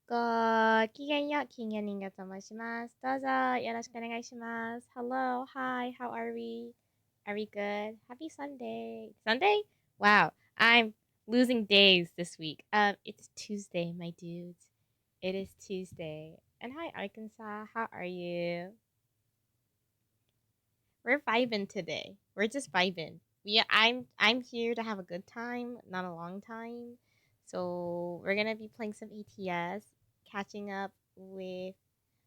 ごきげんよう、金魚人形と申します。どうぞよろしくお願いします。Hello, hi, how are we? Are we good? Happy Sunday. Sunday? Wow, I'm losing days this week. It's Tuesday, my dudes. It is Tuesday. And hi, Arkansas. How are you? We're vibing today. We're just vibing. I'm here to have a good time, not a long time. So we're gonna be playing some ATS, catching up with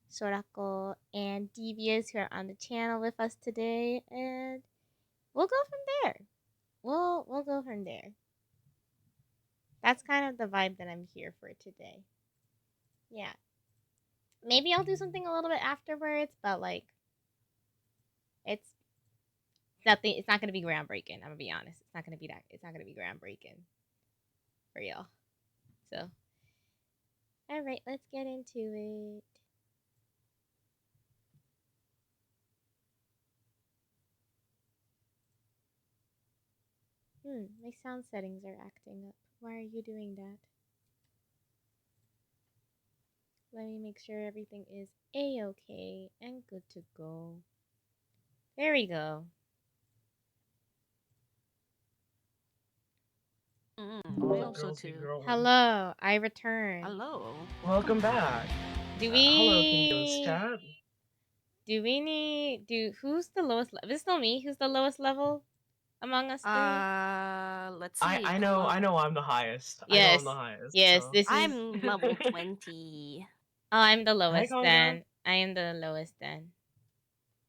Sorako and Devious who are on the channel with us today, and we'll go from there. We'll go from there. That's kind of the vibe that I'm here for today. Yeah. Maybe I'll do something a little bit afterwards, but like it's nothing. It's not gonna be groundbreaking. I'm gonna be honest. It's not gonna be that. It's not gonna be groundbreaking for y'all. So, all right, let's get into it. My sound settings are acting up. Why are you doing that? Let me make sure everything is a-okay and good to go. There we go. I also too. Hello, I returned. Hello. Welcome back. Do Hello, Kinko's we chat. who's the lowest level? Is it still me? Who's the lowest level among us three? Let's see. I know I'm the highest. I know I'm Yes. the highest. Yes, So. this is I'm level 20. Oh, I'm the Hi, lowest Congo. then. I am the lowest then.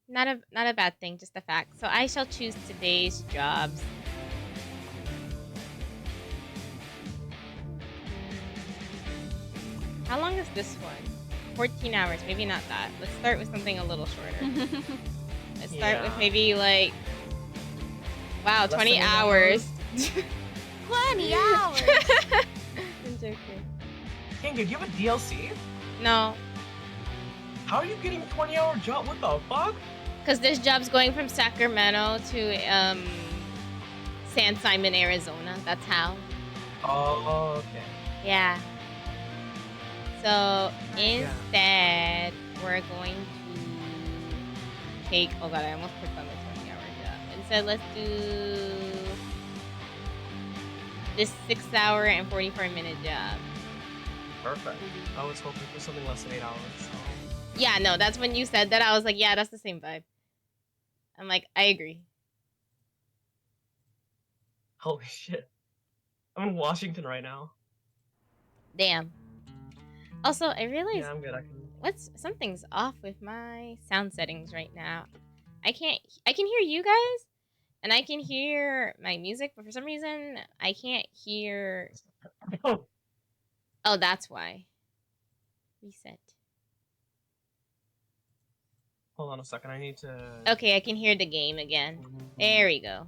Not a bad thing, just a fact. So I shall choose today's jobs. How long is this one? 14 hours, maybe not that. Let's start with something a little shorter. Let's start with maybe like wow, 20 hours. 20 hours. I'm joking. Kingo, do you have a DLC? No, How are you getting a 20-hour job? What the fuck? because this job's going from Sacramento to San Simon, Arizona. That's how. Oh, okay. Yeah. So instead, we're going to take. Oh god, I almost clicked on the 20-hour job. Instead, let's do this 6-hour and 44-minute job. Perfect. I was hoping for something less than 8 hours. So. Yeah, no, that's when you said that. I was like, yeah, that's the same vibe. I'm like, I agree. Holy shit. I'm in Washington right now. Damn. Also, I realized Yeah, I'm good. something's off with my sound settings right now. I can hear you guys and I can hear my music, but for some reason I can't hear. Oh, that's why. Reset. Hold on a second. I need to. Okay, I can hear the game again. There we go.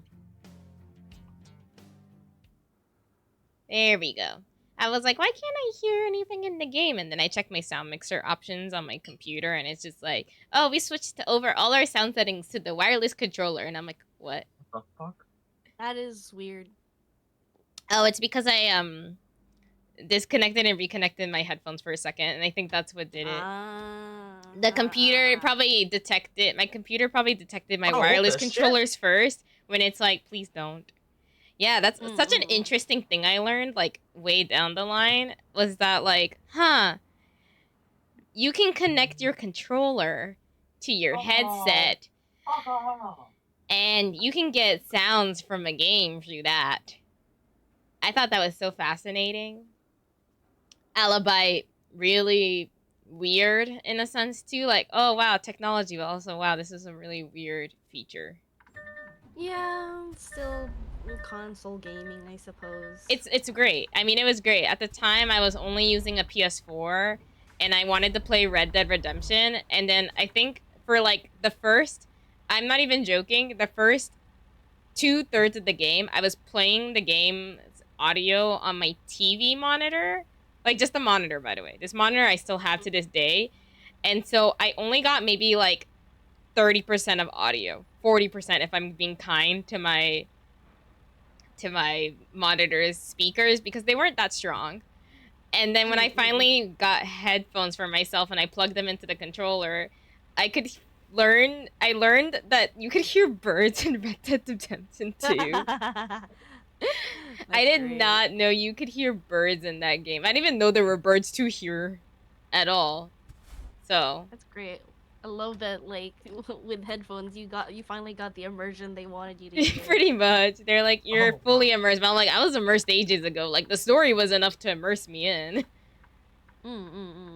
There we go. I was like, why can't I hear anything in the game? And then I checked my sound mixer options on my computer, and it's just like, oh, we switched over all our sound settings to the wireless controller. And I'm like, what? What the fuck? That is weird. Oh, it's because I disconnected and reconnected my headphones for a second, and I think that's what did it. The computer probably detected. My computer probably detected my wireless controllers first. When it's like, please don't. Yeah, that's such an interesting thing I learned, like, way down the line, was that, like, you can connect your controller to your headset, and you can get sounds from a game through that. I thought that was so fascinating. Alibi, really weird in a sense, too. Like, oh, wow, technology, but also, wow, this is a really weird feature. Yeah, still console gaming, I suppose. It's great. I mean, it was great. At the time, I was only using a PS4, and I wanted to play Red Dead Redemption, and then I think for, like, the first... I'm not even joking. The first 2/3 of the game, I was playing the game's audio on my TV monitor. Like, just the monitor, by the way. This monitor I still have to this day. And so I only got maybe, like, 30% of audio. 40% if I'm being kind to my monitor's speakers, because they weren't that strong. And then when I finally got headphones for myself and I plugged them into the controller, I learned that you could hear birds in Red Dead Redemption 2. I did not know you could hear birds in that game. I didn't even know there were birds to hear at all. So That's great. I love that, like, with headphones, you finally got the immersion they wanted you to get. pretty much. They're like, you're Oh, fully wow. immersed. But I'm like, I was immersed ages ago. Like, the story was enough to immerse me in.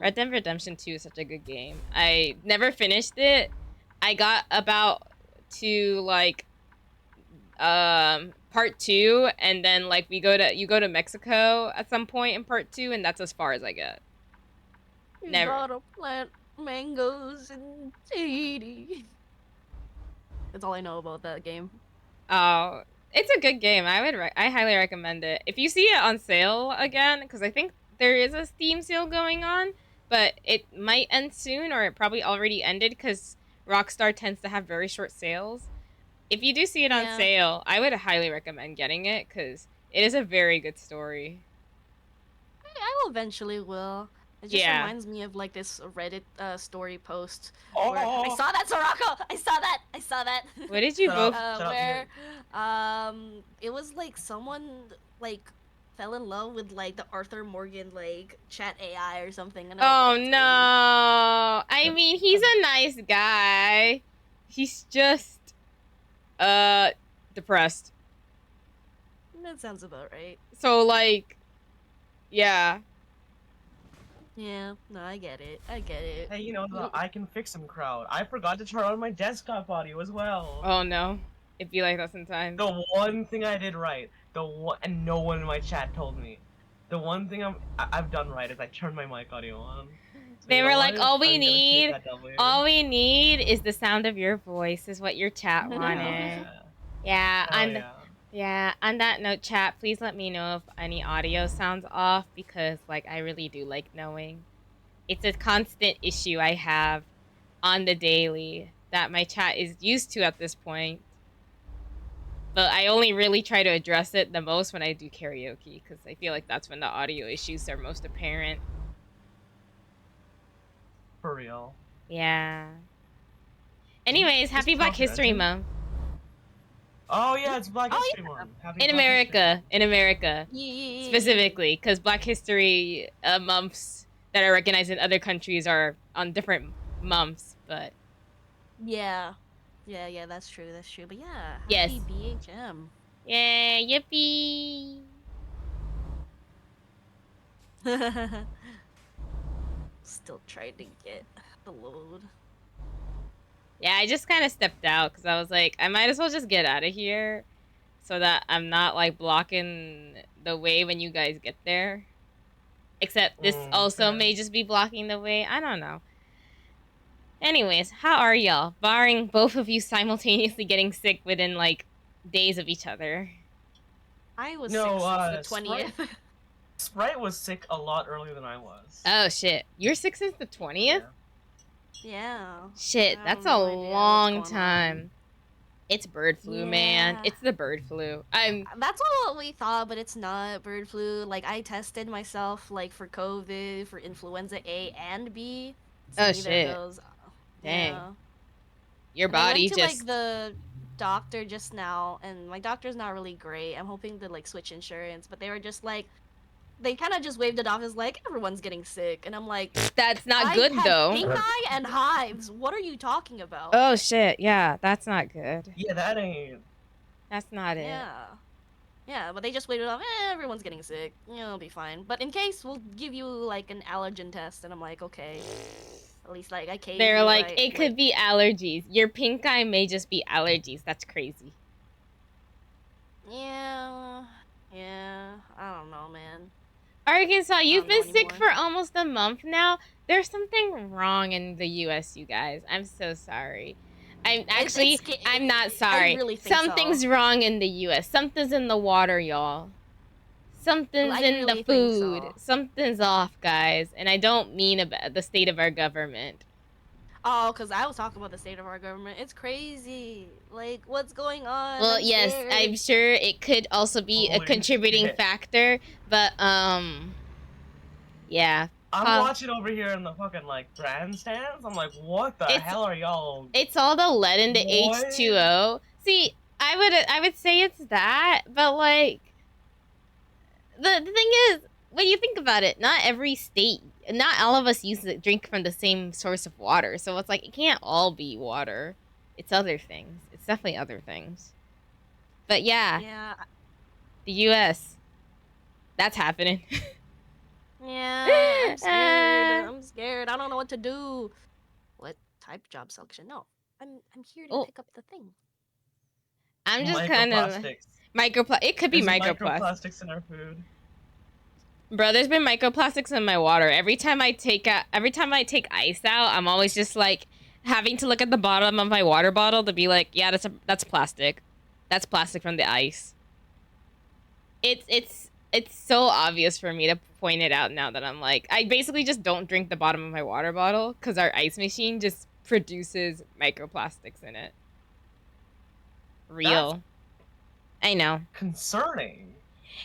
Red Dead Redemption 2 is such a good game. I never finished it. I got about to, like, part 2, and then, like, you go to Mexico at some point in part 2, and that's as far as I get. You Never. gotta plant mangoes in Tahiti. That's all I know about that game. Oh, it's a good game. I highly recommend it. If you see it on sale again, because I think there is a Steam sale going on, but it might end soon, or it probably already ended, because Rockstar tends to have very short sales. If you do see it on sale, I would highly recommend getting it, because it is a very good story. I will eventually will. It just reminds me of, like, this Reddit story post where I saw that, Sorako! I saw that! What did you vote? Where, it was, like, someone, like, fell in love with, like, the Arthur Morgan, like, chat AI or something. And oh, no! I mean, he's a nice guy. He's just, depressed. That sounds about right. So, like, yeah. Yeah, no, I get it. Hey, you know, the I can fix him crowd. I forgot to turn on my desktop audio as well. Oh no. It'd be like that sometimes. The one thing I did right, and no one in my chat told me. The one thing I've done right is I turned my mic audio on. So they were like, all we need is the sound of your voice, is what your chat wanted. Yeah, on that note, chat, please let me know if any audio sounds off, because, like, I really do like knowing. It's a constant issue I have on the daily that my chat is used to at this point. But I only really try to address it the most when I do karaoke, because I feel like that's when the audio issues are most apparent. For real. Yeah. Anyways, happy Black History Month. Oh yeah, it's Black History Month. In America, specifically, because Black History months that are recognized in other countries are on different months, but yeah, that's true. But yeah, happy BHM. Yeah, yippee! Still trying to get the load. Yeah, I just kind of stepped out because I was like, I might as well just get out of here so that I'm not, like, blocking the way when you guys get there. Except this also may just be blocking the way. I don't know. Anyways, how are y'all? Barring both of you simultaneously getting sick within, like, days of each other. I was sick since the 20th. Sprite was sick a lot earlier than I was. Oh, shit. You're sick since the 20th? Yeah. Shit, that's a long time. It's bird flu, man. It's the bird flu. That's what we thought, but it's not bird flu. Like, I tested myself, like, for COVID, for influenza A and B. Oh, shit. Dang. Yeah. Your body I went to, like, the doctor just now, and my doctor's not really great. I'm hoping to, like, switch insurance, but they were just like, they kind of just waved it off as like, everyone's getting sick, and I'm like, that's not good though. Pink eye and hives. What are you talking about? Oh shit, yeah, that's not good. Yeah, that ain't. That's not it. Yeah, but they just waved it off. Everyone's getting sick. It'll be fine. But in case, we'll give you like an allergen test, and I'm like, okay. At least like I can't. They're like, it could be allergies. Your pink eye may just be allergies. That's crazy. Yeah, I don't know, man. Arkansas, you've been sick for almost a month now. There's something wrong in the U.S., you guys. I'm so sorry. I'm not sorry. I really think Something's wrong in the U.S. Something's in the water, y'all. Something's in the food. Something's off, guys. And I don't mean about the state of our government. Oh, because I was talking about the state of our government. It's crazy. Like, what's going on? Well, yes, I'm sure it could also be a contributing factor, but, Yeah. I'm watching over here in the fucking like grandstands. I'm like, what the hell are y'all? It's all the lead in the What? H2O. See, I would say it's that, but like the thing is, when you think about it, not every state, not all of us drink from the same source of water. So it's like it can't all be water. It's other things. It's definitely other things. But Yeah. the U.S. That's happening. Yeah, I'm scared. I'm scared. I don't know what to do. What type job selection? No, I'm here to pick up the thing. I'm just kind of It could be microplastics in our food. Bro, there's been microplastics in my water. Every time I take ice out, I'm always just like having to look at the bottom of my water bottle to be like, yeah, that's plastic. That's plastic from the ice. It's so obvious for me to point it out now that I'm like, I basically just don't drink the bottom of my water bottle because our ice machine just produces microplastics in it. Real. I know. Concerning.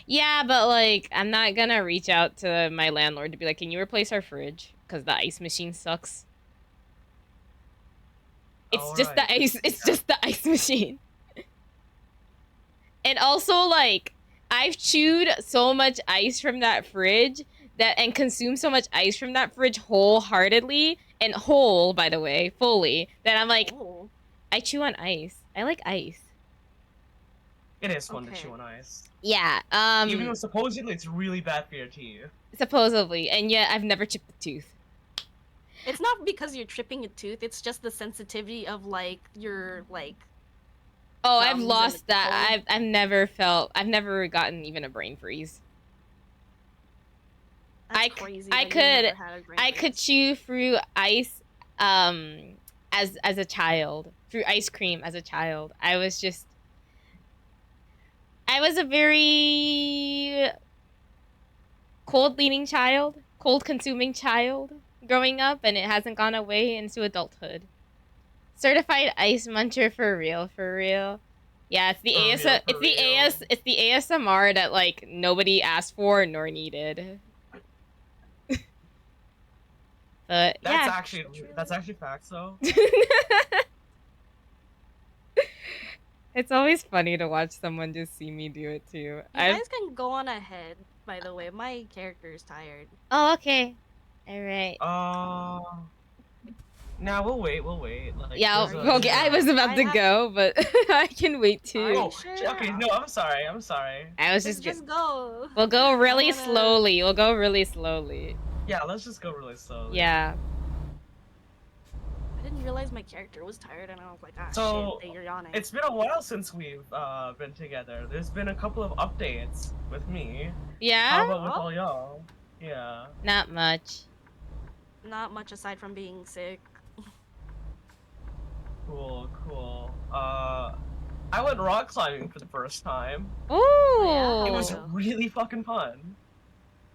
Yeah, but like, I'm not gonna reach out to my landlord to be like, can you replace our fridge? Because the ice machine sucks. It's just the ice. It's just the ice machine. And also, like, I've chewed so much ice from that fridge and consumed so much ice from that fridge wholeheartedly and whole, by the way, fully, that I'm like, I chew on ice. I like ice. It is fun to chew on ice. Yeah. Even though supposedly it's really bad for your teeth. Supposedly, and yet I've never chipped a tooth. It's not because you're chipping a tooth. It's just the sensitivity of like your like. Oh, I've lost that. I've never gotten even a brain freeze. That's crazy. I could chew through ice as a child, through ice cream as a child. I was a very cold-leaning child, cold-consuming child growing up, and it hasn't gone away into adulthood. Certified ice muncher for real, for real. Yeah, it's the it's the ASMR that like nobody asked for nor needed. But that's actually facts though. It's always funny to watch someone just see me do it too. You guys can go on ahead, by the way. My character is tired. Oh, okay. Alright. Now we'll wait. Like, yeah, okay. I was about to go, but I can wait too. Oh, okay. No, I'm sorry. I was just go. We'll go really slowly. Yeah, let's just go really slowly. Yeah. I didn't realize my character was tired, and I was like, shit, you're yawning. It's been a while since we've been together. There's been a couple of updates with me. Yeah? How about with all y'all? Yeah. Not much. Not much aside from being sick. Cool. I went rock climbing for the first time. Ooh! It was really fucking fun.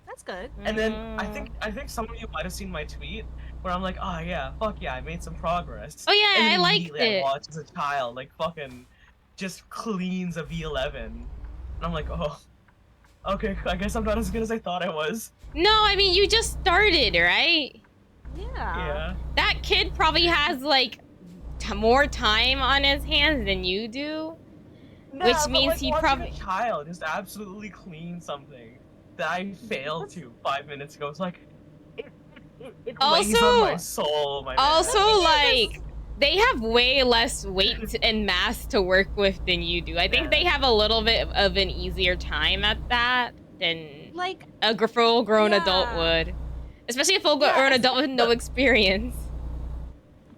That's good. And then I think some of you might have seen my tweet where I'm like, oh yeah, fuck yeah, I made some progress. Oh yeah, and I liked it. I watched as a child, like fucking just cleans a V11. And I'm like, oh, okay, I guess I'm not as good as I thought I was. No, I mean, you just started, right? Yeah. That kid probably has like more time on his hands than you do. Nah, which means like, he probably a child just absolutely clean something that I failed to 5 minutes ago. It's like it weighs on my soul, my man. Like they have way less weight and mass to work with than you do. I think they have a little bit of an easier time at that than like a full-grown adult would, especially a full-grown adult with no experience.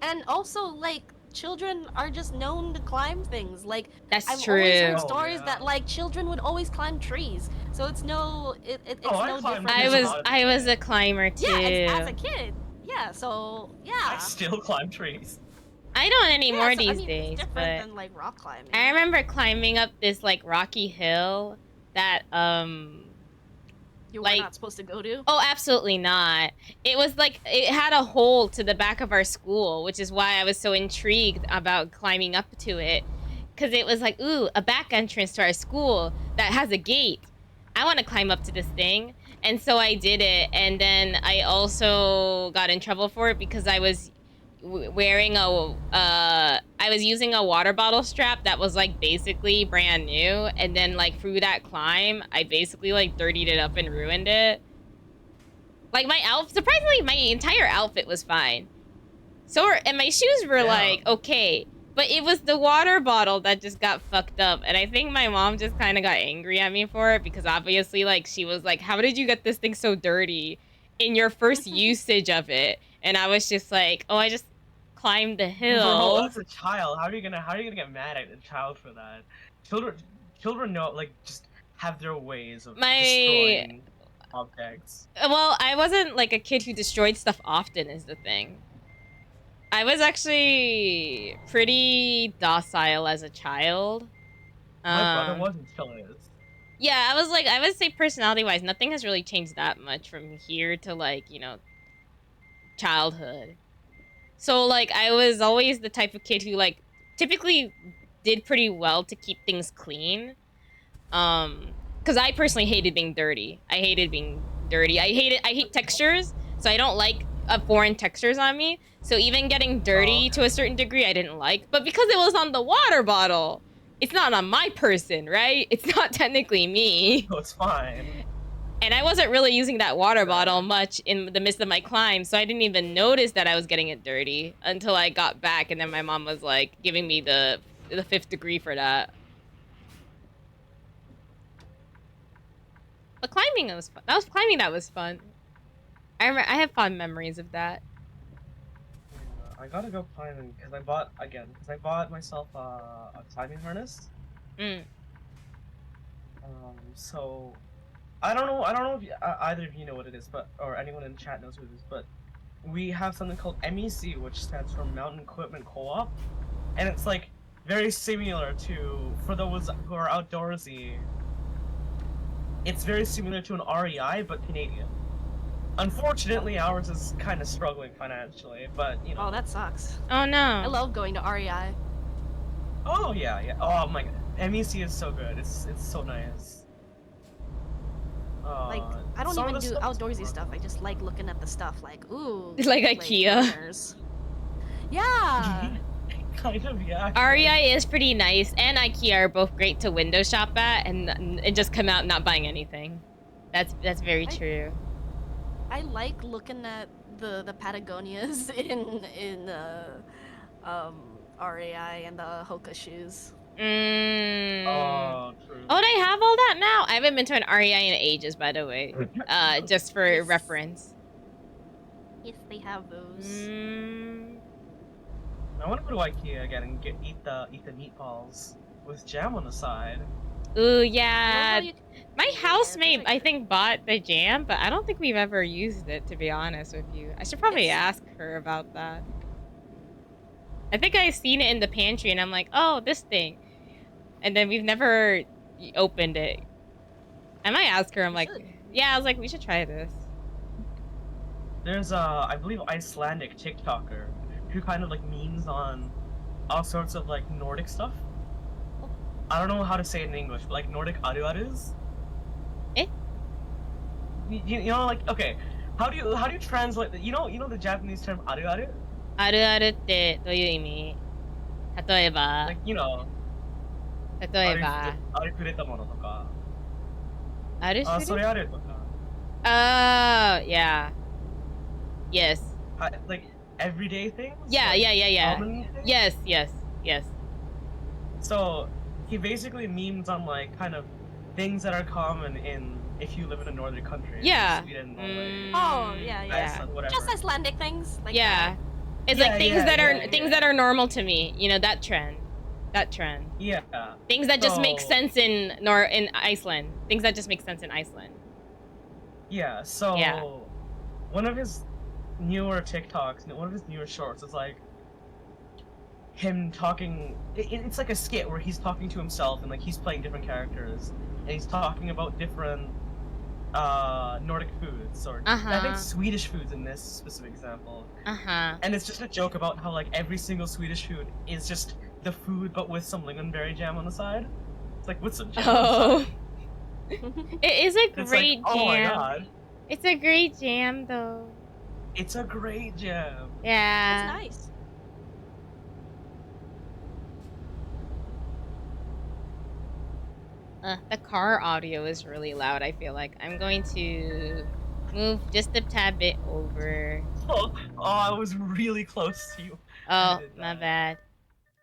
And also, like, children are just known to climb things. Like, I've always heard stories that like children would always climb trees. So it's no, it's no different. I was a climber too. Yeah, as a kid. Yeah, so yeah. I still climb trees. I don't anymore these days. It's different than like rock climbing. I remember climbing up this like rocky hill that you were not supposed to go to? Oh, absolutely not. It was like, it had a hole to the back of our school, which is why I was so intrigued about climbing up to it. Because it was like, ooh, a back entrance to our school that has a gate. I want to climb up to this thing. And so I did it, and then I also got in trouble for it because I was wearing I was using a water bottle strap that was like basically brand new, and then like through that climb, I basically like dirtied it up and ruined it. Like my outfit, surprisingly, my entire outfit was fine. And my shoes were like okay, but it was the water bottle that just got fucked up, and I think my mom just kind of got angry at me for it because obviously, like, she was like, "How did you get this thing so dirty in your first usage of it?" And I was just like, "Oh, I just climbed the hill." Bro, as a child, how are you gonna get mad at a child for that? Children know, like, just have their ways of destroying objects. Well, I wasn't like a kid who destroyed stuff often, is the thing. I was actually pretty docile as a child. My brother was and still is. Yeah, I would say personality-wise, nothing has really changed that much from here to, like, you know, childhood. So, like, I was always the type of kid who, like, typically did pretty well to keep things clean. Because I personally hated being dirty. I hated being dirty. I hate textures, so I don't like foreign textures on me. So even getting dirty to a certain degree, I didn't like. But because it was on the water bottle, it's not on my person, right? It's not technically me. So it's fine. And I wasn't really using that water bottle much in the midst of my climb, so I didn't even notice that I was getting it dirty until I got back, and then my mom was like giving me the 5th degree for that. But climbing was fun. That was fun. I have fond memories of that. I gotta go climbing because I bought myself a climbing harness. So I don't know if either of you know what it is, or anyone in chat knows what it is, but we have something called MEC, which stands for Mountain Equipment Co-op, and it's like very similar to, for those who are outdoorsy, it's very similar to an REI but Canadian. Unfortunately, ours is kind of struggling financially, but you know. Oh, that sucks. Oh no. I love going to REI. Oh yeah. Oh my god, MEC is so good. It's so nice. Like, I don't even do outdoorsy stuff. I just like looking at the stuff. Like, ooh. Like IKEA. Burners. Yeah. Kind of, yeah. REI is pretty nice, and IKEA are both great to window shop at, and just come out not buying anything. That's very true. I like looking at the Patagonias in REI and the Hoka shoes. Oh, true. Oh, they have all that now? I haven't been to an REI in ages, by the way. Just for reference. Yes, they have those. I want to go to IKEA again and eat the meatballs with jam on the side. Ooh, yeah. My housemate, I think, bought the jam, but I don't think we've ever used it, to be honest with you. I should probably ask her about that. I think I've seen it in the pantry, and I'm like, oh, this thing. And then we've never opened it. I might ask her, I'm like, yeah, I was like, we should try this. There's I believe, Icelandic TikToker who kind of like memes on all sorts of like Nordic stuff. I don't know how to say it in English, but like Nordic aru-arus. Eh? You know, like, okay, how do you translate the, you know the Japanese term aru-aru? Aru-aru ってどういう意味？例えば。 Like, you know. 例えば。あれくれたものとか。あれそれあるとか。Oh, yeah. Yes. Like everyday things? Yeah, like, yeah. Things? Yes. So he basically memes on like kind of things that are common if you live in a northern country. Yeah. Sweden, Norway, Oh, yeah. Iceland, whatever. Just Icelandic things. Like yeah. that. It's like things that are normal to me. You know, that trend. Yeah. Things that just make sense in Iceland. Things that just make sense in Iceland. Yeah, so one of his newer TikToks, one of his newer shorts is like him talking, it's like a skit where he's talking to himself and like he's playing different characters and he's talking about different Nordic foods, or I think Swedish foods in this specific example. And it's just a joke about how like every single Swedish food is just the food but with some lingonberry jam on the side. It's like, what's some jam on the side? It is a It's great like, oh my jam. god. It's a great jam, though. It's a great jam. Yeah. It's nice. The car audio is really loud, I feel like. I'm going to move just a tad bit over. Oh, I was really close to you. Oh, my bad.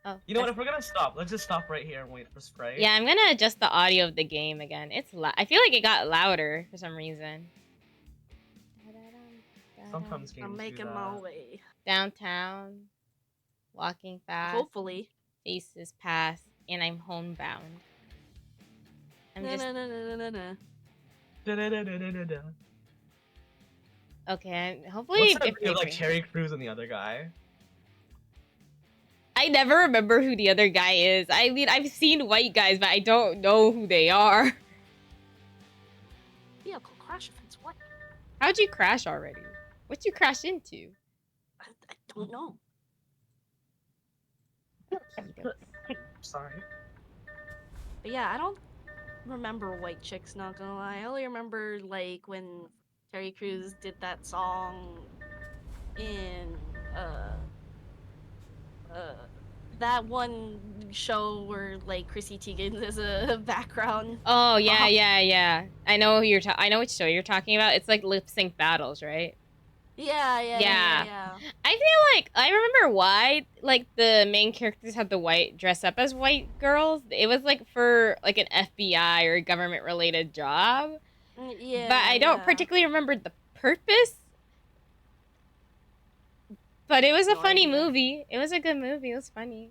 Oh, You know what? If we're gonna stop, let's just stop right here and wait for spray. yeah, I'm gonna adjust the audio of the game again. It's I feel like it got louder for some reason. Sometimes games I'm do making that. my way. Downtown, walking fast. Hopefully. Faces pass, and I'm homebound. I'm just okay. Hopefully, What's that video of, like Terry Crews and the other guy? I never remember who the other guy is. I mean, I've seen white guys, but I don't know who they are. Vehicle crash events. What? How'd you crash already? What'd you crash into? I don't know. Sorry. But yeah, I don't remember white chicks, not gonna lie. I only remember like when Terry Crews did that song in that one show where like Chrissy Teigen is a background. Oh yeah, yeah. I know who you're I know which show you're talking about. It's like lip sync battles, right? Yeah. I feel like I remember why like the main characters had the white dress up as white girls. It was like for like an FBI or government related job. Yeah. But I don't particularly remember the purpose. But it was a funny movie. It was a good movie. It was funny.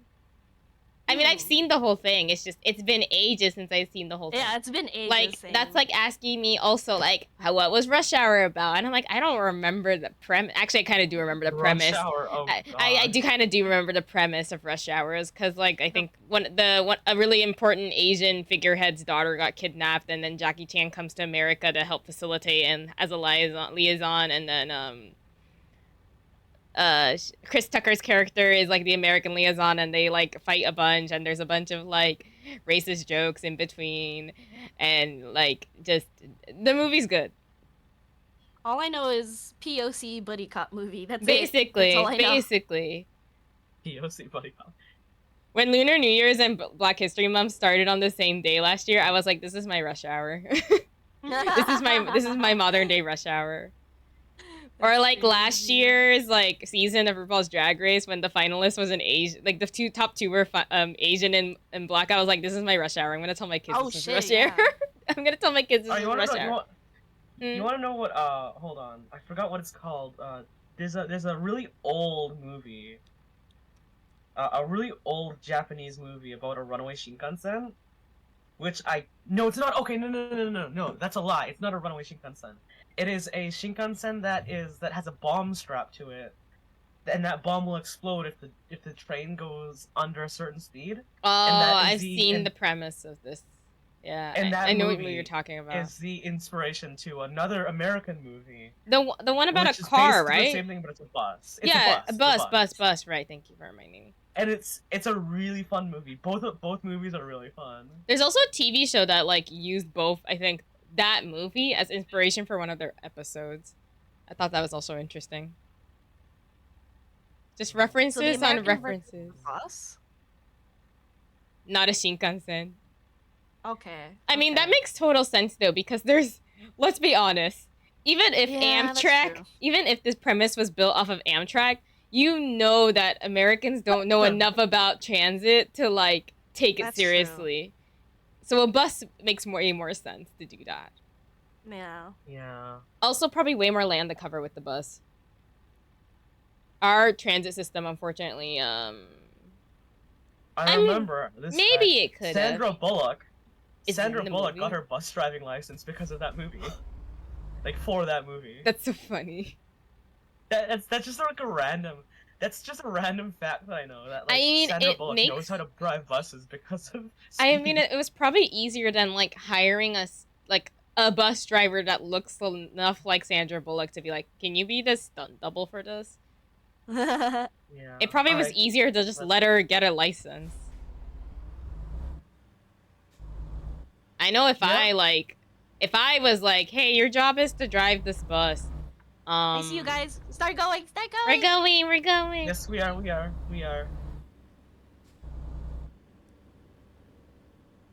I mean, I've seen the whole thing. It's just, it's been ages since I've seen the whole thing. Yeah, it's been ages. Like, that's like asking me also, like, what was Rush Hour about? And I'm like, I don't remember the premise. Actually, I kind of do remember the premise. Rush Hour, oh God. I do kind of do remember the premise of Rush Hours, because, like, I think a really important Asian figurehead's daughter got kidnapped, and then Jackie Chan comes to America to help facilitate and as a liaison, and then, Chris Tucker's character is like the American liaison, and they like fight a bunch, and there's a bunch of like racist jokes in between, and like just the movie's good. All I know is POC buddy cop movie. That's basically, it. That's all I know. Basically. POC buddy cop. When Lunar New Year's and Black History Month started on the same day last year, I was like, this is my Rush Hour. This is my modern day Rush Hour. Or like last year's like season of RuPaul's Drag Race, when the finalist was an Asian, like the top two were Asian and Black. I was like, this is my Rush Hour. I'm gonna tell my kids this is Rush Hour. I'm gonna tell my kids this is Rush Hour. You want to know what? Hold on, I forgot what it's called. There's a really old movie. A really old Japanese movie about a runaway Shinkansen, which no, it's not. Okay, no, that's a lie. It's not a runaway Shinkansen. It is a Shinkansen that has a bomb strapped to it, and that bomb will explode if the train goes under a certain speed. Oh, I've seen the premise of this. Yeah, and that I know what movie you're talking about. Is the inspiration to another American movie. The one about a car, right? The same thing, but it's a bus. It's a bus. Right. Thank you for reminding me. And it's a really fun movie. Both movies are really fun. There's also a TV show that like used both, I think, that movie as inspiration for one of their episodes. I thought that was also interesting. Just references on references. Bus? Not a Shinkansen. Okay. I mean, that makes total sense though, because let's be honest, even if even if this premise was built off of Amtrak, you know that Americans don't know enough about transit to like take it seriously. True. So a bus makes way more sense to do that. Yeah. Also, probably way more land to cover with the bus. Our transit system, unfortunately, I remember this. Maybe it could. Sandra Bullock got her bus driving license because of that movie. Like for that movie. That's so funny. That's just like a random. That's just a random fact that I know. That like, Sandra Bullock knows how to drive buses because of. Speed. I mean, it was probably easier than like hiring a bus driver that looks enough like Sandra Bullock to be like, can you be the stunt double for this? Yeah. It probably was easier to just let her get a license. I know if I like if I was like, hey, your job is to drive this bus. I see you guys. Start going. Start We're going. We're going. Yes, we are.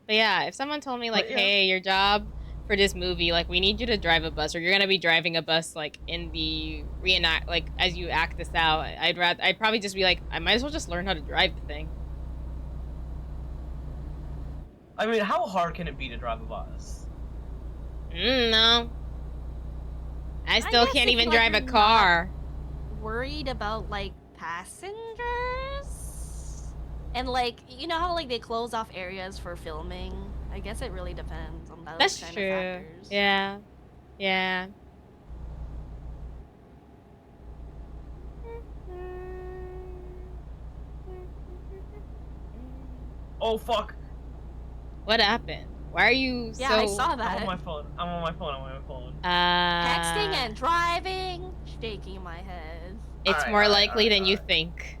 But yeah, if someone told me like, But, yeah. hey, your job for this movie, like, we need you to drive a bus, or you're gonna be driving a bus, like, in the reenact, like, as you act this out, I'd probably just be like, I might as well just learn how to drive the thing. I mean, how hard can it be to drive a bus? No. I still can't even like, drive a car. Worried about like passengers, and like, you know how like they close off areas for filming. I guess it really depends on those That's kind true. of factors. Yeah. Yeah. Oh fuck! What happened? Why are you Yeah, so... I saw that. I'm on my phone. Texting and driving, shaking my head. It's more likely than you think.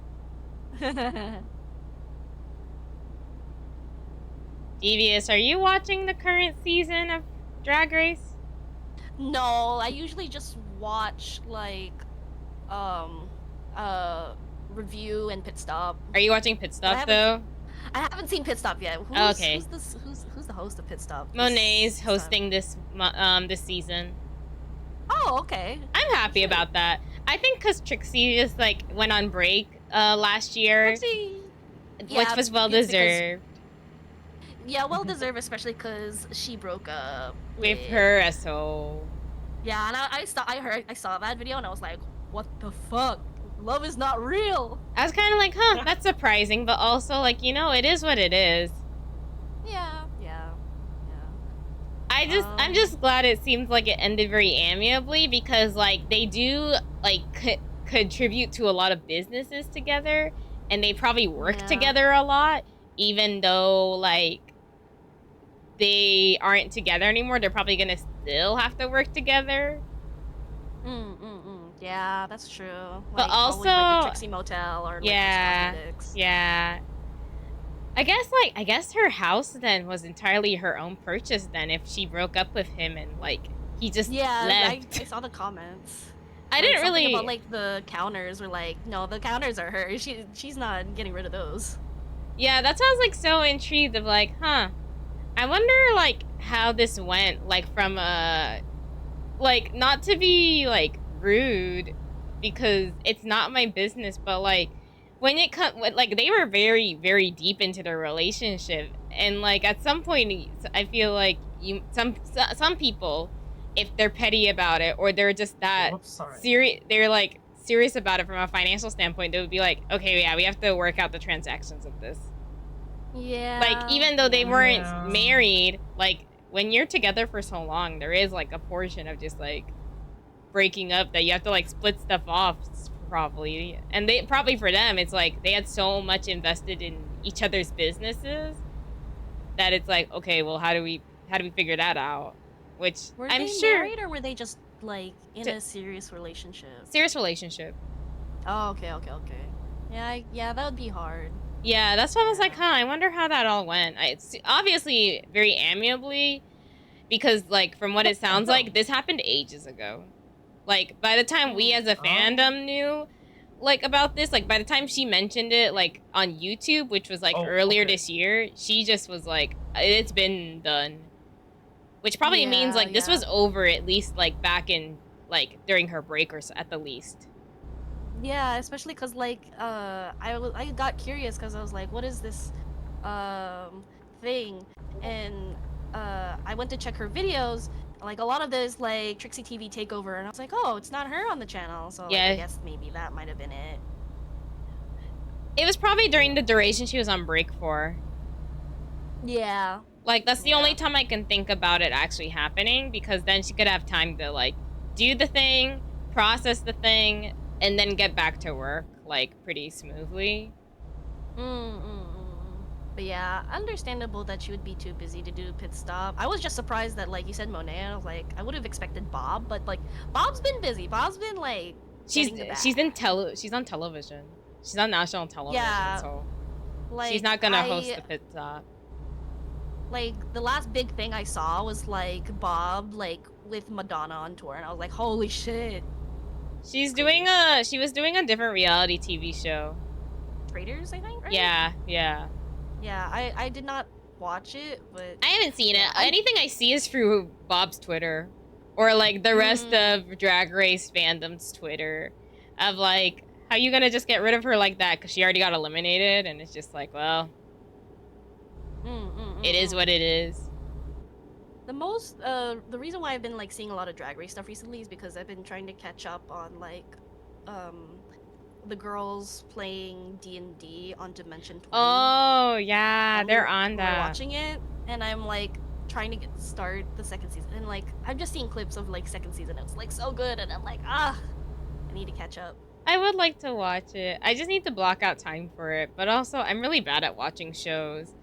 Devious, are you watching the current season of Drag Race? No, I usually just watch like review and pit stop. Are you watching Pit Stop though? I haven't seen Pit Stop yet. Okay. Who's the host of Pit Stop? Monet's hosting this season. Oh, okay. I'm happy about that. I think because Trixie just like went on break last year, Trixie, which was well deserved. Yeah, well deserved, especially because she broke up with her asshole. Yeah, and I saw that video and I was like, what the fuck? Love is not real. I was kind of like, huh, that's surprising, but also like, you know, it is what it is. Yeah. I'm just glad it seems like it ended very amicably, because like they do like contribute to a lot of businesses together, and they probably work together a lot, even though like they aren't together anymore. They're probably gonna still have to work together. Yeah, that's true. But like, also, like a Trixie Motel or like cosmetics. Yeah. I guess her house then was entirely her own purchase then, if she broke up with him and like he just left. I saw the comments. I didn't really about like the counters were like, no, the counters are hers. She's not getting rid of those. Yeah, that's why I was like so intrigued of like, huh. I wonder like how this went, like from like, not to be like rude because it's not my business, but like when it comes, like they were very, very deep into their relationship, and like at some point, I feel like some people, if they're petty about it or they're just that serious, they're like serious about it from a financial standpoint, they would be like, okay, yeah, we have to work out the transactions of this. Yeah. Like even though they weren't married, like when you're together for so long, there is like a portion of just like breaking up that you have to like split stuff off. Probably, and they probably for them it's like they had so much invested in each other's businesses that it's like, okay, well, how do we figure that out? Which were I'm they sure married, or were they just like in a serious relationship? Serious relationship. Oh, okay. Yeah, that would be hard. Yeah, that's why I was like, huh, I wonder how that all went. It's obviously very amicably, because like from what it sounds like, this happened ages ago. Like, by the time we as a fandom knew, like, about this, like, by the time she mentioned it, like, on YouTube, which was, like, earlier this year, she just was like, it's been done. Which probably means, like, this was over at least, like, back in, like, during her break or so, at the least. Yeah, especially because, like, I got curious because I was like, what is this, thing? And, I went to check her videos. Like, a lot of this, like, Trixie TV takeover, and I was like, oh, it's not her on the channel, so like, I guess maybe that might have been it. It was probably during the duration she was on break for. Yeah. Like, that's the only time I can think about it actually happening, because then she could have time to, like, do the thing, process the thing, and then get back to work, like, pretty smoothly. But yeah, understandable that she would be too busy to do pit stop. I was just surprised that, like, you said Monet. I was like, I would have expected Bob, but like, Bob's been busy. Bob's been like, she's on television. She's on national television, so like, she's not gonna host the pit stop. like the last big thing I saw was like Bob like with Madonna on tour, and I was like, holy shit. She was doing a different reality TV show. Traders, I think, right? Yeah. Yeah, I did not watch it, but I haven't seen yeah, it. Anything I see is through Bob's Twitter. Or like the rest of Drag Race fandom's Twitter. Of like, how you gonna just get rid of her like that? Because she already got eliminated, and it's just like, well, it is what it is. The reason why I've been like seeing a lot of Drag Race stuff recently is because I've been trying to catch up on like, the girls playing D&D on Dimension 20. Oh yeah, they're on We're that. watching it, and I'm like trying to start the second season, and like I'm just seeing clips of like second season. It was like so good, and I'm like, I need to catch up. I would like to watch it. I just need to block out time for it. But also, I'm really bad at watching shows.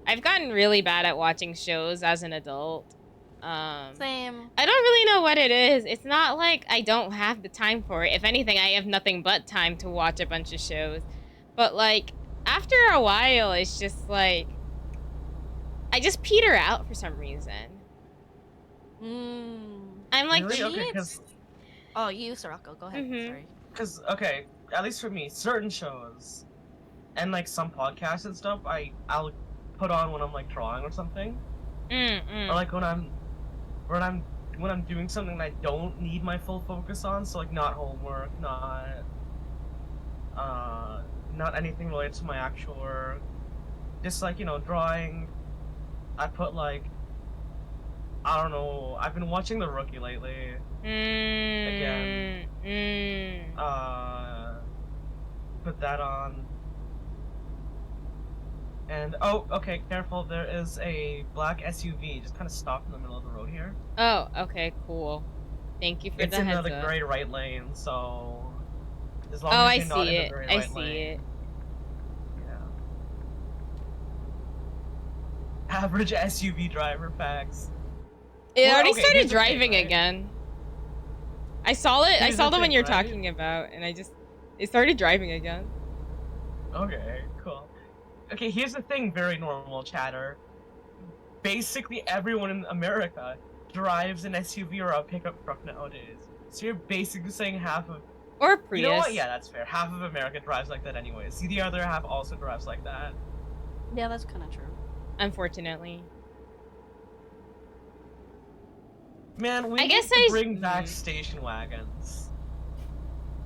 I've gotten really bad at watching shows as an adult. Same. I don't really know what it is. It's not like I don't have the time for it. If anything, I have nothing but time to watch a bunch of shows. But like, after a while, it's just like, I just peter out for some reason. I'm like, really? Okay, oh, you, Sorako, go ahead. Sorry. Because, okay, at least for me, certain shows and like some podcasts and stuff, I'll put on when I'm like drawing or something, or like when I'm doing something that I don't need my full focus on. So like not homework, not anything related to my actual work, just like, you know, drawing. I put like, I don't know, I've been watching The Rookie lately. Again. Put that on. And, oh, okay, careful, there is a black SUV just kind of stopped in the middle of the road here. Oh, okay, cool. Thank you for the heads up. It's in the gray right lane, so as long as you're not in the gray right lane. I see it. Yeah. Average SUV driver facts. It already started driving again. I saw it. I saw the one you're talking about, and it started driving again. Okay, cool. Okay, here's the thing, very normal chatter. Basically everyone in America drives an SUV or a pickup truck nowadays. So you're basically saying half of... Or Prius. You know what? Yeah, that's fair. Half of America drives like that anyway. See, the other half also drives like that. Yeah, that's kind of true. Unfortunately. Man, we need to bring back station wagons.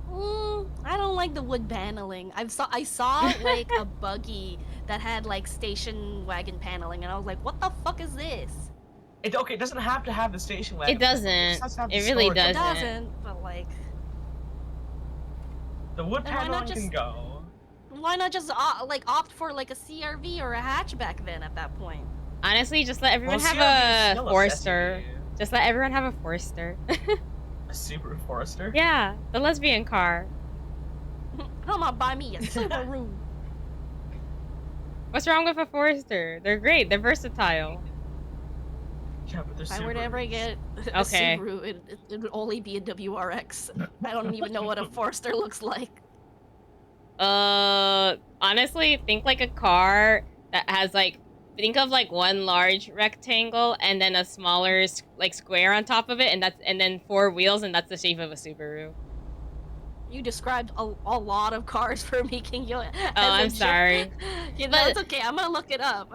I don't like the wood paneling. I saw like a buggy that had like station wagon paneling, and I was like, what the fuck is this? It doesn't have to have the station wagon. It doesn't. It really doesn't. It doesn't, but like... The wood paneling can go. Why not just opt for like a CRV or a hatchback then at that point? Honestly, just let everyone have a Forester. Just let everyone have a Forester. A Subaru Forester? Yeah, the lesbian car. Come on, buy me a Subaru. What's wrong with a Forester? They're great. They're versatile. Yeah, but they're If I were to ever get a Subaru, it would only be a WRX. I don't even know what a Forester looks like. Honestly, think like a car that has like, think of like one large rectangle and then a smaller like square on top of it, and then 4 wheels, and that's the shape of a Subaru. You described a lot of cars for making you. I'm sorry. Yeah, that's okay. I'm gonna look it up.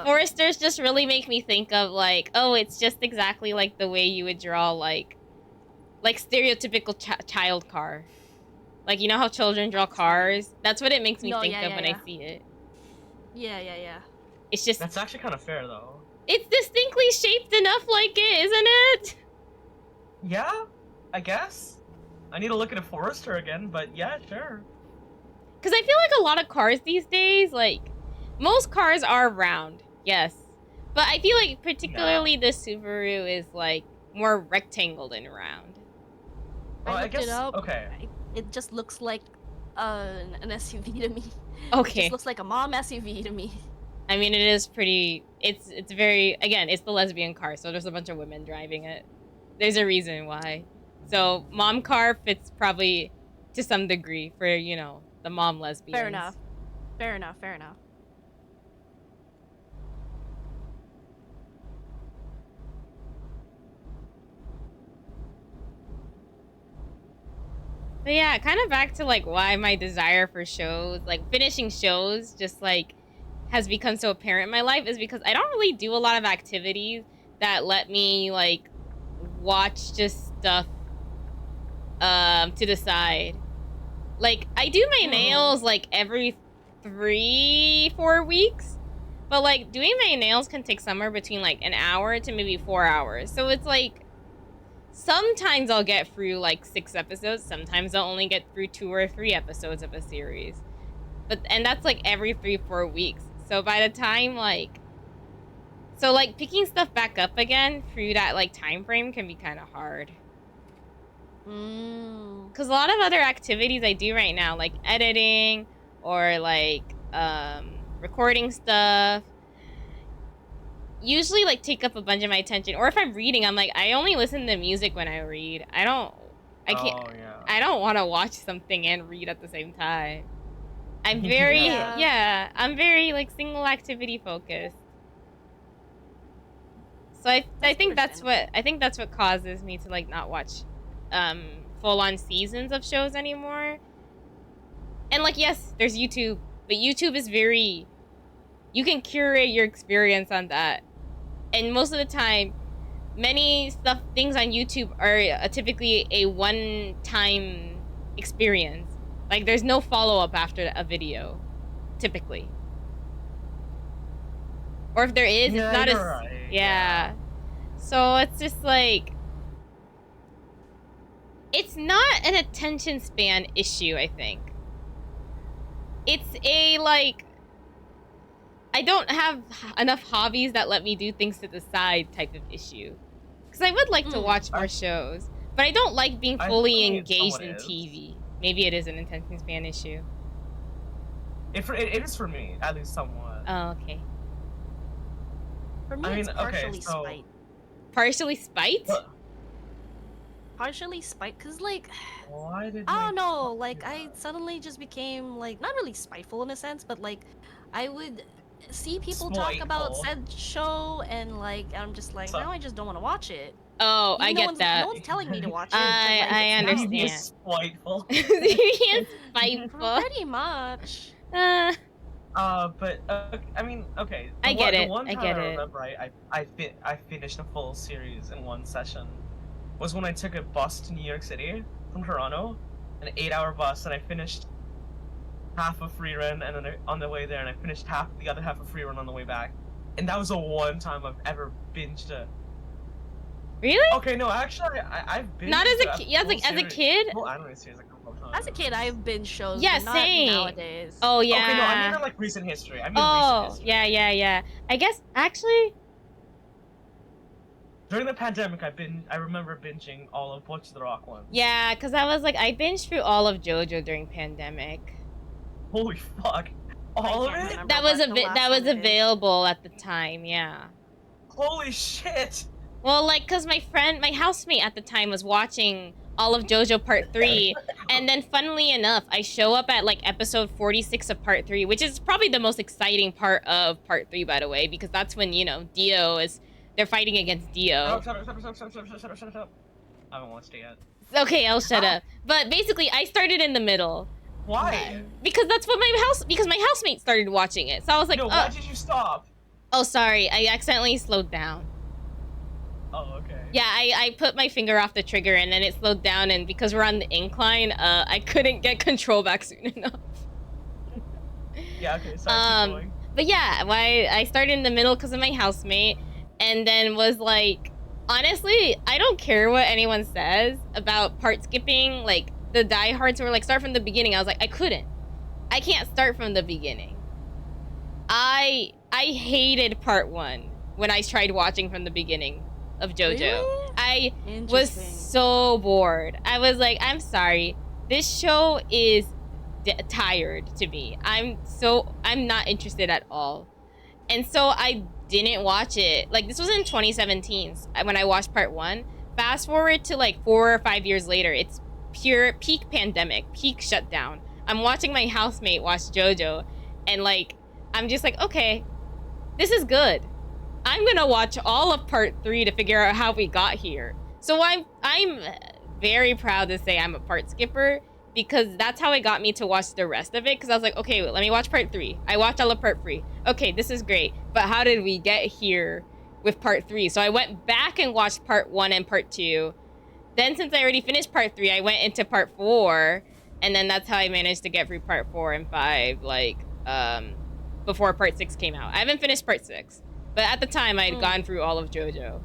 Foresters just really make me think of like, oh, it's just exactly like the way you would draw like stereotypical child car. Like, you know how children draw cars? That's what it makes me think of when I see it. Yeah. It's just... That's actually kind of fair, though. It's distinctly shaped enough like it, isn't it? Yeah, I guess. I need to look at a Forester again, but yeah, sure. Because I feel like a lot of cars these days, like, most cars are round, yes. But I feel like particularly the Subaru is, like, more rectangle than round. Well, I guess, it up. Okay. It just looks like an SUV to me. Okay. It just looks like a mom SUV to me. I mean, it is pretty... It's very... Again, it's the lesbian car, so there's a bunch of women driving it. There's a reason why. So, mom car fits probably to some degree for, you know, the mom lesbians. Fair enough. But yeah, kind of back to like why my desire for shows, like finishing shows, just like has become so apparent in my life is because I don't really do a lot of activities that let me like watch just stuff to the side. Like I do my nails like every 3-4 weeks, but like doing my nails can take somewhere between like an hour to maybe 4 hours. So it's like sometimes I'll get through like 6 episodes, sometimes I'll only get through 2 or 3 episodes of a series. And that's like every 3-4 weeks. So by the time like picking stuff back up again through that like time frame can be kind of hard. Because a lot of other activities I do right now, like editing or like recording stuff, usually like take up a bunch of my attention. Or if I'm reading, I'm like, I only listen to music when I read. I don't want to watch something and read at the same time. I'm very I'm very like single activity focused. So I think that's what causes me to like not watch full on seasons of shows anymore. And like yes, there's YouTube, but YouTube is very, you can curate your experience on that. And most of the time, many things on YouTube are typically a one-time experience. Like there's no follow-up after a video, typically. Or if there is, it's not as right. yeah. So it's just like, it's not an attention span issue, I think. It's a like, I don't have enough hobbies that let me do things to the side type of issue. Because I would like to watch more shows, but I don't like being fully engaged in TV. Maybe it is an attention span issue. It is for me, at least somewhat. Oh, okay. For me, it's partially spite. Partially spite? Partially spite, because like, why did I don't know, like I suddenly just became like, not really spiteful in a sense, but like I would see people talk about said show and like I'm just like, now I just don't want to watch it. Oh, I get that. No one's telling me to watch it. I understand. He's spiteful. He is spiteful. Pretty much. But I mean, okay. I get it. I remember I finished a full series in one session was when I took a bus to New York City from Toronto, an 8-hour bus, and I finished half of Free Run, and then on the way there, and I finished the other half of Free Run on the way back. And that was the one time I've ever binged a. Really? Okay, no, actually, I've binged. Not as a kid. Yeah, like as a kid. Well, anime series a couple of times. As a kid, I've binged shows. Yeah, but same. Not nowadays. Oh yeah. Okay, no, I mean like recent history. Yeah. I guess actually. During the pandemic, I remember binging all of Butch the Rock ones. Yeah, because I was like, I binged through all of JoJo during pandemic. Holy fuck! All of it? That was available at the time, yeah. Holy shit! Well, like, because my housemate at the time was watching all of JoJo Part 3, and then funnily enough, I show up at, like, episode 46 of Part 3, which is probably the most exciting part of Part 3, by the way, because that's when, you know, they're fighting against Dio. Shut up. I haven't watched it yet. Okay, I'll shut up. But basically, I started in the middle. Why? Because that's what my housemate started watching it. So I was like, why did you stop? Oh, sorry. I accidentally slowed down. Oh, okay. Yeah, I put my finger off the trigger and then it slowed down, and because we're on the incline, I couldn't get control back soon enough. Yeah, okay, sorry, keep going. But yeah, I started in the middle because of my housemate, and then was like, honestly, I don't care what anyone says about part skipping. Like, the diehards were like, start from the beginning. I was like, I can't start from the beginning. I hated part 1 when I tried watching from the beginning of JoJo. Really? I was so bored. I was like, I'm sorry. This show is tired to me. I'm not interested at all. And so I didn't watch it. Like, this was in 2017 when I watched part 1. Fast forward to like 4 or 5 years later, it's pure peak pandemic, peak shutdown. I'm watching my housemate watch JoJo, and like, I'm just like, okay, this is good. I'm gonna watch all of part 3 to figure out how we got here. So I'm very proud to say I'm a part skipper, because that's how it got me to watch the rest of it. Because I was like, okay, let me watch part 3. I watched all of part 3. Okay, this is great. But how did we get here with part 3? So I went back and watched part 1 and part 2. Then since I already finished part 3, I went into part 4. And then that's how I managed to get through part 4 and 5, like, before part 6 came out. I haven't finished part 6. But at the time, I had gone through all of JoJo.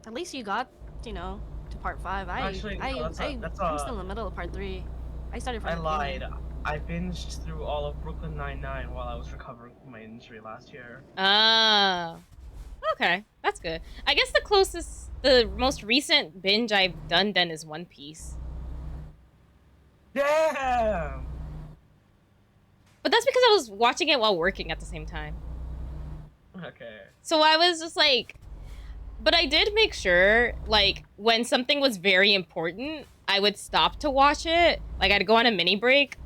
At least you got, you know, to part 5. I'm I'm still in the middle of part 3. I started from the lied. beginning. I binged through all of Brooklyn Nine-Nine while I was recovering from my injury last year. Ah. Okay, that's good. I guess the most recent binge I've done then is One Piece. Damn! But that's because I was watching it while working at the same time. Okay. So I was just like, but I did make sure, like, when something was very important, I would stop to watch it. Like, I'd go on a mini break,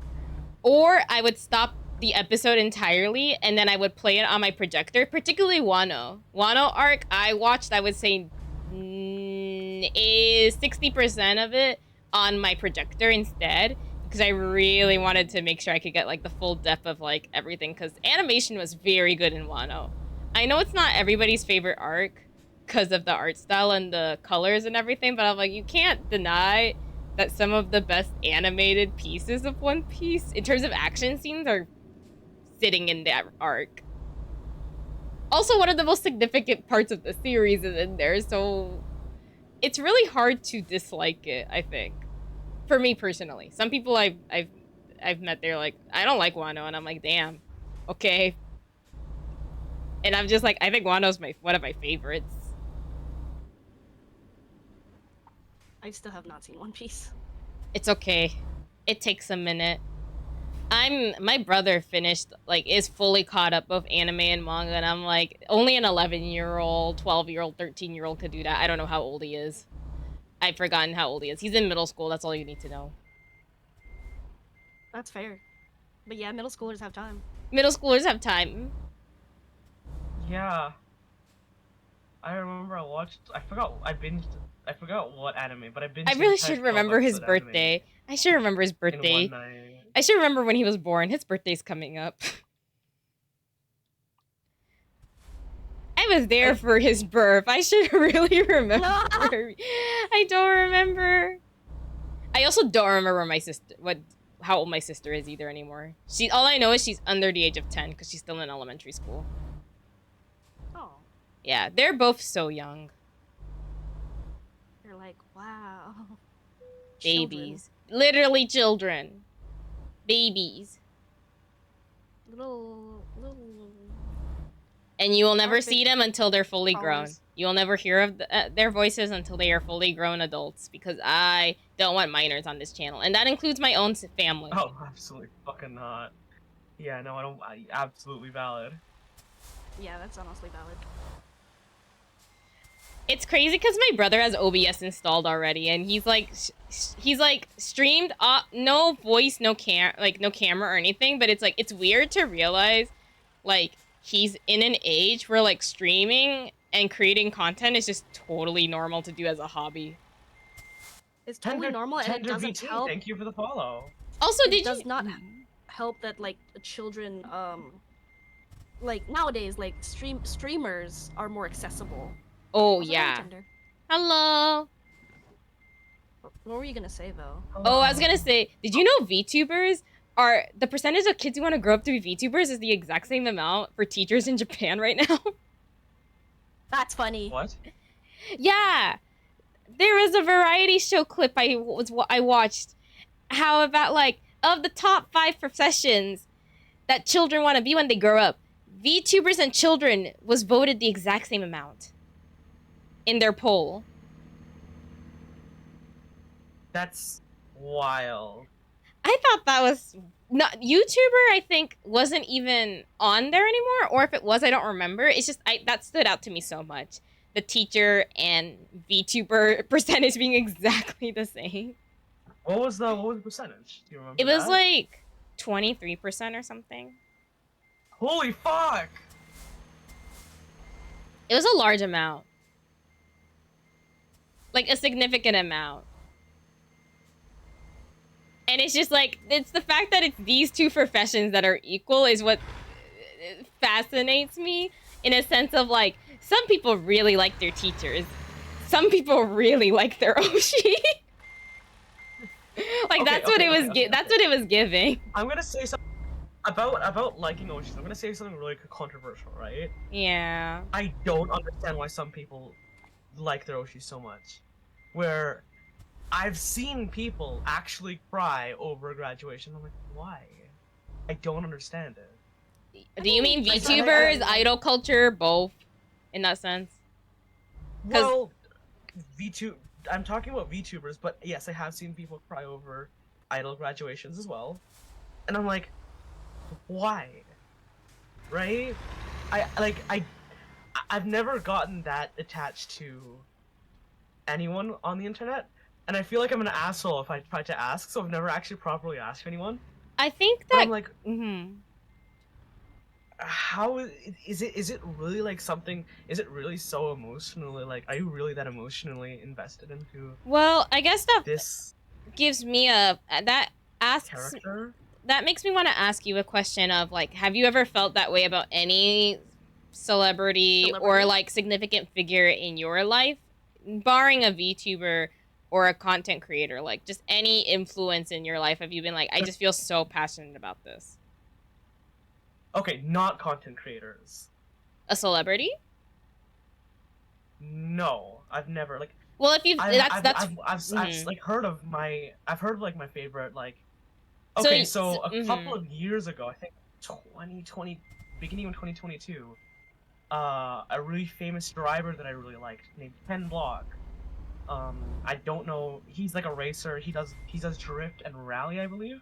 or I would stop the episode entirely, and then I would play it on my projector, particularly Wano. Wano arc, I watched, I would say, 60% of it on my projector instead, because I really wanted to make sure I could get, like, the full depth of, like, everything, because animation was very good in Wano. I know it's not everybody's favorite arc because of the art style and the colors and everything, but I'm like, you can't deny that some of the best animated pieces of One Piece, in terms of action scenes, are sitting in that arc. Also, one of the most significant parts of the series is in there, so it's really hard to dislike it, I think. For me personally. Some people I've met, they're like, I don't like Wano, and I'm like, damn, okay. And I'm just like, I think Wano's one of my favorites. I still have not seen One Piece. It's okay. It takes a minute. My brother finished, like, is fully caught up both anime and manga, and I'm like, only an 11-year-old, 12-year-old, 13-year-old could do that. I don't know how old he is. I've forgotten how old he is. He's in middle school. That's all you need to know. That's fair. But yeah, middle schoolers have time. Middle schoolers have time. Yeah. I remember I forgot what anime, but I binged. I really should remember his birthday. I should remember his birthday. In one night. I should remember when he was born. His birthday's coming up. I was there for his birth. I should really remember. I don't remember. I also don't remember how old my sister is either anymore. All I know is she's under the age of 10 because she's still in elementary school. Oh. Yeah, they're both so young. You're like, wow. Babies. Literally children. Babies. Little. And you will never see them until they're fully grown. You will never hear of their voices until they are fully grown adults, because I don't want minors on this channel. And that includes my own family. Oh, absolutely fucking not. Yeah, no, I don't. Absolutely valid. Yeah, that's honestly valid. It's crazy because my brother has OBS installed already, and he's like streamed no voice, no camera or anything. But it's like, it's weird to realize, like, he's in an age where, like, streaming and creating content is just totally normal to do as a hobby. It's totally normal, and it doesn't help. Thank you for the follow. Also, it does not help that, like, children, like, nowadays, like, streamers are more accessible. Oh, also, yeah. Hello. What were you gonna say, though? Oh, I was gonna say, did you know VTubers are, the percentage of kids who want to grow up to be VTubers is the exact same amount for teachers in Japan right now? That's funny. What? Yeah. There was a variety show clip I watched. How about, like, of the top 5 professions that children want to be when they grow up, VTubers and children was voted the exact same amount in their poll. That's wild. I thought that was not YouTuber. I think wasn't even on there anymore, or if it was, I don't remember. It's just that stood out to me so much. The teacher and VTuber percentage being exactly the same. What was the percentage? Do you remember? It was like 23% or something. Holy fuck! It was a large amount. Like, a significant amount. And it's just like, it's the fact that it's these two professions that are equal is what fascinates me, in a sense of like, some people really like their teachers. Some people really like their Oshi. Like, that's what it was giving. I'm gonna say something about liking Oshis. I'm gonna say something really controversial, right? Yeah. I don't understand why some people like their Oshis so much. Where I've seen people actually cry over graduation. I'm like, why? I don't understand it. Do you mean VTubers, idol culture, both, in that sense? Well, I'm talking about VTubers, but yes, I have seen people cry over idol graduations as well. And I'm like, why? Right? I've never gotten that attached to anyone on the internet, and I feel like I'm an asshole if I try to ask, so I've never actually properly asked anyone. I think that... But I'm like, mm-hmm. How is it really like something? Is it really so emotionally, like, are you really that emotionally invested into? Well, I guess that this gives me that character. That makes me want to ask you a question of like, have you ever felt that way about any celebrity or like significant figure in your life, barring a VTuber or a content creator, like just any influence in your life? Have you been like, I just feel so passionate about this? Okay, not content creators. A celebrity? No, I've never like. Well, if you've I've like heard of like my favorite like. Okay, so a couple of years ago, I think 2020, beginning of 2022, a really famous driver that I really liked named Ken Block. I don't know. He's like a racer. He does drift and rally, I believe.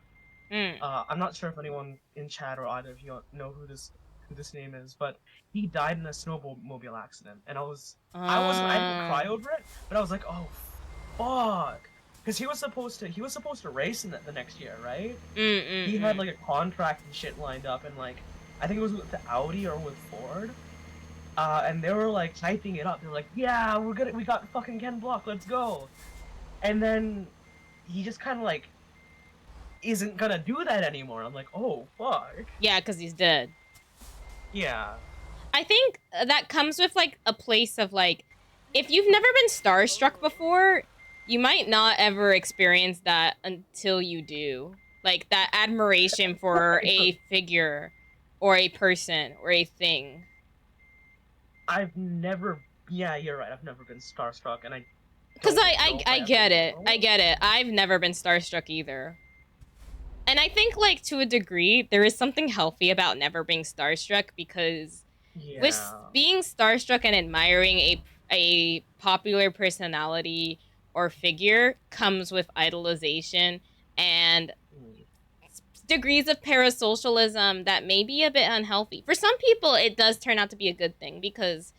I'm not sure if anyone in chat or either of you know who this name is, but he died in a snowmobile accident, and I didn't cry over it, but I was like, oh, fuck, because he was supposed to race in the next year, right? He had like a contract and shit lined up, and like I think it was with the Audi or with Ford. And they were like hyping it up. They're like, "Yeah, we got fucking Ken Block, let's go." And then he just kind of like isn't gonna do that anymore. I'm like, oh fuck. Yeah, because he's dead. Yeah. I think that comes with like a place of like, if you've never been starstruck before, you might not ever experience that until you do. Like that admiration for a figure or a person or a thing. Yeah, you're right. I've never been starstruck, and I get it. I get it. I've never been starstruck either. And I think, like, to a degree, there is something healthy about never being starstruck, because with being starstruck and admiring a popular personality or figure comes with idolization and degrees of parasocialism that may be a bit unhealthy. For some people, it does turn out to be a good thing, because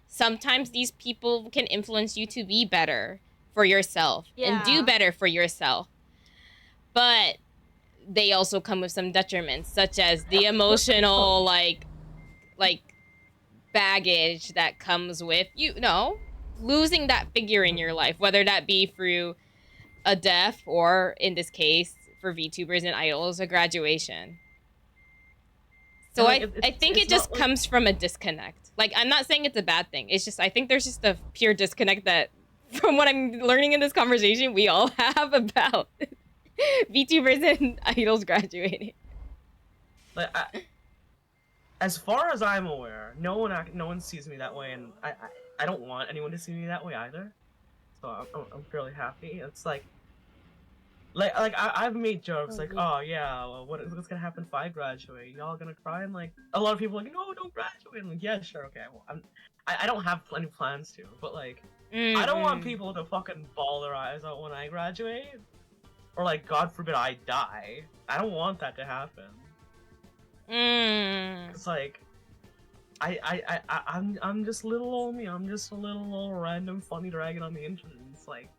sometimes these people can influence you to be better for yourself and do better for yourself. But they also come with some detriments, such as the emotional like baggage that comes with, you know, losing that figure in your life, whether that be through a death or, in this case, for VTubers and idols, a graduation. So I think it just comes from a disconnect. Like, I'm not saying it's a bad thing. It's just, I think there's just a pure disconnect that, from what I'm learning in this conversation, we all have about VTubers and idols graduating. Like, as far as I'm aware, no one sees me that way, and I don't want anyone to see me that way either. So I'm fairly happy. It's like I've made jokes like, oh yeah, well, what's gonna happen if I graduate? Y'all gonna cry? And like a lot of people are like, no, don't graduate. I'm like, yeah, sure, okay. Well, I don't have any plans to, but like, I don't want people to fucking bawl their eyes out when I graduate. Or like, God forbid I die. I don't want that to happen. It's like, I'm just little old me. I'm just a little random funny dragon on the internet. It's like.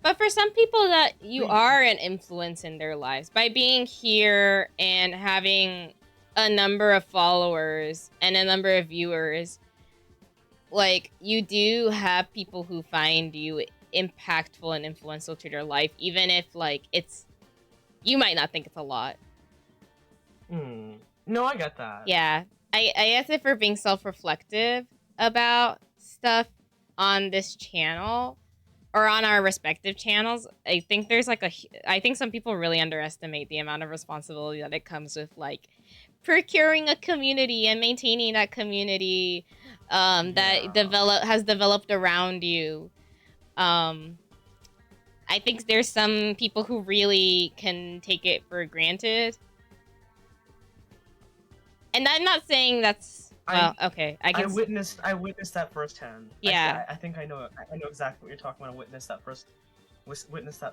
But for some people, that you are an influence in their lives by being here and having a number of followers and a number of viewers. Like, you do have people who find you impactful and influential to their life, even if like it's You might not think it's a lot. No, I get that. Yeah. I guess if we're being self-reflective about stuff on this channel or on our respective channels, I think there's like I think some people really underestimate the amount of responsibility that it comes with like procuring a community and maintaining that community that has developed around you. I think there's some people who really can take it for granted. And I'm not saying that's okay. I witnessed that firsthand. Yeah. I think I know exactly what you're talking about. I witnessed that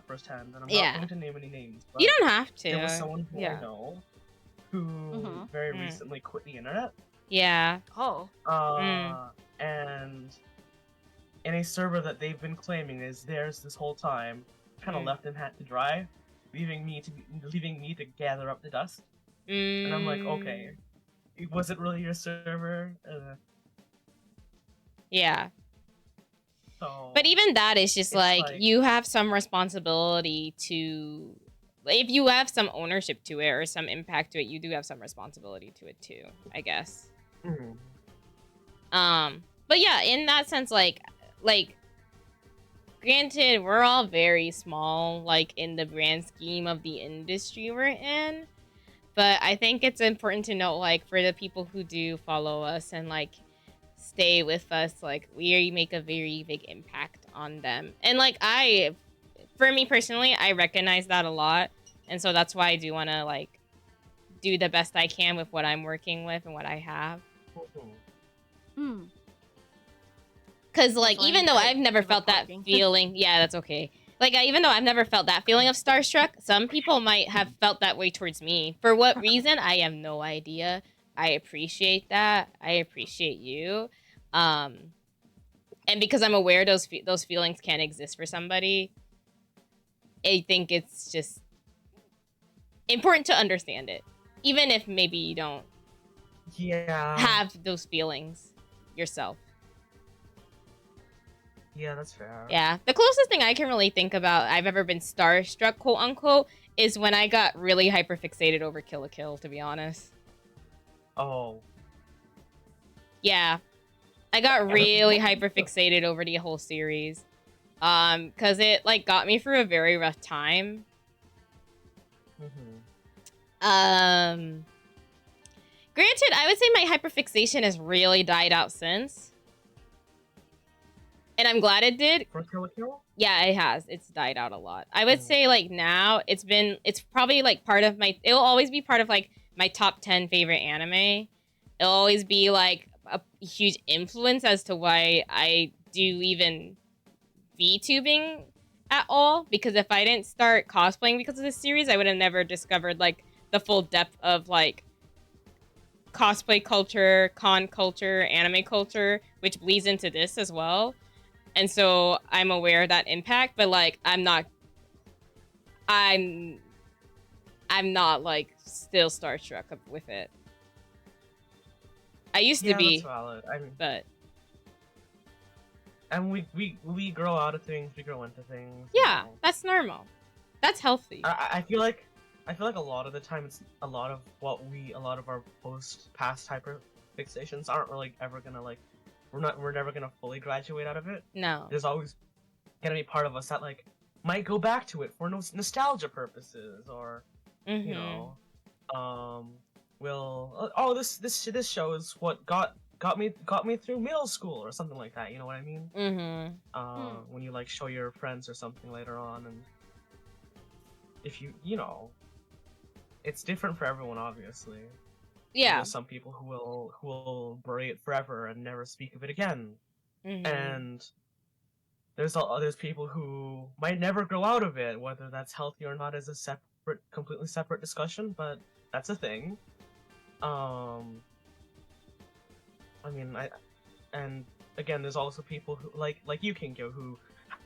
firsthand, and I'm not going to name any names. But you don't have to. There was someone who I know who very recently quit the internet. Yeah. Oh. And in a server that they've been claiming is theirs this whole time, kind of left him hat to dry, leaving me to gather up the dust. And I'm like, okay, was it really your server? Yeah. So, but even that is just like you have some responsibility to, if you have some ownership to it or some impact to it, you do have some responsibility to it too, I guess. But yeah, in that sense, like granted, we're all very small, like in the grand scheme of the industry we're in. But I think it's important to note, like, for the people who do follow us and like stay with us, like, we make a very big impact on them. And like for me personally, I recognize that a lot. And so that's why I do want to like do the best I can with what I'm working with and what I have. Because like, even though I've never felt that feeling, yeah, that's okay. Like, even though I've never felt that feeling of starstruck, some people might have felt that way towards me. For what reason, I have no idea. I appreciate that. I appreciate you. And because I'm aware those feelings can exist for somebody, I think it's just important to understand it. Even if maybe you don't have those feelings yourself. Yeah, that's fair. Yeah. The closest thing I can really think about I've ever been starstruck, quote unquote, is when I got really hyperfixated over Kill la Kill, to be honest. Oh. Yeah. I got really hyperfixated over the whole series. Cause it like got me through a very rough time. Granted, I would say my hyperfixation has really died out since. And I'm glad it did. For Kill la Kill? Yeah, it has. It's died out a lot. I would say like now it's probably like part of it'll always be part of like my top 10 favorite anime. It'll always be like a huge influence as to why I do even VTubing at all. Because if I didn't start cosplaying because of this series, I would have never discovered like the full depth of like cosplay culture, con culture, anime culture, which bleeds into this as well. And so I'm aware of that impact, but like I'm not like still starstruck with it. I used to be, that's valid. but and we grow out of things, we grow into things. Yeah, that's normal. That's healthy. I feel like a lot of the time it's a lot of our past hyperfixations aren't really ever gonna like we're never gonna fully graduate out of it. No. There's always gonna be part of us that like might go back to it for nostalgia purposes, or you know, this show is what got me through middle school or something like that. You know what I mean? When you like show your friends or something later on, and if you know, it's different for everyone, obviously. Yeah. There's some people who will bury it forever and never speak of it again, and there's people who might never grow out of it. Whether that's healthy or not is a completely separate discussion, but that's a thing. I mean, and again, there's also people who like you, Kinkyo, who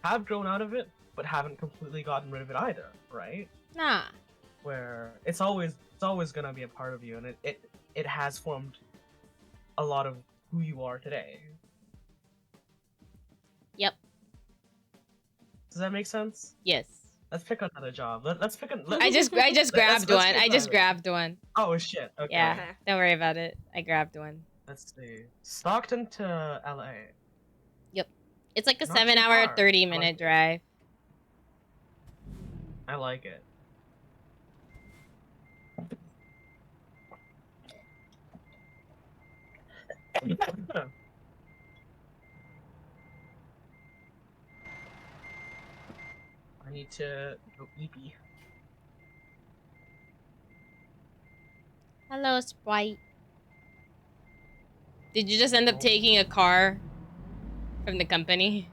have grown out of it but haven't completely gotten rid of it either, right? Nah. Where it's always gonna be a part of you, and it has formed a lot of who you are today. Yep. Does that make sense? Yes. Let's pick another job. Let's pick a. I just grabbed let's one. pick I just another. grabbed one. Oh shit. Okay. Yeah, Okay. don't worry about it. I grabbed one. Let's see. Stockton to LA. Yep. It's like a Not too 7-hour, far. 30-minute drive. I like it. I need to go pee. Hello, Sprite. Did you just end up taking a car from the company?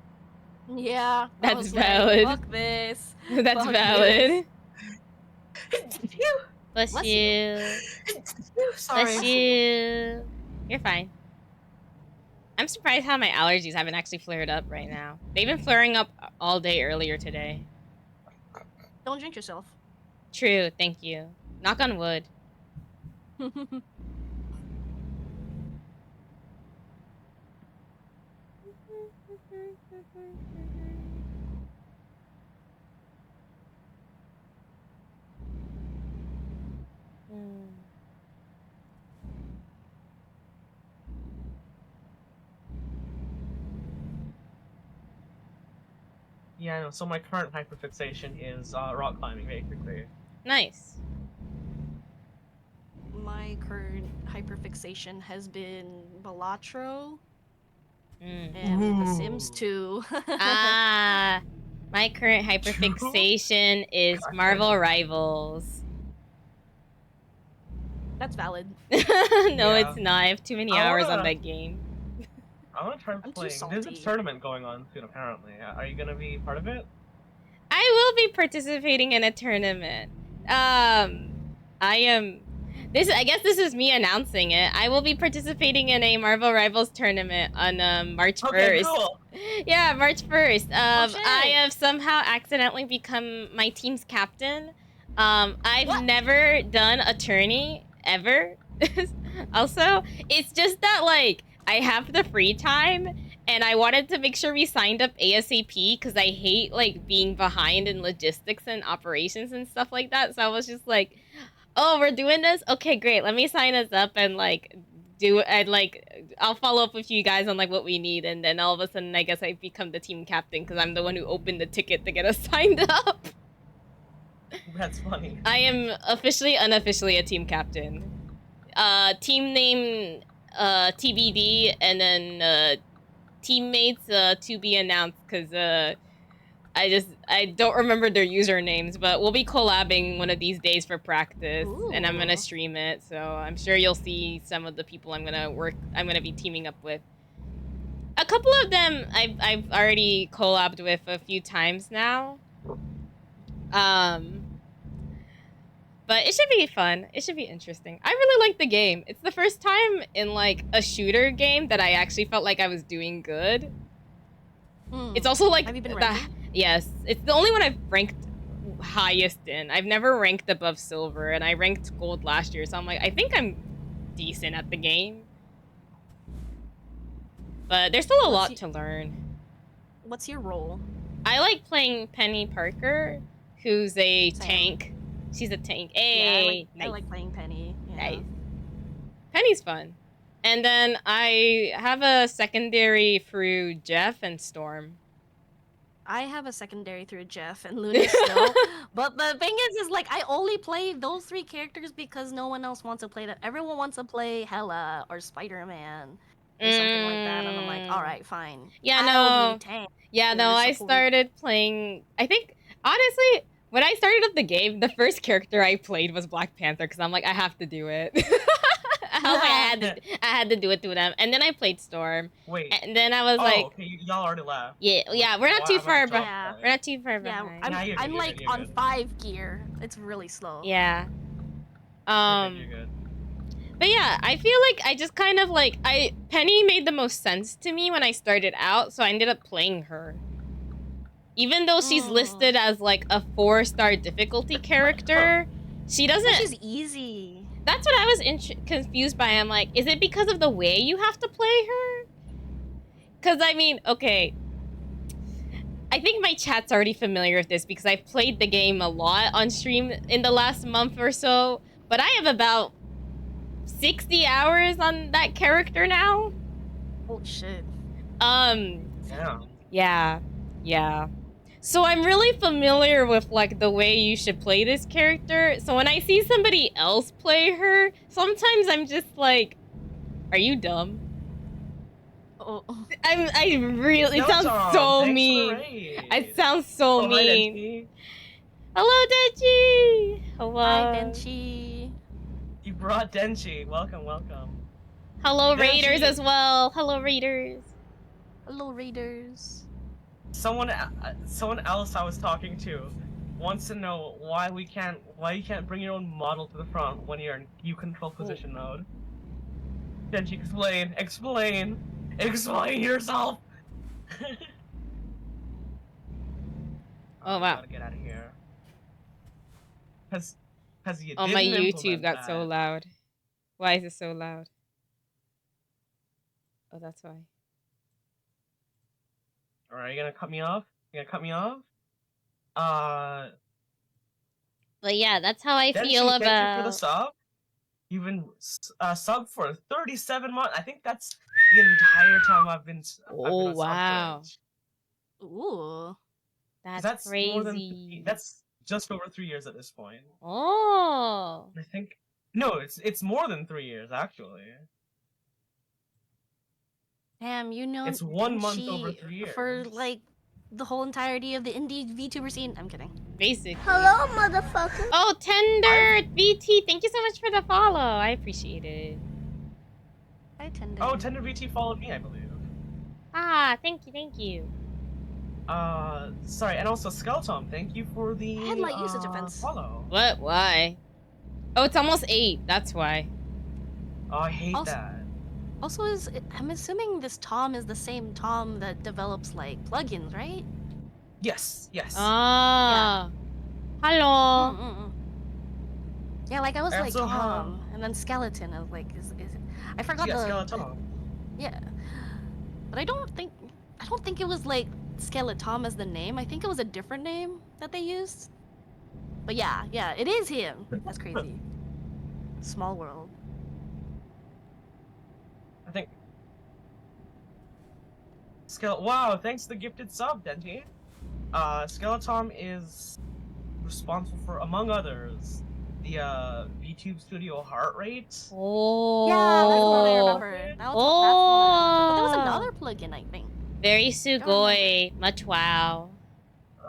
Yeah. I That's was valid. Like, fuck this. That's Fuck valid. Bless Bless you. Sorry. Bless you. You're fine. I'm surprised how my allergies haven't actually flared up right now. They've been flaring up all day earlier today. Don't drink yourself. True, thank you. Knock on wood. Yeah, I know. So my current hyperfixation is rock climbing, basically. Nice. My current hyperfixation has been Balatro and The Sims 2. Ah, my current hyperfixation is Marvel Rivals. That's valid. No, Yeah. it's not. I have too many hours on that game. I want to try I'm too playing. There's a salty. tournament going on soon, apparently. Are you gonna be part of it? I will be participating in a tournament. I am. I guess this is me announcing it. I will be participating in a Marvel Rivals tournament on March 1st. Okay, cool. Yeah, March 1st. shit. I have somehow accidentally become my team's captain. I've never done a tourney ever. Also, it's just that like I have the free time and I wanted to make sure we signed up ASAP because I hate like being behind in logistics and operations and stuff like that. So I was just like, oh, we're doing this? Okay, great. Let me sign us up and like I'll follow up with you guys on like what we need, and then all of a sudden I guess I become the team captain because I'm the one who opened the ticket to get us signed up. That's funny. I am officially unofficially a team captain. Team name TBD, and then teammates to be announced because I don't remember their usernames, but we'll be collabing one of these days for practice. Ooh. And I'm gonna stream it, so I'm sure you'll see some of the people I'm gonna be teaming up with. A couple of them I've already collabed with a few times now. But it should be fun. It should be interesting. I really like the game. It's the first time in like a shooter game that I actually felt like I was doing good. It's also like Have you been ranking? Yes, it's the only one I've ranked highest in. I've never ranked above silver, and I ranked gold last year, so I'm like, I think I'm decent at the game. But there's still a lot to learn. What's your role? I like playing Penny Parker, who's a tank. She's a tank. Hey, yeah, I like playing Penny. Yeah. Nice. Penny's fun. And then I have a secondary through Jeff and Storm. I have a secondary through Jeff and Luna still. But the thing is like I only play those 3 characters because no one else wants to play that. Everyone wants to play Hela or Spider-Man or something like that, and I'm like, all right, fine. Yeah, I'll be tank. Yeah, no, I started playing. I think honestly, when I started up the game, the first character I played was Black Panther because I'm like, I have to do it. I had to do it to them, and then I played Storm. Wait. And then I was like, okay, y'all already left. Yeah, we're not too far behind. Yeah. We're not too far behind. Yeah, I'm like on 5 gear. It's really slow. Yeah. You're good. But yeah, I feel like I just kind of like Penny made the most sense to me when I started out, so I ended up playing her. Even though she's listed as like a 4-star difficulty character, she doesn't. She's easy. That's what I was confused by. I'm like, is it because of the way you have to play her? Because I mean, okay, I think my chat's already familiar with this because I've played the game a lot on stream in the last month or so. But I have about 60 hours on that character now. Holy shit. Yeah. Yeah. So I'm really familiar with like the way you should play this character. So when I see somebody else play her, sometimes I'm just like, are you dumb? Oh. I really, it sounds Tom, so thanks mean. For the raid. It sounds so Hi, mean. Denchi. Hello, Denchi. Hello. Hi, Denchi. You brought Denchi. Welcome. Hello, Denchi. Raiders as well. Hello, Raiders. Hello, Raiders. Someone else I was talking to wants to know why you can't bring your own model to the front when you're in control position mode. Denchi, explain yourself. Oh wow. Gotta get out of here. Cause you Oh, didn't my implement YouTube got so that. loud. Why is it so loud? Oh, that's why. Alright, you gonna cut me off? But yeah, that's how I Denchi, feel about. thank you for the sub. You've been subbed for 37 months. I think that's the entire time I've been Oh on wow. Twitch. Ooh. That's crazy. More than that's just over 3 years at this point. Oh. I think no, it's more than 3 years actually. Damn, you know It's 1 month Denchi over 3 years. for like the whole entirety of the indie VTuber scene. I'm kidding. Basic. Hello, motherfucker. Oh, Tender VT, thank you so much for the follow. I appreciate it. Hi, Tender. Oh, Tender VT followed me, I believe. Ah, thank you. Sorry, and also Skeleton, thank you for the Headlight usage events. follow. What? Why? Oh, it's almost 8. That's why. Oh, I hate Also- that. Also, I'm assuming this Tom is the same Tom that develops like plugins, right? Yes. Ah. Hello. Mm-mm-mm. Yeah, like I was I like also Tom, and then Skeleton. I was like, is I forgot Yeah, the Skeleton. yeah, but I don't think it was like Skeleton as the name. I think it was a different name that they used. But yeah, it is him. That's crazy. Small world. I think. Wow, thanks to the gifted sub, Denji. Skeleton is responsible for, among others, the VTube Studio heart rate. Oh. Yeah, that's what I remember. That's what I remember. But there was another plugin, I think. Very sugoi. Much wow.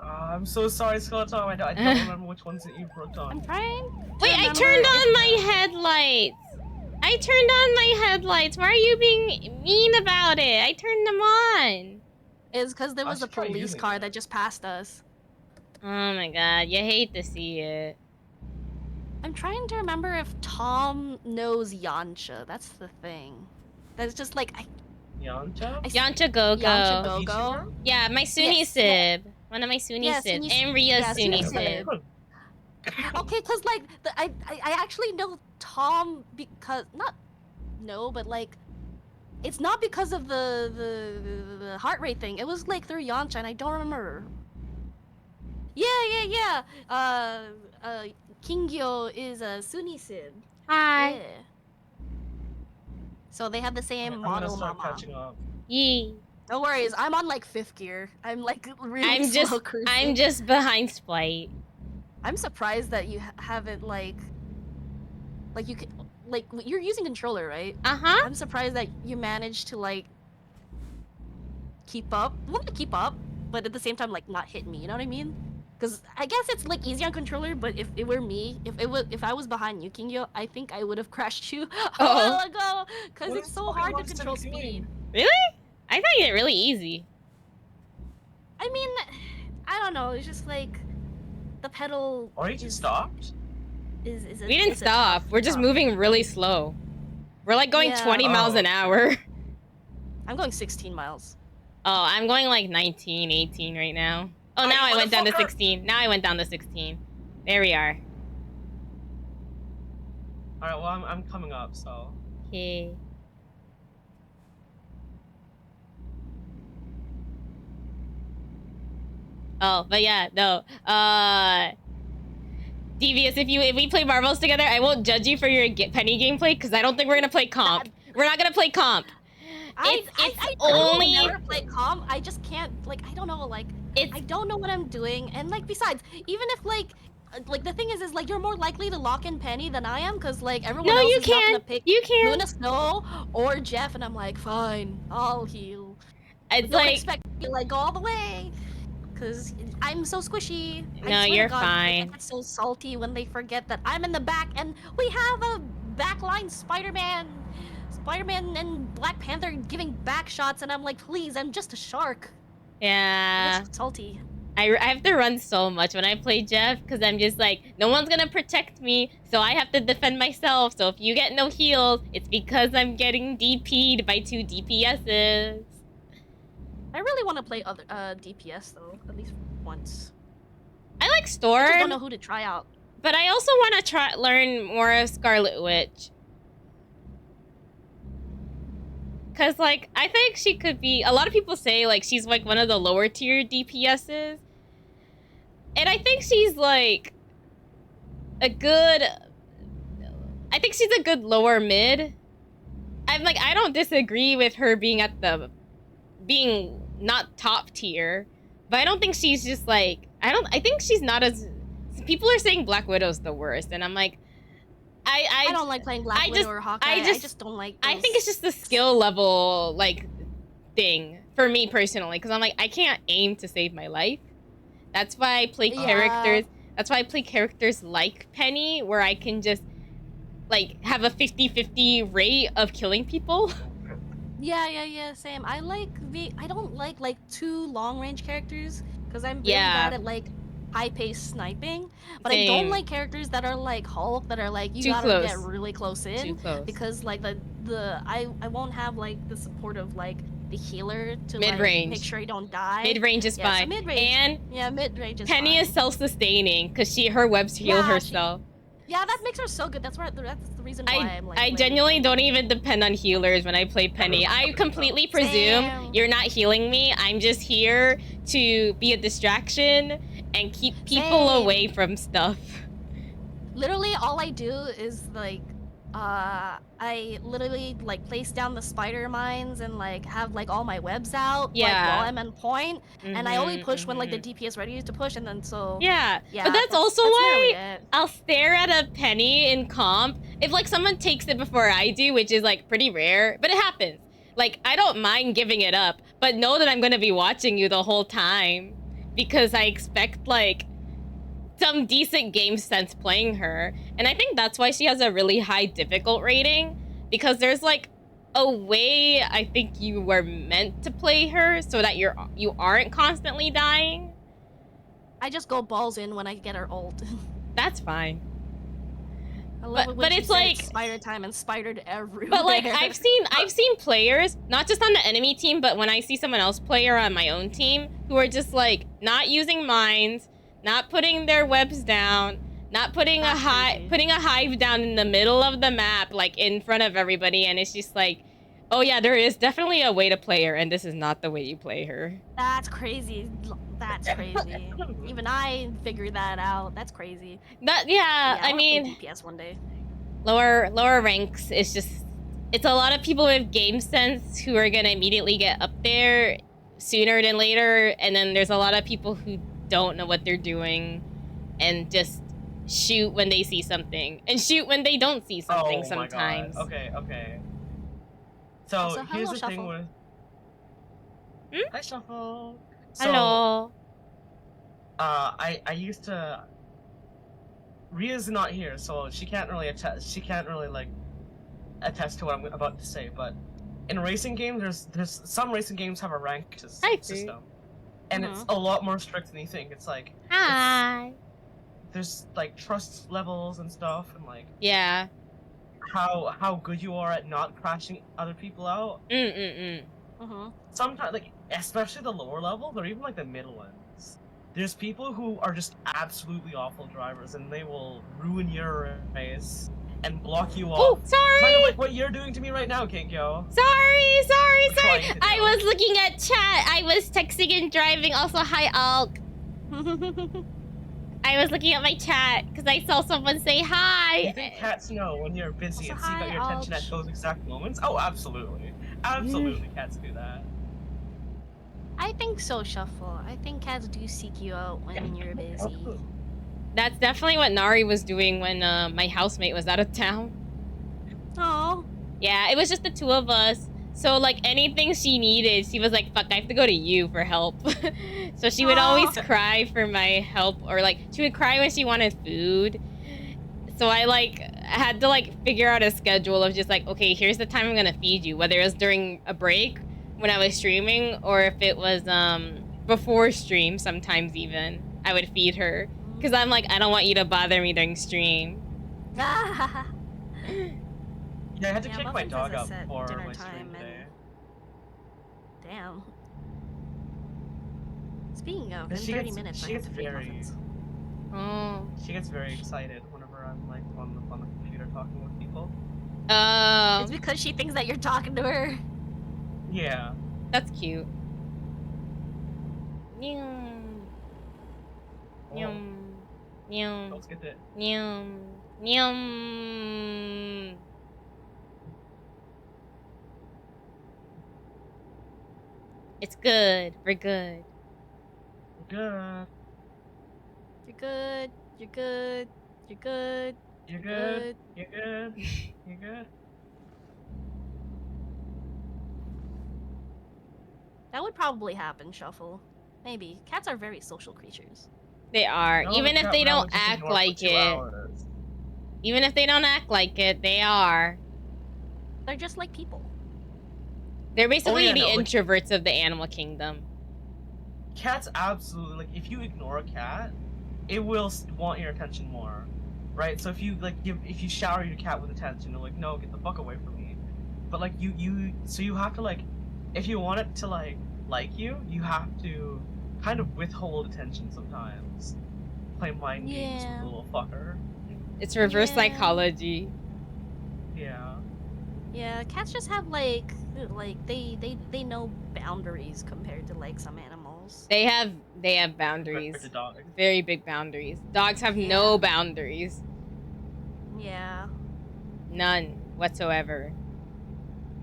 I'm so sorry, Skeleton. I don't remember which ones that you worked on. I'm trying. Wait, I turned on my headlights. Why are you being mean about it? I turned them on. It's because there I was a should try police using car that. that just passed us. Oh my god, you hate to see it. I'm trying to remember if Tom knows Yancha. That's the thing. That's just like Yancha? Yancha Gogo. Yancha A Gogo. VTuber? Yeah, my Sunni Yes, Sib. One of my Sunni Yeah, Sib. Sunni- And Ria's yeah, Sunni Sunni Sib. Sib. Okay, cause like I actually know Tom because but like it's not because of the heart rate thing. It was like through Yancha, and I don't remember. Yeah. Kingyo is a Sunni Sib. Hi. Yeah. So they have the same I'm gonna model start mama. catching up. Yee. No worries, I'm on like 5th gear. I'm like really I'm slow cruising. I'm just behind Splite. I'm surprised that you haven't like you can like you're using controller, right? Uh-huh. I'm surprised that you managed to like keep up. Not to keep up, but at the same time like not hit me. You know what I mean? Because I guess it's like easy on controller, but if it were me, if I was behind you, Kingyo, I think I would have crashed you a while ago. Because What it's is so fucking hard to Monster control doing? speed. Really? I find it really easy. I mean, I don't know. It's just like the pedal. Or you just stopped? We We didn't stop. We're just moving really slow. We're like going Yeah. 20 miles an hour. I'm going 16 miles. Oh, I'm going like 19, 18 right now. Oh, now I went down to 16. Now I went down to 16. There we are. Alright, well, I'm coming up, so. Okay. Oh, but yeah, no. Devious, if we play Marvels together, I won't judge you for your Penny gameplay because I don't think we're gonna play comp. We're not gonna play comp. I only will never play comp. I just can't, like, I don't know, like, I don't know what I'm doing, and like, besides, even if like the thing is like, you're more likely to lock in Penny than I am, cause like everyone else is not gonna pick Luna Snow or Jeff, and I'm like, fine, I'll heal. It's but don't like expect me to like go all the way, cause I'm so squishy. No, you're fine. I get so salty when they forget that I'm in the back, and we have a backline Spider-Man and Black Panther giving back shots, and I'm like, please, I'm just a shark. Yeah. I'm salty. I have to run so much when I play Jeff because I'm just like, no one's gonna protect me, so I have to defend myself. So if you get no heals, it's because I'm getting DP'd by 2 DPSs. I really want to play other DPS though, at least once. I like Storm. I just don't know who to try out. But I also want to learn more of Scarlet Witch. Cause like I think she could be. A lot of people say like she's like one of the lower tier DPSs, and I think she's like a good. I think she's a good lower mid. I don't disagree with her being being not top tier, but I don't think she's just like I think she's not as. People are saying Black Widow's the worst, and I'm like. I don't like playing Black Widow or Hawkeye. I just don't like those. I think it's just the skill level, like, thing for me personally. Because I'm like, I can't aim to save my life. That's why I play characters. That's why I play characters like Penny, where I can just, like, have a 50-50 rate of killing people. Yeah, same. I don't like too long-range characters. Because I'm really bad at, like, high-paced sniping, but I don't like characters that are like Hulk, that are like you gotta get really close in, because like I won't have like the support of like the healer to mid-range. Like make sure you don't die. Mid-range is fine. So mid-range, and mid-range is Penny fine. Is self-sustaining because her webs heal herself. Yeah, that makes her so good. That's the reason why I'm like. I genuinely don't even depend on healers when I play Penny. I completely presume you're not healing me. I'm just here to be a distraction and keep people away from stuff. Literally, all I do is like, I literally like place down the spider mines and like have like all my webs out like, while I'm on point, and I only push when like the DPS ready to push, and then so yeah. But that's also why I'll stare at a Penny in comp if like someone takes it before I do, which is like pretty rare, but it happens. Like I don't mind giving it up, but know that I'm gonna be watching you the whole time because I expect like some decent game sense playing her, and I think that's why she has a really high difficult rating, because there's like a way I think you were meant to play her so that you aren't constantly dying. I just go balls in when I get her ult. That's fine. I love but it's like spider time and spidered everywhere. But like I've seen players, not just on the enemy team, but when I see someone else play her on my own team, who are just like not using mines, not putting their webs down, not putting putting a hive down in the middle of the map, like in front of everybody, and it's just like, oh yeah, there is definitely a way to play her, and this is not the way you play her. That's crazy. That's crazy. Even I figured that out. That's crazy. I mean, DPS one day. Lower ranks is just, it's a lot of people with game sense who are gonna immediately get up there sooner than later, and then there's a lot of people who don't know what they're doing and just shoot when they see something and shoot when they don't see something sometimes. Okay. So here's the thing with Hi Shuffle. So, hello. I used to. Ria's not here, so she can't really attest. She can't really like attest to what I'm about to say. But in racing games, there's some racing games have a ranked system, and it's a lot more strict than you think. It's like there's like trust levels and stuff, and like how good you are at not crashing other people out. Sometimes, like especially the lower levels, or even like the middle ones, there's people who are just absolutely awful drivers, and they will ruin your race and block you off. Oh, sorry! Kind of like what you're doing to me right now, Kinkyo. Sorry! I was looking at chat. I was texting and driving. Also, hi, Alk. I was looking at my chat because I saw someone say hi. Do you think cats know when you're busy Also, and seek out hi, your attention at Alch. those exact moments? Oh, absolutely. Absolutely, cats do that. I think so, Shuffle. I think cats do seek you out when you're busy. That's definitely what Nari was doing when my housemate was out of town. Oh. Yeah, it was just the two of us. So, like, anything she needed, she was like, fuck, I have to go to you for help. So she would always cry for my help, or, like, she would cry when she wanted food. So I, like, had to, like, figure out a schedule of just, like, okay, here's the time I'm gonna feed you. Whether it was during a break, when I was streaming, or if it was, before stream, sometimes even, I would feed her. Because I'm like, I don't want you to bother me during stream. Yeah, I had to kick my Muffins dog has a out set before dinner my stream time today. Damn. Speaking of, in She 30 gets- minutes I she have to gets feed very- Muffins. Oh. She gets very excited whenever I'm like on the computer talking with people. It's because she thinks that you're talking to her. Yeah. That's cute. Nyum. Nyum. Nyum. Let's get it. Nyum. Nyum. It's good. We're good. Good. You're good. You're good. You're good. You're good. You're good. You're good. That would probably happen, Shuffle. Maybe. Cats are very social creatures. They are. No, Even if cat they man don't was just act ignored for like 2 it. hours. Even if they don't act like it, they are. They're just like people. They're basically yeah, the no, like- introverts of the animal kingdom. Cats absolutely, like, if you ignore a cat, it will want your attention more, right? So if you like if you shower your cat with attention, they're like, no, get the fuck away from me. But like so you have to, like, if you want it to like you, you have to kind of withhold attention sometimes. Play mind games with the little fucker. It's reverse Yeah. psychology. Yeah. Yeah, cats just have like they know boundaries compared to like some animals. They have boundaries. Compared to dogs. Very big boundaries. Dogs have Yeah. no boundaries. Yeah. None whatsoever.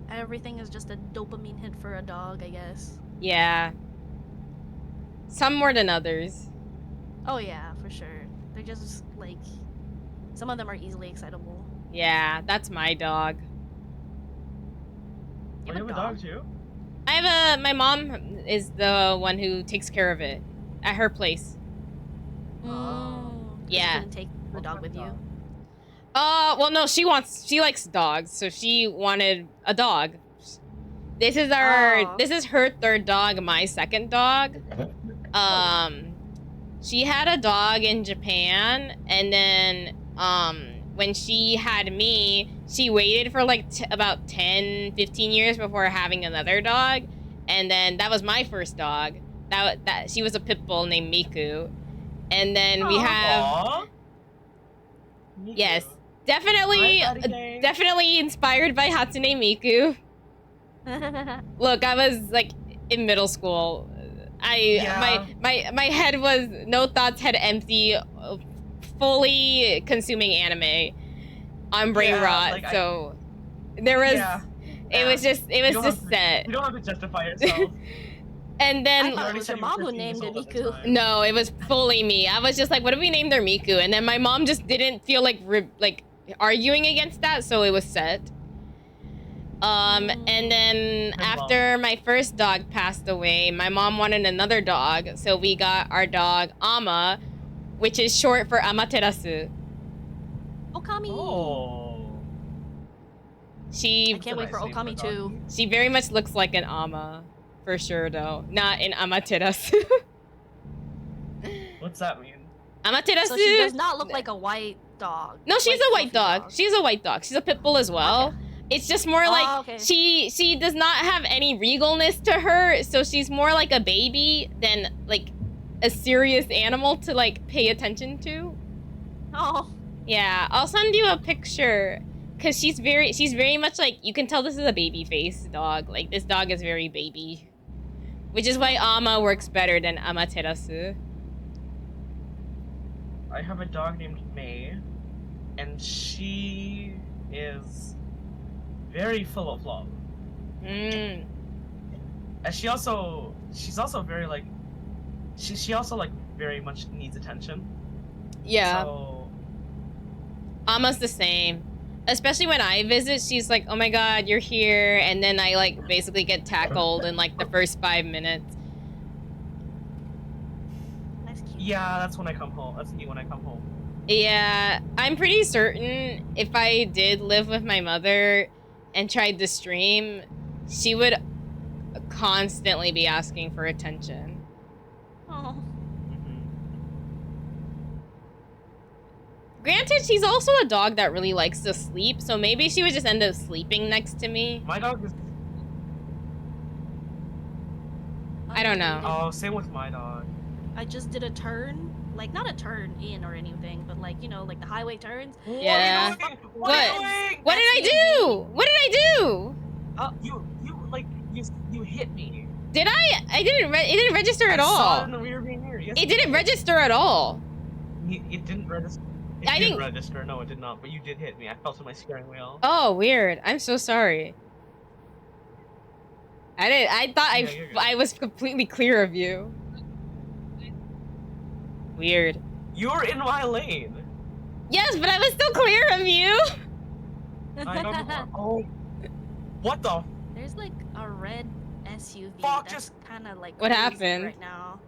Everything is just a dopamine hit for a dog, I guess. Yeah. Some more than others. Oh yeah, for sure. They're just like some of them are easily excitable. Yeah, that's my dog. You have a dog too? I have my mom is the one who takes care of it at her place. Oh. You Yeah. couldn't take the dog with you. Well, no, she likes dogs, so she wanted a dog. This is this is her third dog, my second dog. She had a dog in Japan, and then, when she had me, she waited for like about 10, 15 years before having another dog, and then that was my first dog. That she was a pit bull named Miku, and then we have. Aww. Yes. Definitely, definitely inspired by Hatsune Miku. Look, I was like in middle school. My head was no thoughts, head empty, fully consuming anime on brain rot. like, so there was, it was just set. You don't have to justify yourself. And then I thought it was your mom who named it Miku. No, it was fully me. I was just like, what if we named her Miku? And then my mom just didn't feel like arguing against that, so it was set. And then after my first dog passed away, my mom wanted another dog, so we got our dog Ama, which is short for Amaterasu. Okami. Oh. I can't wait for Okami too. She very much looks like an Ama, for sure though, not an Amaterasu. What's that mean? Amaterasu. So she does not look like a white dog. No, she's a white dog. She's a white dog. She's a pit bull as well. Okay. It's just more like she does not have any regalness to her, so she's more like a baby than like a serious animal to like pay attention to. Oh. Yeah, I'll send you a picture because she's very much like, you can tell this is a baby face dog. Like, this dog is very baby, which is why Ama works better than Amaterasu. I have a dog named May, and she is very full of love. Mm. And she's also very like, she also like very much needs attention. Yeah. So Almost the same. Especially when I visit, she's like, "Oh my god, you're here," and then I like basically get tackled in like the first 5 minutes. Nice cute. yeah, that's when I come home. That's me when I come home. Yeah, I'm pretty certain if I did live with my mother and tried to stream, she would constantly be asking for attention. Oh. Granted, she's also a dog that really likes to sleep, so maybe she would just end up sleeping next to me. My dog is. I don't know. Oh, same with my dog. I just did a turn, like not a turn in or anything, but like, you know, like the highway turns. Yeah. What are you doing? What did I do? What did I do? You hit me. Did I? I didn't. It didn't register at I saw all. it in the rear view mirror. Yes, It didn't register at all. It didn't register. It I didn't think- register. No, it did not. But you did hit me. I felt on my steering wheel. Oh, weird. I'm so sorry. I thought Yeah, you're good. I was completely clear of you. Weird. You were in my lane. Yes, but I was still clear of you. I know you are. Oh, what the There's like a red SUV Fuck, that's just- kind of like What crazy happened? right now.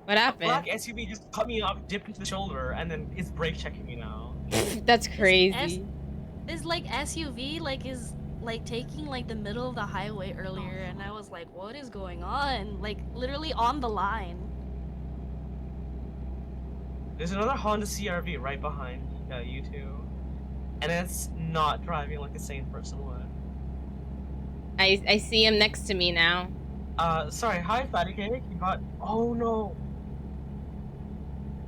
What happened? black SUV just cut me off, dipped into the shoulder, and then it's brake checking me now. That's crazy. This like SUV like is like taking like the middle of the highway earlier, and I was like, what is going on? Like literally on the line. There's another Honda CR-V right behind you two, and it's not driving like a sane person would. I see him next to me now. Sorry, hi Fatty Cake. You got. Oh no.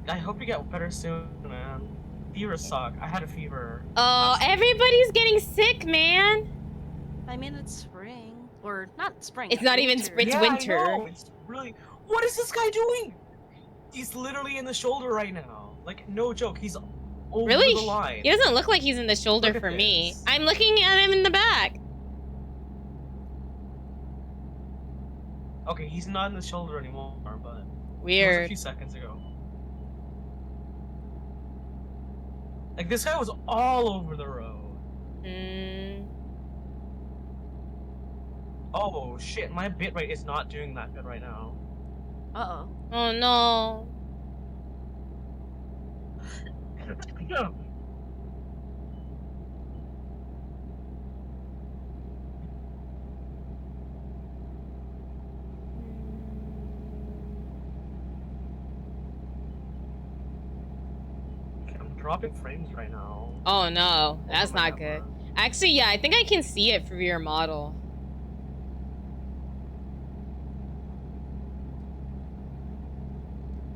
I hope you get better soon, man. Fevers suck. I had a fever. Oh, last week. everybody's getting sick, man. I mean, it's spring or not spring. It's not even winter. spring. It's Yeah, winter. I know. It's really. What is this guy doing? He's literally in the shoulder right now. Like, no joke. He's over Really? the line. He doesn't look like he's in the shoulder Look at for me. this. I'm looking at him in the back. Okay, he's not in the shoulder anymore, but it was a Weird. few seconds ago. Like, this guy was all over the road. Mm. Oh shit, my bitrate is not doing that good right now. Uh-oh. Oh no. I'm dropping frames right now. Oh no, that's Oh my not God, good. man. Actually, yeah, I think I can see it through your model.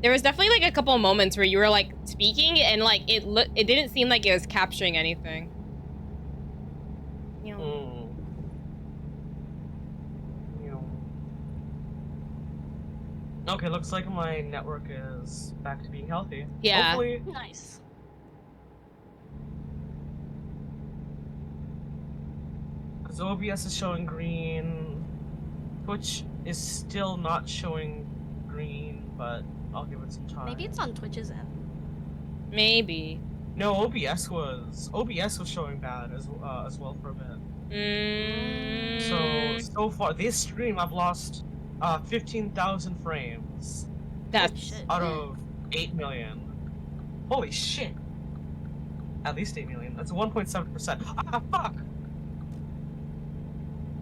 There was definitely like a couple of moments where you were like speaking and like it didn't seem like it was capturing anything. You know. Mm. You know. Okay, looks like my network is back to being healthy. Yeah. Hopefully. Nice. Because OBS is showing green. Twitch is still not showing green, but I'll give it some time. Maybe it's on Twitch's end. Maybe. No, OBS was showing bad as well for a bit. So far this stream I've lost 15,000 frames That's shit. out of 8 million. Holy shit! At least 8 million. That's 1.7%. Ah, fuck!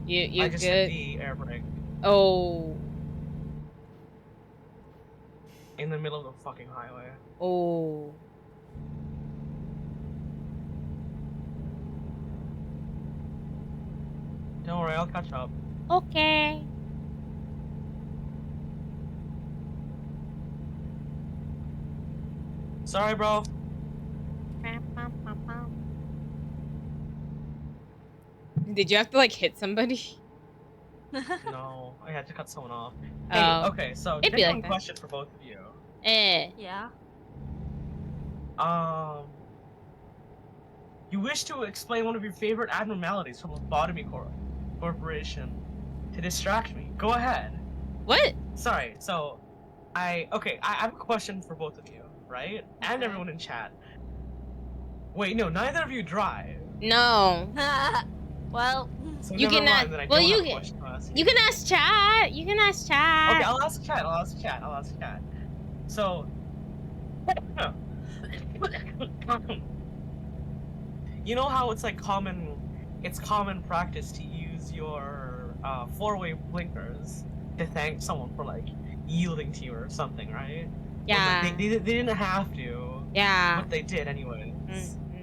you I just good. hit the air brake Oh. in the middle of the fucking highway. Oh. Don't worry, I'll catch up. Okay. Sorry, bro. Did you have to like hit somebody? No, I had to cut someone off. Hey, Oh. okay, so It'd be genuine like that. question for both of you. Yeah. You wish to explain one of your favorite abnormalities from Lobotomy Corporation to distract me. Go ahead. What? Sorry, so I have a question for both of you, right? And Okay. everyone in chat. Wait, no, neither of you drive. No. Well, So You never cannot. mind, then I Well, don't have you a question to ask you can ask chat. You can ask chat. Okay, I'll ask chat. So, you know how it's like common practice to use your four-way blinkers to thank someone for like yielding to you or something, right? Yeah. Well, they didn't have to. Yeah. But they did anyways. Mm-hmm.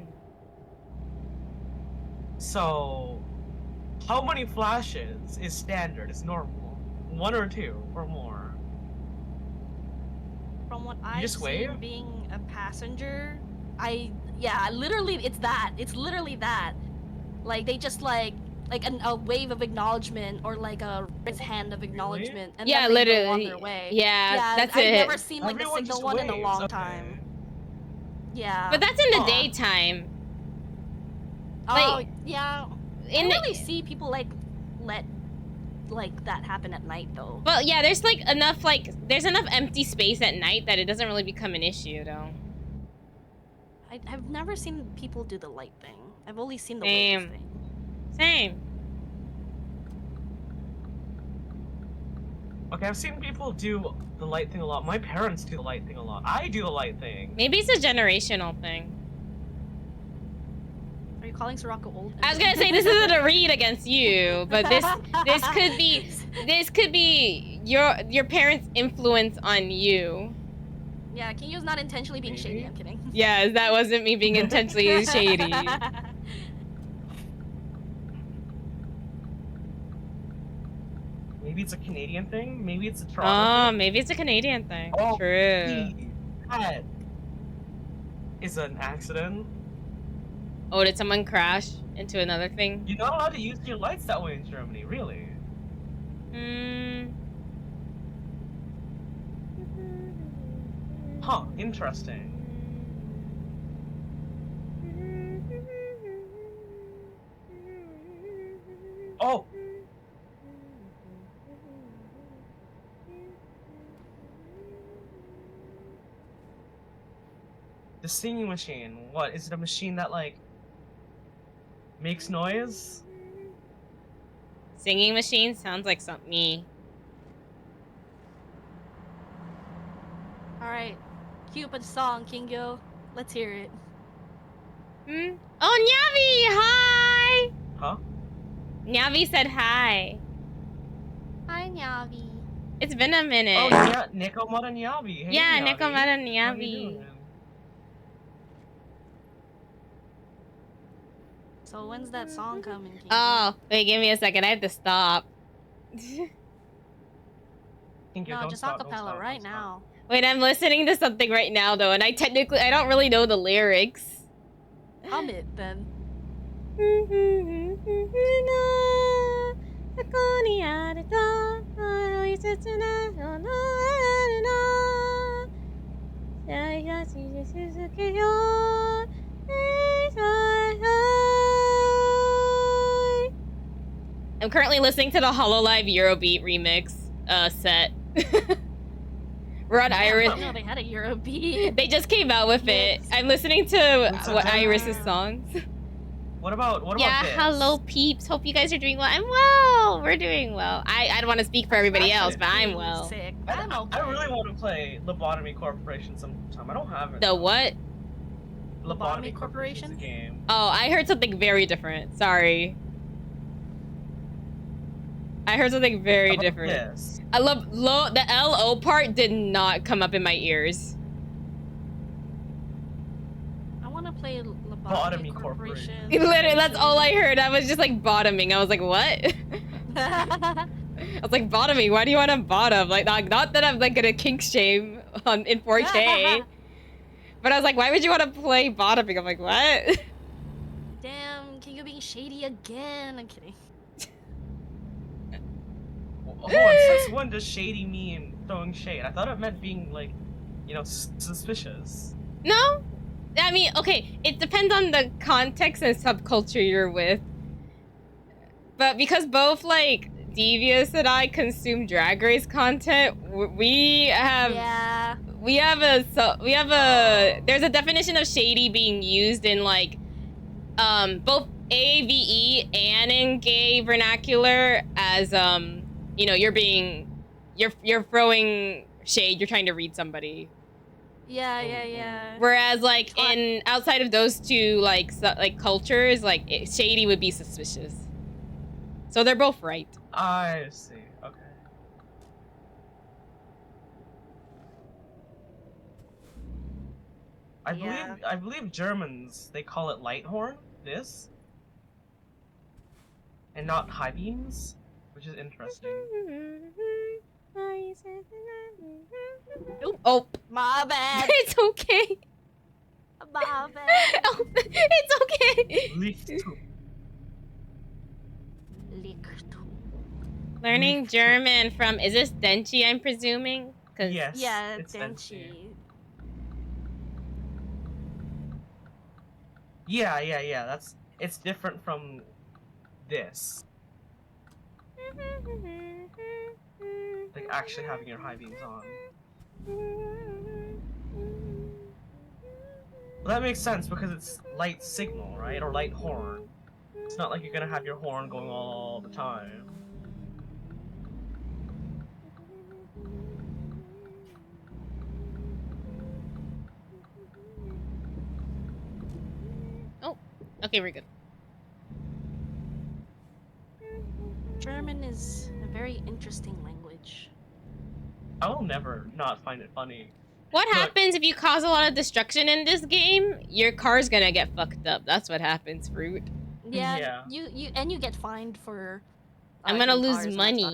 So, how many flashes is standard? Is normal? 1 or 2 or more? from what You I've just seen wave? being a passenger, yeah, literally it's that. It's literally that. Like they just like a wave of acknowledgement or like a raise hand of acknowledgement and Yeah, then they go on their literally. way. Yeah, that's I've it. never seen like Everyone the signal just one in a waves, long okay. time. Yeah. But that's in the Huh. daytime. Oh, Like, yeah. I in don't the, really see people like let like that happen at night though. well, yeah, there's like enough there's enough empty space at night that it doesn't really become an issue though. I've never seen people do the light thing. I've only seen the Same. wave thing. Same. Okay, I've seen people do the light thing a lot. My parents do the light thing a lot. I do the light thing. Maybe it's a generational thing. Are you calling Soraka old? I was gonna say this isn't a read against you, but this could be your parents' influence on you. Yeah, Kinyo's not intentionally being shady. I'm kidding. Yes, that wasn't me being intentionally shady. Maybe it's a Canadian thing. Maybe it's a Toronto thing. Maybe it's a Canadian thing. Oh, True. That is an accident. Oh, did someone crash into another thing? You're not allowed to use your lights that way in Germany, really. Huh, interesting. Oh! The singing machine. What? Is it a machine that, like, makes noise? Singing machine sounds like me. Alright. Cue up a song, Kingyo. Let's hear it. Oh, Nyavi! Hi! Huh? Nyavi said hi. Hi, Nyavi. It's been a minute. Oh, yeah, Nikomata Nyavi. Hey, Yeah, Nyavi. Nikomata How you Nyavi. doing? So when's that song coming, Kingyo? Oh, wait, give me a second. I have to stop. No, just acapella right now. Wait, I'm listening to something right now, though, and I don't really know the lyrics. Hum it, then. I'm currently listening to the Hololive Eurobeat remix set. We're on Iris. No, they had a Eurobeat. They just came out with it. I'm listening to Iris's songs. What about yeah, this? hello peeps. Hope you guys are doing well. I'm well. We're doing well. I don't want to speak for everybody else, but I'm well. Sick. I really want to play Lobotomy Corporation sometime. I don't have it. The what? Lobotomy Corporation? Is a game. Oh, I heard something very different. Sorry. I heard something very different. This? I love the LO part did not come up in my ears. I want to play Lobotomy Lobotomy Corporation. Literally, that's all I heard. I was just like bottoming. I was like, what? I was like, bottoming? Why do you want to bottom? Like, not that I'm like gonna kink shame in 4K. But I was like, why would you want to play bottoming? I'm like, what? Damn, Kingo being shady again. I'm kidding. Hold on, since when does shady mean throwing shade? I thought it meant being like, suspicious. No? I mean, okay, it depends on the context and subculture you're with. But because both, like, Devious and I consume Drag Race content, we have... Yeah. There's a definition of shady being used in, like, both AAVE and in gay vernacular as, you know, you're throwing shade, you're trying to read somebody. Yeah. Whereas, like, outside of those two, like cultures, like, shady would be suspicious. So they're both right. I see. Okay. I believe Germans, they call it light horn, this, and not high beams, which is interesting. Oh, my bad. It's okay. My bad. Oh, it's okay. Learning German from, is this Denchi, I'm presuming? Yes. Yeah, it's Denchi. Yeah. It's different from this. Like actually having your high beams on. Well, that makes sense because it's light signal, right? Or light horn. It's not like you're gonna have your horn going all the time. Oh, okay, we're good. German is a very interesting language. I will never not find it funny. What happens if you cause a lot of destruction in this game? Your car's gonna get fucked up. That's what happens, Fruit. Yeah. You get fined for. I'm gonna lose money.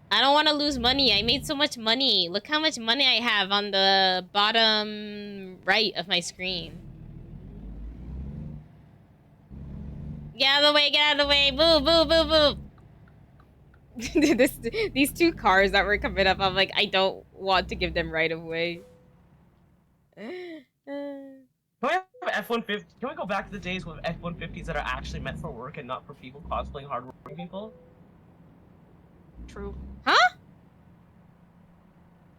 I don't want to lose money. I made so much money. Look how much money I have on the bottom right of my screen. Get out of the way, get out of the way. Boo, boo, boo, boo. These two cars that were coming up, I'm like, I don't want to give them right of way. Can we have F-150? Can we go back to the days with F-150s that are actually meant for work and not for people cosplaying hardworking people? True. Huh?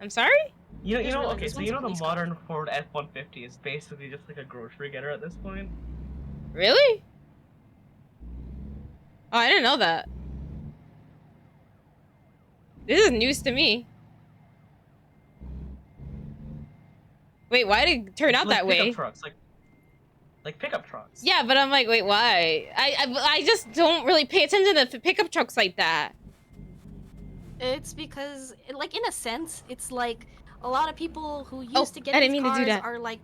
I'm sorry? Okay, so the modern Ford F-150 is basically just like a grocery getter at this point. Really? Oh, I didn't know that. This is news to me. Wait, why did it turn out that way? Trucks, like pickup trucks. Yeah, but I'm like, wait, why? I just don't really pay attention to pickup trucks like that. It's because, like, in a sense, it's like a lot of people who used to get these cars are like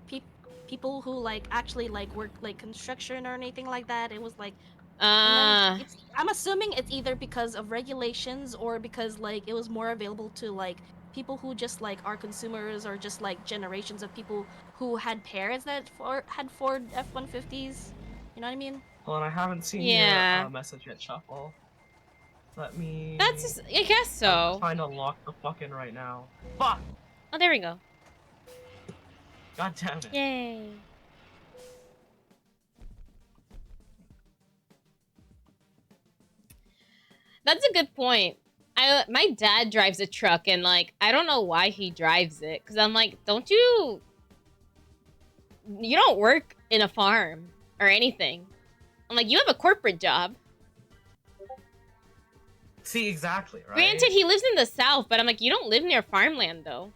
people who like actually like work like construction or anything like that. It was like. I'm assuming it's either because of regulations or because like it was more available to like people who just like are consumers or just like generations of people who had parents that had Ford F-150s. You know what I mean? Well, and I haven't seen your message yet, Shuffle. Let me. That's just, I guess so. I'm trying to lock the fuck in right now. Fuck! Oh, there we go. God damn it. Yay. That's a good point. My dad drives a truck, and like I don't know why he drives it, because I'm like, you don't work in a farm or anything. I'm like, you have a corporate job. See, exactly, right? Granted, he lives in the South, but I'm like, you don't live near farmland though.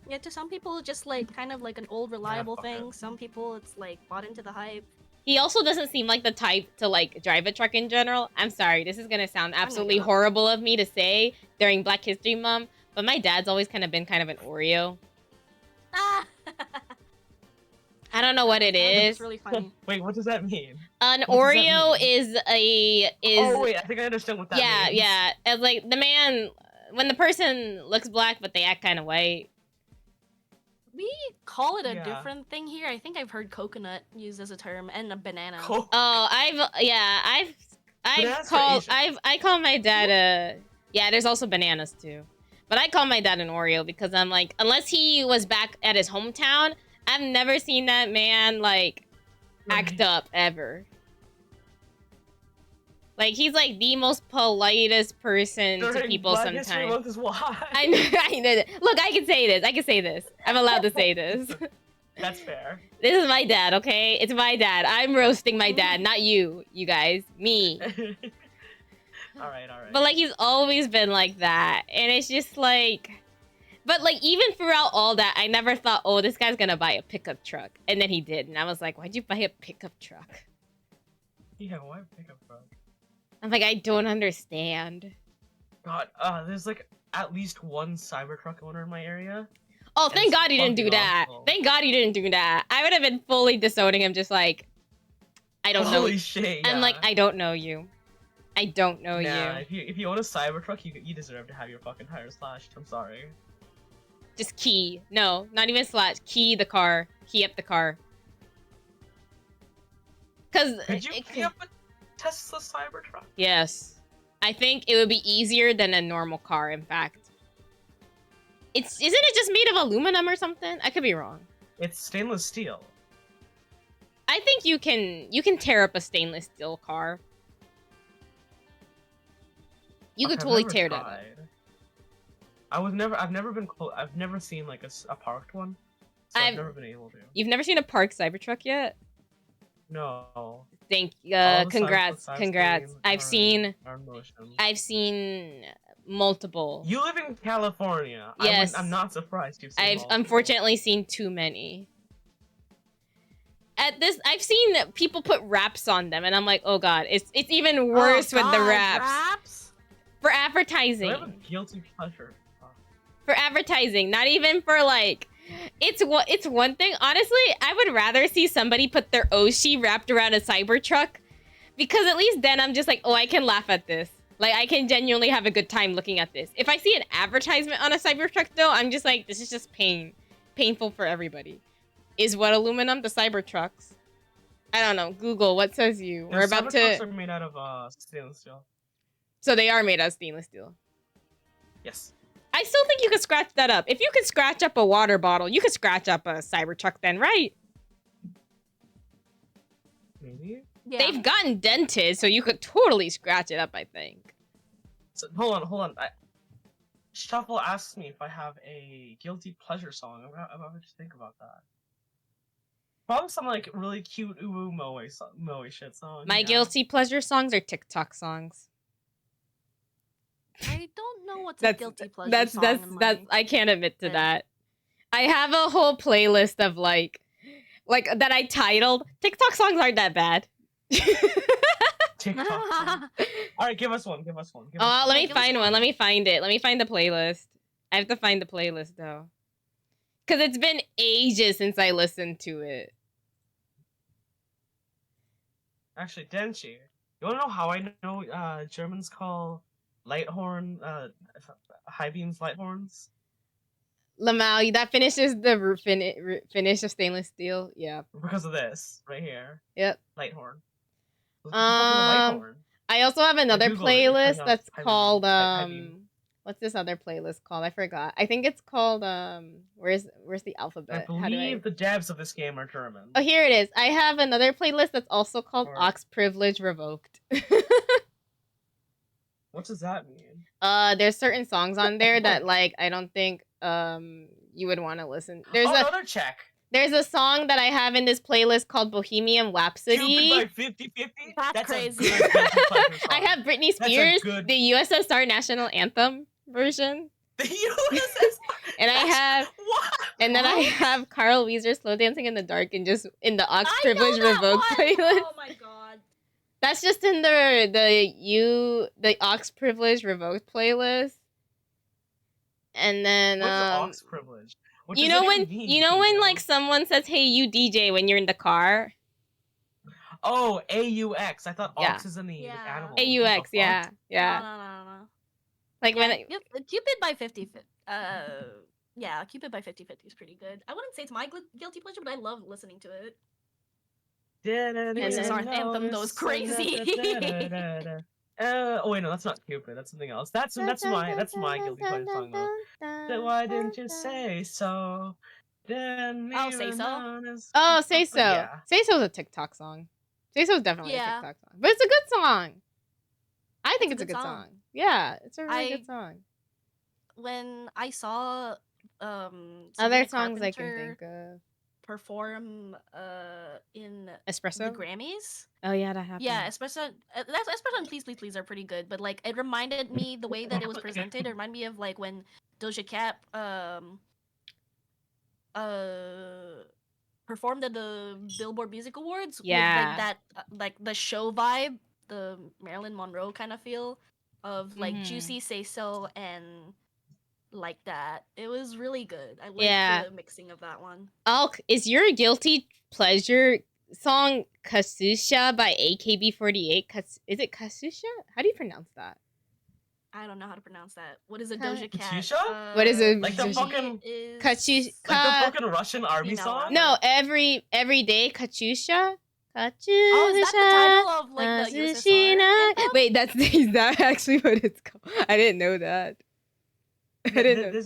Yeah, to some people, just like kind of like an old reliable thing. Some people, it's like bought into the hype. He also doesn't seem like the type to like drive a truck in general. I'm sorry, this is gonna sound absolutely horrible of me to say during Black History Month, but my dad's always kind of been kind of an Oreo. Ah! I don't know what it is. It's really funny. Wait, what does that mean? An Oreo is. Oh wait, I think I understand what that means. Yeah. It's like the man when the person looks black but they act kind of white. We call it a different thing here. I think I've heard coconut used as a term and a banana. I call my dad Yeah, there's also bananas too. But I call my dad an Oreo because I'm like, unless he was back at his hometown, I've never seen that man like act up ever. Like he's like the most politest person to people Black History sometimes. Month is why. I know that. Look, I can say this. I can say this. I'm allowed to say this. That's fair. This is my dad, okay? It's my dad. I'm roasting my dad, not you guys. Me. Alright. But like he's always been like that. And it's just like, but like even throughout all that, I never thought, oh, this guy's gonna buy a pickup truck. And then he did. And I was like, why'd you buy a pickup truck? Yeah, why pickup truck? I'm like, I don't understand. God, there's like at least one Cybertruck owner in my area. Oh, thank God he didn't do that. Awful. Thank God he didn't do that. I would have been fully disowning him, just like, I don't know. Holy shit, yeah. I'm like, I don't know you. I don't know nah, you. if you own a Cybertruck, you deserve to have your fucking tires slashed. I'm sorry. Just key. No, not even slash. Key the car. Key up the car. Cause Could you key up a Tesla Cybertruck? Yes. I think it would be easier than a normal car, in fact. Isn't it just made of aluminum or something? I could be wrong. It's stainless steel. I think you can tear up a stainless steel car. You could totally tear that up. I've never been close. I've never seen like a parked one. So I've never been able to. You've never seen a parked Cybertruck yet? No. Congrats. I've seen multiple. You live in California. Yes. I'm not surprised you've seen I've multiple. unfortunately seen too many. I've seen people put wraps on them, and I'm like, oh god, it's even worse with the wraps. For advertising. I have a guilty pleasure. For advertising, not even for like. It's one thing. Honestly, I would rather see somebody put their Oshi wrapped around a Cybertruck, because at least then I'm just like, oh, I can laugh at this. Like, I can genuinely have a good time looking at this. If I see an advertisement on a Cybertruck, though, I'm just like, this is just painful for everybody. Is what aluminum? The Cybertrucks. I don't know. Google, what says you? We're about to. Cybertrucks are made out of stainless steel. So they are made out of stainless steel. Yes. I still think you could scratch that up. If you could scratch up a water bottle, you could scratch up a Cybertruck then, right? Maybe? Yeah. They've gotten dented, so you could totally scratch it up, I think. So, hold on. Shuffle asks me if I have a guilty pleasure song. I'm about to think about that. Probably some like really cute uwu moe shit song. My guilty pleasure songs are TikTok songs. I don't know what's a guilty pleasure song. That's I can't admit to that. I have a whole playlist of like that I titled TikTok songs aren't that bad. TikTok song. All right, give us one. Let me find one. Let me find it. Let me find the playlist. I have to find the playlist though, because it's been ages since I listened to it. Actually, Denchi, you want to know how I know Germans call light horn high beams light horns? Lamau, that finishes the finish of stainless steel. Yeah. Because of this right here. Yep. Light horn. I also have another playlist that's called what's this other playlist called? I forgot. I think it's called where's the alphabet? I believe the devs of this game are German. Oh, here it is. I have another playlist that's also called Ox Privilege Revoked. What does that mean? There's certain songs on there that like I don't think you would want to listen. There's another check. There's a song that I have in this playlist called Bohemian Rhapsody. Cupid by 50/50? That's crazy. I have Britney Spears, the USSR national anthem version. The USSR. And I have what? And then I have Carl Weezer Slow Dancing in the Dark and just in the Ox Privilege Revoked playlist. Oh my god. That's just in the Ox Privilege Revoked playlist. And then what's Ox Privilege? You know when like someone says, "Hey, you DJ" when you're in the car. Oh, AUX. I thought Ox is in the animal. AUX, yeah. No. Like when Cupid by 50. Yeah, Cupid by 50/50 is pretty good. I wouldn't say it's my guilty pleasure, but I love listening to it. USSR anthem goes crazy. Oh wait, no, that's not Cupid. That's something else. That's my guilty pleasure song though. Then why didn't you say so? Then Oh, Say So? Oh, Say So. Yeah. Say So's a TikTok song. Say So's definitely a Yeah. TikTok song. But it's a good song. I think It's it's a a good good song. song. Yeah, it's a really good song. When I saw Other Sabrina songs I can Carpenter think of. perform in the Espresso? Grammys. Oh yeah, that happened. Yeah, Espresso and Please Please Please are pretty good, but like it reminded me the way that it was presented, it reminded me of like when Doja Cat performed at the Billboard Music Awards with like that like the show vibe, the Marilyn Monroe kind of feel of like Juicy, Say So, and like that. It was really good. I liked the mixing of that one. Oh, is your guilty pleasure song Kasusha by AKB48? Is it Kasusha? How do you pronounce that? I don't know how to pronounce that. What is a Doja Cat? Katusha? What is it? Like the fucking Katusha? Like the fucking Russian army song? No, every day Katusha. Katusha. Oh, is that the title of like the USSR anthem? Wait, is that actually what it's called? I didn't know that. I didn't know.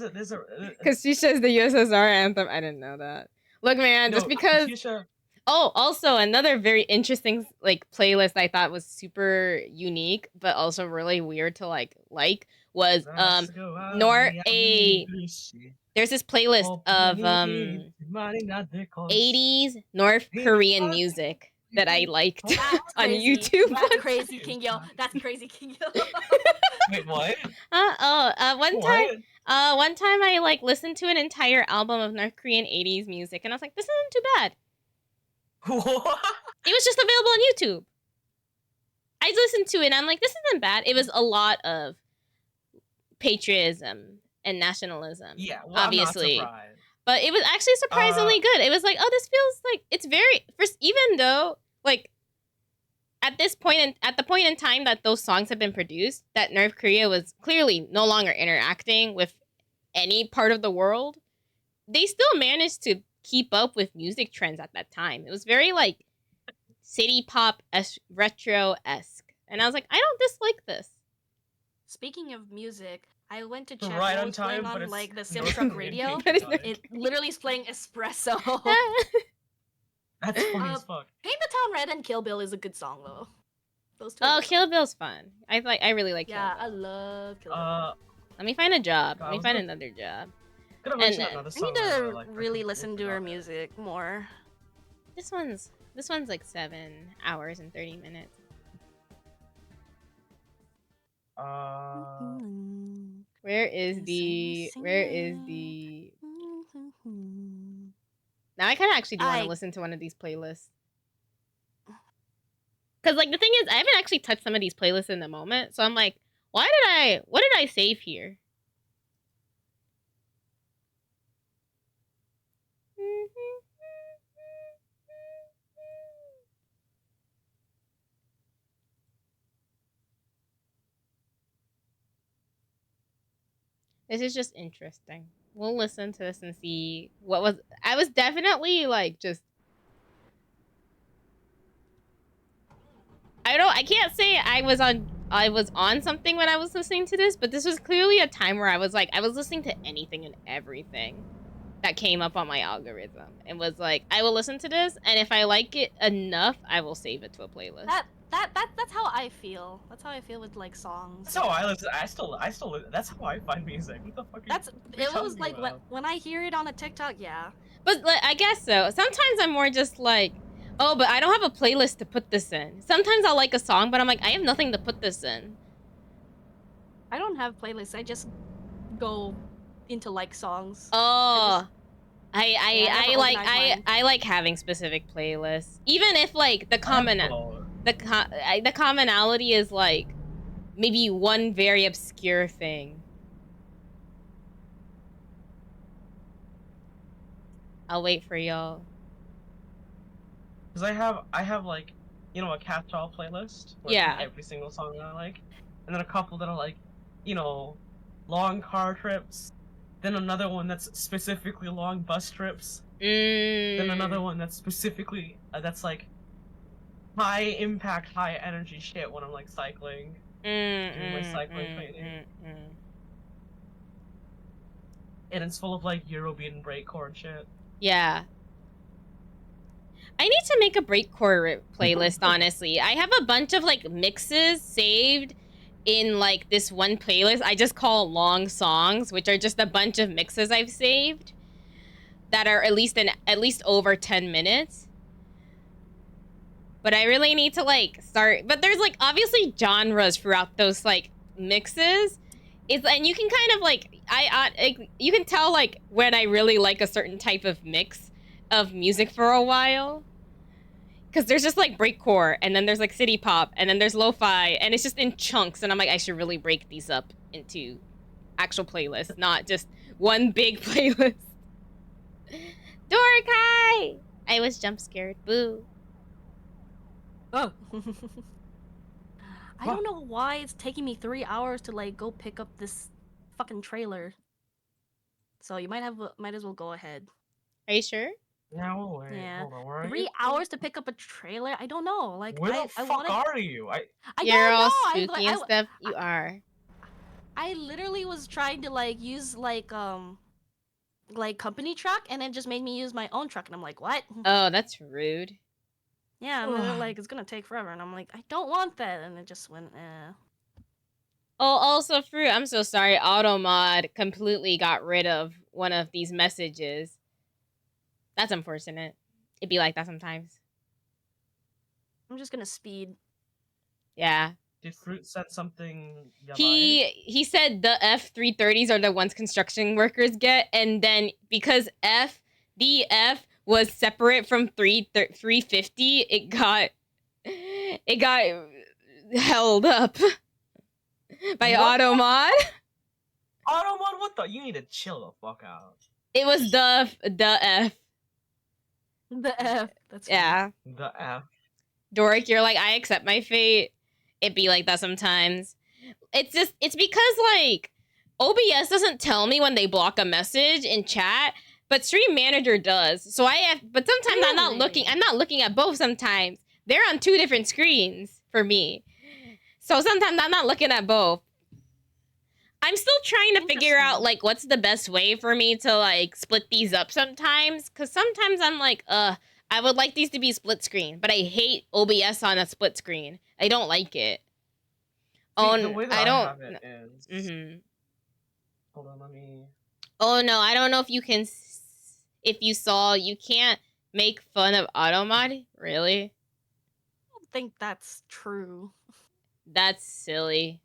Katusha is the USSR anthem. I didn't know that. Look, man, just because. Katusha. Oh, also another very interesting like playlist I thought was super unique, but also really weird to like was there's this playlist of 80s North Korean music that I liked on YouTube. That's crazy, King Yo. That's crazy, King Yo. Wait, what? One time I like listened to an entire album of North Korean 80s music, and I was like, this isn't too bad. What? It was just available on YouTube. I listened to it and I'm like, this isn't bad. It was a lot of patriotism and nationalism. Yeah, well, obviously. I'm not surprised. But it was actually surprisingly good. It was like, oh, this feels like it's very first, even though like at the point in time that those songs have been produced, that North Korea was clearly no longer interacting with any part of the world, they still managed to keep up with music trends at that time. It was very like city pop retro-esque. And I was like, I don't dislike this. Speaking of music, I went to check right what was playing on like the Sim Truck radio. It literally is playing Espresso. That's funny as fuck. Paint the Town Red and Kill Bill is a good song though. Those two. Oh, Kill Bill's fun. I really like Kill Bill. Yeah, I love Kill Bill. Let me find a job. Let me find another job. I need to really listen to her music more. This one's like 7 hours and 30 minutes. Where is the Now I kind of actually do want to listen to one of these playlists. Cuz like the thing is I haven't actually touched some of these playlists in the moment. So I'm like, what did I save here? This is just interesting. We'll listen to this and see what was. I was definitely like just. I can't say I was on something when I was listening to this, but this was clearly a time where I was listening to anything and everything that came up on my algorithm. It was like, I will listen to this, and if I like it enough, I will save it to a playlist. That's how I feel. That's how I feel with like songs. That's how I listen. I still that's how I find music. What the fuck? It was like when I hear it on a TikTok, yeah. But like, I guess so. Sometimes I'm more just like, oh, but I don't have a playlist to put this in. Sometimes I'll like a song, but I'm like, I have nothing to put this in. I don't have playlists. I just go into like songs. Oh, I like having specific playlists, even if like the commonality is like maybe one very obscure thing. I'll wait for y'all. Cause I have like, you know, a catch-all playlist. Where yeah. Every single song that I like, and then a couple that are like, you know, long car trips. Then another one that's specifically long bus trips. Then another one that's specifically that's like high impact, high energy shit when I'm like cycling. doing my cycling training. And it's full of like Eurobeat and breakcore and shit. Yeah. I need to make a breakcore playlist, honestly. I have a bunch of like mixes saved in like this one playlist I just call long songs, which are just a bunch of mixes I've saved that are at least over 10 minutes. But I really need to like start, but there's like obviously genres throughout those like mixes. And you can kind of like you can tell like when I really like a certain type of mix of music for a while. Because there's just like breakcore, and then there's like city pop, and then there's lo-fi, and it's just in chunks. And I'm like, I should really break these up into actual playlists, not just one big playlist. Dorkai! I was jump scared. Boo. Oh. I don't know why it's taking me 3 hours to like go pick up this fucking trailer. So you might as well go ahead. Are you sure? No way. Yeah. Hold on, where are 3 you? hours to pick up a trailer? I don't know. Like Where the fuck are you? You're don't all know. spooky and stuff. You are. I literally was trying to like use like company truck, and it just made me use my own truck, and I'm like, what? Oh, that's rude. Yeah, and they're like, it's gonna take forever, and I'm like, I don't want that, and it just went, eh. Oh, also, Fruit, I'm so sorry. Automod completely got rid of one of these messages. That's unfortunate. It'd be like that sometimes. I'm just gonna speed. Yeah. Did Fruit send something? He said the F330s are the ones construction workers get, and then because the F was separate from 350, it got held up by Automod. Automod, what the? You need to chill the fuck out. It was the F. The F. That's yeah. Funny. The F. Doric, you're like, I accept my fate. It be like that sometimes. It's because like OBS doesn't tell me when they block a message in chat, but Stream Manager does. So but sometimes really? I'm not looking at both sometimes. They're on two different screens for me. So sometimes I'm not looking at both. I'm still trying to figure out like what's the best way for me to like split these up sometimes, cuz sometimes I'm like, I would like these to be split screen, but I hate OBS on a split screen. I don't like it. See, the way that I don't have it is. Mm-hmm. Hold on, let me. Oh no, I don't know if you can. If you saw, you can't make fun of Automod. Really? I don't think that's true. That's silly.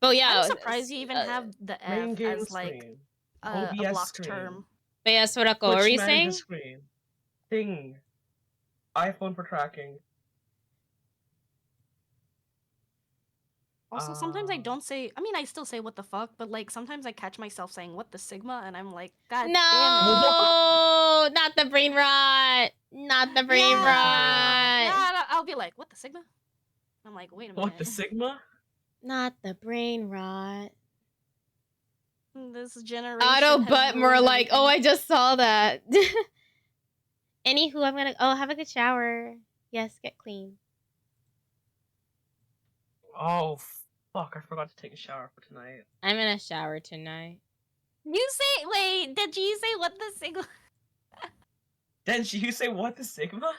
But yeah, I'm surprised you even have the F as like a blocked screen. term. But yeah, Sorako, what were you saying? Screen. Thing. iPhone for tracking. Also, sometimes I don't say. I mean, I still say what the fuck, but like sometimes I catch myself saying what the sigma, and I'm like, God damn it! Not the brain rot! Not the brain rot! Yeah, I'll be like, what the sigma? I'm like, wait a minute. What the sigma? Not the brain rot. This generation. Auto butt more like, oh, I just saw that. Anywho, I'm gonna have a good shower. Yes, get clean. Oh fuck! I forgot to take a shower for tonight. I'm in a shower tonight. Wait, did you say what the sigma? Did you say what the sigma?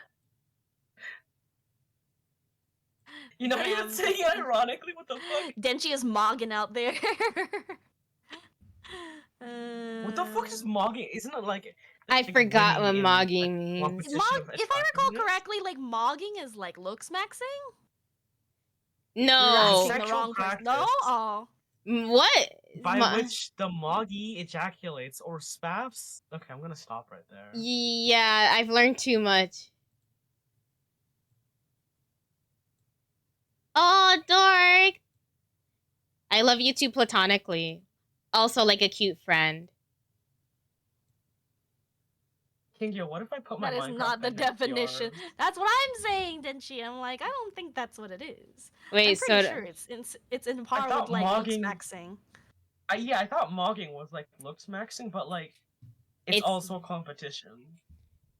You know, you're saying ironically, what the fuck? Denchi is mogging out there. What the fuck is mogging? Isn't it like... I forgot what mogging means. If I recall correctly, like mogging is like looks maxing? No. You're the wrong person. No? Oh. What? By which the moggy ejaculates or spaffs? Okay, I'm gonna stop right there. Yeah, I've learned too much. Oh, dork! I love you too platonically. Also like a cute friend. Kingyo, what if I put my Minecraft... That is not the definition. That's what I'm saying, Denchi. I'm like, I don't think that's what it is. Wait, I'm pretty sure it's in par with like looks maxing. Yeah, I thought mogging was like looks maxing, but like it's also a competition.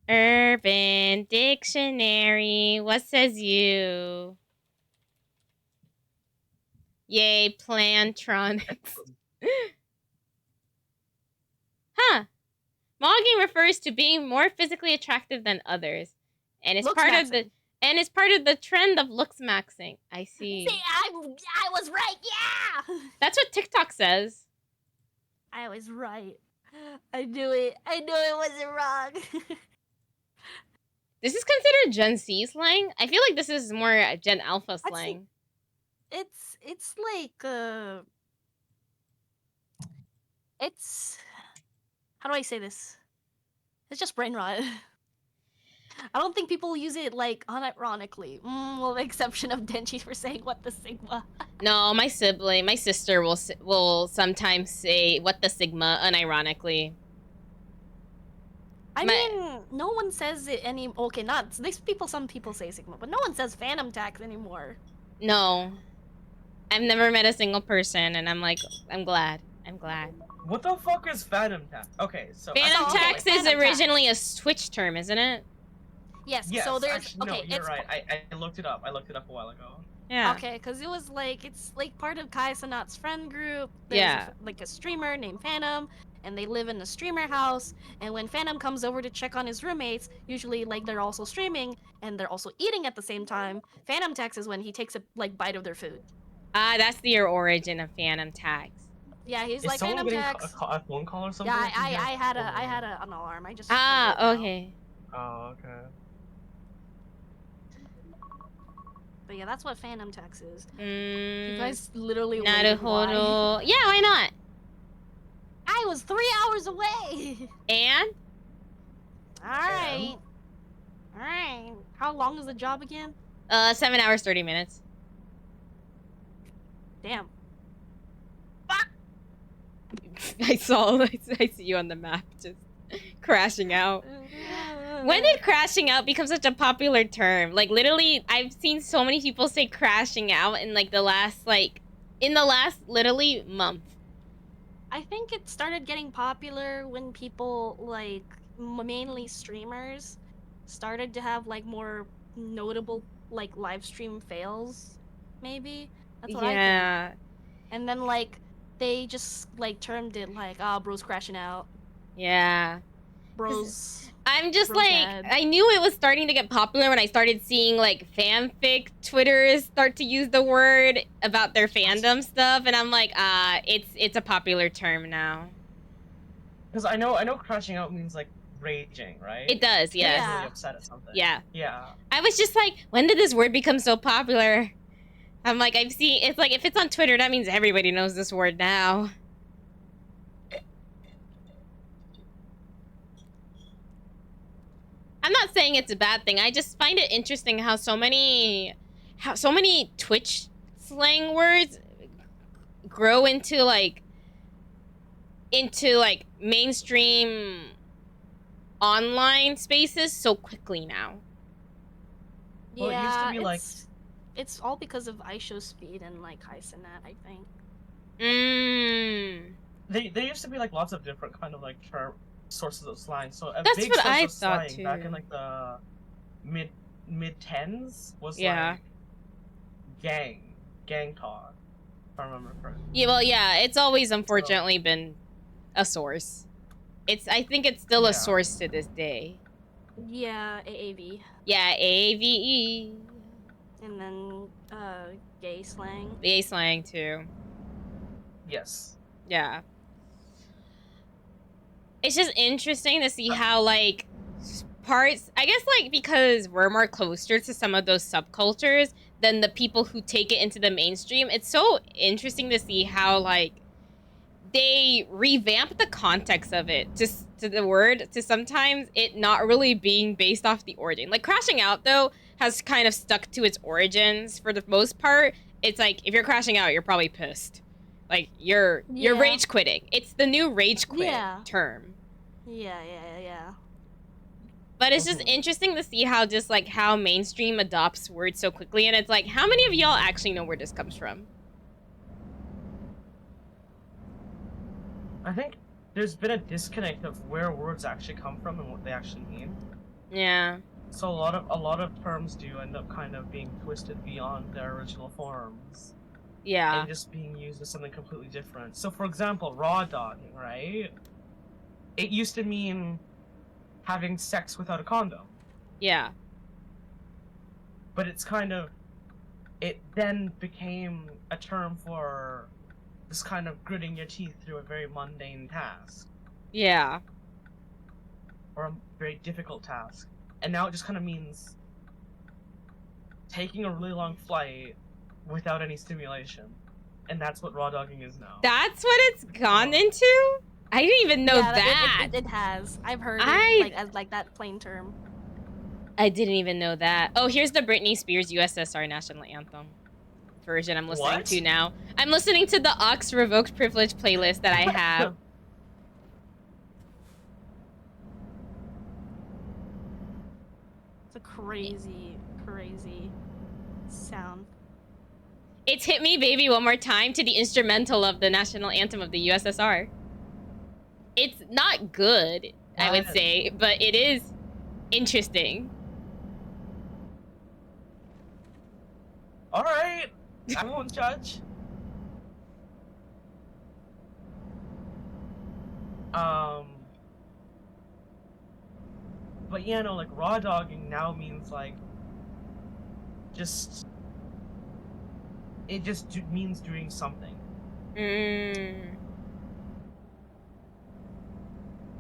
Urban Dictionary. What says you? Yay, plantronics. Huh. Mogging refers to being more physically attractive than others, and it's Looks part maxing. of the it's part of the trend of looks maxing. I see. See, I was right. Yeah. That's what TikTok says. I was right. I knew it. I knew it wasn't wrong. This is considered Gen Z slang. I feel like this is more Gen Alpha slang. It's like it's how do I say this? It's just brain rot. I don't think people use it like unironically. With the exception of Denji for saying what the Sigma. No, my sister will sometimes say what the Sigma unironically. I mean, no one says it any. Okay, not these people. Some people say Sigma, but no one says Phantom Tax anymore. No, I've never met a single person, and I'm like, I'm glad. I'm glad. What the fuck is Phantom Tax? Okay, so Phantom Tax is originally a Twitch term, isn't it? Yes. Yes. So there's Actually, no, you're right. I looked it up. I looked it up a while ago. Yeah. Okay, because it was like it's like part of Kai Sanat's friend group. There's like a streamer named Phantom, and they live in a streamer house. And when Phantom comes over to check on his roommates, usually like they're also streaming and they're also eating at the same time. Phantom Tax is when he takes a bite of their food. Ah, that's the origin of Phantom Tax. Yeah, he's is like someone Phantom getting Tax. a phone call or something? Yeah, I had an alarm. I just okay. Oh, okay. But yeah, that's what Phantom Tax is. You Mm, guys literally Naruhodo. Yeah, why not? I was 3 hours away. And? Alright. Alright. How long is the job again? 7 hours, 30 minutes. Damn. I see you on the map just crashing out. When did crashing out become such a popular term? Like, literally, I've seen so many people say crashing out in, like, the last literally, month. I think it started getting popular when people, like, mainly streamers, started to have, like, more notable, like, live stream fails, maybe? That's what I think. And then, like, they just, like, termed it, like, bro's crashing out. Yeah. Bros... I'm just like, I knew it was starting to get popular when I started seeing like fanfic Twitters start to use the word about their fandom stuff, and I'm like, it's a popular term now. Because I know crashing out means like raging, right? It does, yes. Yeah. Really upset at something. Yeah. Yeah. I was just like, when did this word become so popular? I'm like, I've seen, it's like, if it's on Twitter, that means everybody knows this word now. I'm not saying it's a bad thing. I just find it interesting how so many Twitch slang words grow into like mainstream online spaces so quickly now. Yeah, well, it used to be like it's all because of iShow Speed and like Hisenat, I think. There used to be like lots of different kind of like sources of slang. So a that's big what source I of thought slang too. back in like the mid tens was like gang talk. If I remember correctly. Yeah, well, yeah, it's always unfortunately been a source. I think it's still a source to this day. Yeah, AAV. Yeah, AAVE. And then gay slang. Gay slang too. Yes. Yeah. It's just interesting to see how, like, parts... I guess, like, because we're more closer to some of those subcultures than the people who take it into the mainstream, it's so interesting to see how, like, they revamp the context of it to the word, to sometimes it not really being based off the origin. Like, crashing out, though, has kind of stuck to its origins for the most part. It's like, if you're crashing out, you're probably pissed. Like, you're rage quitting. It's the new rage quit term. Yeah. But it's just interesting to see how just, like, how mainstream adopts words so quickly. And it's like, how many of y'all actually know where this comes from? I think there's been a disconnect of where words actually come from and what they actually mean. Yeah. So a lot of terms do end up kind of being twisted beyond their original forms. Yeah. and just being used as something completely different. So, for example, raw dogging, right? It used to mean having sex without a condom. Yeah. But it's kind of... It then became a term for this kind of gritting your teeth through a very mundane task. Yeah. Or a very difficult task. And now it just kind of means taking a really long flight without any stimulation. And that's what raw dogging is now. That's what it's gone into? I didn't even know Yeah, that. it has. I've heard it like as like that plain term. I didn't even know that. Oh, here's the Britney Spears USSR national anthem version I'm listening to now. I'm listening to the Aux Revoked Privilege playlist that I have. It's a crazy, crazy sound. It's Hit Me Baby One More Time to the instrumental of the national anthem of the USSR. It's not good, I would say, but it is interesting. Alright, I won't judge. But yeah, no, like, raw dogging now means, like, just... It just means doing something.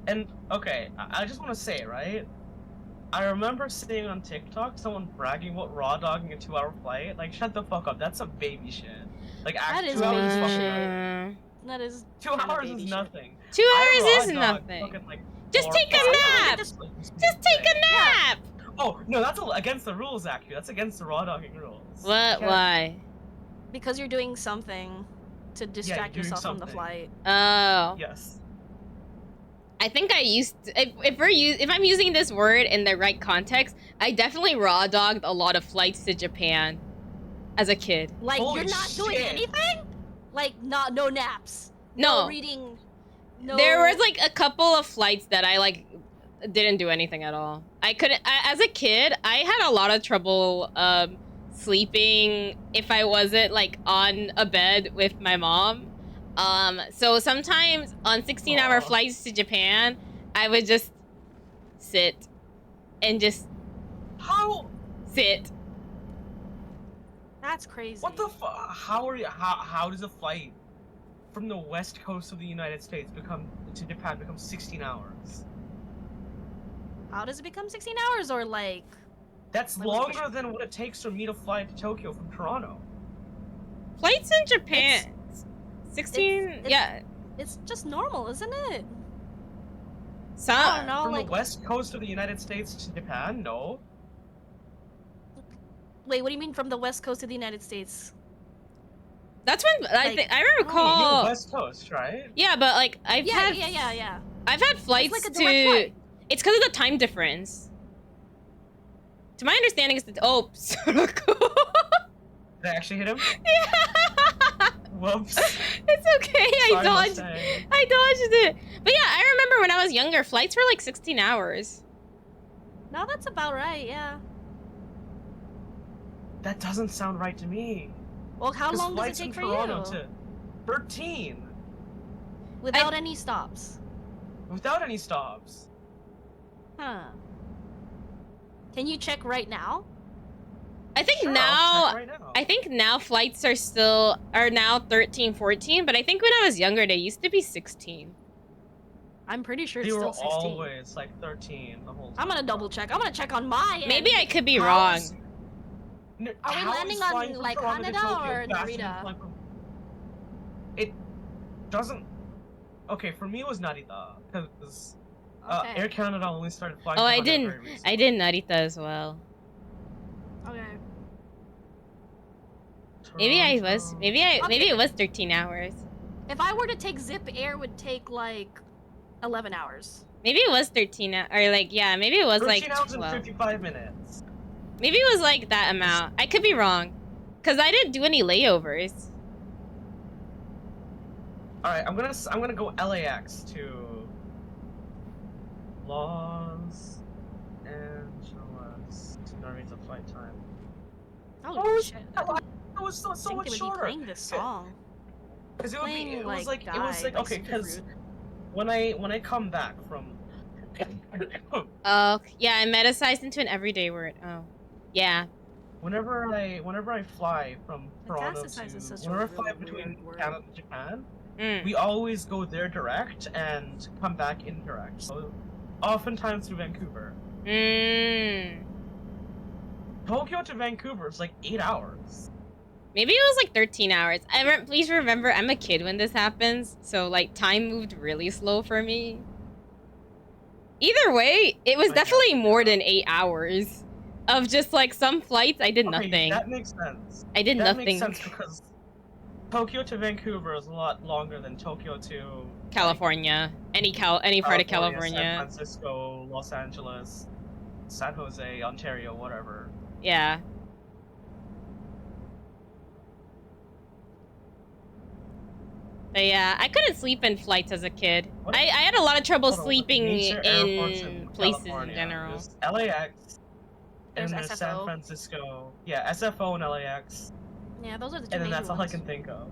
And, okay, I just want to say, right? I remember seeing on TikTok someone bragging about raw dogging a 2-hour flight. Like, shut the fuck up. That's some baby shit. Like, actually, 2 hours is fucking nothing. That is 2 hours is nothing. 2 hours is nothing. Fucking, like, just take a nap! Just take a nap! Oh, no, that's against the rules, actually. That's against the raw dogging rules. What? Why? Because you're doing something to distract yourself from the flight. Oh. Yes. I think I used to, if I'm using this word in the right context, I definitely raw dogged a lot of flights to Japan as a kid. Like, you're not doing anything? Like, no naps. No reading. No. There was like a couple of flights that I like didn't do anything at all. I couldn't. As a kid, I had a lot of trouble sleeping if I wasn't like on a bed with my mom. So sometimes on 16-hour flights to Japan, I would just sit and just sit. That's crazy. What the fuck? How does a flight from the west coast of the United States to Japan become 16 hours? How does it become 16 hours or like? That's longer than what it takes for me to fly to Tokyo from Toronto. Flights in Japan. 16? Yeah. It's just normal, isn't it? So, I don't know, from like, the west coast of the United States to Japan? No. Wait, what do you mean from the west coast of the United States? That's when I recall. You're west coast, right? Yeah, but like I've had flights like a to. direct flight. It's because of the time difference. To my understanding, it's the Did I actually hit him? Yeah. Whoops. It's okay. I dodged it. But yeah, I remember when I was younger, flights were like 16 hours. No, that's about right. Yeah. That doesn't sound right to me. Well, how long does it take for you? To 13. Without any stops. Without any stops. Huh. Can you check right now? I think Sure, now, right now. I think now flights are now 13, 14, but I think when I was younger, they used to be 16. I'm pretty sure it's still 16. They were always like 13 the whole time. I'm gonna double check. I'm gonna check on my end. Maybe I could be wrong. Are we landing on like Haneda or Narita? It doesn't. Okay, for me it was Narita because Air Canada only started flying. Oh, I did Narita as well. Okay. Maybe it was 13 hours. If I were to take Zip Air, it would take like 11 hours. Maybe it was 13 or like maybe it was like 13 hours and 55 minutes. Maybe it was like that amount. I could be wrong, cause I didn't do any layovers. All right, I'm gonna go LAX to Los Angeles to Narita flight time. Oh shit! it was so Think much they would be shorter. playing this song. Because it Playing, was like, it was Die like by okay, Super because Rude. when I come back from Oh, yeah, I metasized into an everyday word. Oh, yeah. whenever I fly from Toronto to Metastasize is such a whenever I fly really between weird word. Canada and Japan, Mm. we always go there direct and come back indirect. So oftentimes through Vancouver. Mm. Tokyo to Vancouver is like 8 hours. Maybe it was like 13 hours. Please remember, I'm a kid when this happens, so like time moved really slow for me. Either way, it was definitely more than 8 hours of just like some flights. I did nothing. That makes sense. I did that nothing. Makes sense because Tokyo to Vancouver is a lot longer than Tokyo to California, like, any part of California. San Francisco, Los Angeles, San Jose, Ontario, whatever. Yeah. But yeah, I couldn't sleep in flights as a kid. I had a lot of trouble sleeping in places in general. There's LAX, There's and there's SFO. San Francisco. Yeah, SFO and LAX. Yeah, those are the two And then major that's all I ones. can think of.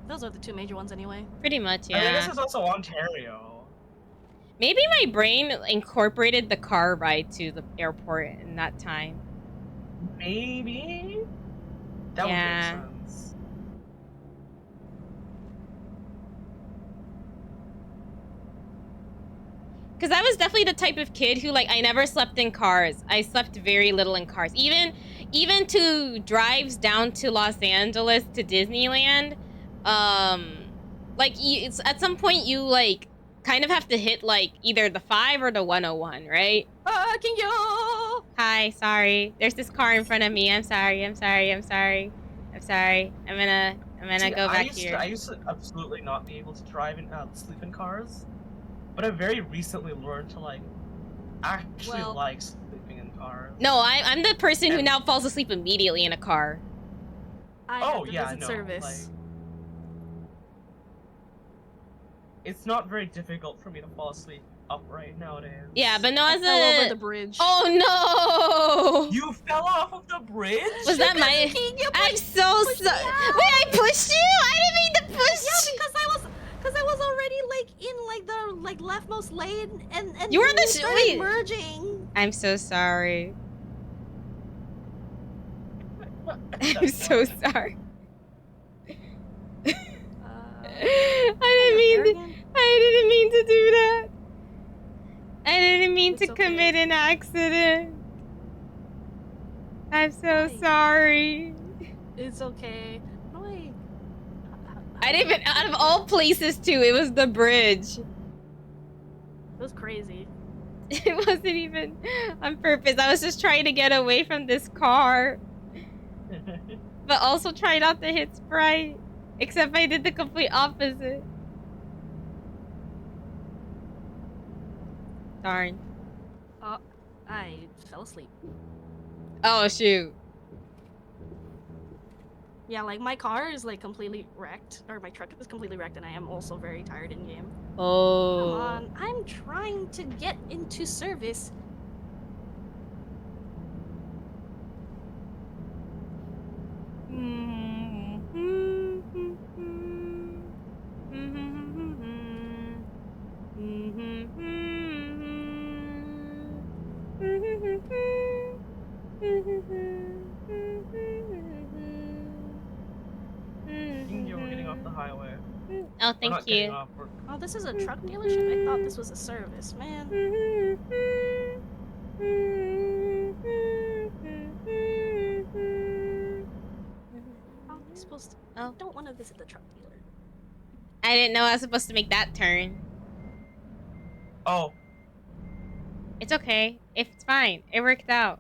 Those are the two major ones anyway. Pretty much, yeah. I guess there's also Ontario. Maybe my brain incorporated the car ride to the airport in that time. Maybe? That would make sense. Because I was definitely the type of kid who, like, I never slept in cars. I slept very little in cars. Even to drives down to Los Angeles to Disneyland, like, it's at some point you, like, kind of have to hit, like, either the 5 or the 101, right? Fucking yo! Hi, sorry. There's this car in front of me. I'm sorry. I'm gonna go back here. I used to absolutely not be able to drive and sleep in cars. But I very recently learned to like actually like sleeping in cars. No, I'm the person who now falls asleep immediately in a car. I have to visit service. Like, it's not very difficult for me to fall asleep upright nowadays. Yeah, but no, I fell over the bridge. Oh no! You fell off of the bridge? Was that my? I'm so sorry. Wait, I pushed you? I didn't mean to push you. Yeah, because I was already like in like the leftmost lane and you were the started merging. I'm so sorry. I'm so sorry. I didn't mean to do that. I didn't mean to commit an accident. I'm so sorry. It's okay. I didn't even, out of all places too, it was the bridge. It was crazy. It wasn't even on purpose. I was just trying to get away from this car. But also try not to hit Sprite. Except I did the complete opposite. Darn. Oh, I fell asleep. Oh, shoot. Yeah, like my car is like completely wrecked, or my truck is completely wrecked, and I am also very tired in game. Oh. Come on, I'm trying to get into service. You were getting off the highway. Oh, thank you. Oh, this is a truck dealership? I thought this was a service, man. How am I supposed to? I don't want to visit the truck dealer. I didn't know I was supposed to make that turn. Oh. It's okay. It's fine. It worked out.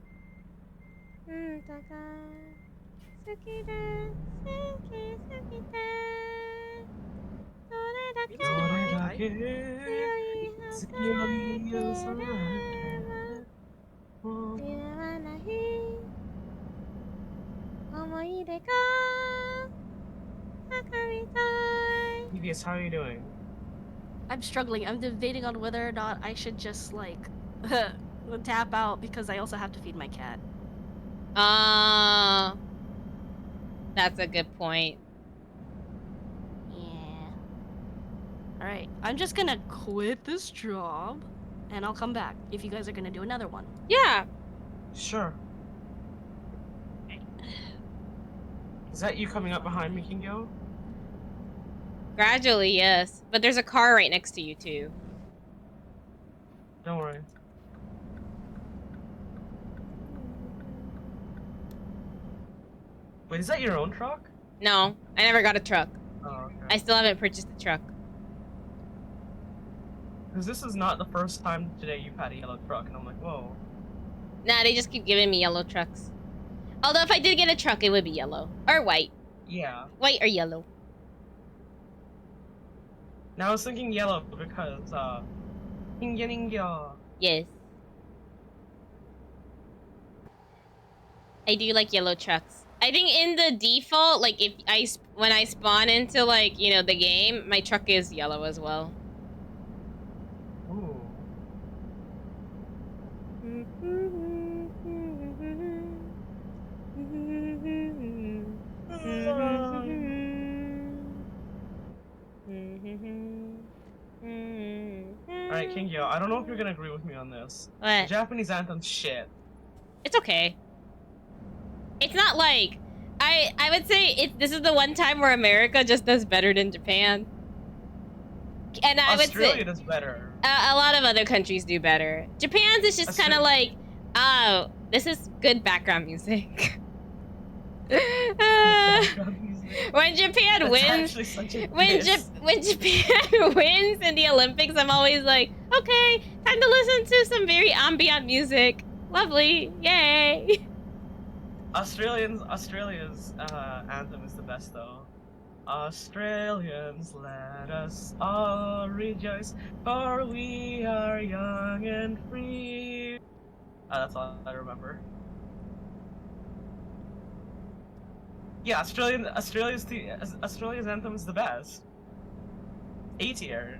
EVS, how are you doing? I'm struggling. I'm debating on whether or not I should just like tap out because I also have to feed my cat. That's a good point. Yeah. Alright, I'm just gonna quit this job, and I'll come back if you guys are gonna do another one. Yeah. Sure. Is that you coming up behind me, Kingo? Gradually, yes. But there's a car right next to you, too. Don't worry. Wait, is that your own truck? No, I never got a truck. Oh, okay. I still haven't purchased a truck. Because this is not the first time today you've had a yellow truck, and I'm like, whoa. Nah, they just keep giving me yellow trucks. Although if I did get a truck, it would be yellow. Or white. Yeah. White or yellow. Now I was thinking yellow because, Ninja. Yes. I do like yellow trucks. I think in the default, like, when I spawn into, like, you know, the game, my truck is yellow as well. Ooh. Alright, Kingyo, I don't know if you're gonna agree with me on this. What? The Japanese anthem's shit. It's okay. It's not like... I would say this is the one time where America just does better than Japan. And I would say... Australia does better. A lot of other countries do better. Japan's is just kind of like, oh, this is good background music. When Japan wins, when Japan wins in the Olympics, I'm always like, okay, time to listen to some very ambient music. Lovely, yay! Australia's anthem is the best though. Australians, let us all rejoice, for we are young and free. That's all I remember. Yeah, Australia's anthem is the best. A tier.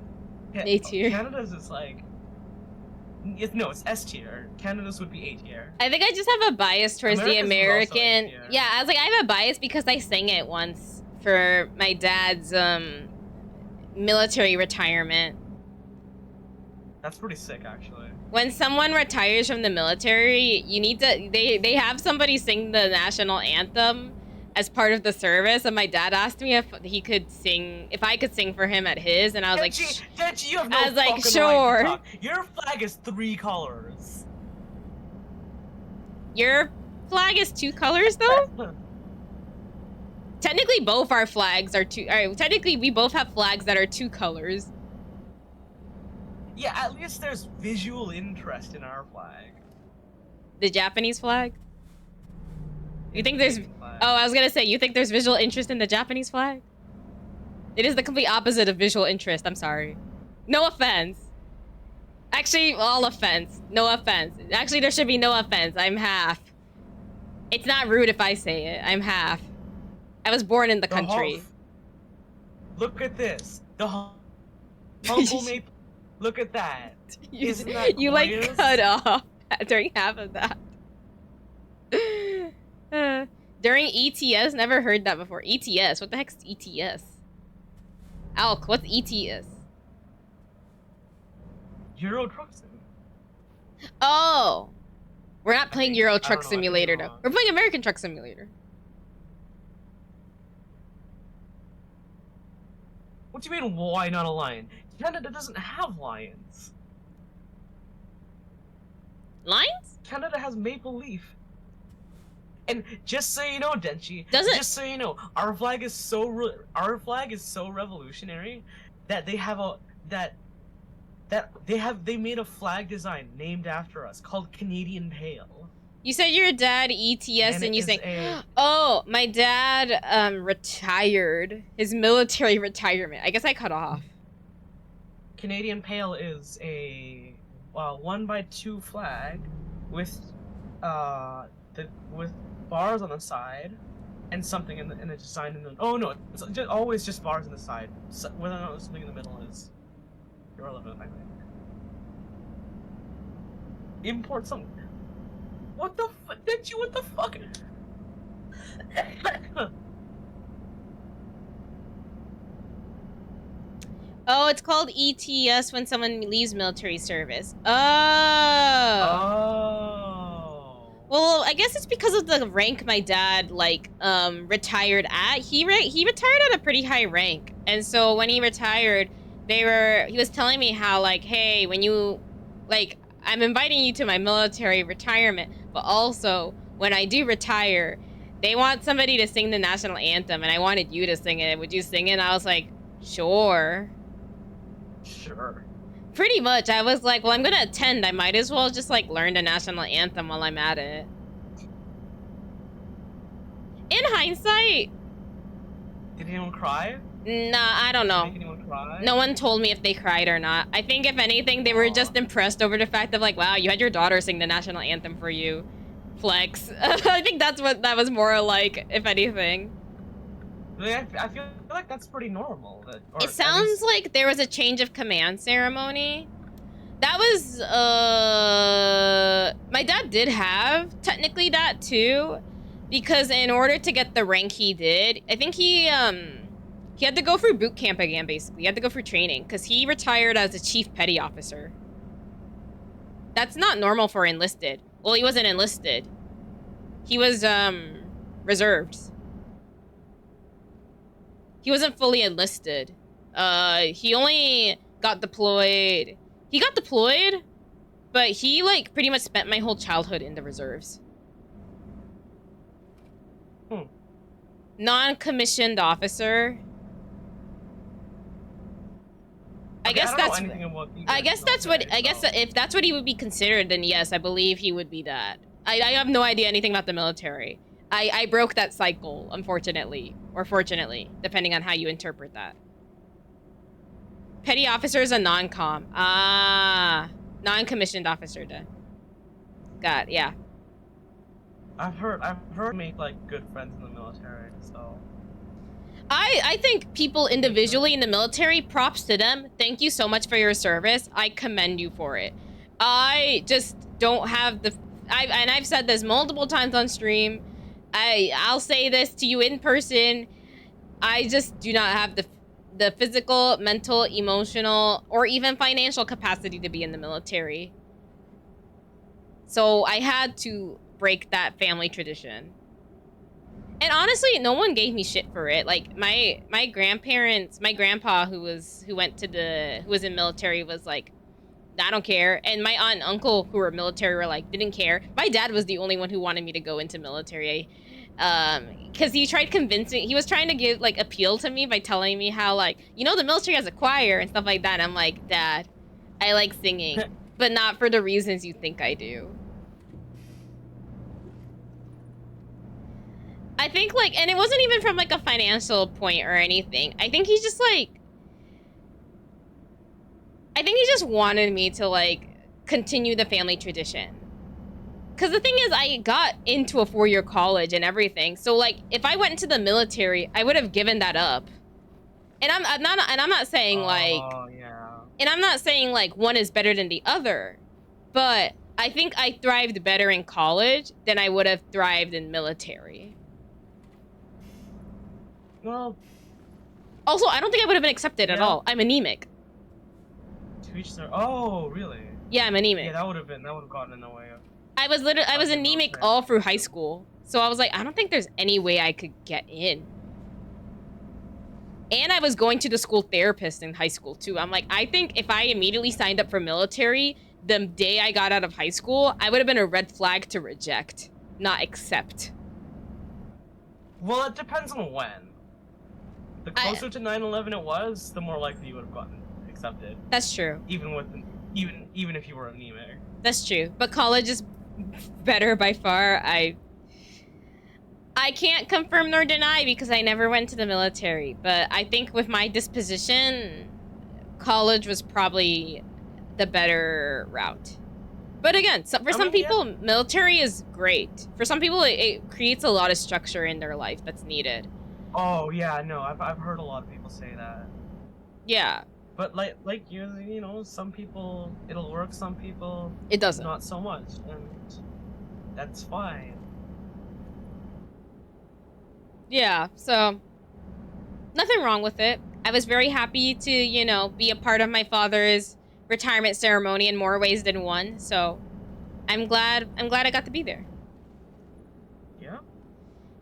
A tier. Canada's is like, it's S tier. Canada's would be A tier. I think I just have a bias towards the America's is also American. A tier. Yeah, I was like, I have a bias because I sang it once for my dad's military retirement. That's pretty sick, actually. When someone retires from the military, you need to they have somebody sing the national anthem as part of the service, and my dad asked me if he could sing, if I could sing for him at his, and I was like, Denji, you have no I was like, fucking sure. right to talk. Your flag is 3 colors. Your flag is 2 colors though? Technically both our flags are 2, alright, technically we both have flags that are 2 colors. Yeah, at least there's visual interest in our flag. The Japanese flag? You think there's... Oh, I was gonna say, you think there's visual interest in the Japanese flag? It is the complete opposite of visual interest, I'm sorry. No offense. Actually, all offense. No offense. Actually, there should be no offense. I'm half. It's not rude if I say it. I'm half. I was born in the country. Look at this. The humble maple. Look at that. Isn't that You like glorious? cut off during half of that. During ETS? Never heard that before. ETS? What the heck's ETS? Alk, what's ETS? Euro Truck Sim. Oh! We're not playing Euro Truck know, Simulator though. We're playing American Truck Simulator. What do you mean, why not a lion? Canada doesn't have lions. Lions? Canada has maple leaf. And just so you know, Denchi, just so you know, our flag is so revolutionary that they have they made a flag design named after us called Canadian Pale. You said your dad ETS and you saying, oh, my dad retired. His military retirement. I guess I cut off. Canadian Pale is a 1x2 flag with with bars on the side and something in the design in the it's just, always just bars on the side. So, whether or not something in the middle is irrelevant, I think. Import some. What the fuck? Did you? What the fuck? Oh, it's called ETS when someone leaves military service. Oh. Oh. Well, I guess it's because of the rank my dad retired at. He retired at a pretty high rank, and so when he retired, he was telling me how like, hey, when you like, I'm inviting you to my military retirement, but also when I do retire, they want somebody to sing the national anthem, and I wanted you to sing it. Would you sing it? And I was like, sure. Sure. Pretty much. I was like, well, I'm gonna attend. I might as well just like learn the national anthem while I'm at it. In hindsight, Did anyone cry? nah, I don't know. Did anyone cry? No one told me if they cried or not. I think if anything, they were just impressed over the fact of like, wow, you had your daughter sing the national anthem for you. Flex. I think that's what that was more like, if anything. I feel like that's pretty normal. It sounds like there was a change of command ceremony. That was, my dad did have technically that too, because in order to get the rank he did, I think he had to go through boot camp again, basically. He had to go through training, because he retired as a chief petty officer. That's not normal for enlisted. Well, he wasn't enlisted. He was, reserved. He wasn't fully enlisted. He only got deployed. He got deployed, but he, like, pretty much spent my whole childhood in the reserves. Non-commissioned officer. I guess that's if that's what he would be considered, then yes, I believe he would be that. I have no idea anything about the military. I broke that cycle, unfortunately, or fortunately, depending on how you interpret that. Petty officer is a non-com. Ah, non-commissioned officer then. Got, yeah. I've heard make like good friends in the military, so. I think people individually in the military, props to them. Thank you so much for your service. I commend you for it. I just don't have the, and I've said this multiple times on stream. I'll say this to you in person. I just do not have the physical, mental, emotional, or even financial capacity to be in the military. So I had to break that family tradition. And honestly, no one gave me shit for it. Like my grandparents, my grandpa who was in military was like, I don't care. And my aunt and uncle who were military were like, didn't care. My dad was the only one who wanted me to go into military. Because he tried convincing, he was trying to give like appeal to me by telling me how like, you know, the military has a choir and stuff like that. And I'm like, Dad, I like singing, but not for the reasons you think I do. I think like, and it wasn't even from like a financial point or anything. I think he just wanted me to like continue the family tradition. Cause the thing is, I got into a 4-year college and everything. So like, if I went into the military, I would have given that up. And I'm not saying like, and I'm not saying like one is better than the other, but I think I thrived better in college than I would have thrived in military. Well, also, I don't think I would have been accepted at all. I'm anemic. To each their. Oh, really? Yeah, I'm anemic. Yeah, that would have gotten in the way of. I was anemic all through high school. So I was like, I don't think there's any way I could get in. And I was going to the school therapist in high school too. I'm like, I think if I immediately signed up for military the day I got out of high school, I would have been a red flag to reject, not accept. Well, it depends on when. The closer to 9/11 it was, the more likely you would have gotten accepted. That's true. Even if you were anemic. That's true. But college is better by far. I can't confirm nor deny because I never went to the military. But I think with my disposition, college was probably the better route. But again, for some people, military is great. For some people, it creates a lot of structure in their life that's needed. Oh yeah, no, I've heard a lot of people say that. Yeah. But like you know, some people it'll work, some people it doesn't. Not so much, and that's fine. Yeah, so nothing wrong with it. I was very happy to, you know, be a part of my father's retirement ceremony in more ways than one. So I'm glad I got to be there. Yeah.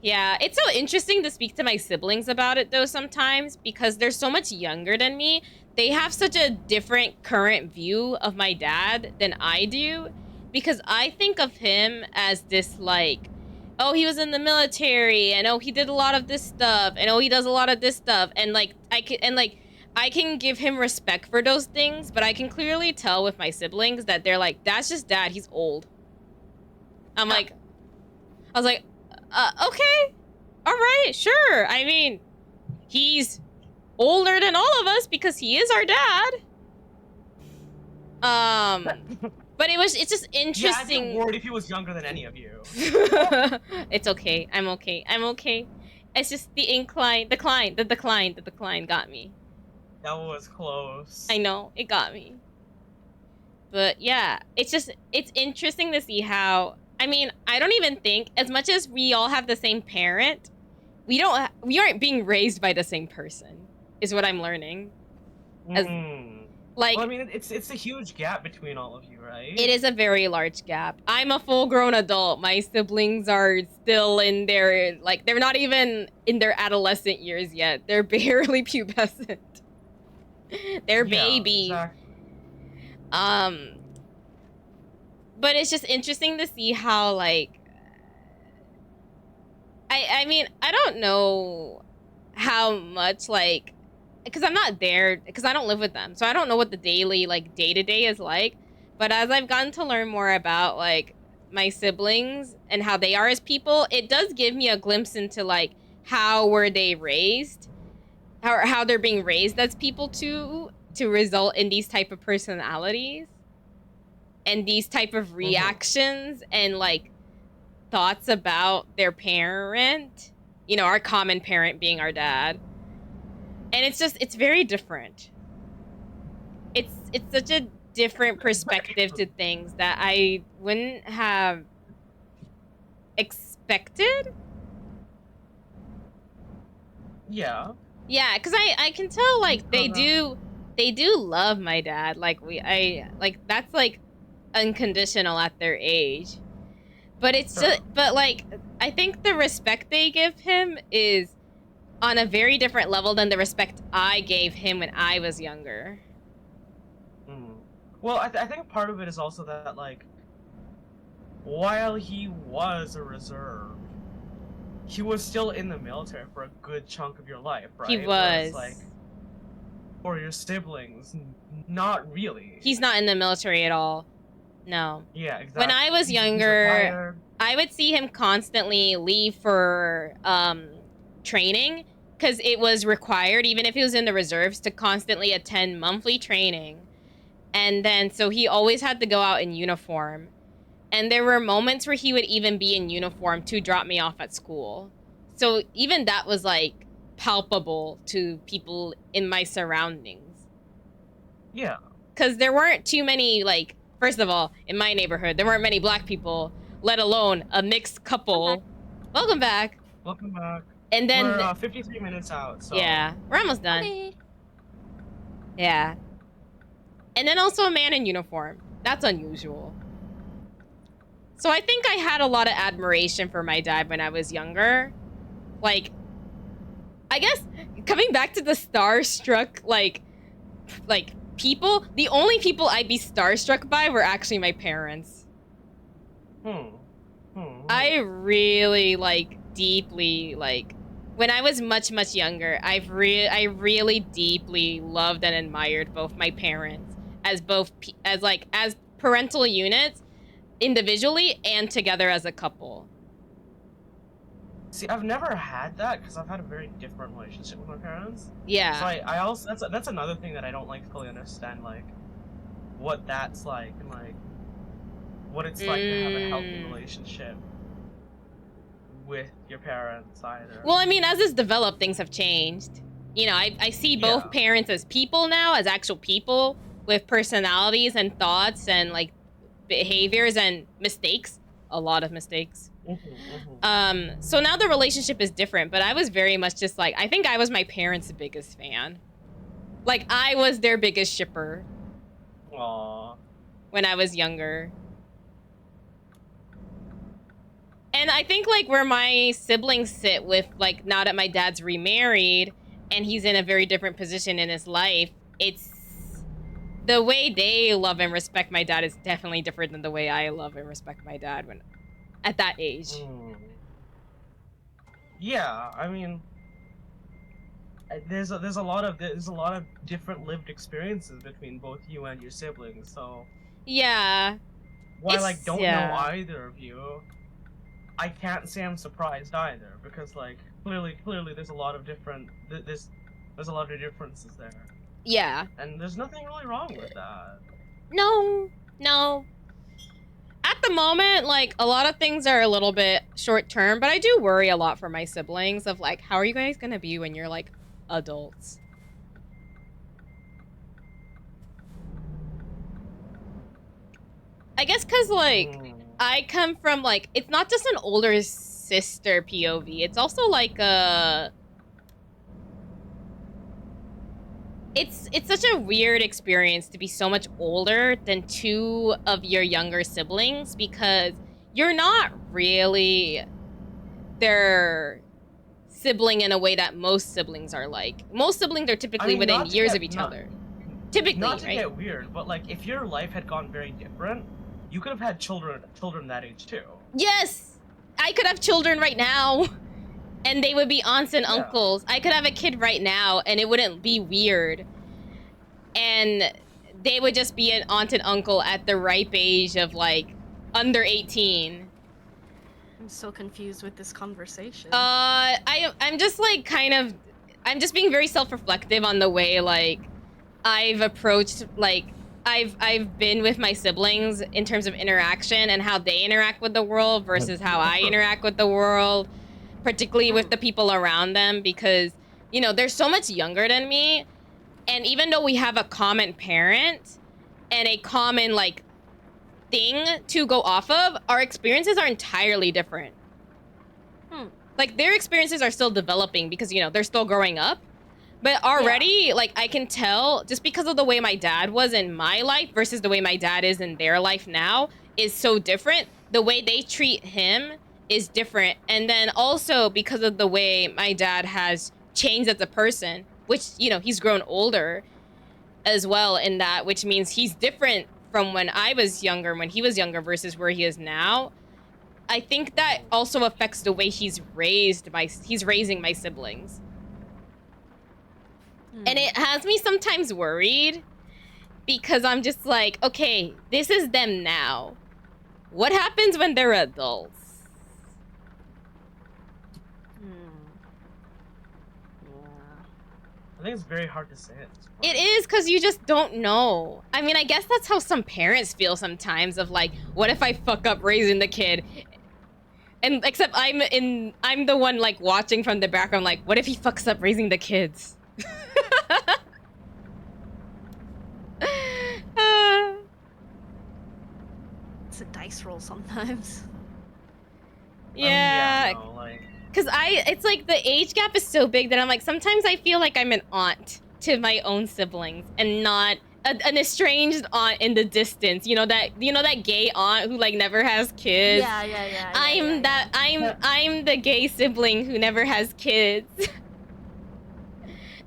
Yeah, it's so interesting to speak to my siblings about it though sometimes because they're so much younger than me. They have such a different current view of my dad than I do because I think of him as this like, oh, he was in the military and oh, he did a lot of this stuff and oh, he does a lot of this stuff and like I can give him respect for those things, but I can clearly tell with my siblings that they're like, that's just dad, he's old. I'm like, I was like, okay, all right, sure. I mean, he's older than all of us because he is our dad. But it's just interesting. Yeah, I'd be worried if he was younger than any of you. It's okay. I'm okay. It's just the decline got me. That was close. I know, it got me. But yeah, it's interesting to see how, I mean, I don't even think, as much as we all have the same parent, we aren't being raised by the same person, is what I'm learning. Like, well, I mean, it's a huge gap between all of you, right? It is a very large gap. I'm a full-grown adult. My siblings are still in their, like, they're not even in their adolescent years yet. They're barely pubescent. They're babies. Exactly. But it's just interesting to see how, like, I mean, I don't know how much, like, because I'm not there, because I don't live with them, so I don't know what the daily, like, day-to-day is like. But as I've gotten to learn more about, like, my siblings and how they are as people, it does give me a glimpse into, like, how were they raised, how they're being raised as people to result in these type of personalities and these type of reactions and, like, thoughts about their parent, you know, our common parent being our dad. And it's very different. It's such a different perspective to things that I wouldn't have expected. Yeah. Yeah, because I can tell, like, they do love my dad. Like, that's, like, unconditional at their age. But it's just, but, like, I think the respect they give him is on a very different level than the respect I gave him when I was younger. Well, I think part of it is also that, like, while he was a reserve, he was still in the military for a good chunk of your life, right? He was. Whereas, like, for your siblings, not really. He's not in the military at all. No. Yeah, exactly. When I was younger, I would see him constantly leave for training because it was required, even if he was in the reserves, to constantly attend monthly training. And then, so he always had to go out in uniform. And there were moments where he would even be in uniform to drop me off at school. So even that was, like, palpable to people in my surroundings. Yeah. Because there weren't too many, like, first of all, in my neighborhood, there weren't many black people, let alone a mixed couple. Welcome back. Welcome back. And then we're 53 minutes out, so... Yeah, we're almost done. Hey. Yeah. And then also a man in uniform. That's unusual. So I think I had a lot of admiration for my dad when I was younger. Like, I guess coming back to the starstruck, like people, the only people I'd be starstruck by were actually my parents. I really, like, deeply, like, when I was much, much younger, I really deeply loved and admired both my parents as as parental units, individually and together as a couple. See, I've never had that because I've had a very different relationship with my parents. Yeah. So I also that's another thing that I don't like fully understand, like what that's like and like what it's like to have a healthy relationship with your parents either. Well, I mean, as it's developed, things have changed. You know, I see both parents as people now, as actual people with personalities and thoughts and, like, behaviors and mistakes. A lot of mistakes. So now the relationship is different, but I was very much just like, I think I was my parents' biggest fan. Like, I was their biggest shipper. Aww. When I was younger. And I think, like, where my siblings sit with, like, now that my dad's remarried and he's in a very different position in his life, it's... The way they love and respect my dad is definitely different than the way I love and respect my dad when at that age. Yeah, I mean, there's a lot of different lived experiences between both you and your siblings, so yeah. While I don't know either of you, I can't say I'm surprised either, because like clearly there's a lot of different there's a lot of differences there. Yeah. And there's nothing really wrong with that. No. At the moment, like, a lot of things are a little bit short term, but I do worry a lot for my siblings of, like, how are you guys gonna be when you're, like, adults? I guess because, like, I come from, like, it's not just an older sister POV, it's also, like, It's such a weird experience to be so much older than two of your younger siblings because you're not really their sibling in a way that most siblings are like. Most siblings are typically within years of each other. Typically, not to right? get weird, but like if your life had gone very different, you could have had children that age too. Yes! I could have children right now. And they would be aunts and uncles. I could have a kid right now and it wouldn't be weird. And they would just be an aunt and uncle at the ripe age of like under 18. I'm so confused with this conversation. I'm just like I'm just being very self-reflective on the way like I've approached like I've been with my siblings in terms of interaction and how they interact with the world versus how I interact with the world. Particularly with the people around them because, you know, they're so much younger than me. And even though we have a common parent and a common, like, thing to go off of, our experiences are entirely different. Like, their experiences are still developing because, you know, they're still growing up. But already, like, I can tell, just because of the way my dad was in my life versus the way my dad is in their life now is so different. The way they treat him is different. And then also because of the way my dad has changed as a person, which, you know, he's grown older as well in that, which means he's different from when I was younger, when he was younger versus where he is now. I think that also affects the way he's raising my siblings. And it has me sometimes worried because I'm just like, okay, this is them now. What happens when they're adults? I think it's very hard to say it. It is because you just don't know. I mean, I guess that's how some parents feel sometimes of like, what if I fuck up raising the kid? And except I'm the one like watching from the background like, what if he fucks up raising the kids? It's a dice roll sometimes. Yeah. Cause it's like the age gap is so big that I'm like, sometimes I feel like I'm an aunt to my own siblings and not an estranged aunt in the distance. You know that gay aunt who like never has kids. Yeah. I'm the gay sibling who never has kids.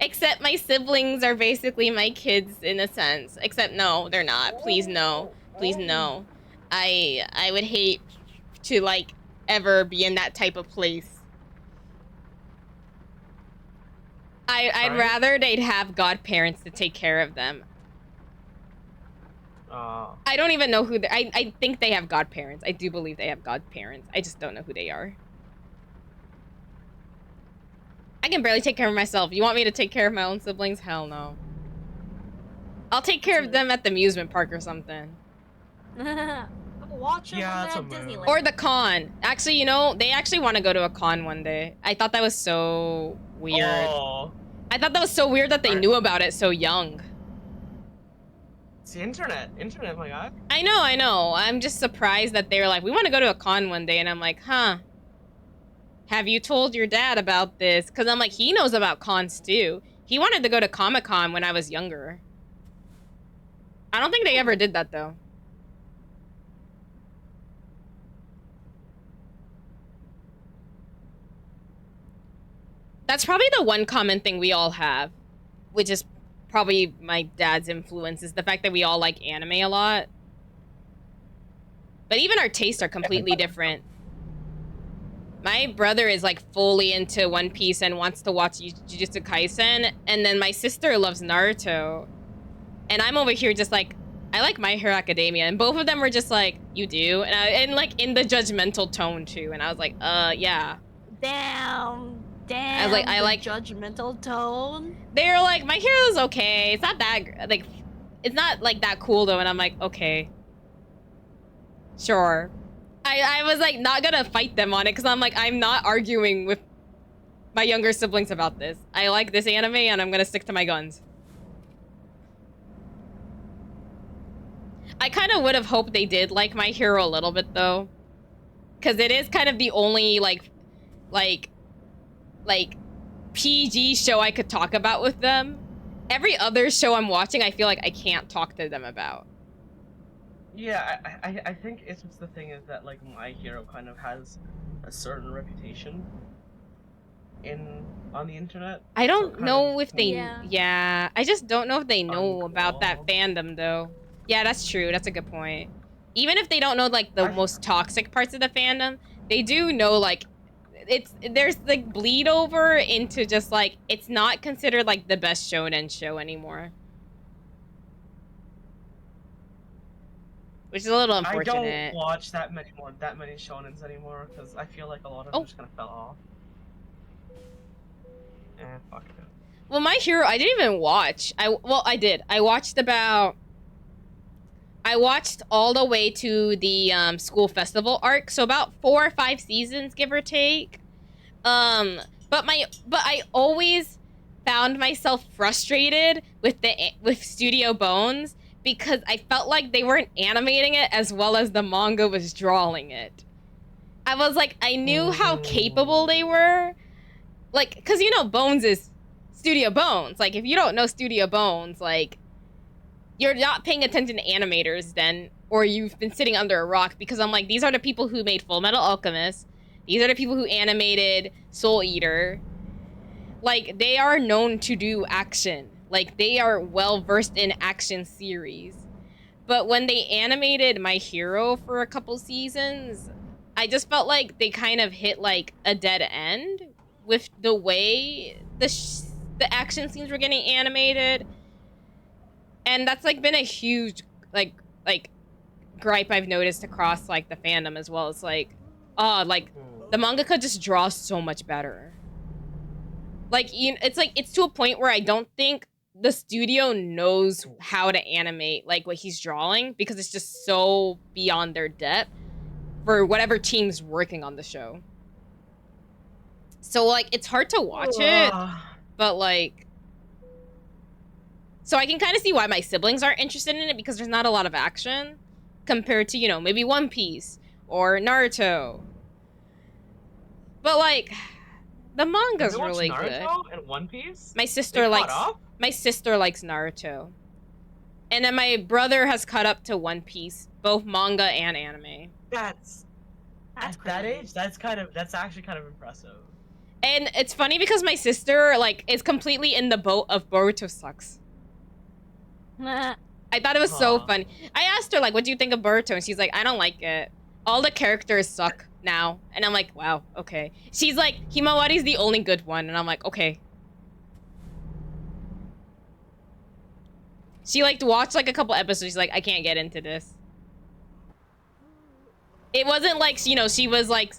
Except my siblings are basically my kids in a sense. Except no, they're not. Please no. Please no. I would hate to like ever be in that type of place. I'd rather they'd have godparents to take care of them. I don't even know who I think they have godparents. I do believe they have godparents. I just don't know who they are. I can barely take care of myself. You want me to take care of my own siblings? Hell no. I'll take care of them at the amusement park or something. Watch them at Disneyland. Or the con. Actually, you know, they actually want to go to a con one day. I thought that was so weird. Oh. I thought that was so weird that they knew about it so young. It's the internet, my god. I know. I'm just surprised that they were like, we want to go to a con one day. And I'm like, huh. Have you told your dad about this? Because I'm like, he knows about cons too. He wanted to go to Comic-Con when I was younger. I don't think they ever did that, though. That's probably the one common thing we all have, which is probably my dad's influence, is the fact that we all like anime a lot. But even our tastes are completely different. My brother is like fully into One Piece and wants to watch Jujutsu Kaisen, and then my sister loves Naruto. And I'm over here just like, I like My Hero Academia, and both of them were just like, you do? And like in the judgmental tone too, and I was like, yeah. Damn. I was like, I like judgmental tone. They're like, My Hero's okay. It's not that like, it's not like that cool though. And I'm like, okay, sure. I was like not gonna fight them on it because I'm like, I'm not arguing with my younger siblings about this. I like this anime and I'm gonna stick to my guns. I kind of would have hoped they did like My Hero a little bit though, because it is kind of the only like PG show I could talk about with them. Every other show I'm watching, I feel like I can't talk to them about. Yeah, I think it's just the thing is that like My Hero kind of has a certain reputation on the internet. I don't know if they Yeah. I just don't know if they know about that fandom though. Yeah, that's true. That's a good point. Even if they don't know like the most toxic parts of the fandom, they do know like there's like bleed over into just like it's not considered like the best shonen show anymore. Which is a little unfortunate. I don't watch that many shonens anymore because I feel like a lot of them just kind of fell off. Fuck it. Well, My Hero, I didn't even watch. I did. I watched all the way to the school festival arc, so about 4 or 5 seasons, give or take. But I always found myself frustrated with Studio Bones because I felt like they weren't animating it as well as the manga was drawing it. I was like, I knew how capable they were, like, cause you know Bones is Studio Bones. Like, if you don't know Studio Bones, like, you're not paying attention to animators then, or you've been sitting under a rock, because I'm like, these are the people who made Full Metal Alchemist. These are the people who animated Soul Eater. Like, they are known to do action. Like, they are well-versed in action series. But when they animated My Hero for a couple seasons, I just felt like they kind of hit, like, a dead end with the way the action scenes were getting animated. And that's, like, been a huge, like gripe I've noticed across, like, the fandom as well. It's like, the mangaka just draws so much better. Like, it's to a point where I don't think the studio knows how to animate, like, what he's drawing, because it's just so beyond their depth for whatever team's working on the show. So, like, it's hard to watch it, but, like... So I can kind of see why my siblings aren't interested in it, because there's not a lot of action compared to, you know, maybe One Piece or Naruto. But, like, the manga's really good. Naruto and One Piece? My sister likes Naruto. And then my brother has caught up to One Piece, both manga and anime. At that age, that's actually kind of impressive. And it's funny because my sister, like, is completely in the boat of Boruto sucks. I thought it was so funny. I asked her, like, what do you think of Boruto? And she's like, I don't like it. All the characters suck now. And I'm like, wow, okay. She's like, Himawari's the only good one. And I'm like, okay. She, like, watched, like, a couple episodes. She's like, I can't get into this. It wasn't like, you know, she was, like,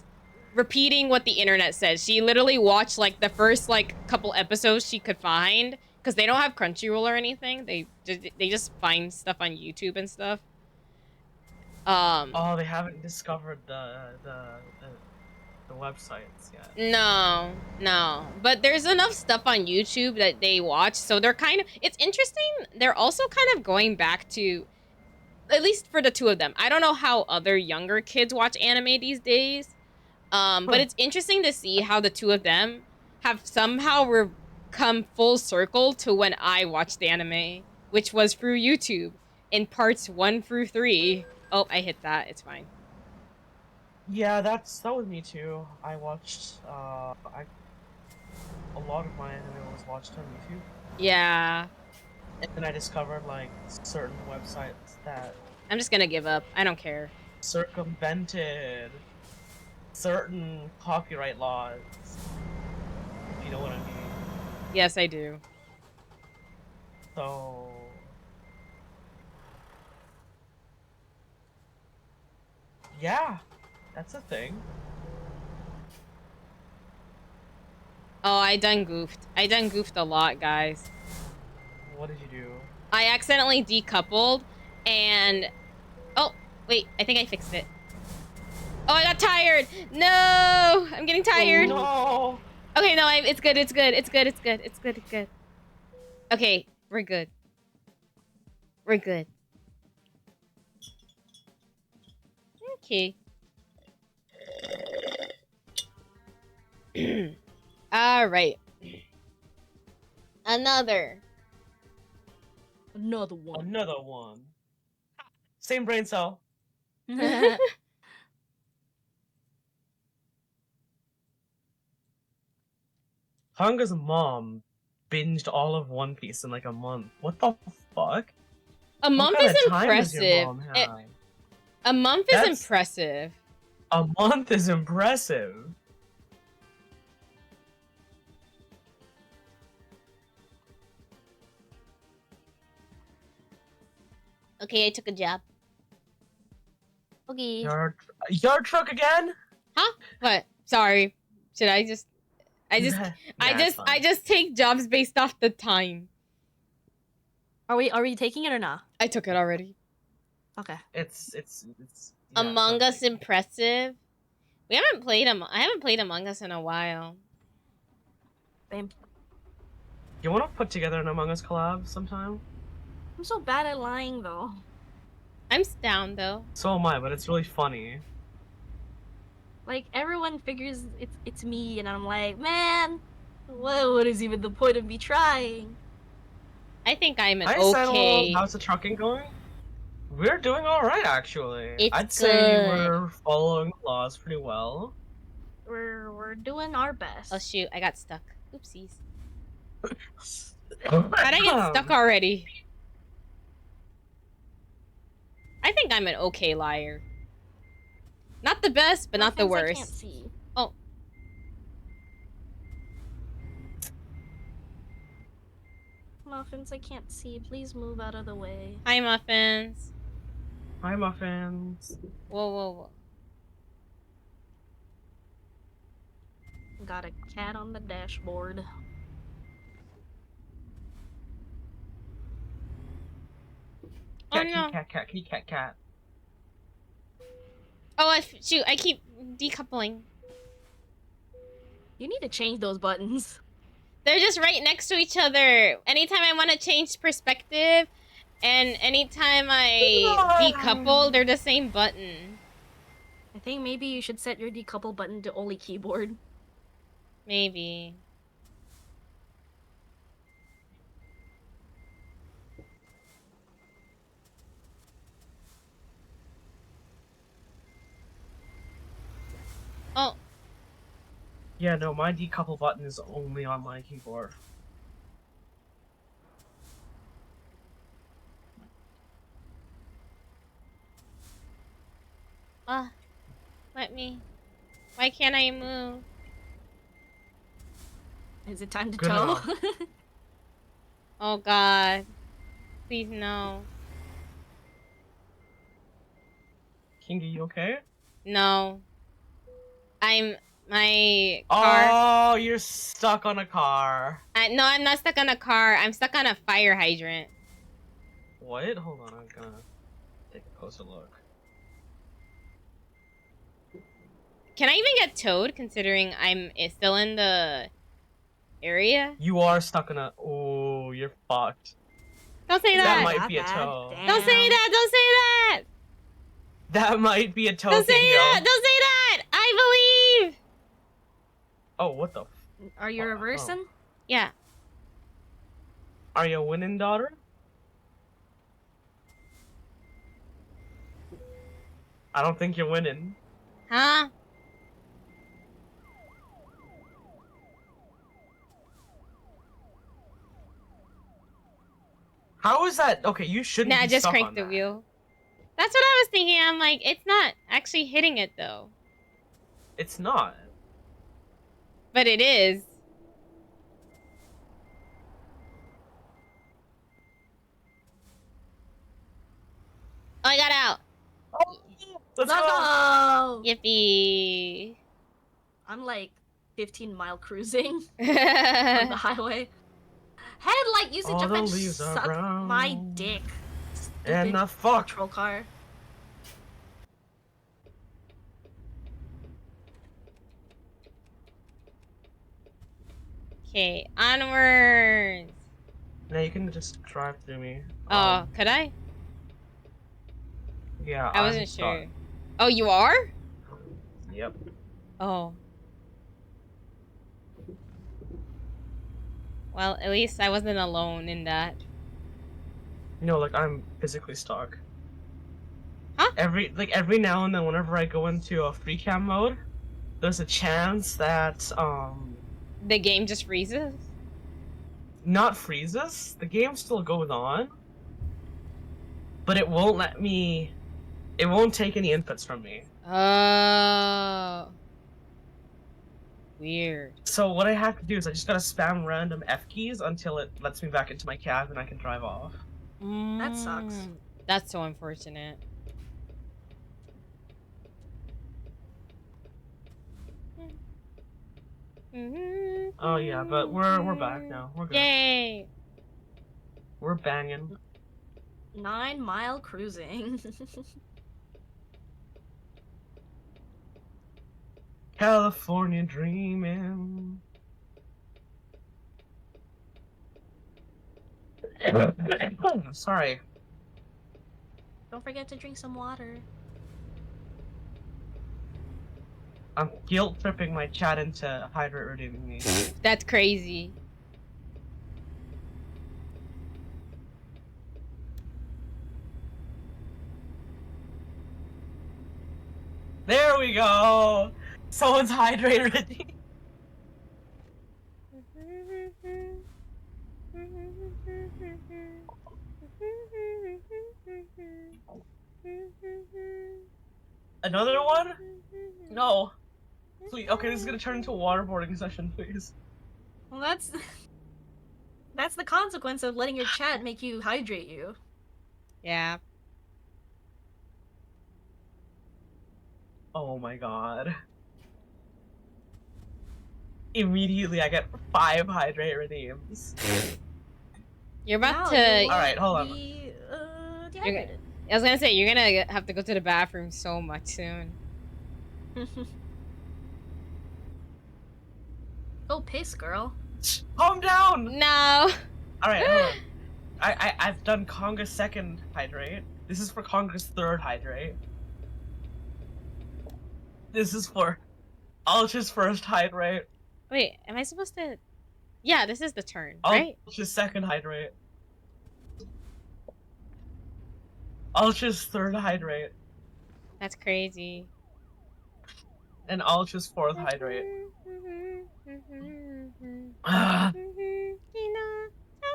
repeating what the internet says. She literally watched, like, the first, like, couple episodes she could find. Because they don't have Crunchyroll or anything. They just find stuff on YouTube and stuff. Oh, they haven't discovered the websites yet. No. But there's enough stuff on YouTube that they watch, so they're kind of... It's interesting. They're also kind of going back to... At least for the two of them. I don't know how other younger kids watch anime these days. But it's interesting to see how the two of them have somehow come full circle to when I watched the anime, which was through YouTube in parts 1 through 3. Oh, I hit that. It's fine. Yeah, that was me too. I watched a lot of my anime was watched on YouTube. Yeah. And then I discovered like certain websites that I'm just gonna give up. I don't care. circumvented certain copyright laws. If you know what I mean. Yes, I do. So yeah, that's a thing. Oh, I done goofed. I done goofed a lot, guys. What did you do? I accidentally decoupled and... Oh, wait. I think I fixed it. Oh, I got tired. No! I'm getting tired. Oh, no! Okay, no, it's good. It's good. It's good. It's good. It's good. It's good. Okay, we're good. We're good. Okay. All right. Another. Another one. Another one. Same brain cell. Hanga's mom binged all of One Piece in like a month. What the fuck? A month What is kind of time does your impressive. mom have? A month is That's- impressive. A month is impressive. Okay, I took a jab. Okay. Yard truck again? Huh? What? Sorry. Should I just... I just take jobs based off the time. Are we taking it or not? I took it already. Okay. It's Among Us something. impressive. We haven't played I haven't played Among Us in a while. Same. You want to put together an Among Us collab sometime? I'm so bad at lying though. I'm down though. So am I, but it's really funny. Like everyone figures it's me, and I'm like, man, what is even the point of me trying? I think I'm an Hi, okay. Settle. How's the trucking going? We're doing all right, actually. It's I'd say good. we're following the laws pretty well. We're doing our best. Oh shoot, I got stuck. Oopsies. How'd How'd I get stuck already? I think I'm an okay liar. Not the best, but not the Muffins, I can't worst. see. Oh. Muffins, I can't see. Please move out of the way. Hi, Muffins. Hi, Muffins. Whoa, whoa, whoa. Got a cat on the dashboard. Oh Cat, no. kitty, cat. Oh, shoot, I keep decoupling. You need to change those buttons. They're just right next to each other. Anytime I want to change perspective, and anytime I decouple, they're the same button. I think maybe you should set your decouple button to only keyboard. Maybe. Oh. Yeah, no, my decouple button is only on my keyboard. Let me. Why can't I move? Is it time to Good tow? enough. Oh god. Please no. King, are you okay? No. My car. Oh, you're stuck on a car. No, I'm not stuck on a car. I'm stuck on a fire hydrant. What? Hold on, I'm gonna take a closer look. Can I even get towed considering I'm still in the area? You are stuck in a. Oh, you're fucked. Don't say That that. might be a bad. tow. Damn. Don't say that. Don't say that. That might be a tow. Don't say thing, yo. that. Don't say that. I believe. Oh, what the? Are you Oh, reversing? Yeah. Are you winning, daughter? I don't think you're winning. Huh? How is that? Okay, you shouldn't Nah, be just stuck crank on the that. wheel. That's what I was thinking. I'm like, it's not actually hitting it though. It's not. But it is. Oh, I got out. Oh, let's Let's go. go! Yippee. I'm like 15-mile cruising on the highway. Headlight usage All the effects leaves are suck brown. my dick. And Stupid the fuck. patrol car. Okay, onwards. Now you can just drive through me. Oh, could I? Yeah, I I'm wasn't stuck. sure. Oh, you are? Yep. Oh. Well, at least I wasn't alone in that. No, like I'm physically stuck. Huh? Every now and then, whenever I go into a free cam mode, there's a chance that The game just freezes? not freezes. The game still goes on, but it won't let me. It won't take any inputs from me. Oh. Weird. So what I have to do is I just gotta spam random F keys until it lets me back into my cab and I can drive off. That sucks. That's so unfortunate. Oh yeah, but we're back now. We're good. Yay! We're banging. 9-mile cruising. California dreaming. Sorry. Don't forget to drink some water. I'm guilt tripping my chat into hydrate redeeming me. That's crazy. There we go! Someone's hydrate redeemed. Another one? No. Please. Okay, this is gonna turn into a waterboarding session, please. Well, that's the consequence of letting your chat make you hydrate you. Yeah. Oh my god. Immediately I get 5 hydrate redeems. You're about Now to. you Alright, hold on. won't be, You're dehydrated. I was gonna say, you're gonna have to go to the bathroom so much soon. Go piss, girl. Calm down! No! Alright, hold on. I've done Conga's second hydrate. This is for Conga's third hydrate. This is for Ultra's first hydrate. Wait, am I supposed to? Yeah, this is the turn, right? Ultra's second hydrate. Ultra's third hydrate. That's crazy. And Ultra's fourth hydrate. Ah,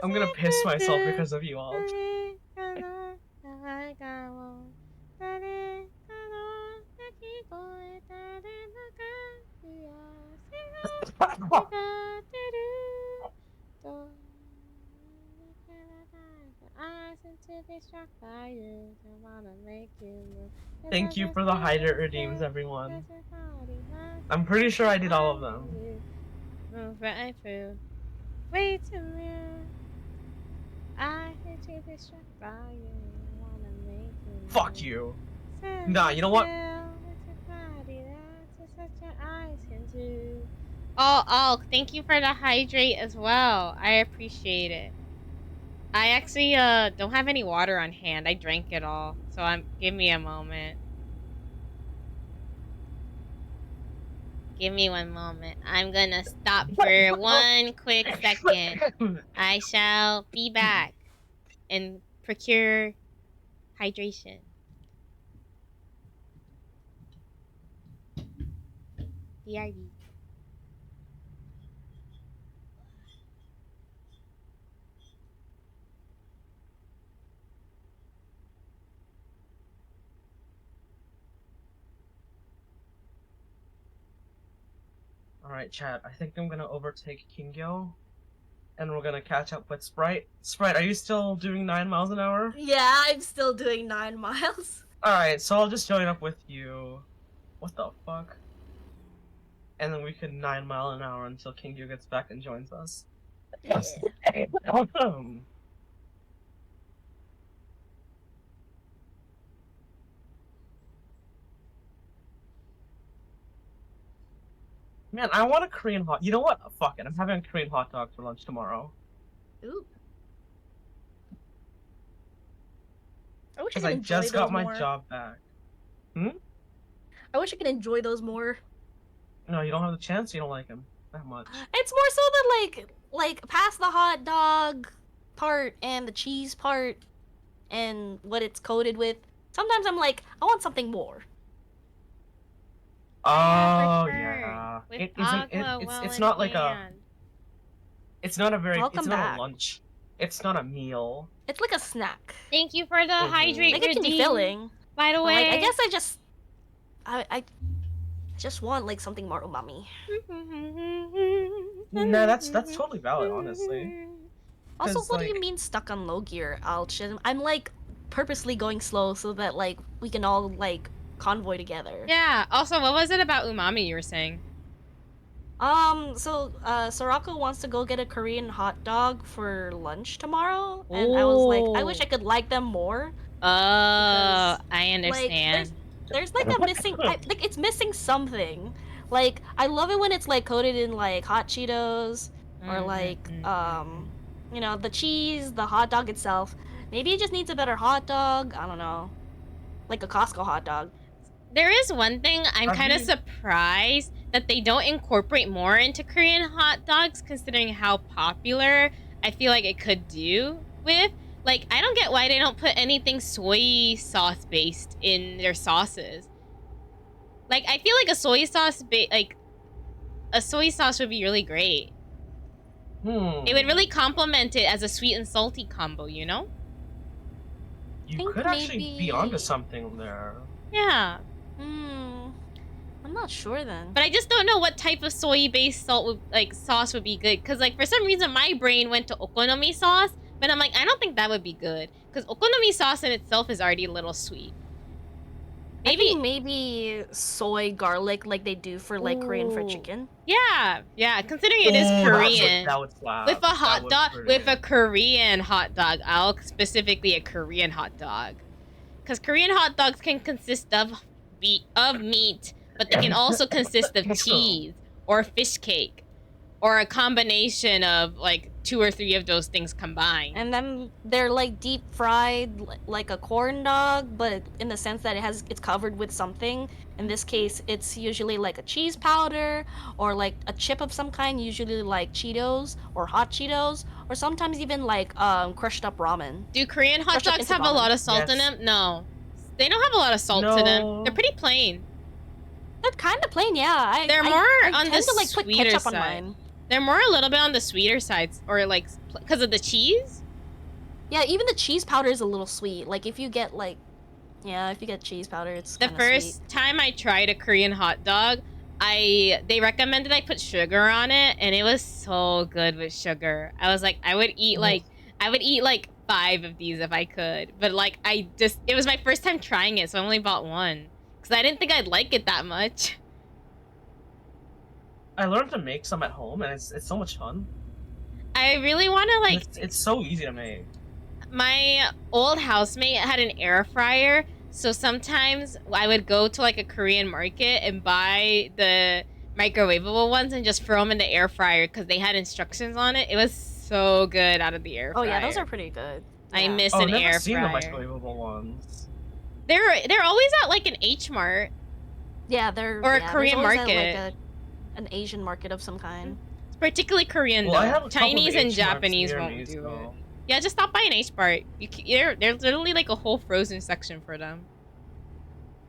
I'm gonna piss myself because of you all. Thank you for the hydrate redeems, everyone. I'm pretty sure I did all of them. Move right through. Wait a minute. I hit you this struck by you. Wanna make you Fuck you. Nah, you know what? Oh, thank you for the hydrate as well. I appreciate it. I actually don't have any water on hand. I drank it all. So give me a moment. Give me one moment. I'm gonna stop for one quick second. I shall be back and procure hydration. BRB. Alright, chat. I think I'm gonna overtake Kingyo. And we're gonna catch up with Sprite. Sprite, are you still doing 9 miles an hour? Yeah, I'm still doing 9 miles. Alright, so I'll just join up with you. What the fuck? And then we can 9 mile an hour until Kingyo gets back and joins us. Yes. Welcome. Man, I want a Korean hot. You know what? Fuck it. I'm having a Korean hot dog for lunch tomorrow. Ooh. I wish I Because could I enjoy just got those my more. job back. I wish I could enjoy those more. No, you don't have the chance. You don't like him that much. It's more so that like past the hot dog part and the cheese part and what it's coated with. Sometimes I'm like, I want something more. Oh return yeah. with It isn't. Agua well It's in not like a. hand. It's not a very. I'll It's come not back. a lunch. It's not a meal. It's like a snack. Thank you for the hydrate Like it can be redeem, filling. by the But, way. like, I guess I just want like something more umami. No, that's totally valid, honestly. Also, 'Cause, what do you like- mean stuck on low gear, Alch? I'm like purposely going slow so that like we can all like convoy together. Yeah. Also, what was it about umami you were saying? So Sorako wants to go get a Korean hot dog for lunch tomorrow, and I was like, I wish I could like them more. Oh, Because, I understand. There's like a missing, like it's missing something. Like I love it when it's like coated in like hot Cheetos or like you know, the cheese, the hot dog itself. Maybe it just needs a better hot dog. I don't know, like a Costco hot dog. There is one thing I'm Have kind of you- surprised that they don't incorporate more into Korean hot dogs, considering how popular I feel like it could do with. Like, I don't get why they don't put anything soy sauce based in their sauces. Like, I feel like a soy sauce a soy sauce would be really great. It would really complement it as a sweet and salty combo, you know? You think could actually be maybe- onto something there. Yeah. I'm not sure then. But I just don't know what type of soy-based sauce would be good. Cause like for some reason my brain went to okonomi sauce, but I'm like I don't think that would be good. Cause okonomi sauce in itself is already a little sweet. I think maybe soy garlic like they do for like Korean fried Ooh. chicken. Yeah. Considering it is Ooh, Korean, that would slap. with a That hot would dog, pretty- with a Korean hot dog, I'll specifically a Korean hot dog. Cause Korean hot dogs can consist of meat, but they can also consist of cheese or fish cake, or a combination of like 2 or 3 of those things combined. And then they're like deep fried like a corn dog, but in the sense that it's covered with something. In this case, it's usually like a cheese powder or like a chip of some kind, usually like Cheetos or hot Cheetos, or sometimes even like crushed up ramen. Do Korean hot Crushed up dogs into have a ramen. lot of salt in Yes. them? No. They don't have a lot of salt to them. No. They're pretty plain. They're kind of plain, yeah. They're more I on tend the to like put sweeter ketchup on side. mine. They're more a little bit on the sweeter sides, or like because of the cheese. Yeah, even the cheese powder is a little sweet. Like if you get like, yeah, if you get cheese powder, it's The kinda first sweet. time I tried a Korean hot dog, they recommended I put sugar on it, and it was so good with sugar. I was like, I would eat like 5 of these if I could, but like it was my first time trying it, so I only bought one because I didn't think I'd like it that much. I learned to make some at home, and it's so much fun. I really want to like. It's so easy to make. My old housemate had an air fryer, so sometimes I would go to like a Korean market and buy the microwavable ones and just throw them in the air fryer because they had instructions on it. It was so good out of the air Oh fryer. yeah, those are pretty good. I Yeah. miss Oh, an I've never air seen fryer. the microwavable ones. They're always at like an H Mart. Yeah, they're Or a yeah, there's Korean always market. Like an Asian market of some kind. It's particularly Korean Well, I have though. a couple of Chinese and H marks Japanese near won't me, do so- it. Yeah, just stop by an H Mart. There's literally like a whole frozen section for them.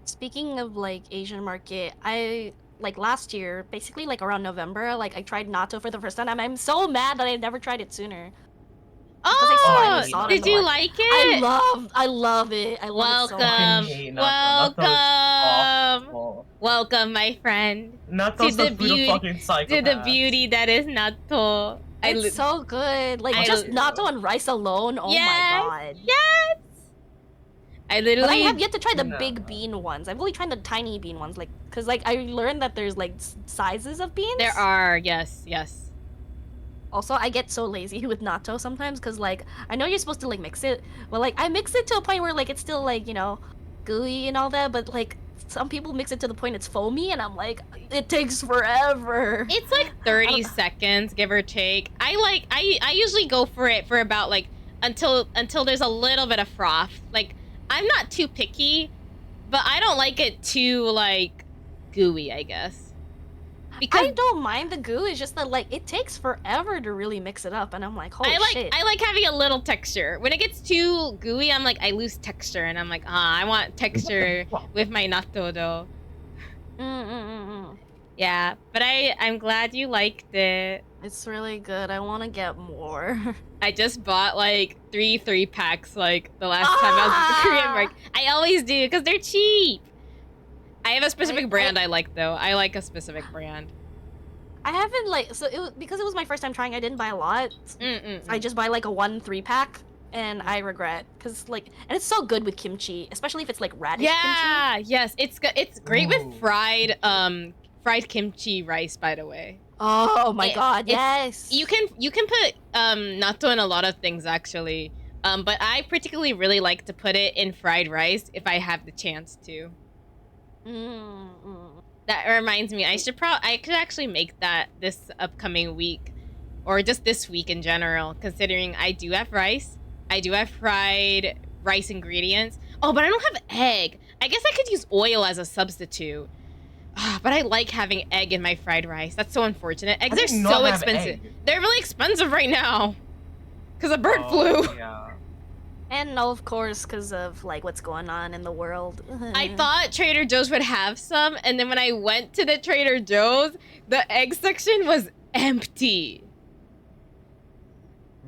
Speaking of like Asian market, I like last year, basically like around November, like I tried natto for the first time. I'm so mad that I never tried it sooner. I Oh, saw it on did the you market. like it? I love it. I love it so much. Fucking hate natto. Natto is awful. Welcome, my friend. Natto's the food of fucking psychopaths. To the beauty that is natto. It's so good. Like just natto and rice alone. Oh my god. Yes. I literally. But I have yet to try the big bean ones. I've only tried the tiny bean ones, like, cause like I learned that there's like sizes of beans. There are, yes. Also, I get so lazy with natto sometimes, cause like I know you're supposed to like mix it, but like I mix it to a point where like it's still like, you know, gooey and all that, but like some people mix it to the point it's foamy, and I'm like, it takes forever. It's like 30 seconds, give or take. I usually go for it for about like until there's a little bit of froth. Like, I'm not too picky, but I don't like it too like gooey, I guess. Because I don't mind the goo. It's just that like it takes forever to really mix it up, and I'm like, holy shit. I like having a little texture. When it gets too gooey, I'm like, I lose texture, and I'm like, I want texture with my natto though. Yeah, but I'm glad you liked it. It's really good. I want to get more. I just bought like 3 packs like the last time I was at the Korean market. I always do because they're cheap. I have a specific brand I like though. I like a specific brand. I haven't like because it was my first time trying. I didn't buy a lot. I just buy like a 1 3-pack, and I regret because like and it's so good with kimchi, especially if it's like radish kimchi. Yeah, yes, it's great with fried kimchi rice. By the way. Oh my god, yes. You can put natto in a lot of things actually, but I particularly really like to put it in fried rice if I have the chance to. That reminds me, I could actually make that this upcoming week, or just this week in general, considering I do have rice, I do have fried rice ingredients. Oh, but I don't have egg. I guess I could use oil as a substitute. But I like having egg in my fried rice. That's so unfortunate. Eggs are so expensive. They're really expensive right now because of bird flu. Yeah. And of course, because of like what's going on in the world. I thought Trader Joe's would have some, and then when I went to the Trader Joe's, the egg section was empty.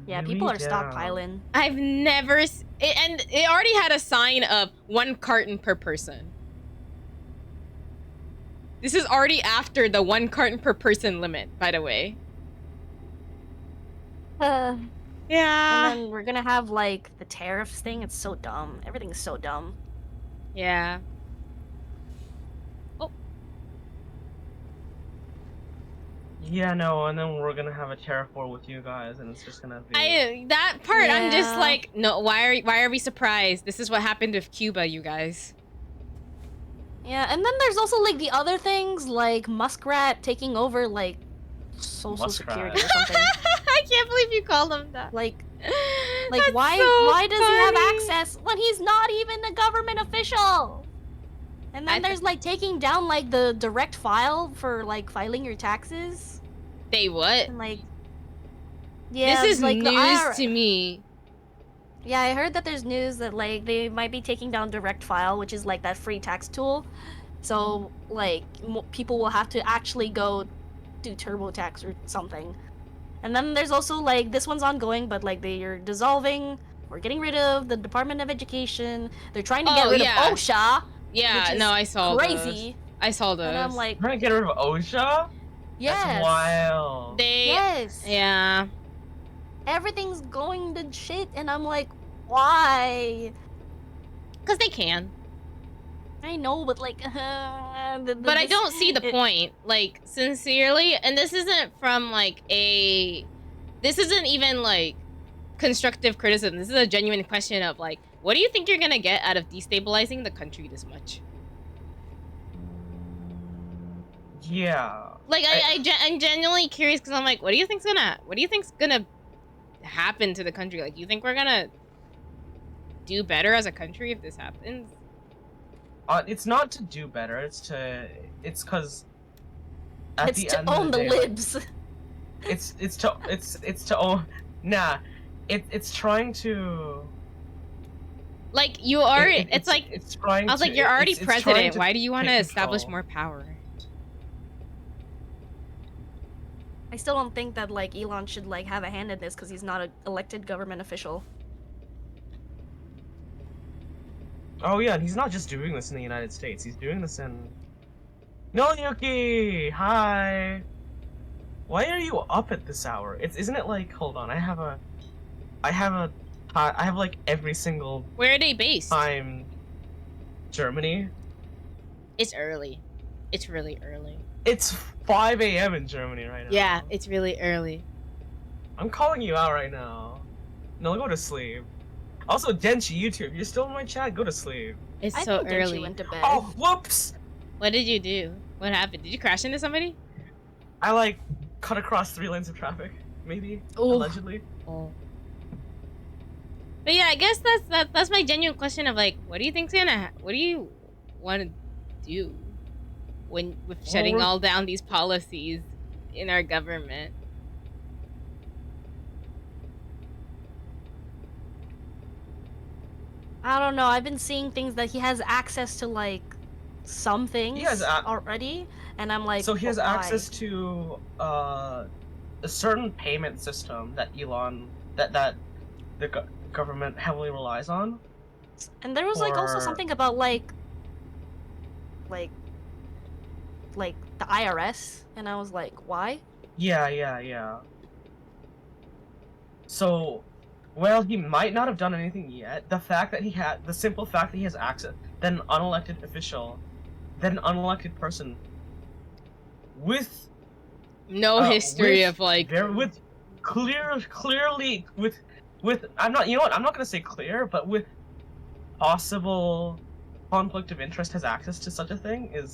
Yeah, people are stockpiling. I've never, and it already had a sign of 1 carton per person. This is already after the 1 carton per person limit, by the way. Yeah. And then we're gonna have like the tariffs thing. It's so dumb. Everything's so dumb. Yeah. Oh. Yeah, no, and then we're gonna have a tariff war with you guys, and it's just gonna be. That part, I'm just like, no. Why are we surprised? This is what happened with Cuba, you guys. Yeah, and then there's also like the other things, like Muskrat taking over like Social Security or something. I can't believe you called him that. Like That's why so does he have access when he's not even a government official? And then there's like taking down like the direct file for like filing your taxes. They what? And, like, yeah, this is like news to me. Yeah, I heard that there's news that like they might be taking down direct file, which is like that free tax tool. So like people will have to actually go do TurboTax or something. And then there's also like this one's ongoing, but like they're dissolving or getting rid of the Department of Education. They're trying to get rid of OSHA. Yeah, no, I saw crazy. Those. I saw those. And I'm like, trying to get rid of OSHA? yes. That's wild. Yes. Yeah. Everything's going to shit, and I'm like, why? Because they can. I know, but like, but I don't see the point. Like, sincerely, and this isn't from like this isn't even like constructive criticism. This is a genuine question of like, what do you think you're gonna get out of destabilizing the country this much? Yeah. Like, I'm genuinely curious because I'm like, what do you think's gonna happen to the country? Like, you think we're gonna do better as a country if this happens? It's not to do better. It's because at It's the to end of own the day, like, libs. it's to own. Nah, it's trying to. Like you are. It's like it's trying I was to. like, you're already It's trying president. to Why do you want to take establish control. more power? I still don't think that like Elon should like have a hand in this because he's not an elected government official. Oh yeah, and he's not just doing this in the United States. He's doing this in. No, Yuki. Hi. Why are you up at this hour? Isn't it like? Hold on, I have like every single Where are they based? time. Germany. It's early. It's really early. It's 5 a.m. in Germany right now. Yeah, it's really early. I'm calling you out right now. No, go to sleep. Also, Denchi, YouTube, you're still in my chat. Go to sleep. It's I so think Denchi early. went to bed. Oh, whoops! What did you do? What happened? Did you crash into somebody? I like cut across 3 lanes of traffic, maybe. Ooh. Allegedly. Oh. But yeah, I guess that's my genuine question of like, what do you think's gonna? What do you want to do with shutting all down these policies in our government? I don't know. I've been seeing things that he has access to like some things already, and I'm like, so he has why? access to a certain payment system that Elon that the government heavily relies on. And there was like also something about like the IRS, and I was like, why? Yeah. So, well, he might not have done anything yet. The simple fact that he has access, then an unelected official, then an unelected person, with no history with, of like with clearly with I'm not, you know what, I'm not gonna say clear, but with possible conflict of interest has access to such a thing it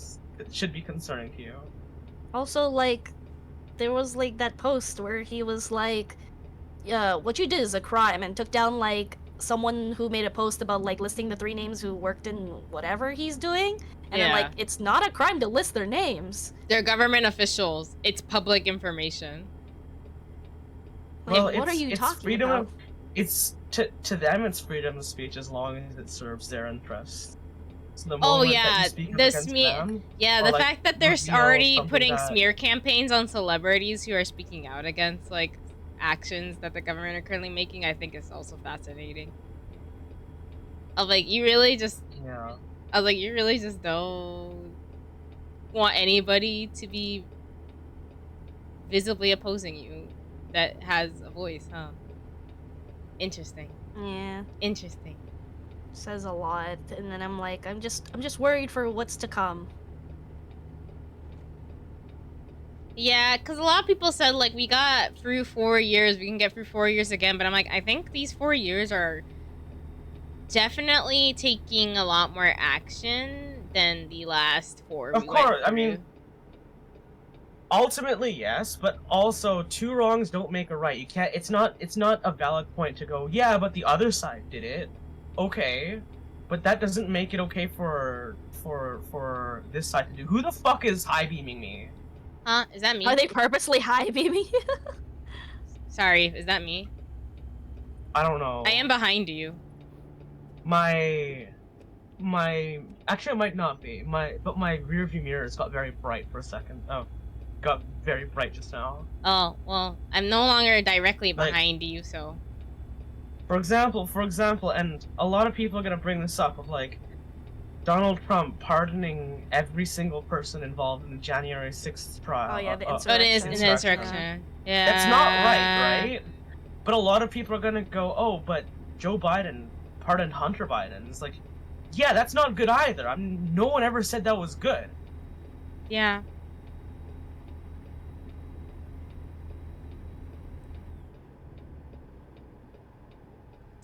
should be concerning to you. Also, like, there was like that post where he was like, yeah, what you did is a crime, and took down like someone who made a post about like listing the 3 names who worked in whatever he's doing, and then like it's not a crime to list their names. They're government officials. It's public information. Like, Well, what are you talking about? It's to them it's freedom of speech as long as it serves their interests. So the Oh moment that yeah, you speak up the against smear. them, Yeah, or, the like, fact that they're reveal already something putting that- smear campaigns on celebrities who are speaking out against like actions that the government are currently making, I think is also fascinating. Of like, you really just. Yeah. I was like, you really just don't want anybody to be visibly opposing you that has a voice, huh? Interesting. Yeah, Interesting. says a lot, and then I'm like, I'm just worried for what's to come. Yeah, because a lot of people said, like, we got through 4 years, we can get through 4 years again, but I'm like, I think these 4 years are definitely taking a lot more action than the last 4. Of course, I mean, ultimately yes, but also 2 wrongs don't make a right. You can't. It's not a valid point to go, yeah, but the other side did it. Okay, but that doesn't make it okay for this side to do. Who the fuck is high beaming me? Huh? Is that me? Are they purposely high beaming? Sorry, is that me? I don't know. I am behind you. My actually it might not be. But my rear view mirrors got very bright for a second. Oh, got very bright just now. Oh, well, I'm no longer directly behind you, so. For example, and a lot of people are gonna bring this up of like Donald Trump pardoning every single person involved in the January 6th trial. Oh yeah, the Oh, insurrection. it is an insurrection. Yeah. That's not right? But a lot of people are gonna go, oh, but Joe Biden pardoned Hunter Biden. It's like, yeah, that's not good either. No one ever said that was good. Yeah.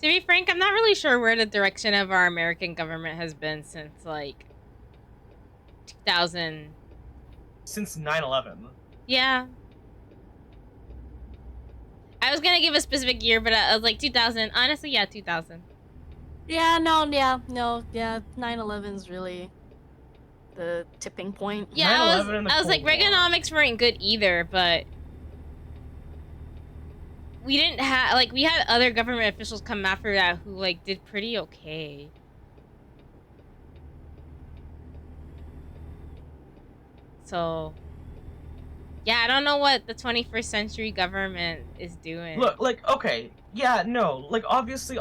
To be frank, I'm not really sure where the direction of our American government has been since, like, 2000. Since 9/11. Yeah. I was gonna give a specific year, but I was like 2000. Honestly, yeah, 2000. Yeah, no, 9/11's really the tipping point. Yeah, 9/11 and the I was like, Cold War. Reaganomics weren't good either, but we didn't have, like, we had other government officials come after that who, like, did pretty okay. So, yeah, I don't know what the 21st century government is doing. Look, like, okay, yeah, no, like, obviously,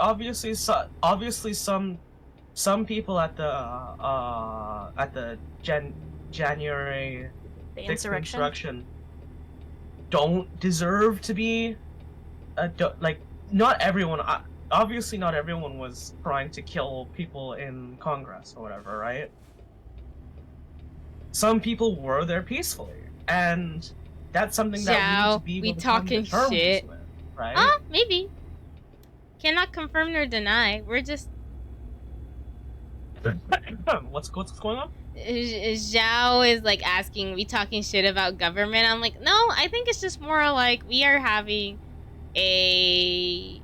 some people at the January The 6th insurrection. insurrection don't deserve to be, like, not everyone. Obviously, not everyone was trying to kill people in Congress or whatever, right? Some people were there peacefully, and that's something that we need to be we able to come to talking terms shit. with, right? Maybe. Cannot confirm nor deny. We're just What's going on? Zhao is like asking, we talking shit about government? I'm like, no, I think it's just more like we are having a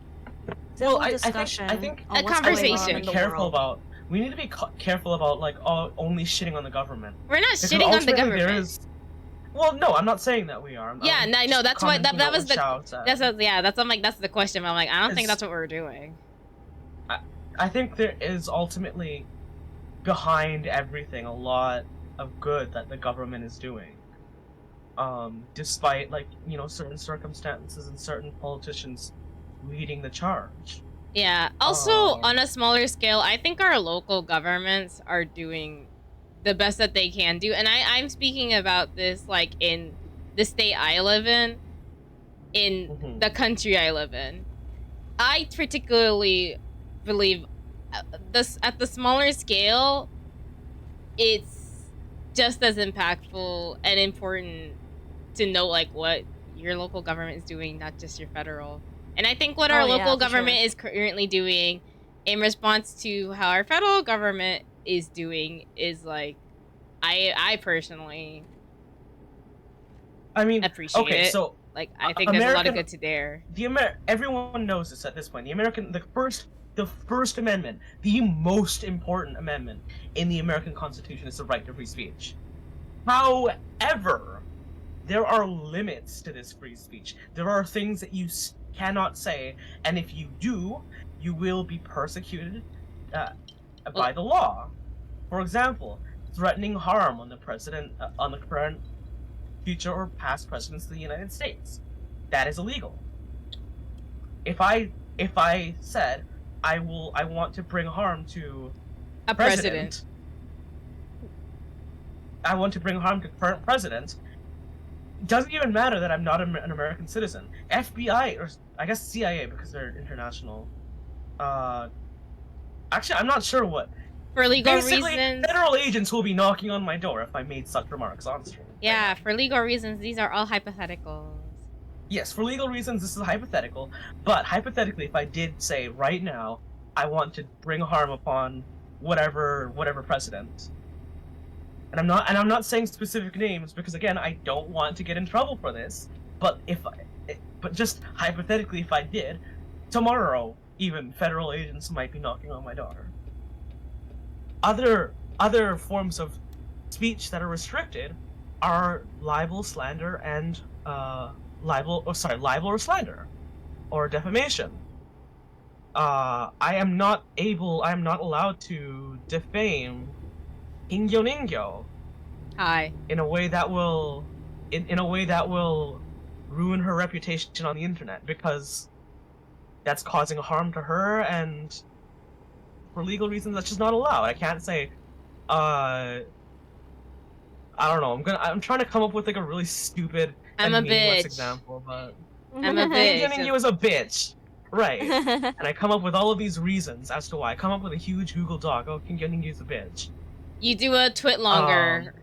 discussion. I think a conversation. We need to be careful about. We need to be careful about like only shitting on the government. We're not Because shitting on the ultimately government. Well, no, I'm not saying that we are. Yeah, no, that's what that was the. Xiao said. I'm like, that's the question. But I'm like, I don't think that's what we're doing. I think there is ultimately behind everything a lot of good that the government is doing. Despite like, you know, certain circumstances and certain politicians leading the charge. Yeah. Also, on a smaller scale, I think our local governments are doing the best that they can do. And I'm speaking about this like in the state I live in the country I live in. I particularly believe this at the smaller scale, it's just as impactful and important to know like what your local government is doing, not just your federal. And I think what our local government is currently doing in response to how our federal government is doing is like, I personally appreciate it. So like I think there's a lot of good to there. Everyone knows this at this point. The First Amendment, the most important amendment in the American Constitution, is the right to free speech. However, there are limits to this free speech. There are things that you cannot say, and if you do, you will be persecuted by the law. For example, threatening harm on the president, on the current, future, or past presidents of the United States. That is illegal. If I said I want to bring harm to a president. I want to bring harm to current president. It doesn't even matter that I'm not an American citizen. FBI, or I guess CIA, because they're international. Actually, I'm not sure what. For legal Basically, reasons. Federal agents will be knocking on my door if I made such remarks on stream. Yeah, for legal reasons, these are all hypotheticals. Yes, for legal reasons, this is hypothetical. But hypothetically, if I did say right now, I want to bring harm upon whatever president, and I'm not saying specific names because again, I don't want to get in trouble for this. But but just hypothetically, if I did, tomorrow even federal agents might be knocking on my door. Other forms of speech that are restricted are libel, slander, and libel or slander, or defamation. I am not allowed to defame Ingyo Ningyo. Hi. In a way that will ruin her reputation on the internet, because that's causing harm to her, and for legal reasons that's just not allowed. I can't say I don't know, I'm trying to come up with like a really stupid I'm a bitch example, but I'm a bitch. Getting you as a bitch. Right. And I come up with all of these reasons as to why. I come up with a huge Google Doc. Oh, getting you as a bitch. You do a twit longer.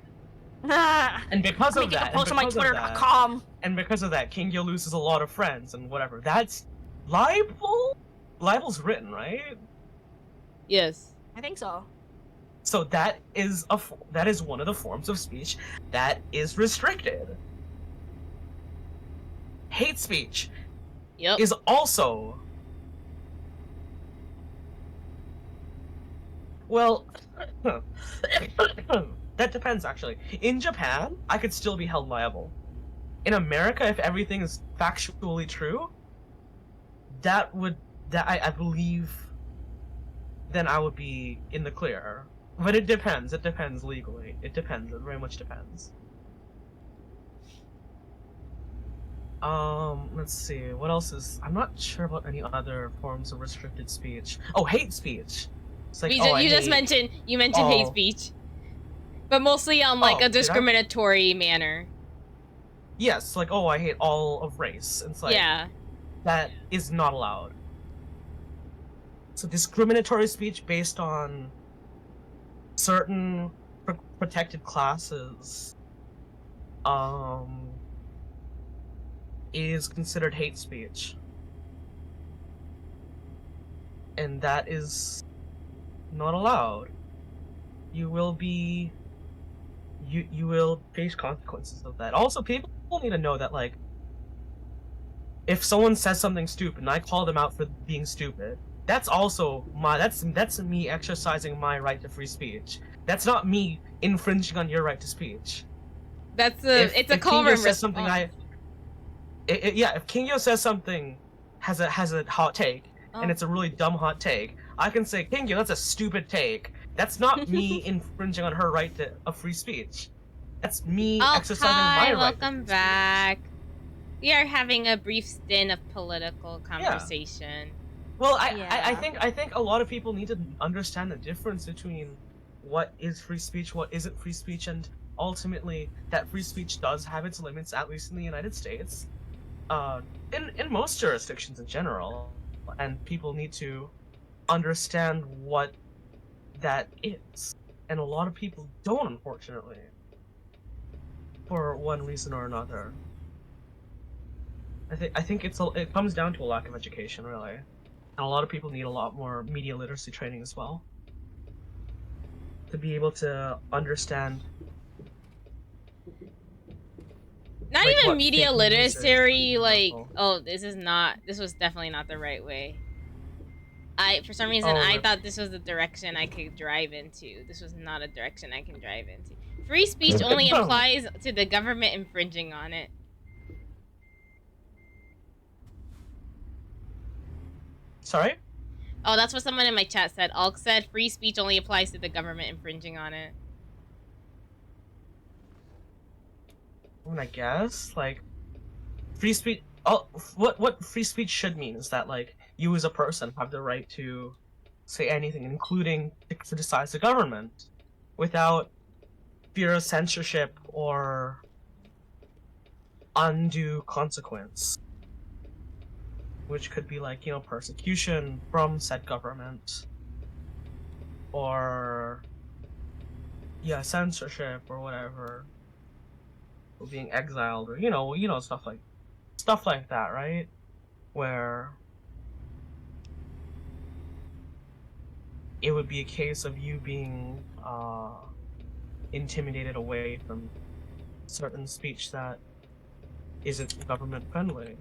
And because of that, post on my Twitter.com. And because of that, King Yo loses a lot of friends and whatever. That's libel? Libel's written, right? Yes. I think so. So that is one of the forms of speech that is restricted. Hate speech is also, well, that depends actually. In Japan, I could still be held liable. In America, if everything is factually true, I believe then I would be in the clear. But it depends. It depends legally. It depends. It very much depends. Let's see. What else is? I'm not sure about any other forms of restricted speech. Oh, hate speech. It's like, You just mentioned hate speech, but mostly on like a discriminatory manner. Yes, like, oh, I hate all of race. It's like, yeah, that is not allowed. So discriminatory speech based on certain protected classes, is considered hate speech. And that is not allowed. You will be... You will face consequences of that. Also, people need to know that, like, if someone says something stupid and I call them out for being stupid, that's also that's me exercising my right to free speech. That's not me infringing on your right to speech. It's a common response. If Kingyo says something has a hot take and it's a really dumb hot take, I can say, Kingyo, that's a stupid take. That's not me infringing on her right to a free speech. That's me exercising my right. Welcome back. We are having a brief stint of political conversation. Yeah. Well, I think a lot of people need to understand the difference between what is free speech, what isn't free speech, and ultimately that free speech does have its limits, at least in the United States, in most jurisdictions in general, and people need to understand what that is, and a lot of people don't, unfortunately, for one reason or another. I think it comes down to a lack of education, really. And a lot of people need a lot more media literacy training as well, to be able to understand. Not like, even media literacy, like, oh, this was definitely not the right way. For some reason, I thought this was the direction I could drive into. This was not a direction I can drive into. Free speech only applies to the government infringing on it. Sorry? Oh, that's what someone in my chat said. Alk said free speech only applies to the government infringing on it. I mean, I guess, like, free speech... what free speech should mean is that, like, you as a person have the right to say anything, including to criticize the government, without fear of censorship or undue consequence. Which could be like, you know, persecution from said government, or censorship or whatever, or being exiled, or you know stuff like that, right? Where it would be a case of you being intimidated away from certain speech that isn't government friendly.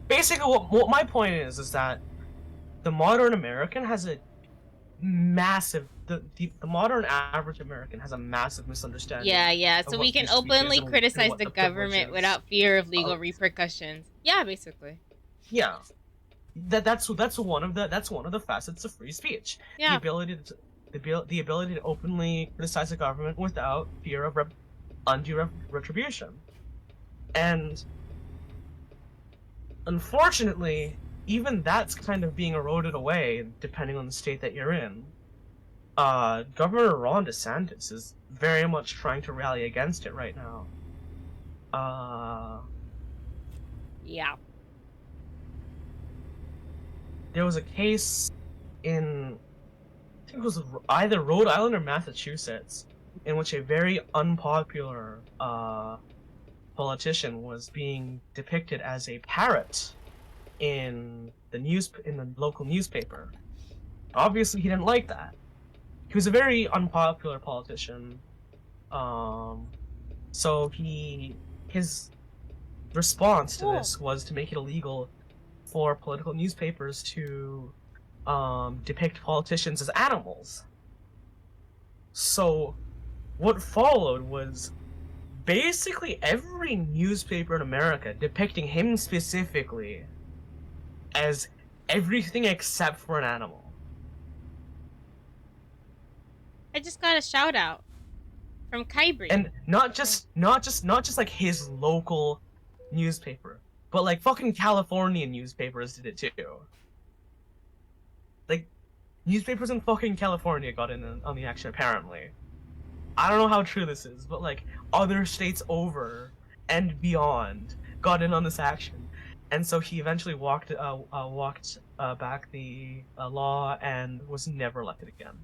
Basically, what my point is that the modern American has a massive the modern average American has a massive misunderstanding. Yeah. So we can openly criticize the government without fear of legal repercussions. Yeah, basically. Yeah, that's one of the facets of free speech. Yeah. The ability to openly criticize the government without fear of undue retribution, and unfortunately, even that's kind of being eroded away, depending on the state that you're in. Governor Ron DeSantis is very much trying to rally against it right now. Yeah. There was a case in, I think it was either Rhode Island or Massachusetts, in which a very unpopular politician was being depicted as a parrot in the local newspaper. Obviously, he didn't like that. He was a very unpopular politician. So his response to this was to make it illegal for political newspapers to depict politicians as animals. So, what followed was basically every newspaper in America depicting him specifically as everything except for an animal. I just got a shout out from Kyrie. And not just like his local newspaper, but like fucking Californian newspapers did it too. Like, newspapers in fucking California got in on the action apparently. I don't know how true this is, but like other states over and beyond got in on this action, and so he eventually walked back the law and was never elected again.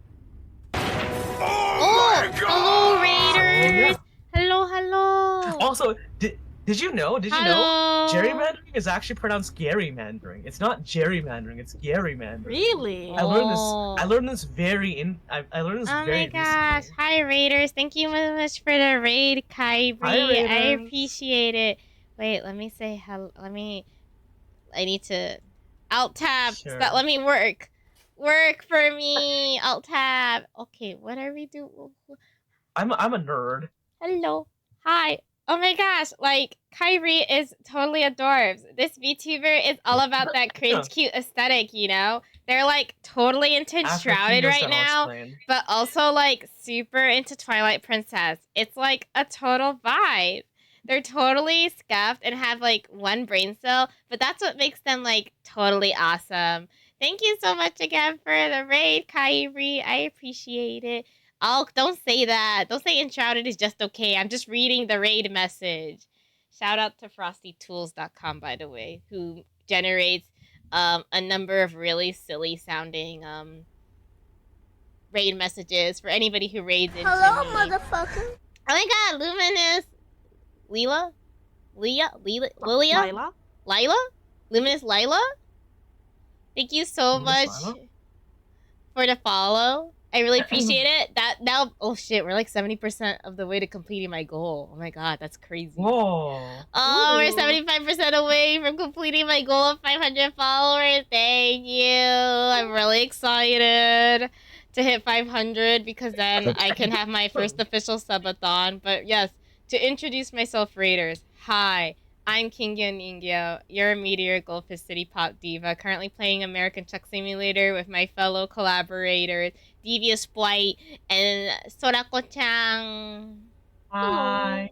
Oh, hello, Raiders! Hello. Also, did you know? Gerrymandering is actually pronounced gerrymandering. It's not gerrymandering. It's gerrymandering. Really? I learned this very I learned this Oh very my gosh! recently. Hi, Raiders! Thank you so much for the raid, Kyrie. Hi, Raiders. I appreciate it. Wait, let me say hello. I need to alt tab. Sure. Let me work. Work for me. Alt tab. Okay, what are we doing? I'm a nerd. Hello. Hi. Oh my gosh, like, Kyrie is totally adorbs. This VTuber is all about that cringe cute aesthetic, you know? They're like totally into After Shrouded Kingo right shall now, explain. but also like super into Twilight Princess. It's like a total vibe. They're totally scuffed and have like one brain cell, but that's what makes them like totally awesome. Thank you so much again for the raid, Kyrie. I appreciate it. Oh, don't say that. Don't say Enshrouded is just okay. I'm just reading the raid message. Shout out to frostytools.com, by the way, who generates a number of really silly sounding raid messages for anybody who raids into Hello, me. motherfucker. Oh my god, Luminous Lilia? Luminous Lila? Thank you so much Luminous Lila? for the follow. I really appreciate it. That now, oh shit, we're like 70% of the way to completing my goal. Oh my god, that's crazy. Whoa. Oh, we're Ooh. 75% away from completing my goal of 500 followers. Thank you. I'm really excited to hit 500 because then I can have my first official subathon. But yes, to introduce myself, Raiders. Hi, I'm Kingyo Ningyo. You're a Meteor Goldfish City pop diva, currently playing American Truck Simulator with my fellow collaborators, Devious Blight and Sorako-chan. Hi.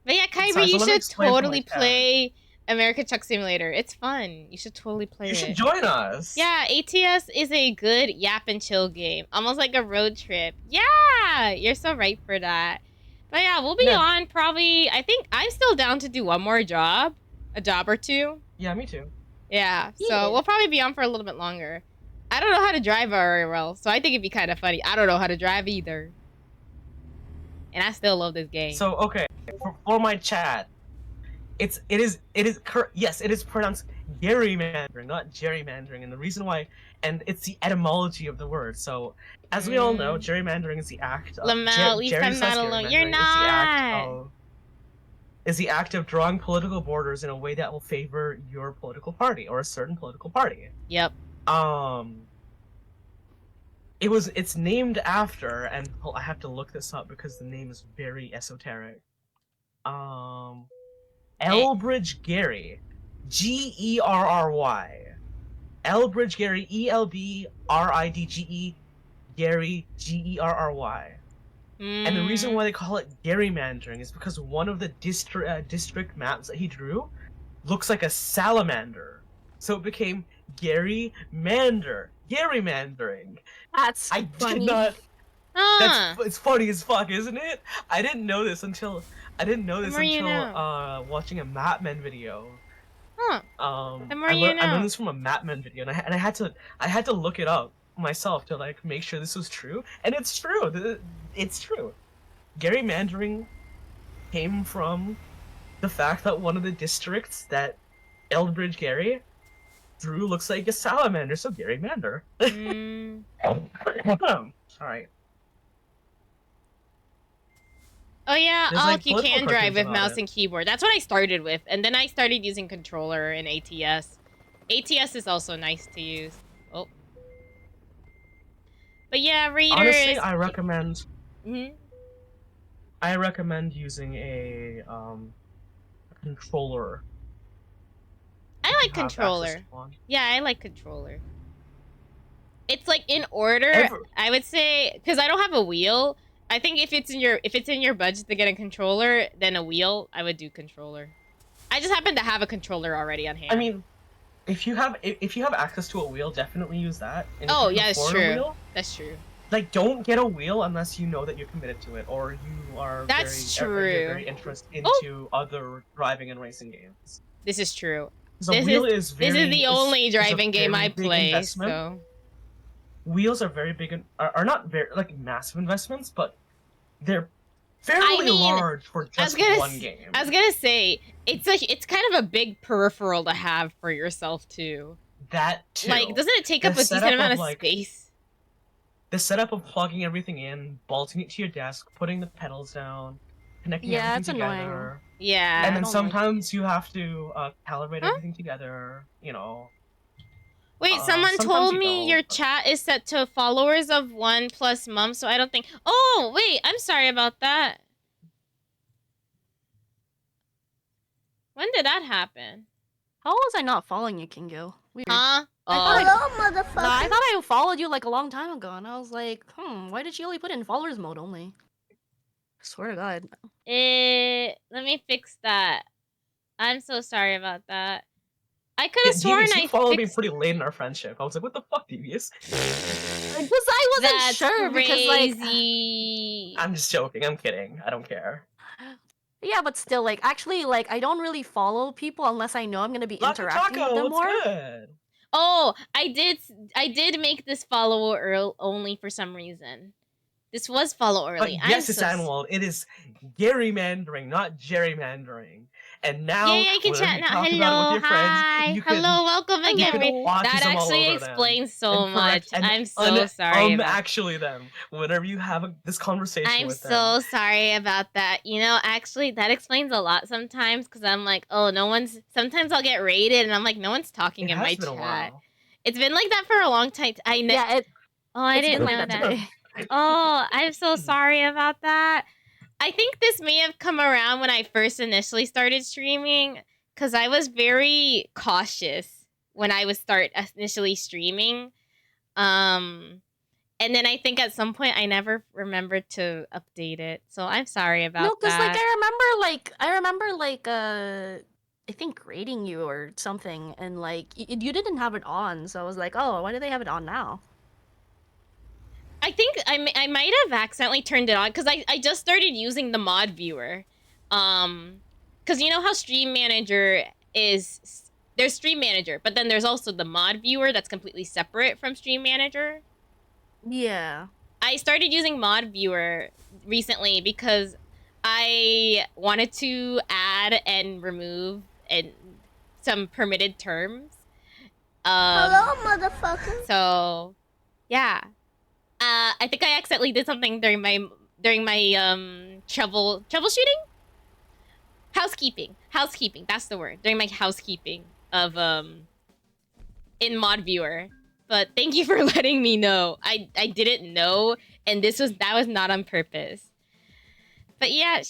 But yeah, Kyrie, Sorry, so you let me should explain for my totally cat. play American Truck Simulator. It's fun. You should totally play You it. should join us. Yeah, ATS is a good yap and chill game. Almost like a road trip. Yeah, you're so right for that. But yeah, we'll be on probably, I think I'm still down to do one more job. A job or two. Yeah, me too. Yeah, so Yeah. we'll probably be on for a little bit longer. I don't know how to drive very well, so I think it'd be kind of funny. I don't know how to drive either. And I still love this game. So okay, for my chat, it is pronounced gerrymandering, not gerrymandering, and the reason why, and it's the etymology of the word. So, as we all know, gerrymandering is the act of Lamel, at least I'm not alone. You're not. Is the act of drawing political borders in a way that will favor your political party or a certain political party. Yep. It's named after, and I have to look this up because the name is very esoteric. Elbridge Gerry, Gerry. Elbridge Gerry, Elbridge Gerry, Gerry. And the reason why they call it gerrymandering is because one of the district maps that he drew looks like a salamander, so it became gerrymandering. That's I funny. did not. Huh. It's funny as fuck, isn't it? I didn't know this until watching a Mapman video. Huh. I learned this from a Mapman video, and I had to look it up myself to like make sure this was true, and it's true. It's true. Gerrymandering came from the fact that one of the districts that Elbridge Gerry drew looks like a salamander, so gerrymander. Sorry. Oh yeah, There's, like, you political can drive cartoons with about mouse it. and keyboard. That's what I started with, and then I started using controller and ATS. ATS is also nice to use. Oh. But yeah, Honestly, readers. Mm-hmm. I recommend using a controller I if you like have access to controller. one. Yeah, I like controller. It's like in order. Ever- I would say because I don't have a wheel. I think if it's in your budget to get a controller, then a wheel. I would do controller. I just happen to have a controller already on hand. I mean, if you have access to a wheel, definitely use that. And if oh you yeah, can that's afford true. a wheel, That's true. like, don't get a wheel unless you know that you're committed to it, or you are That's you're true. very interested into other driving and racing games. This is true. Because a wheel is This is the only is a driving game very I big play. investment. So Wheels are very big, are not very like massive investments, but they're fairly large for just one game. I was gonna say it's kind of a big peripheral to have for yourself too. That too. Like, doesn't it take up a decent amount of space? The setup of plugging everything in, bolting it to your desk, putting the pedals down, connecting everything together. Annoying. Yeah. And then sometimes you have to calibrate Huh? everything together, you know. Wait, someone sometimes told you me don't, your but- chat is set to followers of 1 plus mom, so I don't think. Oh, wait, I'm sorry about that. When did that happen? How was I not following you, Kingo? Weird. Huh? I Oh. thought No, I thought I followed you like a long time ago, and I was like, why did she only put it in followers mode only? Swear to God. Let me fix that. I'm so sorry about that. I could have Yeah, sworn Devious, you I followed me fixed. pretty late in our friendship. I was like, what the fuck, Devious? Because I wasn't That's sure crazy. I'm just joking. I'm kidding. I don't care. Yeah, but still, like, actually, like, I don't really follow people unless I know I'm gonna be Lucky interacting with Taco, them what's more. good? Oh, I did make this follow early only for some reason. This was follow But early. yes, I'm it's so Anwald. It is gerrymandering, not gerrymandering. And now, yeah, you can whenever chat you now. talk about it Hello, with your friends, hi, you can hello, welcome you again. can Hello. autism That all actually over them explains so and much. correct and I'm so sorry about. actually them whenever you have this conversation I'm with them. so sorry about that. You know, actually, that explains a lot sometimes because I'm like, oh, no one's. Sometimes I'll get raided and I'm like, no one's talking It in has my been a chat. while. It's been like that for a long time. Yeah, Oh, I it's didn't been know like that that. today. Oh, I'm so sorry about that. I think this may have come around when I first initially started streaming because I was very cautious when I was initially streaming. And then I think at some point I never remembered to update it. So I'm sorry about No, because that. like I remember like I think rating you or something, and like you didn't have it on, so I was like, oh, why do they have it on now? I think I might have accidentally turned it on because I just started using the mod viewer. Because you know how Stream Manager is. There's Stream Manager, but then there's also the mod viewer that's completely separate from Stream Manager. Yeah. I started using mod viewer recently because I wanted to add and remove some permitted terms. Hello, motherfucker. So, yeah. I think I accidentally did something during my troubleshooting? Housekeeping. That's the word. During my housekeeping of in mod viewer. But thank you for letting me know. I didn't know, and that was not on purpose. But yeah,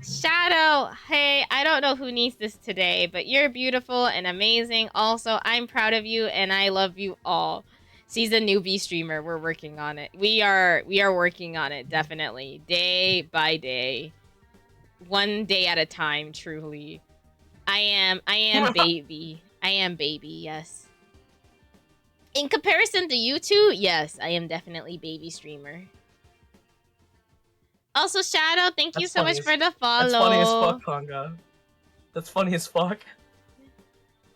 Shadow, hey, I don't know who needs this today, but you're beautiful and amazing. Also, I'm proud of you and I love you all. Season newbie streamer, we're working on it. We are working on it, definitely. Day by day. One day at a time, truly. I am baby. I am baby, yes. In comparison to you two, yes, I am definitely baby streamer. Also, Shadow, thank you so much for the follow. That's funny as fuck, Konga. That's funny as fuck.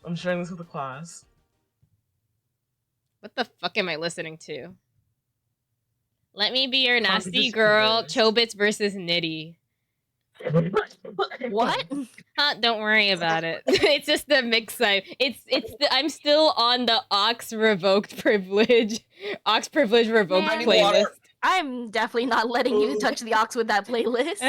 I'm sharing this with the class. What the fuck am I listening to? Let me be your nasty just girl. curious. Chobits versus Nitty. What? Huh, don't worry about it. It's just the mix up. I'm still on the Ox revoked privilege. Ox privilege revoked I need playlist. water. I'm definitely not letting you touch the aux with that playlist.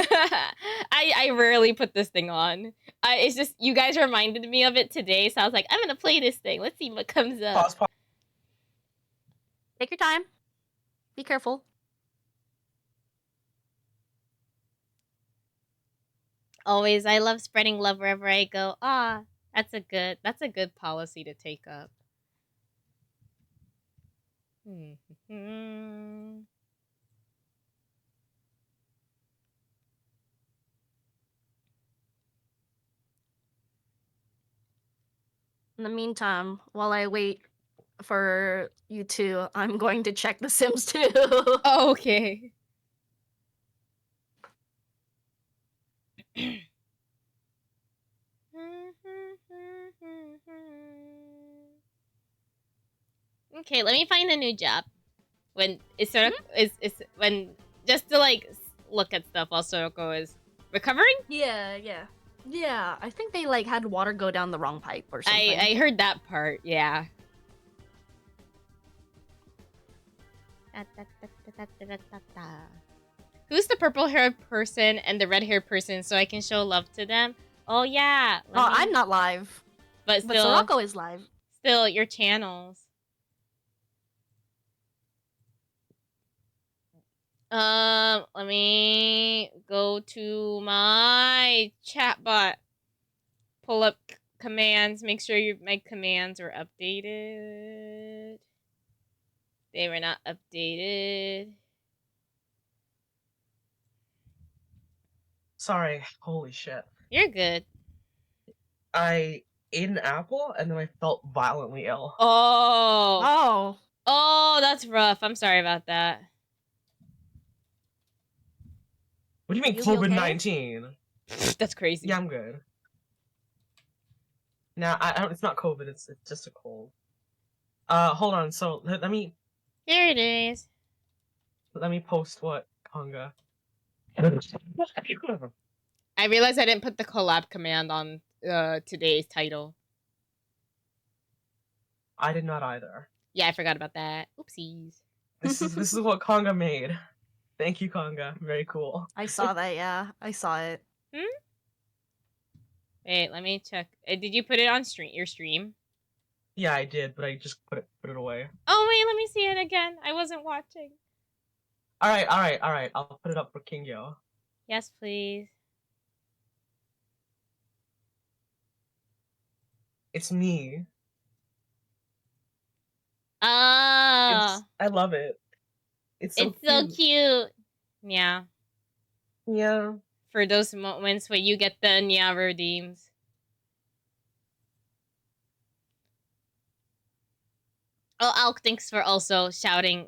I rarely put this thing on. It's just you guys reminded me of it today, so I was like, I'm gonna play this thing. Let's see what comes up. Pause. Take your time. Be careful. Always, I love spreading love wherever I go. Ah, that's a good policy to take up. In the meantime, while I wait for you two, I'm going to check The Sims 2. Oh, okay. Okay, let me find a new job. When it's sort of is when just to like look at stuff while Soroko is recovering. Yeah. I think they like had water go down the wrong pipe or something. I heard that part. Yeah. Who's the purple-haired person and the red-haired person so I can show love to them? Oh yeah. I'm not live. But But still, Soroko is live. Still, your channels. Let me go to my chatbot. Pull up commands. Make sure my commands are updated. They were not updated. Sorry. Holy shit. You're good. I ate an apple and then I felt violently ill. Oh, that's rough. I'm sorry about that. What do you mean You COVID-19? okay? That's crazy. Yeah, I'm good. Nah, I don't. It's not COVID. It's just a cold. Hold on. So let me Here it is. post what Conga. I realized I didn't put the collab command on today's title. I did not either. Yeah, I forgot about that. Oopsies. This is what Conga made. Thank you, Conga. Very cool. I saw that, yeah. I saw it. Wait, let me check. Did you put it on your stream? Yeah, I did, but I just put it away. Oh wait, let me see it again. I wasn't watching. All right. I'll put it up for Kingyo. Yes, please. It's me. Ah, I love it. It's so cute. Yeah. Yeah. For those moments where you get the Nya redeems. Oh, Alk, thanks for also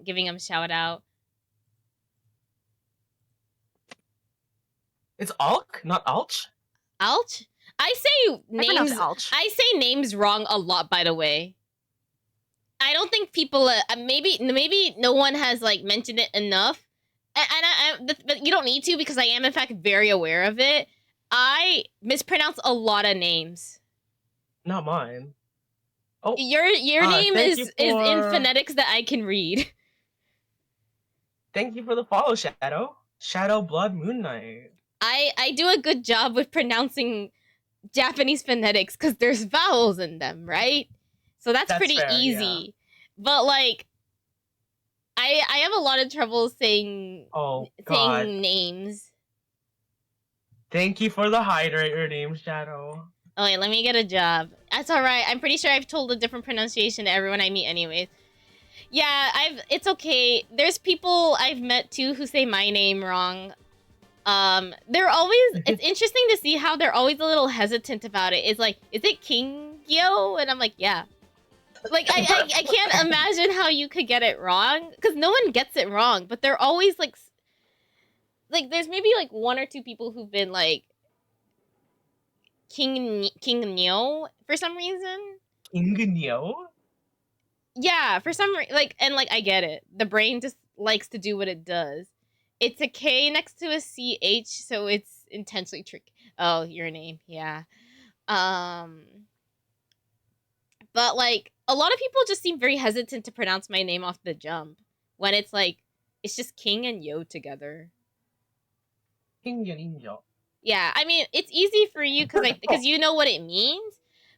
giving him shout out. It's Alk, not Alch. Alch? I say names. Alch. I say names wrong a lot, by the way. I don't think people. Maybe no one has like mentioned it enough, but you don't need to because I am in fact very aware of it. I mispronounce a lot of names. Not mine. Oh, your name is in phonetics that I can read. Thank you for the follow, Shadow. Shadow Blood Moon Knight. I do a good job with pronouncing Japanese phonetics because there's vowels in them, right? So that's pretty fair, easy. Yeah. But like, I have a lot of trouble saying names. Thank you for the hydrator name, Shadow. Oh wait, let me get a job. That's all right. I'm pretty sure I've told a different pronunciation to everyone I meet, anyways. Yeah, it's okay. There's people I've met too who say my name wrong. They're always. It's interesting to see how they're always a little hesitant about it. It's like, is it King Gyo? And I'm like, yeah. Like I can't imagine how you could get it wrong because no one gets it wrong. But they're always like there's maybe like one or two people who've been like King Nyo for some reason. King Nyo? Yeah, for some and I get it. The brain just likes to do what it does. It's a K next to a CH, so it's intensely tricky. Oh, your name, yeah. But like a lot of people just seem very hesitant to pronounce my name off the jump when it's like it's just king and yo together. Ninja. Yeah, I mean, it's easy for you because you know what it means,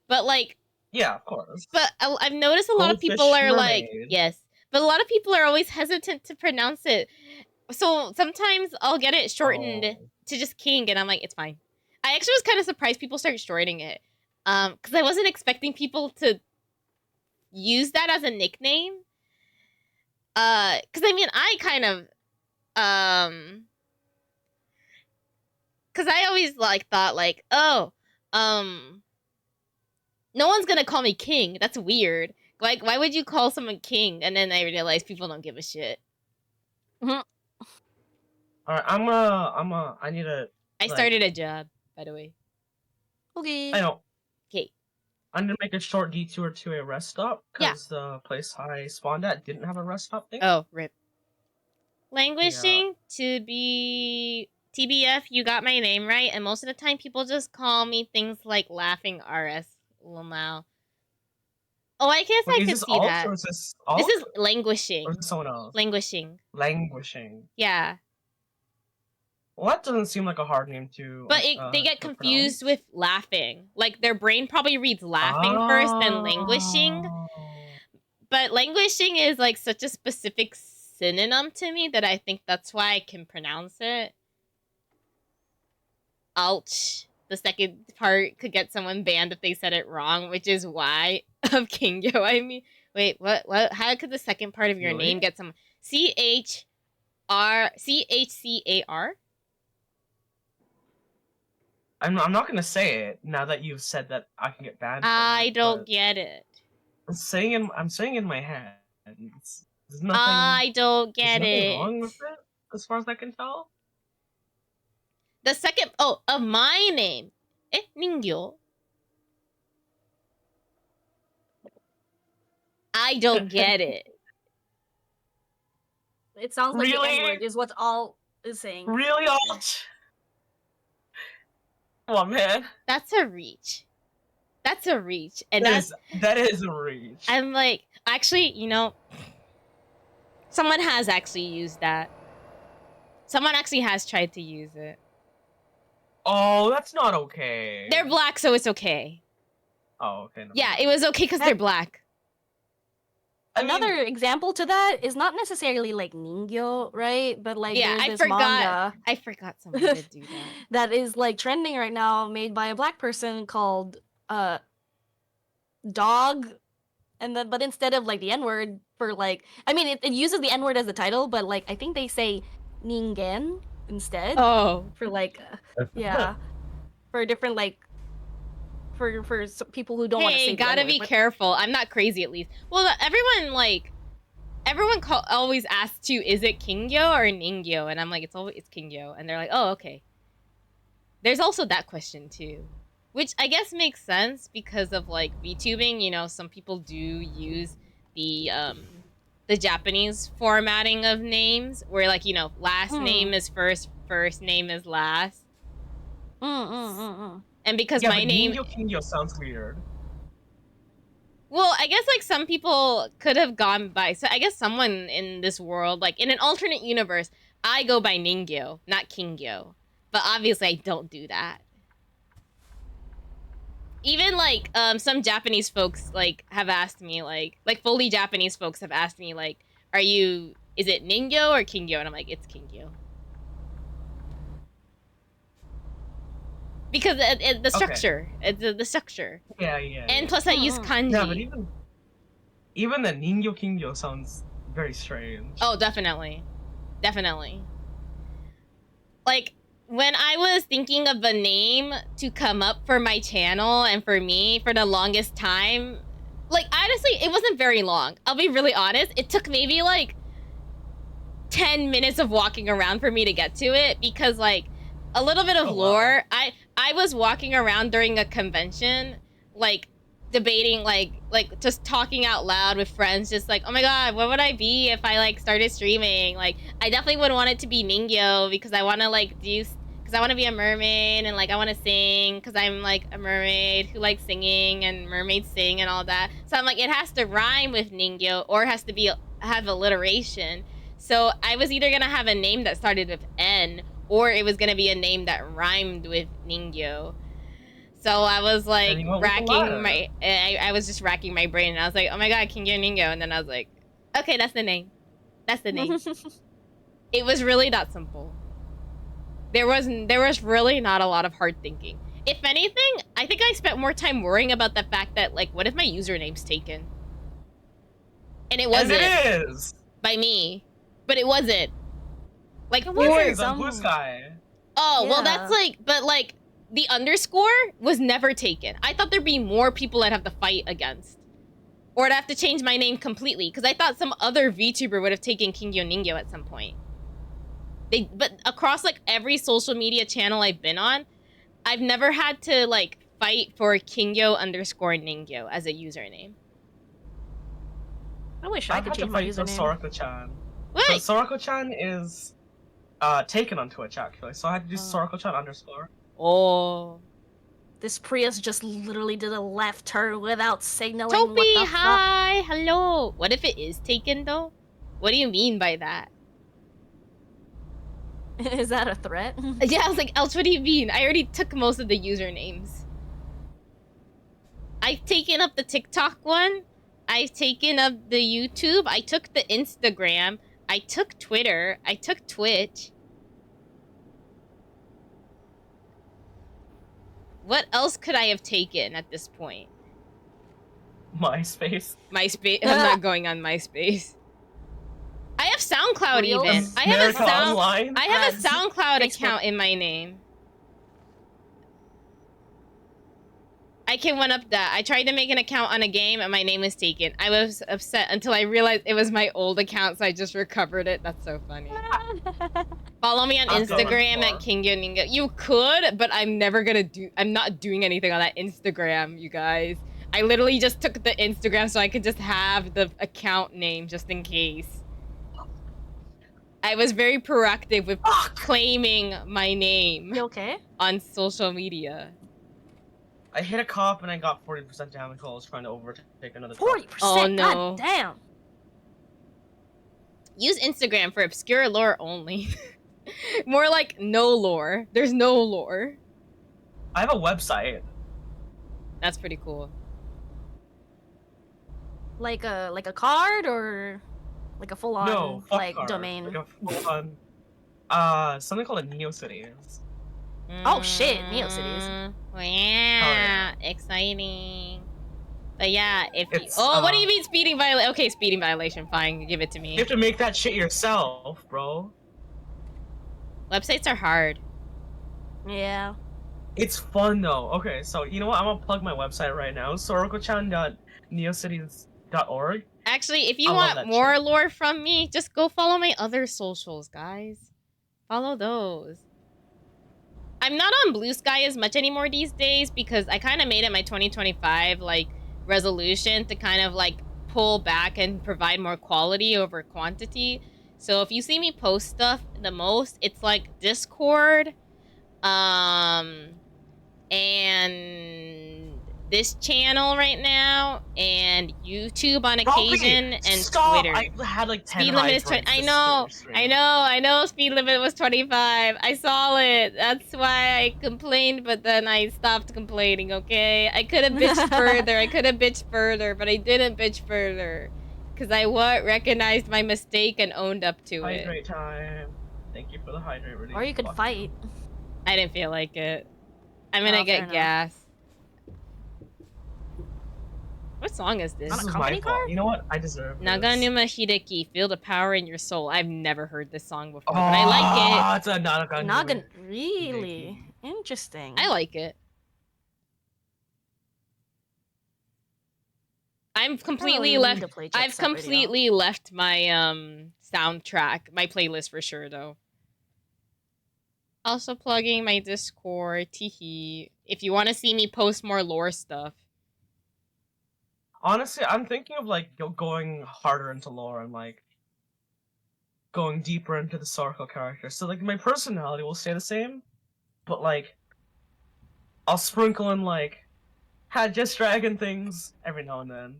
but like, Yeah, of course. but I've noticed a lot of people Goldfish are like, mermaid. yes, but a lot of people are always hesitant to pronounce it. So sometimes I'll get it shortened to just king, and I'm like, it's fine. I actually was kind of surprised people started shortening it, because I wasn't expecting people to use that as a nickname. Because I mean, I kind of, because I always like thought like, oh, no one's gonna call me king. That's weird. Like, why would you call someone king? And then I realized people don't give a shit. Alright, I need to. I started a job, by the way. Okay. I know. Okay. I'm gonna make a short detour to a rest stop Yeah. because the place I spawned at didn't have a rest stop thing. Oh, rip. Languishing to be TBF, you got my name right, and most of the time people just call me things like laughing RS Lamau. Oh, I guess Wait, I is could this see Alt that. or is this This Alt? is languishing. Or is this someone else? Languishing. Languishing. Yeah. Well, that doesn't seem like a hard name to. But they get to confused pronounce. with laughing. Like, their brain probably reads laughing first, then languishing. But languishing is, like, such a specific synonym to me that I think that's why I can pronounce it. Ouch. The second part could get someone banned if they said it wrong, which is why of Kingyo. I mean, wait, what? How could the second part of your Really? name get some CHCAR? I'm not gonna say it now that you've said that I can get banned. I don't but get it. I'm saying in my head. There's nothing. I don't There's get nothing it. wrong with it, as far as I can tell. The second, of my name. Ningyo. I don't get it. It sounds like Really? the N-word is what all is saying. Really, Alt? Come on, man. That's a reach. That's a reach. And that is a reach. I'm like, actually, you know, someone has actually used that. Someone actually has tried to use it. Oh, that's not okay. They're black, so it's okay. Oh, okay. No. Yeah, it was okay because they're black. Another example to that is not necessarily like Ningyo, right? But like Yeah, there's I this forgot. manga I forgot someone did do that. that is like trending right now, made by a black person called Dog, and then but instead of like the N-word for like, I mean it uses the N-word as the title, but like I think they say Ningen instead. Oh, For like yeah, for different like for people who don't want to say hey, the gotta N-word, be but- careful. I'm not crazy, at least. Well, everyone always asks you, is it Kingyo or Ningyo? And I'm like, it's Kingyo. And they're like, oh, okay. There's also that question too, which I guess makes sense because of like VTubing. You know, some people do use the Japanese formatting of names, where like, you know, last name is first name is last. And because my name Kingyo sounds weird. Well, I guess like some people could have gone by. So I guess someone in this world, like in an alternate universe, I go by Ningyo, not Kingyo. But obviously I don't do that. Even like some Japanese folks like have asked me like fully Japanese folks have asked me like, is it Ningyo or Kingyo? And I'm like, it's Kingyo. Because the structure, it's the structure. Yeah. And plus I use kanji. Yeah, but even the Ningyo Kingyo sounds very strange. Oh, definitely. Like, when I was thinking of a name to come up for my channel and for me for the longest time, like, honestly, it wasn't very long. I'll be really honest. It took maybe, like, 10 minutes of walking around for me to get to it because, like, a little bit of lore. Wow. I was walking around during a convention, like, debating, like just talking out loud with friends, just like, oh my god, what would I be if I like started streaming? Like, I definitely would want it to be Ningyo because I want to like because I want to be a mermaid and like I want to sing because I'm like a mermaid who likes singing and mermaids sing and all that. So I'm like, it has to rhyme with Ningyo or it has to have alliteration. So I was either gonna have a name that started with N, or it was gonna be a name that rhymed with Ningyo. So I was like I was just racking my brain, and I was like, oh my god, Kingyo Ningyo, and then I was like, okay, that's the name. That's the name. It was really that simple. There was really not a lot of hard thinking. If anything, I think I spent more time worrying about the fact that, like, what if my username's taken? And it wasn't. And it is! By me. But it wasn't. Like, It is on Blue Sky. Oh, Yeah. well, that's like, but like, the underscore was never taken. I thought there'd be more people I'd have to fight against. Or I'd have to change my name completely, because I thought some other VTuber would have taken Kingyo Ningyo at some point. But across, like, every social media channel I've been on, I've never had to, like, fight for Kingyo_Ningyo as a username. I wish I could change my username. Sorako-chan. What? So Sorako-chan is taken on Twitch, actually, so I had to do Sorako-chan _. Oh. This Prius just literally did a left turn without signaling. Topi, what the hi, hello. What if it is taken, though? What do you mean by that? Fuck? Is that a threat? Yeah, I was like, else what do you mean? I already took most of the usernames. I've taken up the TikTok one. I've taken up the YouTube. I took the Instagram. I took Twitter. I took Twitch. What else could I have taken at this point? MySpace. MySpace. I'm not going on MySpace. I have SoundCloud Reels? even. I have Online? I have a Ads. SoundCloud Facebook. account in my name. I can one up that. I tried to make an account on a game and my name was taken. I was upset until I realized it was my old account, so I just recovered it. That's so funny. Follow me on I'm going Instagram for- at Kingyo Ninga. You could, but I'm never gonna do. I'm not doing anything on that Instagram, you guys. I literally just took the Instagram so I could just have the account name just in case. I was very proactive with claiming my name You okay? on social media. I hit a cop and I got 40% damage while I was trying to overtake another 40%. truck. Oh, no. God damn. Use Instagram for obscure lore only. More like no lore. There's no lore. I have a website. That's pretty cool. Like a card or like a full on No, fuck like card. domain. Like a full on, something called a NeoCities. Oh, shit, NeoCities. Wow, yeah. exciting. But yeah, if you, It's, what do you mean speeding violation? Okay, speeding violation, fine, give it to me. You have to make that shit yourself, bro. Websites are hard. Yeah. It's fun though. Okay, so you know what? I'm gonna plug my website right now. sorokochan.neocities.org. Actually, if you I love want that more shit. lore from me, just go follow my other socials, guys. Follow those. I'm not on Blue Sky as much anymore these days because I kind of made it my 2025 like resolution to kind of like pull back and provide more quality over quantity. So if you see me post stuff the most, it's like Discord, and this channel right now, and YouTube on occasion, and Stop! Twitter. I had like 10 Speed limit is 20. I know. Speed limit was 25. I saw it. That's why I complained, but then I stopped complaining. Okay, I could have bitched further. But I didn't bitch further, because I recognized my mistake and owned up to it. Hydrate time. Thank you for the hydrate. Really. Or you could Fuck. fight. I didn't feel like it. I'm gonna Oh, fair get enough. gas. What song is this? On This a is company my fault. car? You know what? I deserve this. Naganuma Hideki, feel the power in your soul. I've never heard this song before, but I like It's a Naganuma. Nagan. Really interesting. it. I like it. I'm completely really need to left. play Jet I've Set Radio. completely left my soundtrack, my playlist for sure though. Also plugging my Discord, teehee. If you want to see me post more lore stuff. Honestly, I'm thinking of like going harder into lore and like going deeper into the Sorko character. So like my personality will stay the same, but like I'll sprinkle in like had just dragon things every now and then.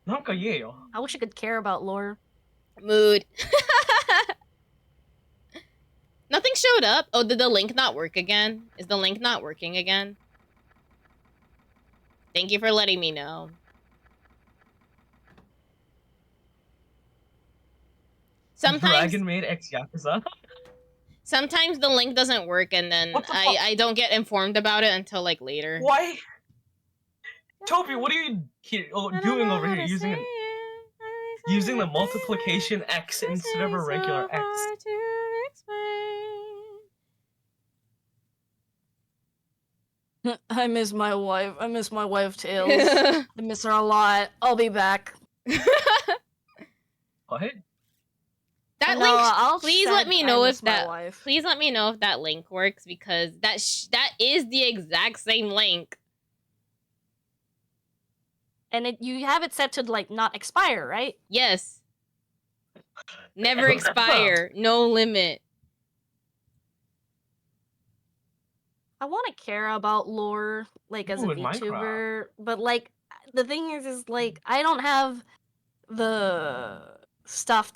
I wish I could care about lore. Mood. Nothing showed up. Oh, did the link not work again? Is the link not working again? Thank you for letting me know. Sometimes Dragon Maid X Yakuza. sometimes the link doesn't work and then I don't get informed about it until like later. Why? Toby, what are you doing over here using the multiplication X instead of a regular X? I miss my wife. I miss my wife, Tails. I miss her a lot. I'll be back. What? That No, link. Please let me know if that. Wife. Please let me know if that link works because that is the exact same link. And you have it set to like not expire, right? Yes. Never expire. No limit. I want to care about lore, like as a VTuber, but like the thing is like I don't have the stuff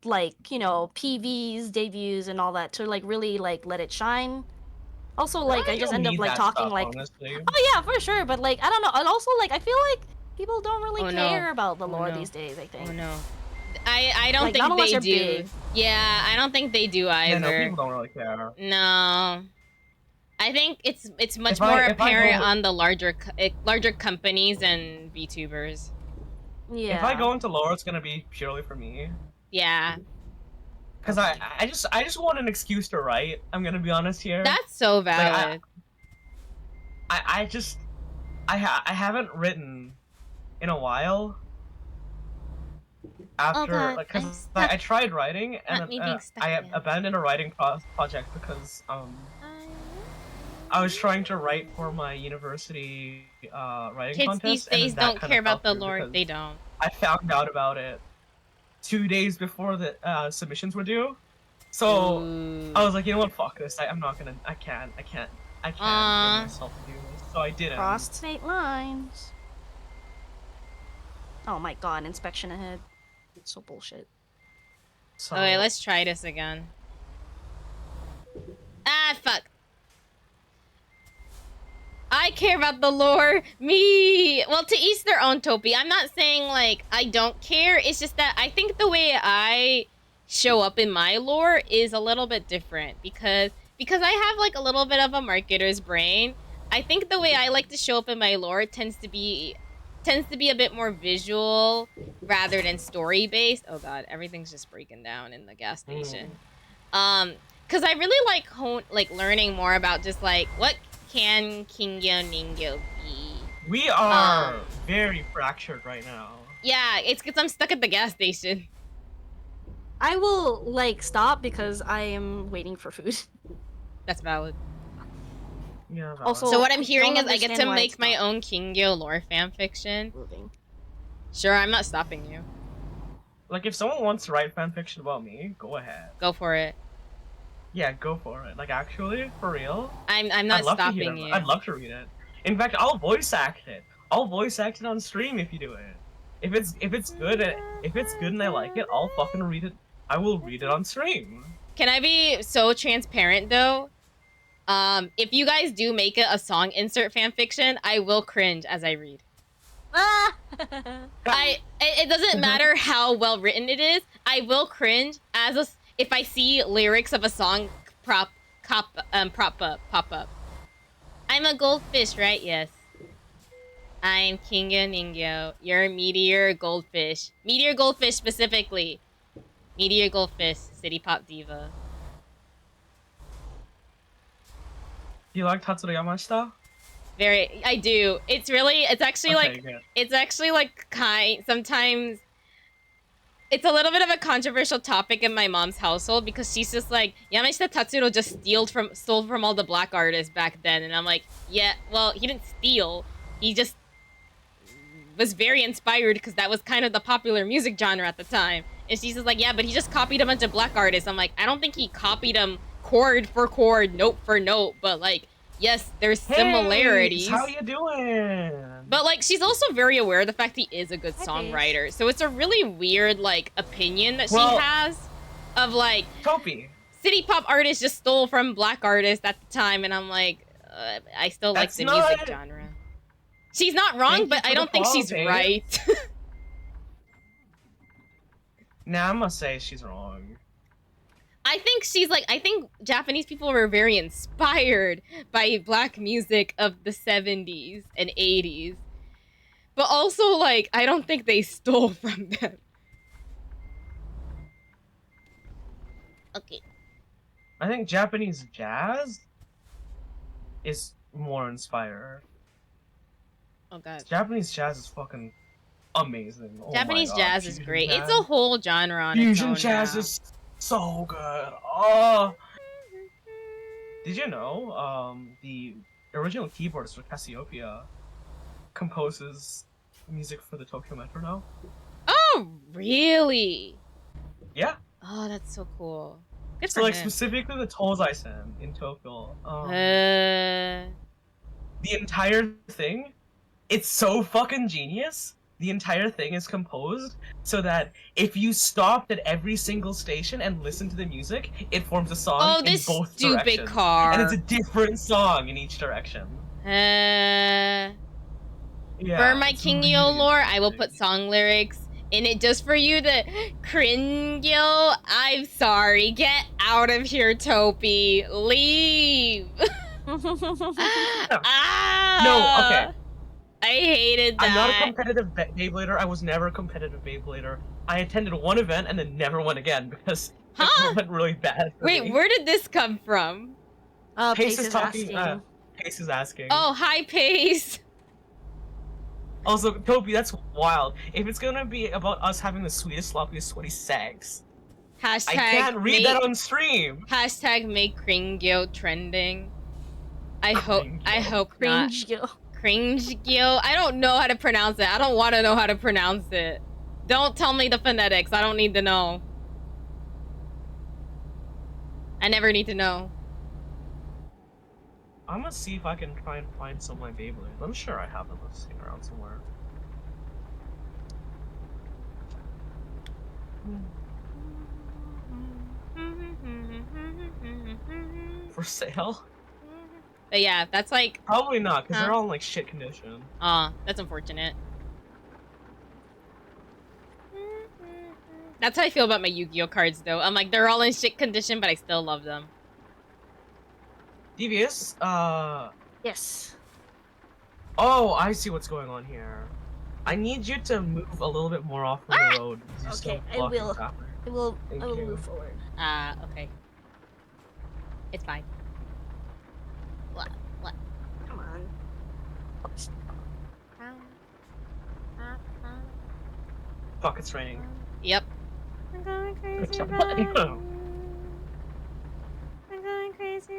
like, you know, PVs, debuts, and all that to like really like let it shine. Also, like I just end up like talking stuff, like, honestly. oh yeah, for sure, but like I don't know, and also like I feel like people don't really care about the lore these days. I think. Oh no. I don't like, think not unless they you're do. big. Yeah, I don't think they do either. Yeah, no, people don't really care. No. I think it's much more apparent on the larger companies and VTubers. Yeah. If I go into lore, it's gonna be purely for me. Yeah. Cause I just want an excuse to write. I'm gonna be honest here. That's so valid. Like, I haven't written in a while. After like, cause I tried writing and I abandoned a writing project because I was trying to write for my university writing contest. Kids these days don't care about the lore. They don't. I found out about it 2 days before the submissions were due, so I was like, you know what, fuck this. I'm not gonna. I can't bring myself to do this. So I didn't. Crossed state lines. Oh my god, inspection ahead. It's so bullshit. So... Okay, let's try this again. Ah, fuck. I care about the lore. Me. Well, to each their own, Topi. I'm not saying, like, I don't care. It's just that I think the way I show up in my lore is a little bit different. Because I have, like, a little bit of a marketer's brain. I think the way I like to show up in my lore tends to be a bit more visual rather than story-based. Oh, God. Everything's just breaking down in the gas station. Because I really like learning more about just, like, what can Kingyo Ningyo be? We are very fractured right now. Yeah, it's because I'm stuck at the gas station. I will, like, stop because I am waiting for food. That's valid. Yeah, valid. Also, so what I'm hearing is I get to make my own Kingyo lore fanfiction. Sure, I'm not stopping you. Like, if someone wants to write fanfiction about me, go ahead. Go for it. Yeah, go for it. Like, actually, for real. I'm not stopping you. I'd love to read it. In fact, I'll voice act it. I'll voice act it on stream if you do it. If it's good and I like it, I'll fucking read it. I will read it on stream. Can I be so transparent though? If you guys do make it a song insert fanfiction, I will cringe as I read. It doesn't matter how well written it is. I will cringe if I see lyrics of a song pop up. I'm a goldfish, right? Yes. I'm Kingyo Ningyo. You're Meteor Goldfish. Meteor Goldfish specifically. Meteor Goldfish, City Pop Diva. Do you like Tatsuro Yamashita? Very, I do. It's actually sometimes it's a little bit of a controversial topic in my mom's household because she's just like, Yamashita Tatsuro just stole from all the black artists back then. And I'm like, yeah, well, he didn't steal. He just was very inspired because that was kind of the popular music genre at the time. And she's just like, yeah, but he just copied a bunch of black artists. I'm like, I don't think he copied them chord for chord, note for note, but like, Yes, there's Hey, similarities. how you doing? But like, she's also very aware of the fact he is a good Hi, songwriter. So it's a really weird like opinion that she Well- has of like Topi. city pop artists just stole from black artists at the time, and I'm like, I still like That's the not- music genre. She's not wrong, Thank you but for I the don't think she's follow, babe. right. Nah, I'm gonna say she's wrong. I think Japanese people were very inspired by black music of the 70s and 80s. But also, like, I don't think they stole from them. Okay. I think Japanese jazz is more inspired. Oh, God. Japanese jazz is fucking amazing. Oh my Japanese God, jazz is fusion great. jazz. It's a whole genre on its Fusion own jazz now. is so good. Oh. Did you know the original keyboardist for Cassiopeia composes music for the Tokyo Metro now? Oh, really? Yeah. Oh, that's so cool. Good So for like him. specifically the Tozai-sen in Tokyo. Uh, The entire thing, it's so fucking genius. The entire thing is composed so that if you stopped at every single station and listened to the music, it forms a song oh, in this both stupid directions. car. And it's a different song in each direction. Yeah, for my it's Kingyo really lore, I will put interesting. song lyrics in it just for you to Kringyo. I'm sorry. Get out of here, Topi. Leave. Ah, No, okay. I hated that. I'm not a competitive Beyblader. I was never a competitive Beyblader. I attended one event and then never went again because Huh? it went really bad for Wait, me. where did this come from? Pace Pace is is talking. asking. Pace is asking. Oh, hi, Pace. Also, Toby, that's wild. If it's gonna be about us having the sweetest, sloppiest, sweaty sex, Hashtag I can't read that on stream. Hashtag make Kringyo trending. I hope not. Cringe, yo. Kringyo. I don't know how to pronounce it. I don't want to know how to pronounce it. Don't tell me the phonetics. I don't need to know. I never need to know. I'm gonna see if I can try and find some of my Beyblades. I'm sure I have them sitting around somewhere. For sale? But yeah, that's like, Probably not, because Huh? they're all in like shit condition. that's unfortunate. That's how I feel about my Yu-Gi-Oh cards, though. I'm like, they're all in shit condition, but I still love them. Devious, Yes. oh, I see what's going on here. I need you to move a little bit more off from the road. 'Cause you're still Okay, I blocking will. traffic. I will Thank I will you. move forward. Okay. It's fine. What? Come on. Fuck, it's raining. Yep. I'm going crazy. I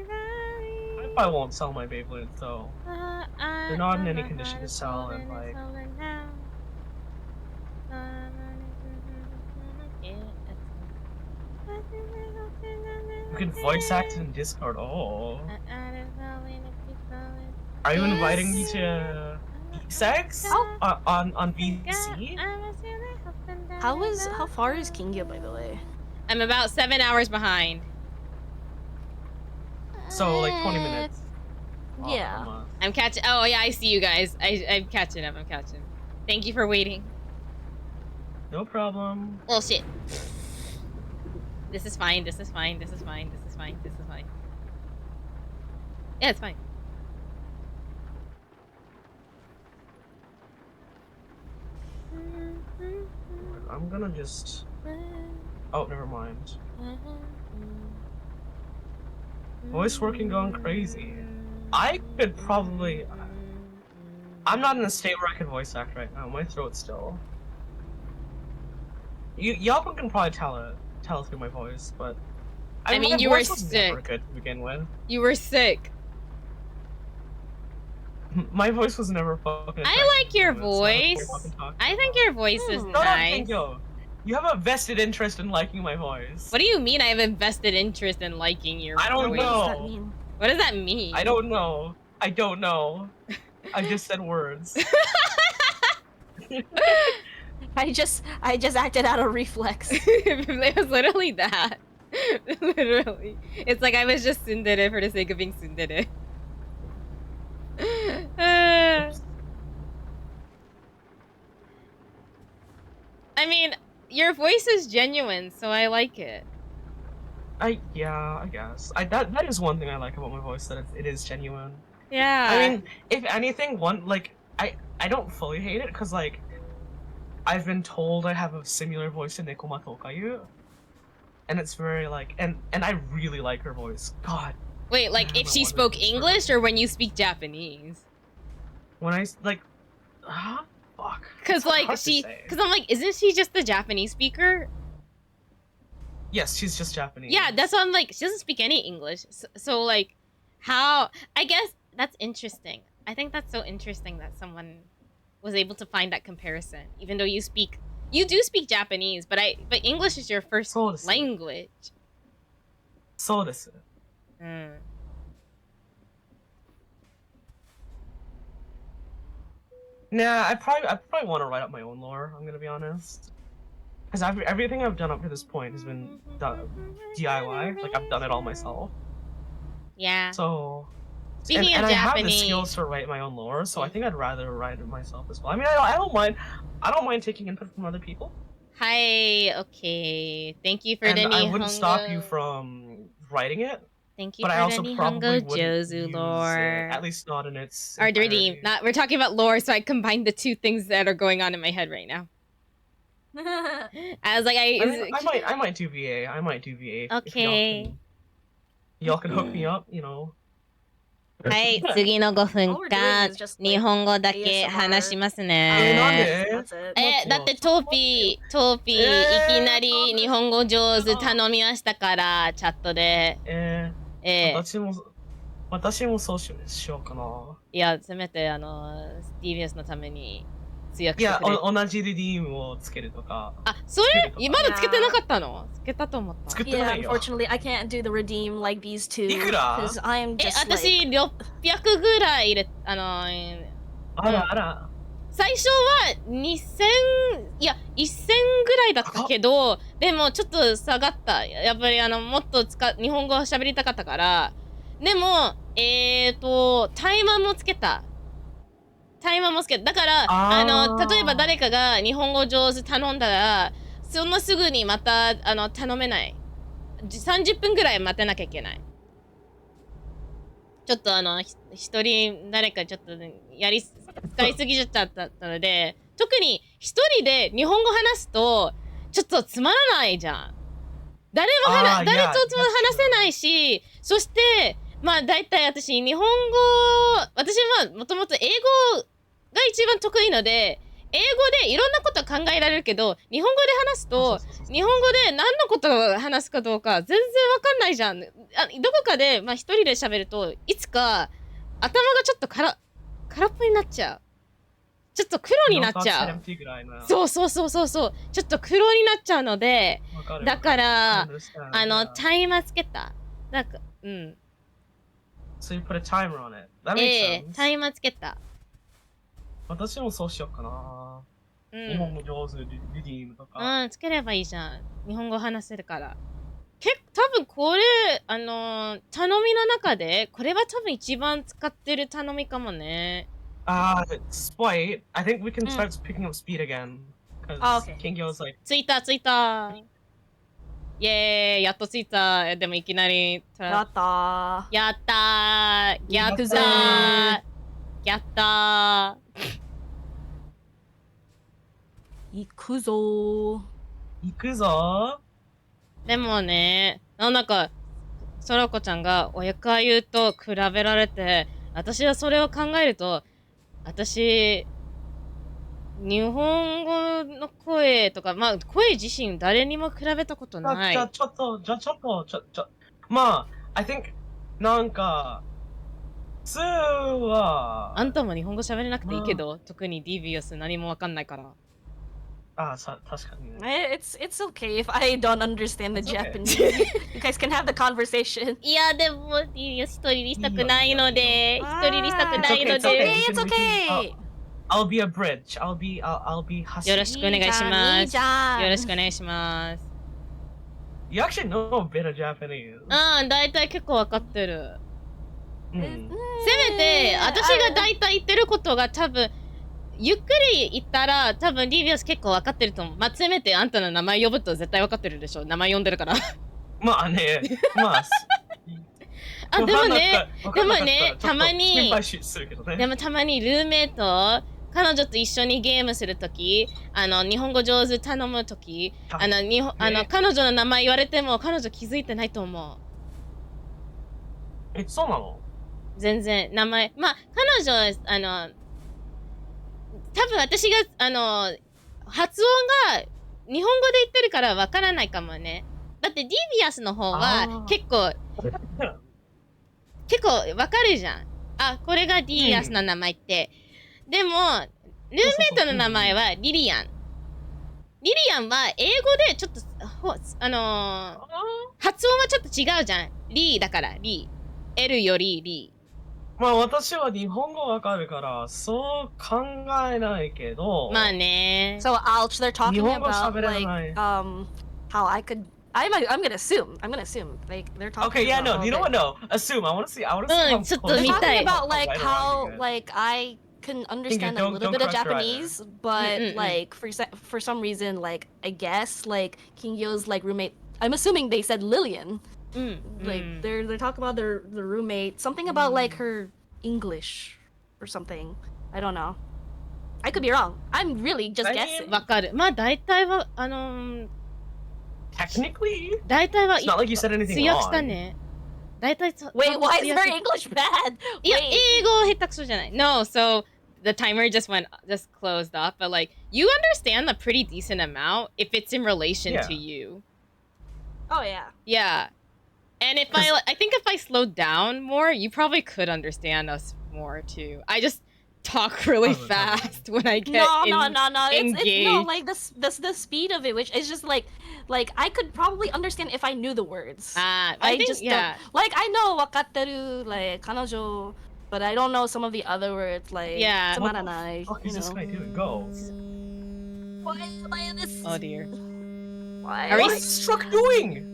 Valley. probably won't sell my Beyblades, though. They're not in any condition to sell, and like... You can voice act in Discord. Oh. Are you inviting me to sex on VC? How far is Kingyo, by the way? I'm about 7 hours behind. So like 20 minutes. Yeah. I'm catching. Oh yeah, I see you guys. I'm catching up. I'm catching. Thank you for waiting. No problem. Oh shit. This is fine. This is fine. This is fine. This is fine. This is fine. Yeah, it's fine. I'm gonna just... Oh, never mind. Voice working going crazy. I could probably... I'm not in a state where I can voice act right now. My throat's still... Y'all can probably tell through my voice, but... I mean, my you were voice was never sick. good to begin with. You were sick. My voice was never fucking... I like your attractive to begin with, so I don't voice. fucking talk I about think it. your voice is Shut up, nice. Kingo. You have a vested interest in liking my voice. What do you mean I have a vested interest in liking your I don't voice? know. What does that mean? What does that mean? I don't know. I just said words. I just acted out of reflex. It was literally that. Literally. It's like I was just tsundere for the sake of being tsundere. I mean, your voice is genuine, so I like it. Yeah, I guess. That is one thing I like about my voice, that it is genuine. Yeah. I mean, if anything, I don't fully hate it because like I've been told I have a similar voice to Nekoma Tokayu, and it's very like and I really like her voice. God. Wait, like if she spoke English or when you speak Japanese? When I like, fuck. Cause like cause I'm like, isn't she just the Japanese speaker? Yes, she's just Japanese. Yeah, that's why I'm like, she doesn't speak any English. So like, how? I guess that's interesting. I think that's so interesting that someone was able to find that comparison, even though you do speak Japanese, but English is your first language. そうです。Nah, I probably want to write up my own lore. I'm gonna be honest, because everything I've done up to this point has been done DIY. Like I've done it all myself. Yeah. So. Speaking of and Japanese, I have the skills to write my own lore, so I think I'd rather write it myself as well. I mean, I don't mind. I don't mind taking input from other people. Hi. Okay. Thank you for the Nihongo. I wouldn't stop you from writing it. Thank you but for I the also probably Nihongo wouldn't Jozu use lore. it, at least not in its Or entirety. Not. We're talking about lore, so I combined the two things that are going on in my head right now. I was like, I might do VA. I might do VA. Okay. Y'all can hook me up, you know. はい、次の5分間、日本語だけ話しますね。だってトーピー、いきなり日本語上手頼みましたから、チャットで。私もそうしようかな。いや、せめて、スティービアスのために通訳してくれ。いや、同じリディームをつけるとか。あ、それまだつけてなかったの？つけたと思った。つけてないよ。Yeah, unfortunately, I can't do the redeem like these two. いくら？ Because I'm just 私、600ぐらい入れ、あら。最初は2000、いや、1000ぐらいだったけど、でもちょっと下がった。やっぱりもっと日本語喋りたかったから。でも、タイマーもつけた。だから、例えば誰かが日本語上手頼んだら、そんなすぐにまた、頼めない。30分ぐらい待てなきゃいけない。ちょっと一人、誰かちょっと、使いすぎちゃったので、特に一人で日本語話すと、ちょっとつまらないじゃん。誰とも話せないし、そして、まあ大体私、日本語、私はもともと英語が一番得意ので、英語でいろんなこと考えられるけど、日本語で話すと、日本語で何のことを話すかどうか全然わかんないじゃん。どこかで、まあ一人で喋ると、いつか頭がちょっと空っぽになっちゃう。ちょっと黒になっちゃう。そう。ちょっと黒になっちゃうので、だから、タイマーつけた。なんか、So you put a timer on it. That makes sense. タイマーつけた。私もそうしようかな。日本語上手リディームとか。つければいいじゃん。日本語話せるから。多分これ、頼みの中で、これは多分一番使ってる頼みかもね。Spite, I think we can start picking up speed again. Because Kingyo's like... ついた。イェーイ、やっとついた。でもいきなり。やったー。やったー。行くぞー。でもね、なんか、そらこちゃんが親かゆと比べられて、私はそれを考えると、私、日本語の声とか、まあ、声自身誰にも比べたことない。じゃあちょっと。まあ、I think、なんか、普通は。あんたも日本語喋れなくていいけど、特にディビアス何もわかんないから。確かにね。 It's okay if I don't understand the It's okay. Japanese. You guys can have the conversation. いや、でも、一人にしたくないので、一人にしたく It's ない okay, の it's で okay. 。 It's okay. I'll be a bridge. I'll be よろしくお願いします。いいじゃん。よろしくお願いします。You actually know a bit of Japanese. うん、大体結構わかってる。せめて、あ私が大体言ってることが多分、ゆっくり言ったら、多分リビアス結構わかってると思う。まあ、せめてあんたの名前呼ぶと絶対わかってるでしょ。名前呼んでるから。まあね、まあ。あ、でもね、でもわかんなかったらね、たまに、心配するけどね。でもたまにルーメイト、彼女と一緒にゲームするとき、日本語上手頼むとき、彼女の名前言われても彼女気づいてないと思う。え、そうなの？全然、名前。まあ、彼女、多分私が、発音が日本語で言ってるからわからないかもね。だってディビアスの方は結構わかるじゃん。あ、これがディビアスの名前って。でも、ルーメイトの名前はリリアン。リリアンは英語でちょっと、発音はちょっと違うじゃん。リーだから、リー。L よりリまあ私は日本語わかるからそう考えないけど。ー。まあね。So Ouch, they're talking 日本語 about 喋れ like ない。how I could. I'm gonna assume. I'm gonna assume like they're talking. Okay, yeah, about no, how you know they- what? No, assume. I want to see. I want to see. Howちょっと close They're 見 you are. たい。 talking about like Right how on, like I can understand a don't- little don't bit of crush your either. Japanese, but like for some reason, like I guess like Kingyo's like roommate. I'm assuming they said Lillian. Like they're talking about their roommate. Something about like her English or something. I don't know. I could be wrong. I'm really just I mean- guessing. わかる。まあ大体は、Technically, 大体は it's not like you said anything 通訳した wrong. ね。大体 Wait, why is their English bad? いや、 Wait. 英語下手くそじゃない。No, so the timer just closed off, but like, you understand a pretty decent amount if it's in relation Yeah. to you. Oh yeah. Yeah. And if I think if I slowed down more, you probably could understand us more too. I just talk really Probably. fast when I get No. It's no engaged. like the speed of it, which is just like I could probably understand if I knew the words. I I think, just yeah. don't, like I know wakateru like kanojo, but I don't know some of the other words like Yeah. What the tsumaranai. fuck You is this know. guy doing? Go. Why am I in this? Oh dear. Why? Are we What is Struck doing?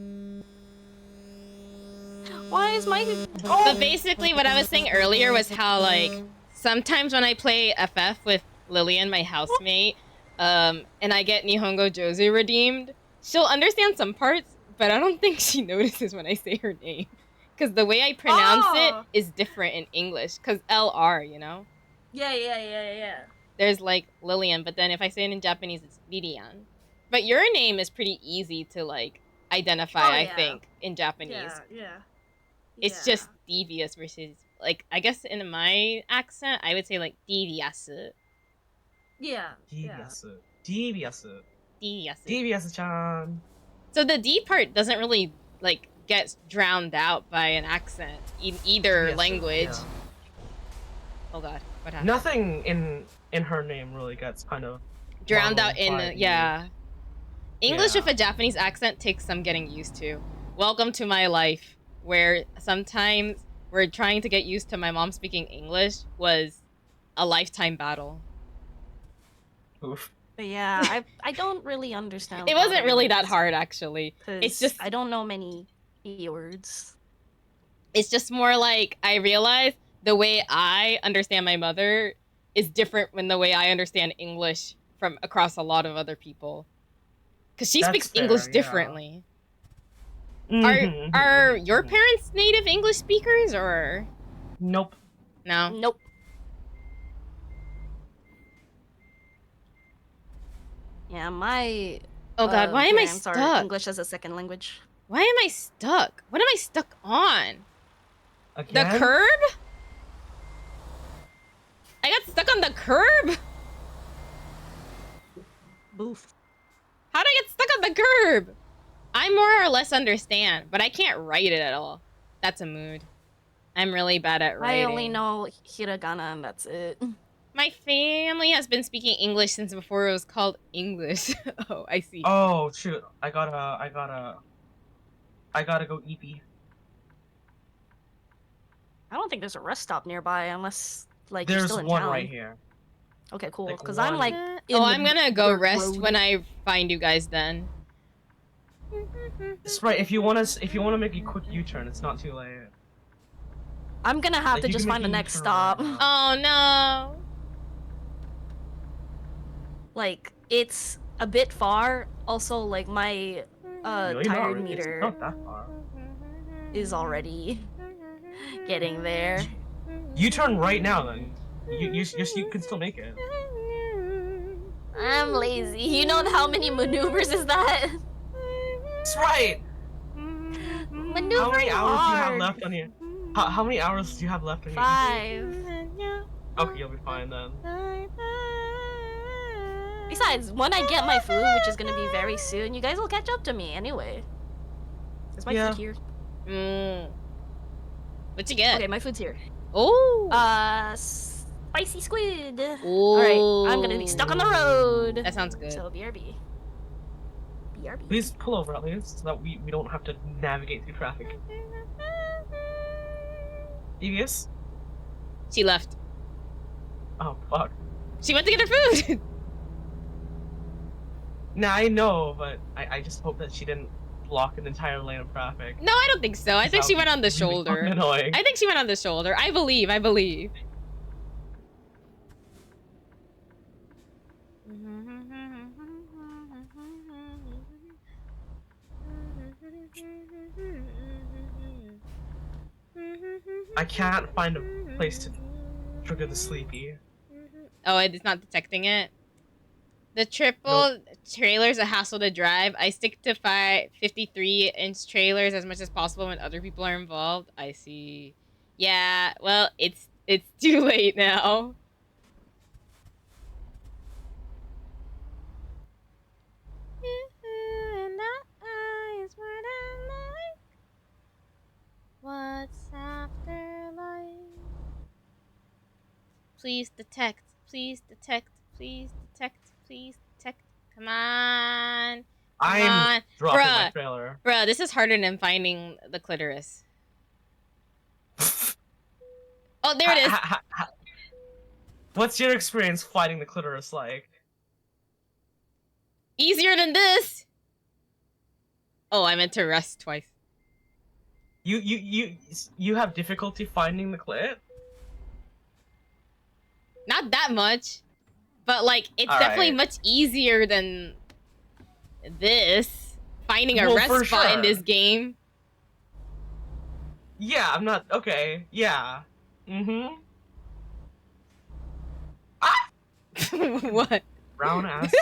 Why is my? But basically, what I was saying earlier was how, like, sometimes when I play FF with Lillian, my housemate, and I get Nihongo Jozu redeemed, she'll understand some parts, but I don't think she notices when I say her name. Because the way I pronounce it is different in English, because LR, you know? Yeah. There's, like, Lillian, but then if I say it in Japanese, it's Lilian. But your name is pretty easy to, like, identify, I yeah. think, in Japanese. Yeah. It's just devious versus, like, I guess in my accent, I would say, like, devious. Yeah. Devious. Devious. Devious-chan. So the D part doesn't really, like, get drowned out by an accent in either Yes, language. yeah. Oh god, what happened? Nothing in her name really gets kind of Drowned out muddled in, by yeah. English Yeah. with a Japanese accent takes some getting used to. Welcome to my life, where sometimes we're trying to get used to my mom speaking English was a lifetime battle. Oof. But yeah, I don't really understand. It a lot wasn't of really that words, hard, actually. 'cause It's just I don't know many words. it's just more like I realize the way I understand my mother is different from the way I understand English from across a lot of other people. Because she That's speaks fair, English yeah. differently. Mhm, Are mhm, your mhm. parents native English speakers or Nope. no? Nope. Yeah, my Oh god, why am I parents are stuck? English as a second language. Why am I stuck? What am I stuck on? Again? The curb? I got stuck on the curb? Boof. How'd I get stuck on the curb? I more or less understand, but I can't write it at all. That's a mood. I'm really bad at writing. I only know hiragana and that's it. My family has been speaking English since before it was called English. Oh, I see. Oh shoot! I gotta go EP. I don't think there's a rest stop nearby unless like you're There's still in one town. right here. Okay, cool. Like, Because I'm like, one. in Oh, the I'm gonna go dirt rest road. when I find you guys then. Sprite, if you wanna make a quick U-turn, it's not too late. I'm gonna have Like, to you just can find the make a next U-turn stop. right now. Oh no. Like, it's a bit far. Also, like, my Really? tired It's meter not that far. is already getting there. U-turn right now, then. You can still make it. I'm lazy. You know how many maneuvers is that? Sprite! Maneuvering How many hours do you have hard. left on your? How many hours do you have left on your? 5. Okay, you'll be fine then. Besides, when I get my food, which is gonna be very soon, you guys will catch up to me anyway. Is my Yeah. food here? What'd you get? Okay, my food's here. Oh. Spicy squid. Ooh. Alright, I'm gonna be stuck on the road. That sounds good. So BRB. BRB. Please pull over at least, so that we don't have to navigate through traffic. Devious? She left. Oh fuck. She went to get her food. Nah, I know, but I just hope that she didn't block an entire lane of traffic. No, I don't think so. I think she went on the shoulder. Annoying. I think she went on the shoulder. I believe. I can't find a place to trigger the sleepy. Oh, it's not detecting it? The triple trailer's a hassle to drive. I stick to 53-inch trailers as much as possible when other people are involved. I see. Yeah, well, it's too late now. What's after life? Please detect. Please detect. Please detect. Please detect. Come on. I'm dropping my Bruh. trailer. Bruh, this is harder than finding the clitoris. Oh, there it is. What's your experience fighting the clitoris like? Easier than this. Oh, I meant to rest twice. You have difficulty finding the clit? Not that much. But, like, it's definitely much easier than this. Finding a rest spot in this game. Yeah, I'm not... Okay, yeah. Mm-hmm. What? Brown-ass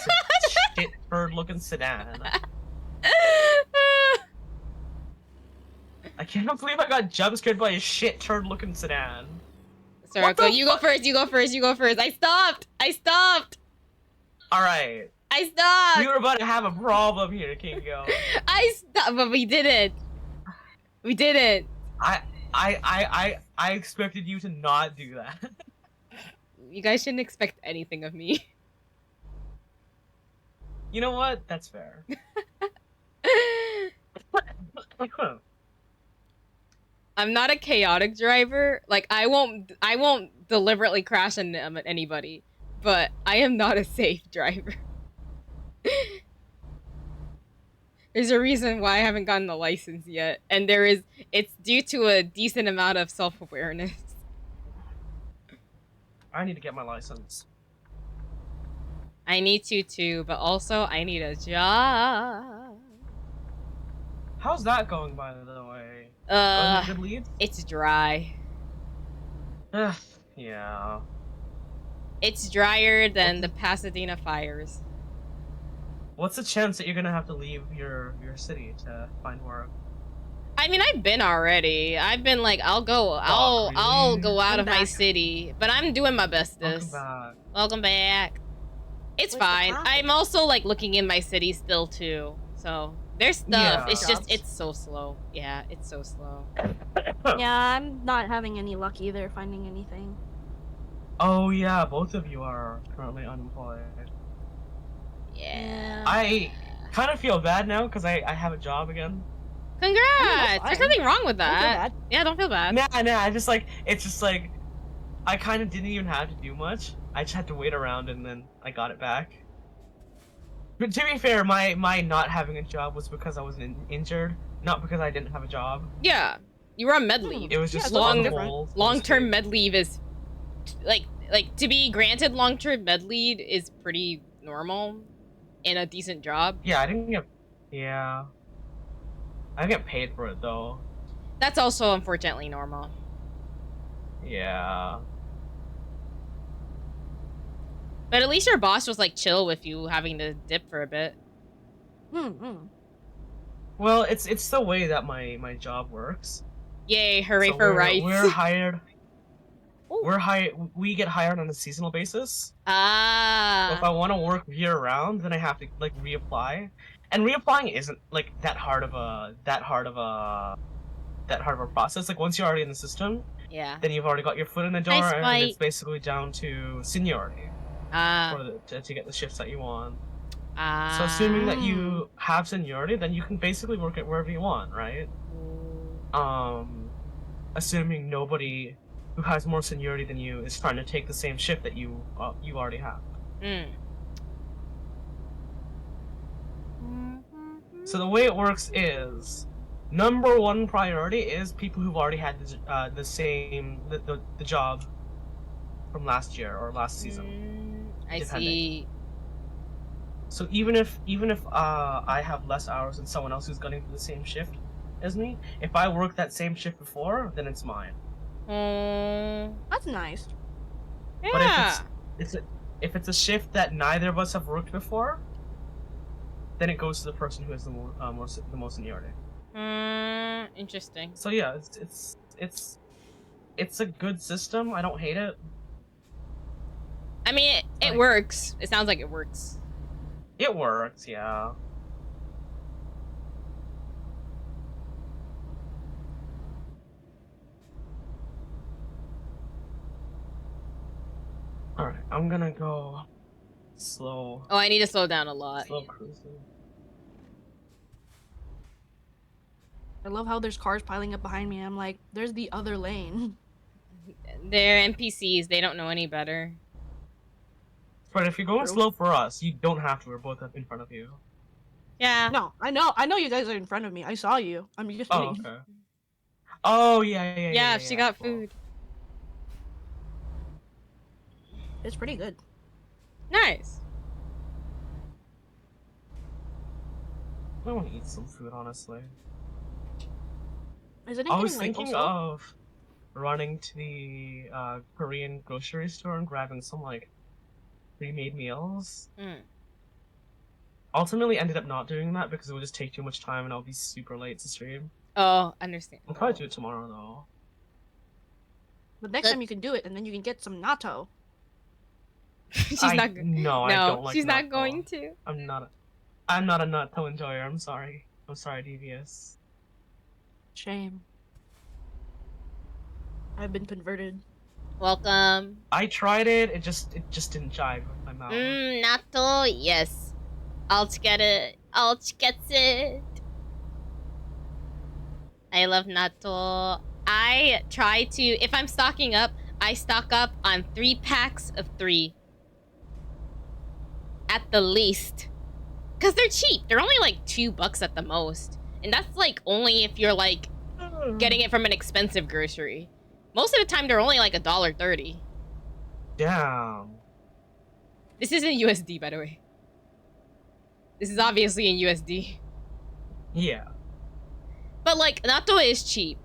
shit bird-looking sedan. I can't believe I got jump-scared by a shit turd-looking sedan. Soroko, you go first, you go first, you go first. I stopped! I stopped! Alright. I stopped! We were about to have a problem here, Kingo. I stopped, but we didn't. We didn't. I expected you to not do that. You guys shouldn't expect anything of me. You know what? That's fair. I'm not a chaotic driver. Like, I won't deliberately crash into anybody. But I am not a safe driver. There's a reason why I haven't gotten the license yet. And it's due to a decent amount of self-awareness. I need to get my license. I need to too, but also I need a job. How's that going, by the way? Good leads? It's dry. Yeah. It's drier than the Pasadena fires. What's the chance that you're gonna have to leave your city to find work? I mean, I've been already. I've been like, I'll go out of my city, but I'm doing my bestest. Welcome back. It's fine. I'm also like looking in my city still too. So there's stuff. Yeah. It's just it's so slow. Yeah, it's so slow. Yeah, I'm not having any luck either finding anything. Oh yeah, both of you are currently unemployed. Yeah. I kind of feel bad now because I have a job again. Congrats! There's fine. nothing wrong with Don't feel that. bad. Yeah, don't feel bad. Nah, it's just like I kind of didn't even have to do much. I just had to wait around and then I got it back. But to be fair, my not having a job was because I was injured, not because I didn't have a job. Yeah, you were on med leave. It was just Yeah, on different. hold, Long-term mostly. med leave is like to be granted long-term med leave is pretty normal in a decent job. Yeah, I didn't get. Yeah, I didn't get paid for it though. That's also unfortunately normal. Yeah. But at least your boss was like chill with you having to dip for a bit. Well, it's the way that my job works. Yay, hooray So for rights. We're hired. We get hired on a seasonal basis. Ah. So if I want to work year round, then I have to like reapply, and reapplying isn't like that hard of a process. Like once you're already in the system, Yeah. then you've already got your foot in the door, Nice and fight. it's basically down to seniority to get the shifts that you want. So assuming that you have seniority, then you can basically work it wherever you want, right? Assuming nobody who has more seniority than you is trying to take the same shift that you already have. So the way it works is, number one priority is people who've already had the job from last year or last season. I depending. see. So even if I have less hours than someone else who's getting the same shift as me, if I work that same shift before, then it's mine. That's nice. Yeah. But if it's a shift that neither of us have worked before, then it goes to the person who has the most seniority. Interesting. So yeah, it's a good system. I don't hate it. I mean, it works. It sounds like it works. It works, yeah. Alright, I'm gonna go slow. Oh, I need to slow down a lot. Slow cruising. I love how there's cars piling up behind me. I'm like, there's the other lane. They're NPCs. They don't know any better. But if you're going True. slow for us, you don't have to. We're both up in front of you. Yeah. No, I know you guys are in front of me. I saw you. I'm just Oh, kidding. okay. Oh, yeah. Yeah, she got Well, food. It's pretty good. Nice. I want to eat some food, honestly. Is it I was anything, like, thinking also? of running to the Korean grocery store and grabbing some like pre-made meals. Ultimately, ended up not doing that because it would just take too much time and I'll be super late to stream. Oh, understand. I'll probably do it tomorrow though. But next time you can do it, and then you can get some natto. She's I not. No, I don't like she's not natto. going to. I'm not a natto enjoyer. I'm sorry, Devious. Shame. I've been converted. Welcome. I tried it. It just didn't jive with my mouth. Natto, yes. I'll get it. I'll get it. I love natto. I try to, if I'm stocking up, I stock up on 3 packs of 3. At the least. Because they're cheap. They're only like $2 at the most. And that's like only if you're like getting it from an expensive grocery. Most of the time, they're only like $1.30. Damn. This isn't USD, by the way. This is obviously in USD. Yeah. But like, natto is cheap.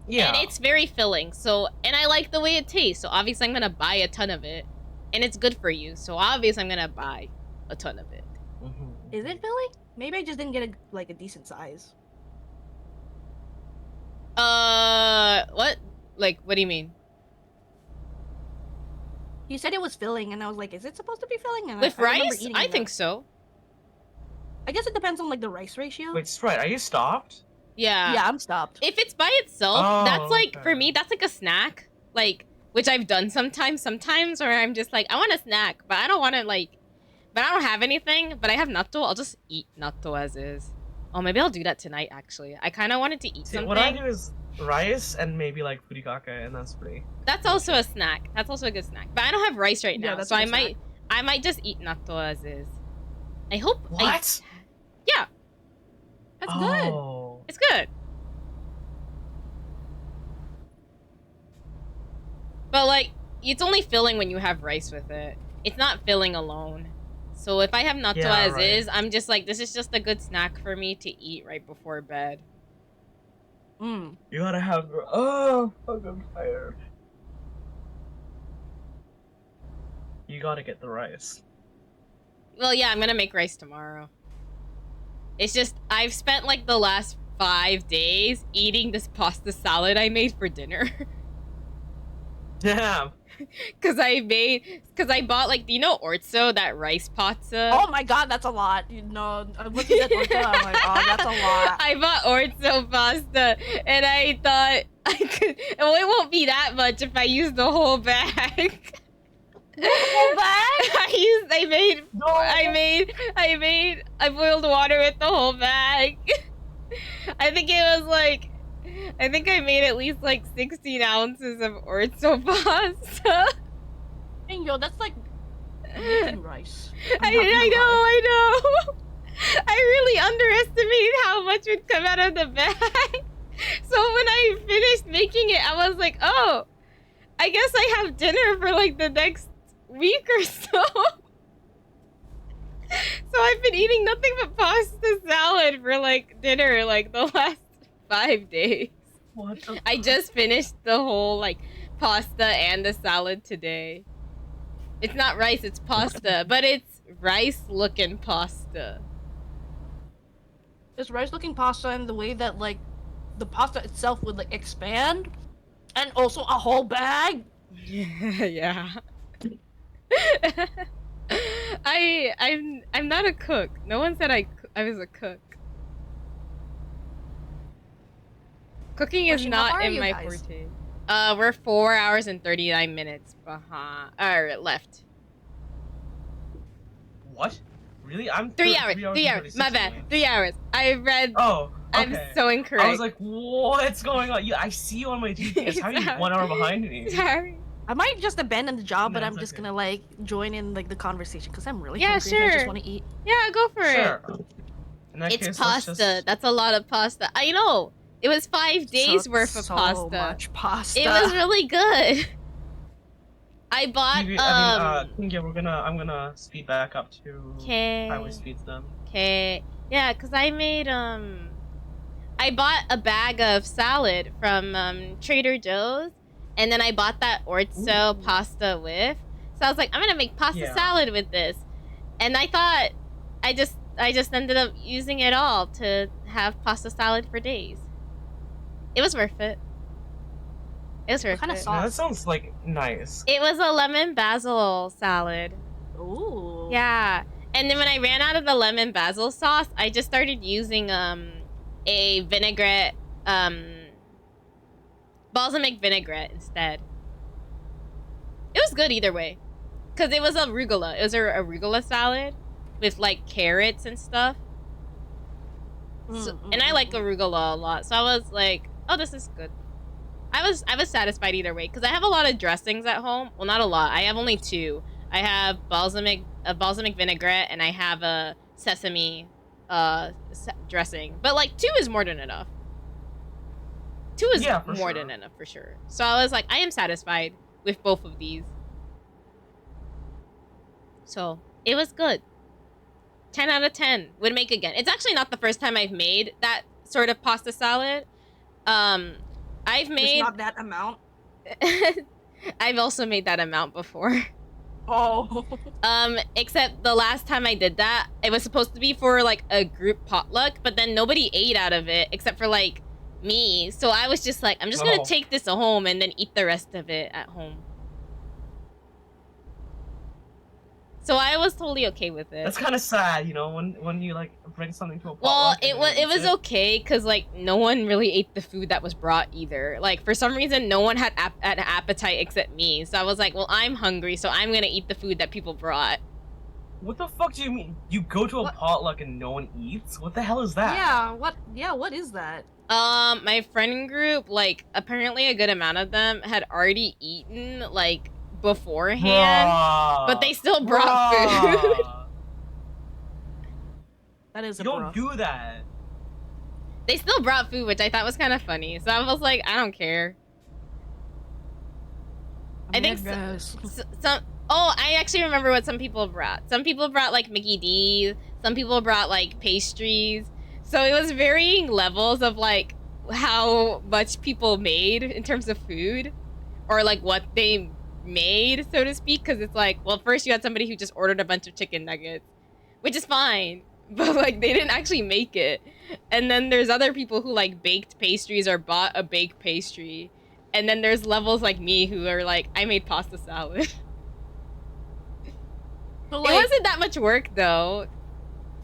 Yeah. And it's very filling. So, and I like the way it tastes. So obviously I'm gonna buy a ton of it. And it's good for you. So obviously I'm gonna buy a ton of it. Is it filling? Maybe I just didn't get a decent size. What? Like, what do you mean? You said it was filling, and I was like, is it supposed to be filling? And With I remember rice? eating I it. think so. I guess it depends on like the rice ratio. Wait, Sprite, are you stopped? Yeah. Yeah, I'm stopped. If it's by itself, Oh, that's like, for okay. me, that's like a snack. Like which I've done sometimes. Sometimes where I'm just like, I want a snack, but I don't want to like, but I don't have anything. But I have natto. I'll just eat natto as is. Oh, maybe I'll do that tonight. Actually, I kind of wanted to eat See, something. what I do is rice and maybe like furikake, and that's pretty. That's also a snack. That's also a good snack. But I don't have rice right now, that's so a I good might just eat natto as is. I hope. What? Yeah, That's good. Oh. it's good. But like, it's only filling when you have rice with it. It's not filling alone. So if I have natto Yeah, as right. is, I'm just like, this is just a good snack for me to eat right before bed. Mm. You gotta have. Oh, I'm tired. You gotta get the rice. Well, yeah, I'm gonna make rice tomorrow. It's just, I've spent like the last 5 days eating this pasta salad I made for dinner. Damn. Cause I bought like, do you know orzo, that rice pasta? Oh my god, that's a lot. You know, looking at Orca, I'm like, oh, that's a lot. I bought orzo pasta, and I thought I could. Well, it won't be that much if I use the whole bag. Whole bag? I boiled water with the whole bag. I think it was like, I think I made at least like 16 ounces of orzo pasta. Hey, yo, that's like making rice. I know. I really underestimated how much would come out of the bag. So when I finished making it, I was like, oh, I guess I have dinner for like the next week or so. So I've been eating nothing but pasta salad for like dinner like the last 5 days. What the I just finished the whole like pasta and the salad today. It's not rice, it's pasta, but it's rice looking pasta. It's rice looking pasta and the way that like the pasta itself would like expand and also a whole bag. Yeah. I'm not a cook. No one said I was a cook. Cooking is Actually, how far not are in you my guys? forte. We're 4 hours and 39 minutes behind. Or left. What? Really? I'm 3 hours. 3 3 and hours. 36 My bad. minutes. 3 hours. I read. Oh, I'm okay. so incorrect. I was like, what's going on? I see you on my GPS. How are you Sorry. 1 hour behind me? Sorry. I might just abandon the job, but No, I'm it's just okay. gonna like join in like the conversation because I'm really Yeah, hungry and I sure. just want to eat. Yeah, go for it. Sure. In that It's case, let's pasta. just- That's a lot of pasta. I know. It was 5 days So- worth of so pasta. much pasta. It was really good. I bought Kingia, I'm gonna speed back up to Okay. highway speeds then. Okay. Yeah, cause I made I bought a bag of salad from Trader Joe's, and then I bought that orzo Ooh. pasta with. So I was like, I'm gonna make pasta Yeah. salad with this, and I thought I just ended up using it all to have pasta salad for days. It was worth it. It was worth kind of it. sauce? No, that sounds like nice. It was a lemon basil salad. Ooh. Yeah. And then when I ran out of the lemon basil sauce, I just started using a vinaigrette, balsamic vinaigrette instead. It was good either way. Cause it was arugula. It was a arugula salad with like carrots and stuff. So, and I like arugula a lot. So I was like, oh, this is good. I was satisfied either way because I have a lot of dressings at home. Well, not a lot. I have only 2. I have balsamic vinaigrette and I have a sesame dressing. But like 2 is more than enough. 2 is Yeah, for more sure. than enough for sure. So I was like, I am satisfied with both of these. So it was good. 10 out of 10. Would make again. It's actually not the first time I've made that sort of pasta salad. I've Just made not that amount. I've also made that amount before. Oh. Except the last time I did that, it was supposed to be for like a group potluck, but then nobody ate out of it except for like me. So I was just like, I'm just gonna Oh. take this home and then eat the rest of it at home. So I was totally okay with it. That's kind of sad, you know, when you like bring something to a Well, potluck. it was okay because like no one really ate the food that was brought either. Like for some reason, no one had an appetite except me. So I was like, well, I'm hungry, so I'm gonna eat the food that people brought. What the fuck do you mean? You go to a potluck and no one eats? What the hell is that? Yeah, what? Yeah, what is that? My friend group, like apparently a good amount of them had already eaten like beforehand, but they still brought food. That is You a don't do that. They still brought food, which I thought was kind of funny. So I was like, I don't care. I think some. Oh, I actually remember what some people brought. Some people brought like Mickey D's. Some people brought like pastries. So it was varying levels of like how much people made in terms of food, or like what they made, so to speak. Because it's like, well, first you had somebody who just ordered a bunch of chicken nuggets, which is fine, but like they didn't actually make it. And then there's other people who like baked pastries or bought a baked pastry. And then there's levels like me who are like, I made pasta salad. So, like, it wasn't that much work though.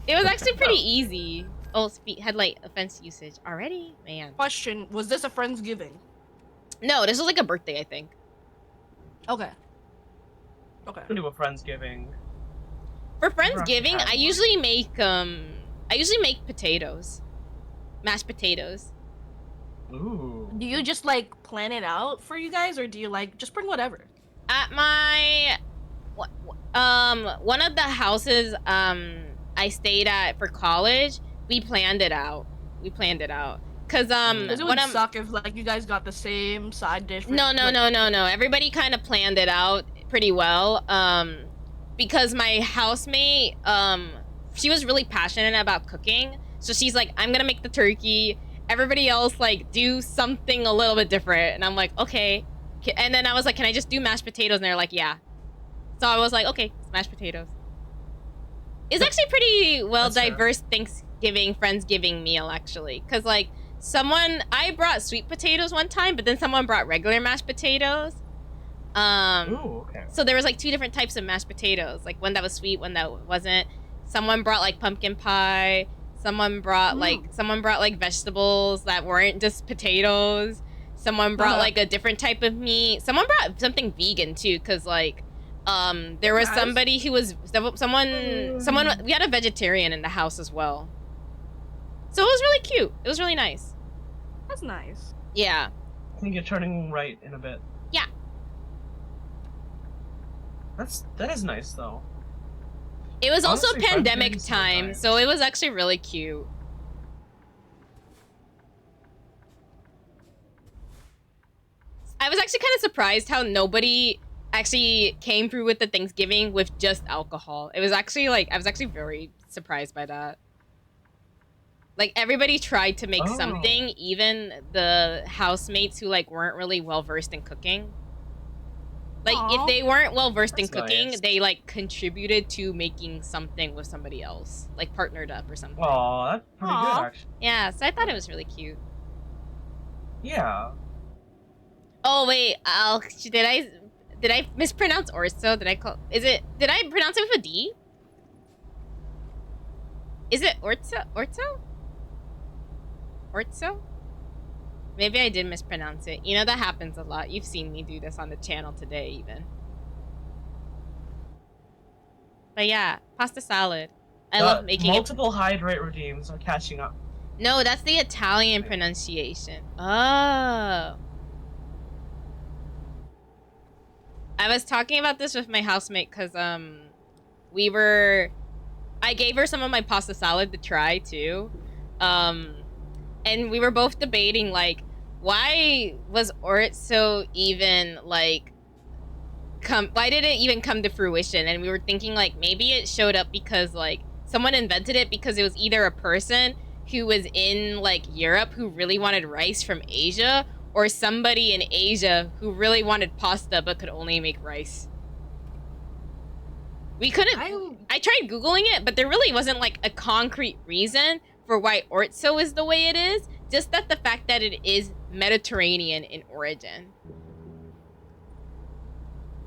It was actually pretty easy. Oh, headlight offense usage already, man. Question: was this a Friendsgiving? No, this was like a birthday, I think. Okay. Okay. I do a Friendsgiving. For Friendsgiving, I usually make potatoes, mashed potatoes. Ooh. Do you just like plan it out for you guys, or do you like just bring whatever? At my one of the houses I stayed at for college, we planned it out. Cause it would suck if like you guys got the same side dish. No. Everybody kind of planned it out pretty well. Because my housemate, she was really passionate about cooking, so she's like, I'm gonna make the turkey. Everybody else like do something a little bit different, and I'm like, okay. And then I was like, can I just do mashed potatoes? And they're like, yeah. So I was like, okay, mashed potatoes. It's actually pretty well diverse Thanksgiving, Friendsgiving meal actually, because like I brought sweet potatoes one time, but then someone brought regular mashed potatoes. Ooh, okay. So there was like two different types of mashed potatoes, like one that was sweet, one that wasn't. Someone brought like pumpkin pie. Someone brought like vegetables that weren't just potatoes. Someone brought like a different type of meat. Someone brought something vegan too, cause like there was somebody who was someone we had a vegetarian in the house as well. So it was really cute. It was really nice. That's nice. Yeah. I think you're turning right in a bit. Yeah. That is nice though. It was also Honestly, pandemic Friendsgiving's time, nice. so it was actually really cute. I was actually kind of surprised how nobody actually came through with the Thanksgiving with just alcohol. It was actually like, I was actually very surprised by that. Like everybody tried to make something, even the housemates who like weren't really well versed in cooking. Like if they weren't well versed in cooking, they like contributed to making something with somebody else, like partnered up or something. Oh, that's pretty good actually. Yeah, so I thought it was really cute. Yeah. Oh wait, did I mispronounce Orso? Did I pronounce it with a D? Is it Orso? Orso? Maybe I did mispronounce it. You know, that happens a lot. You've seen me do this on the channel today, even. But yeah, pasta salad. I love making multiple hydrate redeems are catching up. No, that's the Italian pronunciation. Oh. I was talking about this with my housemate because I gave her some of my pasta salad to try too. And we were both debating like, why was Orzo even like why did it even come to fruition? And we were thinking like maybe it showed up because like someone invented it because it was either a person who was in like Europe who really wanted rice from Asia, or somebody in Asia who really wanted pasta but could only make rice. We couldn't. I tried Googling it, but there really wasn't like a concrete reason for why Orzo is the way it is. Just that the fact that it is Mediterranean in origin.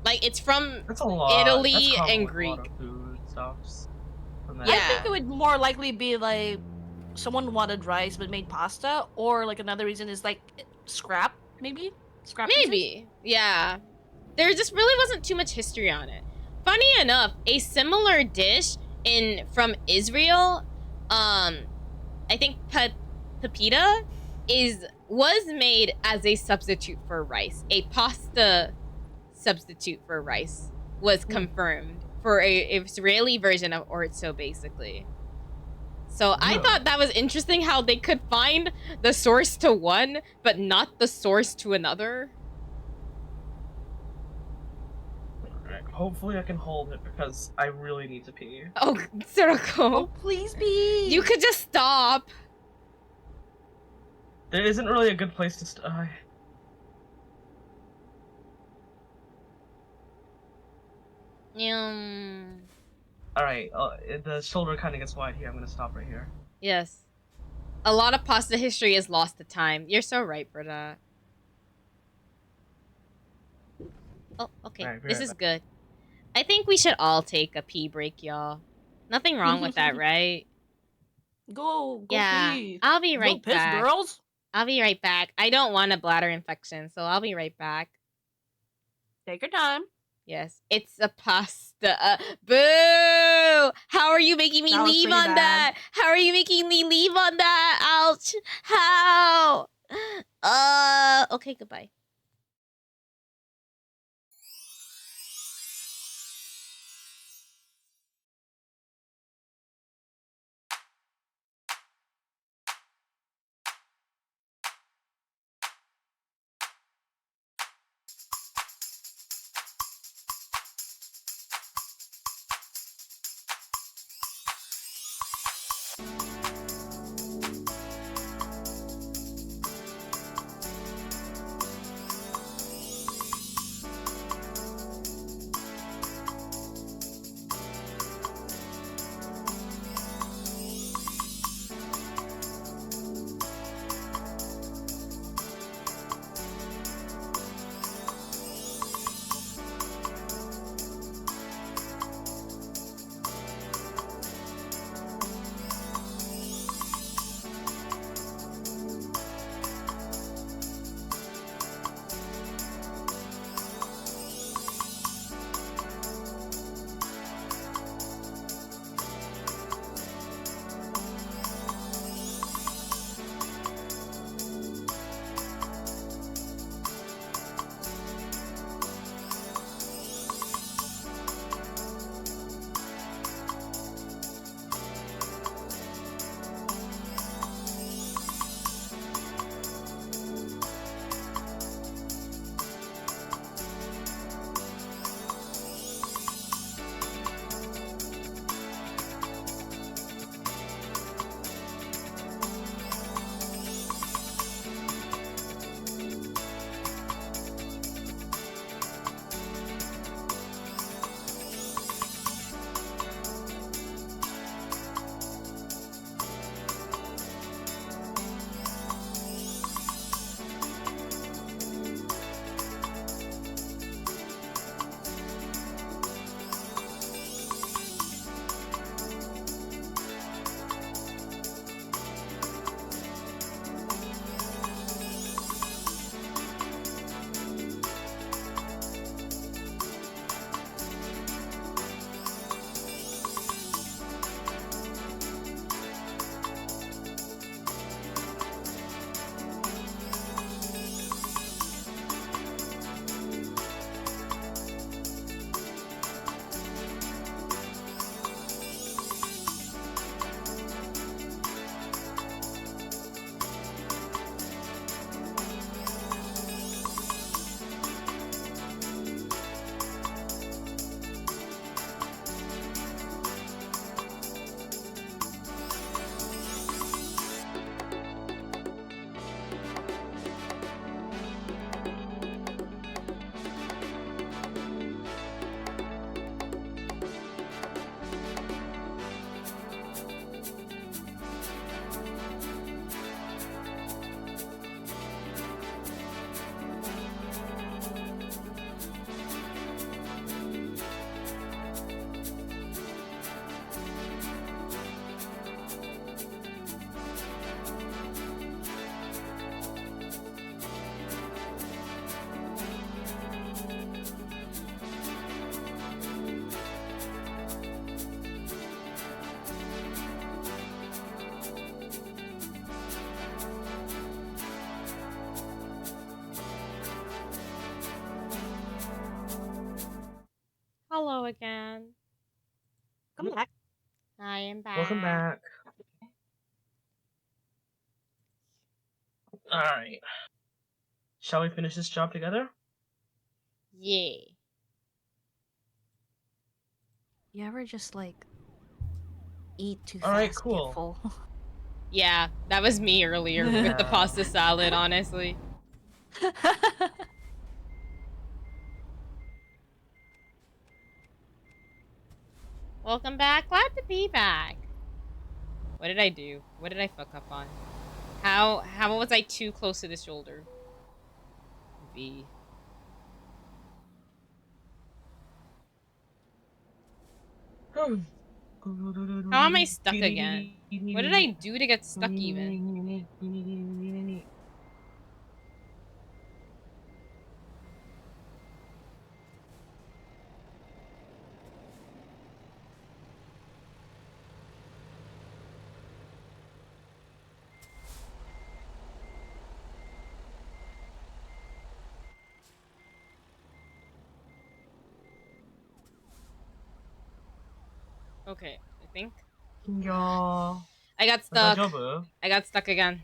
Like it's from That's a lot. Italy That's common and with a lot Greek. of food stuffs. From that. I Yeah. think it would more likely be like someone wanted rice but made pasta, or like another reason is like scrap, maybe scrap pieces. Maybe. Yeah. There just really wasn't too much history on it. Funny enough, a similar dish from Israel, I think pepita was made as a substitute for rice. A pasta substitute for rice was confirmed for a Israeli version of orzo, basically. So I thought that was interesting how they could find the source to one, but not the source to another. Alright, hopefully I can hold it because I really need to pee. Oh, Soroko. Oh, please be. You could just stop. There isn't really a good place to Alright, the shoulder kind of gets wide here. I'm gonna stop right here. Yes. A lot of pasta history is lost to time. You're so right, Britta. Oh, okay. Alright, This is good. I think we should all take a pee break, y'all. Nothing wrong with that, right? Go Yeah. pee. I'll be right Go piss, back. girls. I'll be right back. I don't want a bladder infection, so I'll be right back. Take your time. Yes, it's a pasta. Boo! How are you making me That was leave pretty on bad. that? How are you making me leave on that? Ouch! How? Okay, goodbye. again. Come back. I am back. Welcome back. Alright. Shall we finish this job together? Yeah. You ever just like eat too Alright, fast, cool. get full? Yeah, that was me earlier with the Yeah. pasta salad, honestly. Welcome back. Glad to be back. What did I do? What did I fuck up on? How was I too close to the shoulder? V. How am I stuck again? What did I do to get stuck even? Okay, I think. Yeah. I got stuck. 大丈夫? I got stuck again.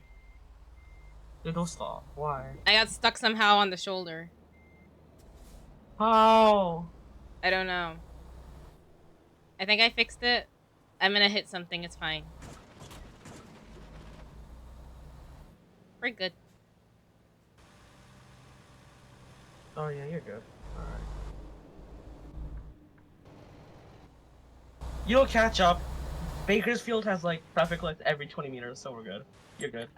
どうした? Why? I got stuck somehow on the shoulder. How? I don't know. I think I fixed it. I'm gonna hit something, it's fine. We're good. Oh yeah, you're good. Alright. You'll catch up. Bakersfield has like traffic lights every 20 meters, so we're good. You're good.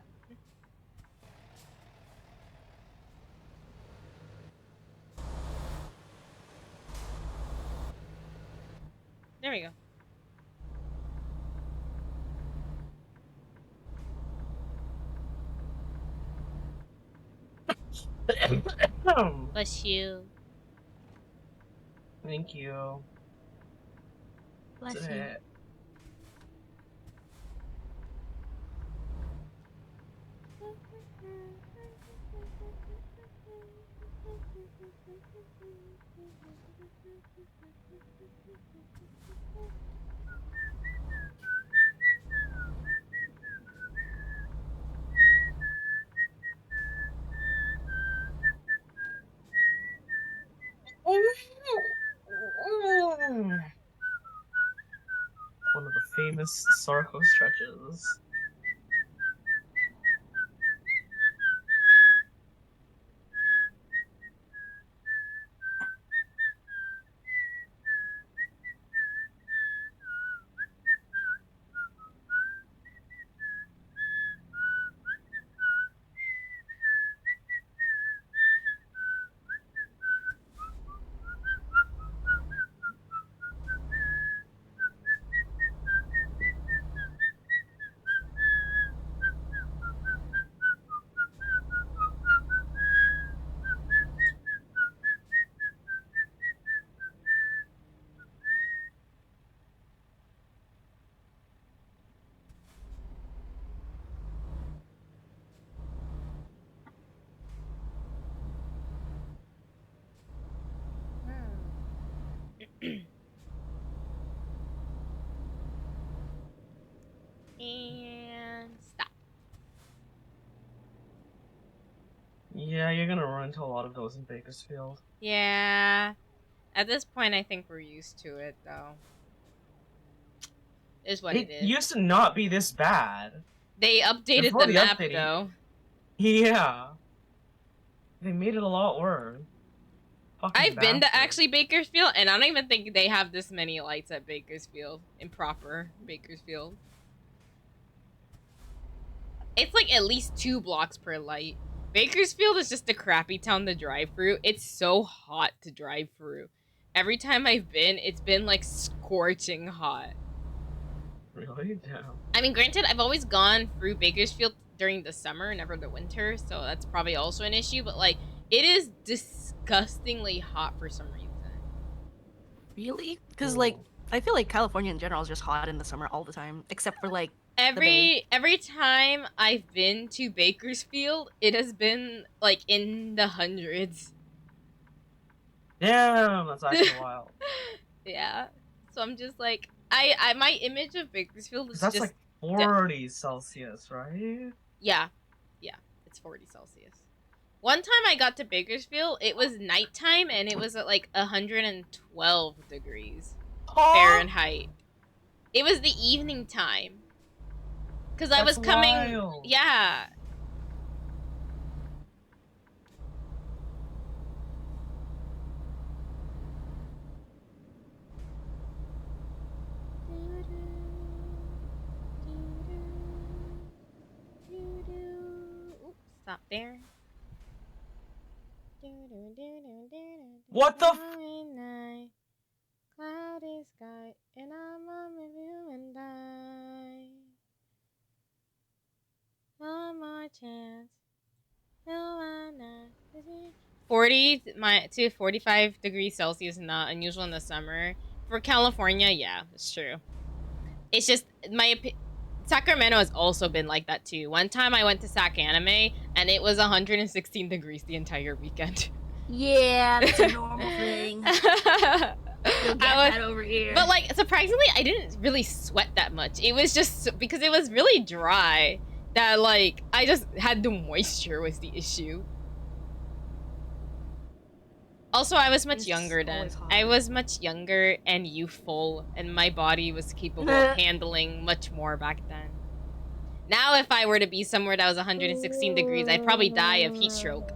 There we go. Bless you. Thank you. Bless That's you. it. One of the famous Sarko stretches. And stop. Yeah, you're gonna run into a lot of those in Bakersfield. Yeah. At this point, I think we're used to it, though. Is what it It is. used to not be this bad. They updated Before the the map, update, though. Yeah. They made it a lot worse. Fucking I've been to bastard. actually Bakersfield, and I don't even think they have this many lights at Bakersfield. In proper Bakersfield. It's like at least 2 blocks per light. Bakersfield is just a crappy town to drive through. It's so hot to drive through. Every time I've been, it's been like scorching hot. Really? Damn. I mean, granted, I've always gone through Bakersfield during the summer, never the winter, so that's probably also an issue, but like, it is disgustingly hot for some reason. Really? Because like I feel like California in general is just hot in the summer all the time, except for like Every time I've been to Bakersfield, it has been like in the hundreds. Damn, that's actually wild. Yeah. So I'm just like, I my image of Bakersfield is That's just like 40 Celsius, right? yeah, it's 40 Celsius. One time I got to Bakersfield, it was nighttime and it was at like 112 degrees Fahrenheit. It was the evening time. Cause I was That's coming, wild. yeah. Oops, stop there. What the Cloudy sky, and I'm a you and I. One more chance. No one else. 40 to 45 degrees Celsius is not unusual in the summer. For California, yeah, it's true. It's just Sacramento has also been like that too. One time I went to Sac Anime and it was 116 degrees the entire weekend. Yeah, that's a normal thing. You'll get that over here. But like surprisingly, I didn't really sweat that much. It was just because it was really dry that like I just had the moisture was the issue. Also, I was much younger then. I was much younger and youthful, and my body was capable of handling much more back then. Now, if I were to be somewhere that was 116 degrees, I'd probably die of heat stroke.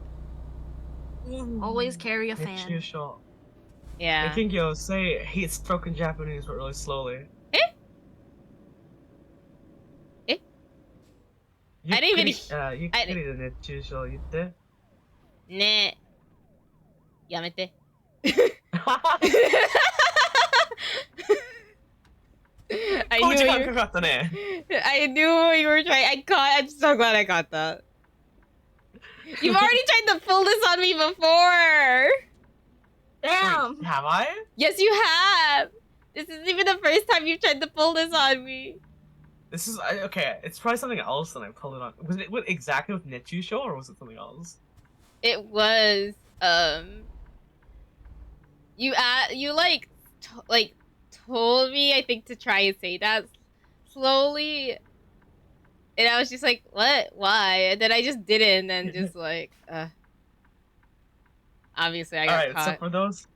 Always carry a fan. Yeah. I think you'll say heat stroke in Japanese, but really slowly. I didn't even... ゆっくりで熱中症言って。ねえ。やめて。I knew you were trying. I'm so glad I got that. You've already tried to pull this on me before. Damn. Wait, have I? Yes, you have. This isn't even the first time you've tried to pull this on me. This is okay. It's probably something else that I pulled it on. Was it exactly with Nechusho or was it something else? It was you like told me I think to try and say that slowly, and I was just like, what? Why? And then I just did it, and then just like obviously I got caught. So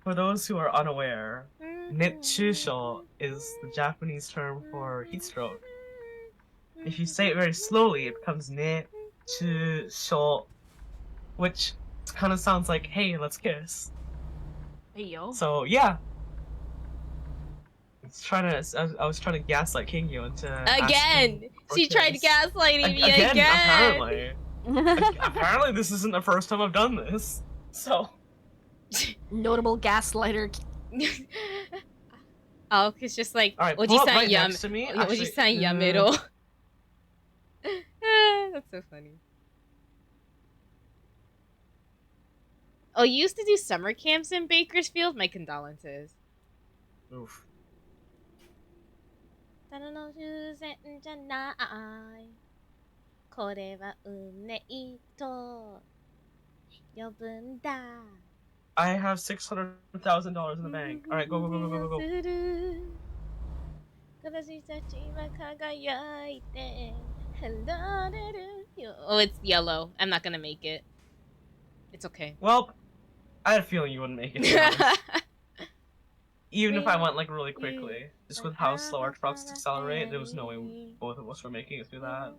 for those who are unaware, Nechusho is the Japanese term for heat stroke. If you say it very slowly, it becomes Nechusho, which kind of sounds like, hey, let's kiss. Hey, yo. So, yeah. I was trying to gaslight Kingyo into again. She tried gaslighting me again. Apparently. Apparently, this isn't the first time I've done this. So. Notable gaslighter. Oh, it's just like, right, Oji-san next to me. Oji-san yamero. That's so funny. Oh, you used to do summer camps in Bakersfield? My condolences. Oof. I have $600,000 in the bank. All right, go. Oh, it's yellow. I'm not gonna make it. It's okay. Well, I had a feeling you wouldn't make it. Even if I went like really quickly, just with how slow our trucks accelerate, there was no way both of us were making it through that.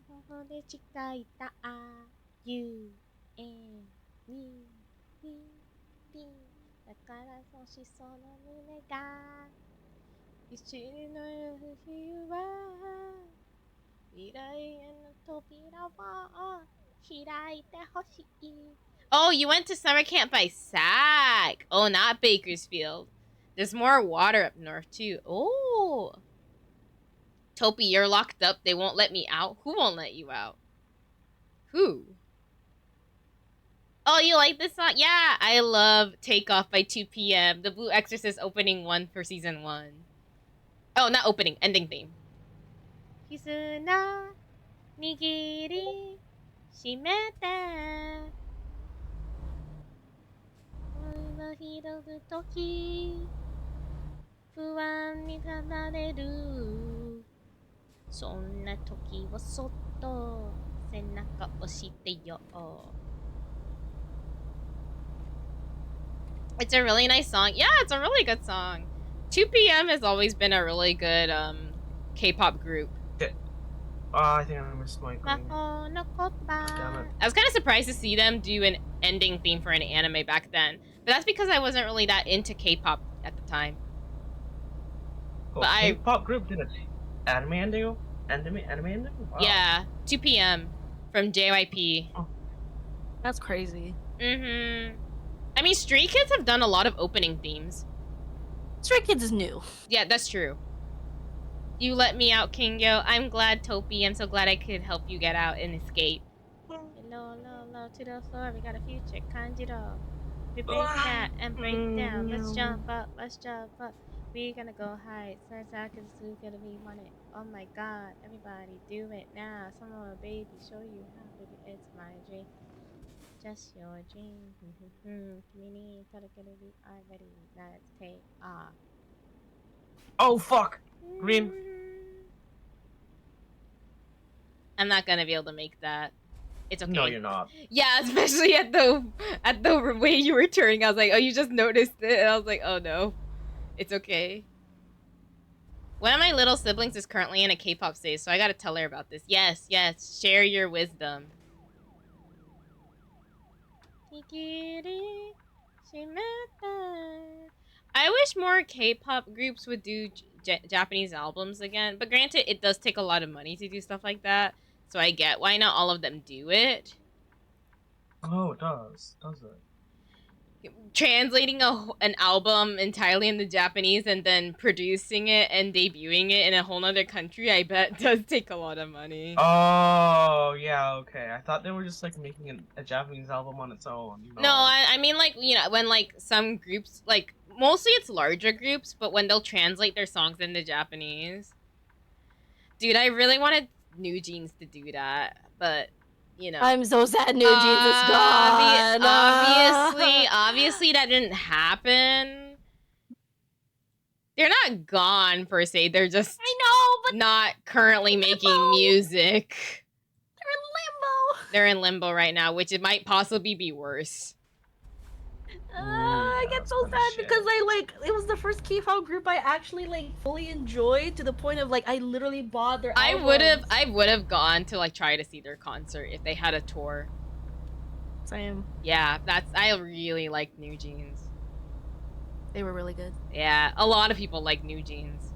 Oh, you went to summer camp by Sac. Oh, not Bakersfield. There's more water up north, too. Oh. Topi, you're locked up. They won't let me out. Who won't let you out? Who? Oh, you like this song? Yeah, I love Takeoff by 2 PM. The Blue Exorcist opening one for season 1. Oh, not opening, ending theme. Kisuna, nigiri, shimete. 不安に駆られるそんな時はそっと背中押してよ It's a really nice song. Yeah, it's a really good song. 2 p.m. has always been a really good K-pop group. I think I missed my green. Damn it. it. I was kind of surprised to see them do an ending theme for an anime back then. But that's because I wasn't really that into K-pop at the time. Cool. But K-pop group did an anime ending? Anime ending? Wow. Yeah, 2 p.m. from JYP. Oh. That's crazy. Mm-hmm. I mean, Stray Kids have done a lot of opening themes. Stray Kids is new. Yeah, that's true. You let me out, Kingyo. I'm glad, Topi. I'm so glad I could help you get out and escape. Low to the floor. We got a future. Kanjiro. We break that and break down. Let's jump up. Let's jump up. We gonna go high. Starts out cause who's gonna be on it. Oh my god. Everybody do it now. Someone baby show you how. Baby, it's my dream. Just your dream. Community. Gonna be ready. Let's take off. Oh fuck! Green. I'm not gonna be able to make that. It's okay. No, you're not. Yeah, especially at the way you were turning. I was like, oh, you just noticed it. And I was like, oh no. It's okay. One of my little siblings is currently in a K-pop stage, so I gotta tell her about this. Yes, yes. Share your wisdom. I wish more K-pop groups would do Japanese albums again. But granted, it does take a lot of money to do stuff like that. So I get why not all of them do it. Oh, it does. Does it? Translating an album entirely into Japanese and then producing it and debuting it in a whole nother country, I bet does take a lot of money. Oh, yeah, okay. I thought they were just, like, making a Japanese album on its own. You know? No, I mean, like, you know, when, like, some groups, like, mostly it's larger groups, but when they'll translate their songs into Japanese. Dude, I really wanted New Jeans to do that, but, you know. I'm so sad New Jeans is gone. Obviously that didn't happen. They're not gone, per se. They're just I know, but not currently making music. they're in limbo. They're in limbo right now, which it might possibly be worse. I get so sad because it was the first K-pop group I actually fully enjoyed to the point of I literally bought their albums. I would have gone to try to see their concert if they had a tour. Same. Yeah, I really like New Jeans. They were really good. Yeah, a lot of people like New Jeans.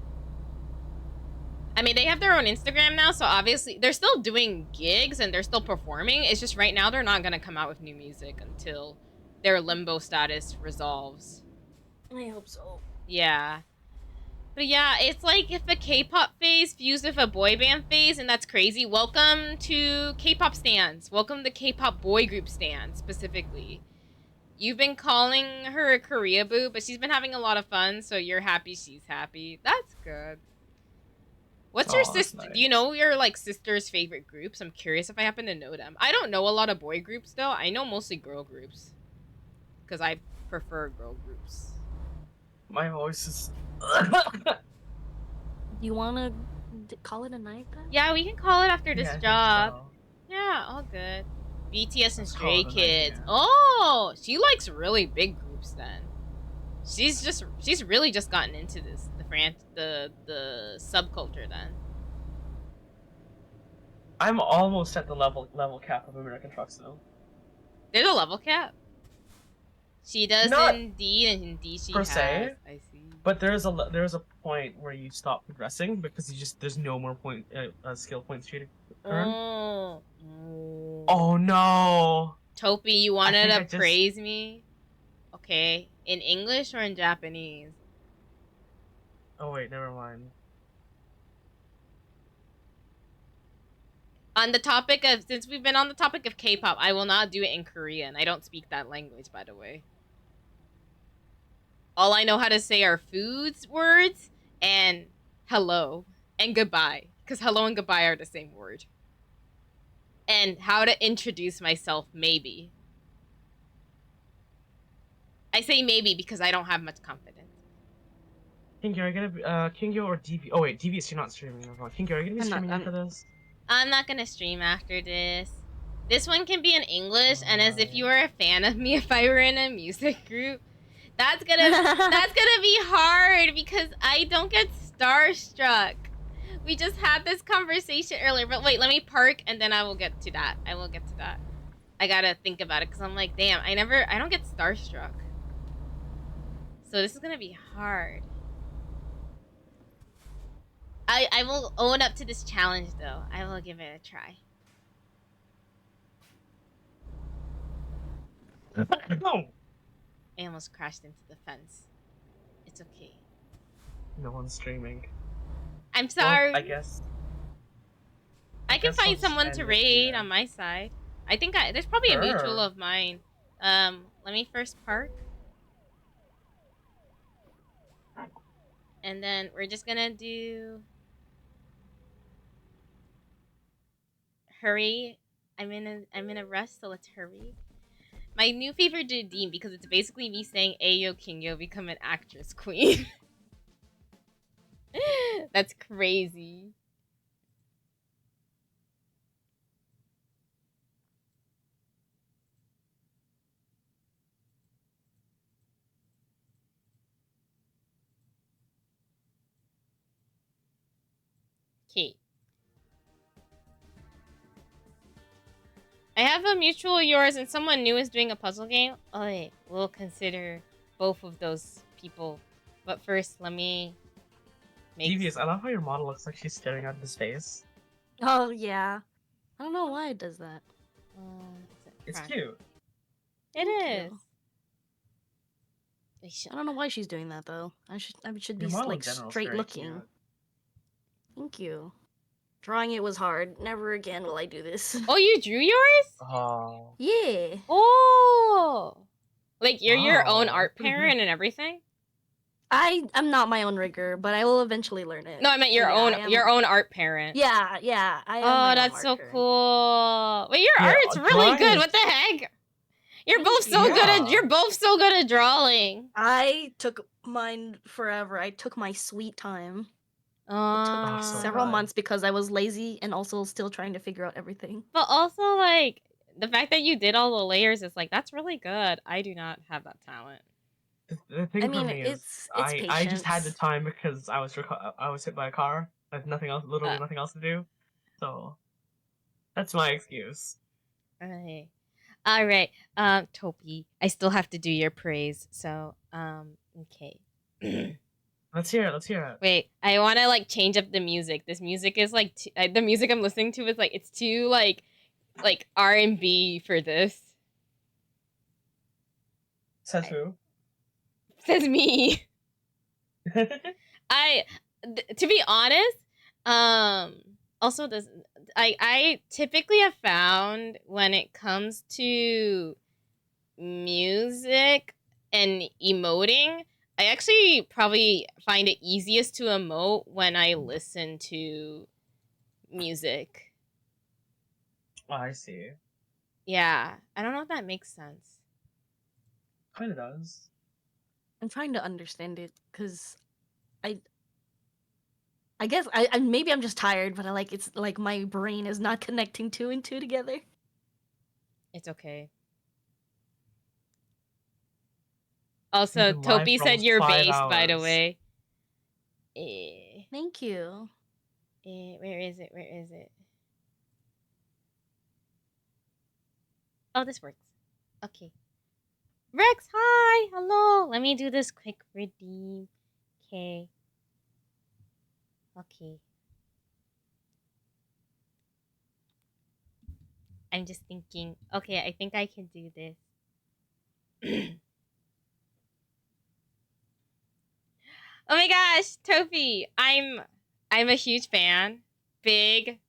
I mean, they have their own Instagram now, so obviously they're still doing gigs and they're still performing. It's just right now they're not gonna come out with new music until their limbo status resolves. I hope so. Yeah. But yeah, it's like if a K-pop phase fused with a boy band phase, and that's crazy. Welcome to K-pop stans. Welcome to K-pop boy group stans, specifically. You've been calling her a Korea boo, but she's been having a lot of fun, so you're happy she's happy. That's good. What's your sister? Nice. Do you know your sister's favorite groups? I'm curious if I happen to know them. I don't know a lot of boy groups though. I know mostly girl groups. Because I prefer girl groups. My voice is... Do you want to call it a night then? Yeah, we can call it after this Yeah, I think job. so. Yeah, all good. BTS and Let's Stray call it a night, Kids. yeah. Oh, she likes really big groups then. She's really just gotten into this the subculture then. I'm almost at the level cap of American Trucks though. There's a level cap. She does Not indeed, and indeed she per has. se, I see. But there's a point where you stop progressing because there's no more skill points for you to earn. Oh. Oh no! Topi, you wanted think to I just- praise me? Okay. In English or in Japanese? Oh wait, never mind. On the topic of, since we've been on the topic of K-pop, I will not do it in Korean. I don't speak that language, by the way. All I know how to say are foods words and hello and goodbye. Because hello and goodbye are the same word. And how to introduce myself, maybe. I say maybe because I don't have much confidence. Kingo, are you gonna Kingo or DV? Oh wait, DV is you're not streaming. Kingo, are you gonna be I'm not- streaming I'm- after this? I'm not gonna stream after this. This one can be in English, and as if you were a fan of me if I were in a music group, that's gonna be hard because I don't get starstruck. We just had this conversation earlier, but wait, let me park and then I will get to that. I gotta think about it because I'm like, damn, I don't get starstruck. So this is gonna be hard. I will own up to this challenge though. I will give it a try. No. I almost crashed into the fence. It's okay. No one's streaming. I'm sorry. Well, I guess. I can guess I'll find just someone end to it raid here. on my side. I think there's probably a mutual Sure. of mine. Let me first park. And then we're just gonna do hurry. I'm in a rush, so let's hurry. My new favorite Dean because it's basically me saying, "Ayo, Kingo, become an actress queen." That's crazy. Okay. I have a mutual of yours and someone new is doing a puzzle game. Oh, wait, we'll consider both of those people. But first, let me make... Devious, I love how your model looks like she's staring at his face. Oh yeah. I don't know why it does that. It's crap. cute. It Thank is. you. I don't know why she's doing that though. I should be Your model in like general is straight very looking. cute. Thank you. Drawing it was hard. Never again will I do this. Oh, you drew yours? Oh. Yeah. Oh! Like, you're your own Wow, art pretty good. parent and everything? I'm not my own rigger, but I will eventually learn it. No, I meant So your yeah, I am- your own art parent. Yeah. I am my Oh, own that's art so parent. cool. Wait, your Yeah, art's really drawing good. is- What the heck? You're Thank both so you. good at Yeah. you're both so good at drawing. I took mine forever. I took my sweet time. Oh, so Several fun. months because I was lazy and also still trying to figure out everything. But also, like, the fact that you did all the layers is like, that's really good. I do not have that talent. The thing I for mean, me is, it's I just had the patience. time because I was hit by a car. I had nothing else, literally Uh. nothing else to do. So, that's my excuse. Okay. All right. Topi, I still have to do your praise. So, okay. Let's hear it. Let's hear it. Wait, I want to like change up the music. This music is like the music I'm listening to is like it's too like R&B for this. Says who? Says me. To be honest, also this I typically have found when it comes to music and emoting, I actually probably find it easiest to emote when I listen to music. Oh, I see. Yeah, I don't know if that makes sense. Kind of does. I'm trying to understand it because I guess I maybe I'm just tired, but it's like my brain is not connecting two and two together. It's okay. Also, You've been live Topi for said almost your 5 bass, by the hours. way. Thank you. Where is it? Where is it? Oh, this works. Okay. Rex, hi! Hello! Let me do this quick redeem. Okay. Okay. I'm just thinking, okay, I think I can do this. Oh my gosh, Topi, I'm a huge fan. Big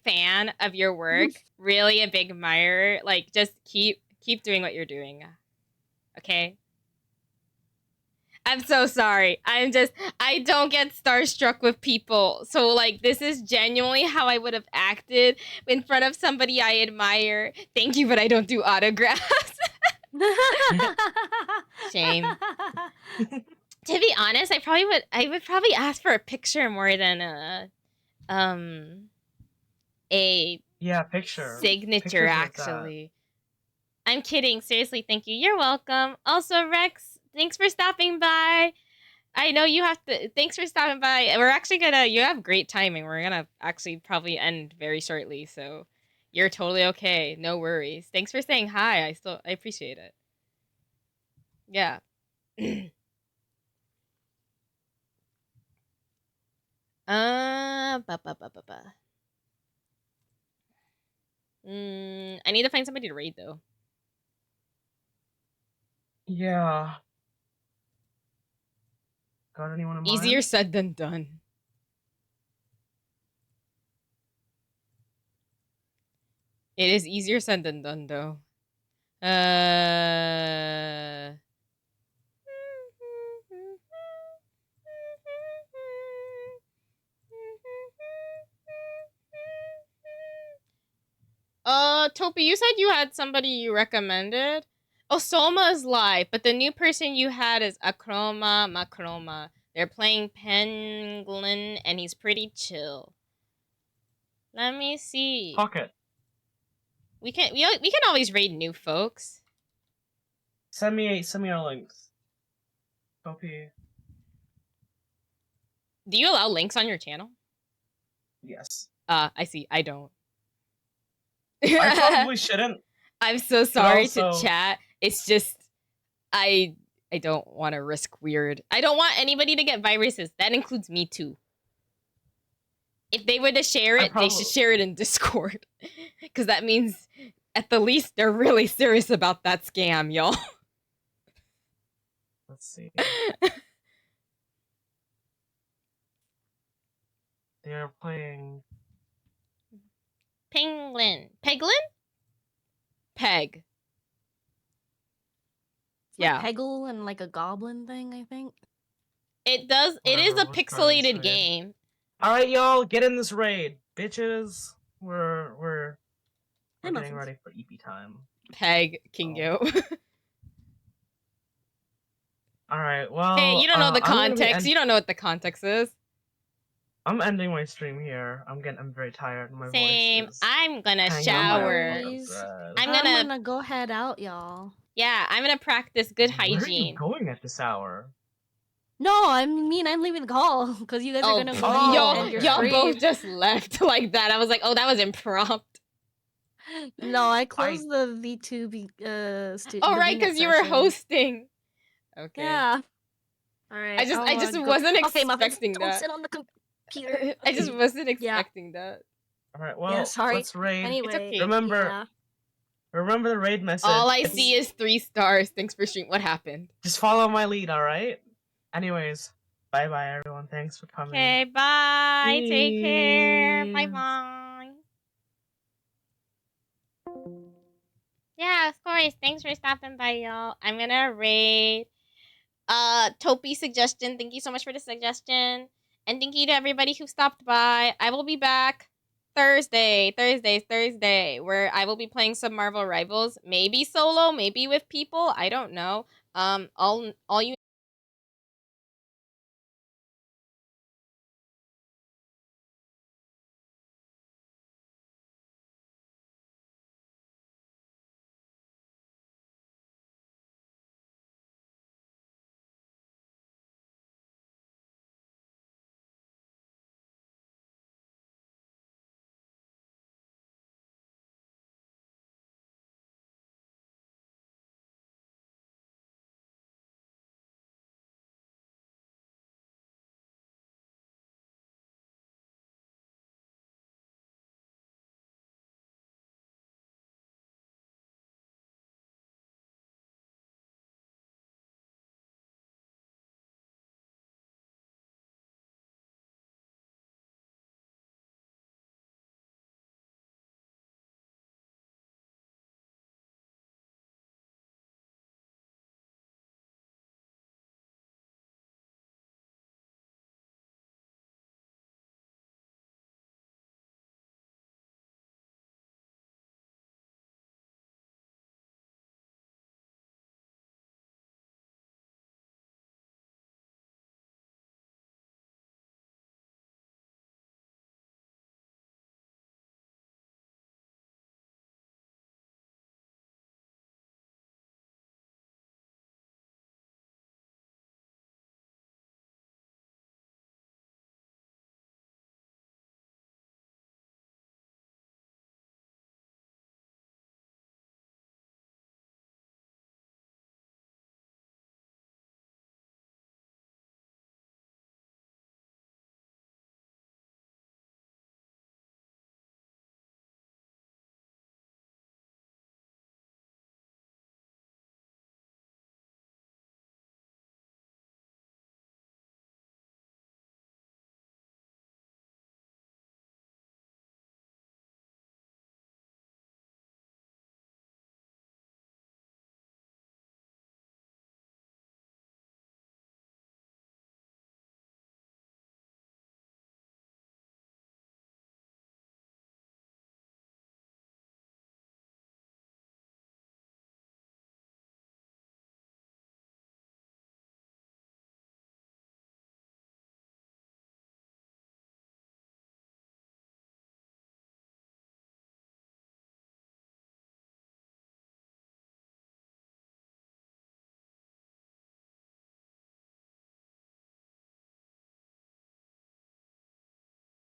fan of your work. Really a big admirer. Like, just keep doing what you're doing. Okay? I'm so sorry. I don't get starstruck with people. So, like, this is genuinely how I would have acted in front of somebody I admire. Thank you, but I don't do autographs. Shame. To be honest, I would probably ask for a picture more than a picture. signature, Pictures like that. actually. I'm kidding. Seriously, thank you. You're welcome. Also, Rex, thanks for stopping by. I know you have to. Thanks for stopping by. We're actually gonna. You have great timing. We're gonna actually probably end very shortly, so you're totally okay. No worries. Thanks for saying hi. I appreciate it. Yeah. Ba ba ba ba ba. I need to find somebody to raid though. Yeah. Got anyone in mind? Easier said than done. It is easier said than done though. Topi, you said you had somebody you recommended? Oh, Soma is live, but the new person you had is Akroma Makroma. They're playing Penguin, and he's pretty chill. Let me see. Pocket. We can always raid new folks. Send me your links. Copy. Do you allow links on your channel? Yes. I see. I don't. I probably shouldn't. I'm so sorry also... to chat. It's just I don't want to risk weird. I don't want anybody to get viruses. That includes me too. If they were to share it, they should share it in Discord. Because that means, at the least, they're really serious about that scam, y'all. Let's see. They're playing... Penguin. Peglin? Peg. It's Yeah. like Peggle and like a goblin thing, I think. It does. It is a pixelated game. All right, y'all, get in this raid, bitches. We're getting ready for EP time. Peg Kingo. All right, well. Hey, you don't know the context. You don't know what the context is. I'm ending my stream here. I'm very tired. My Same. voice is I'm gonna shower. I'm gonna go head out, y'all. Yeah, I'm gonna practice good hygiene. Where are you going at this hour? No, I mean I'm leaving the call because you guys are gonna go. Y'all both just left like that. I was like, oh, that was impromptu. No, I closed the V2. Oh, right, because you were hosting. Okay. Yeah. All right. I just wasn't expecting that. Don't sit on the computer. I just wasn't expecting that. All right. Well, let's raid. Anyway, it's okay. Remember the raid message. All I see is 3 stars. Thanks for stream. What happened? Just follow my lead, all right? Anyways, bye everyone. Thanks for coming. Okay, bye. Peace. Take care. Bye. Yeah, of course. Thanks for stopping by, y'all. I'm gonna raid Topi suggestion. Thank you so much for the suggestion. And thank you to everybody who stopped by. I will be back Thursday, where I will be playing some Marvel Rivals. Maybe solo, maybe with people. I don't know. All you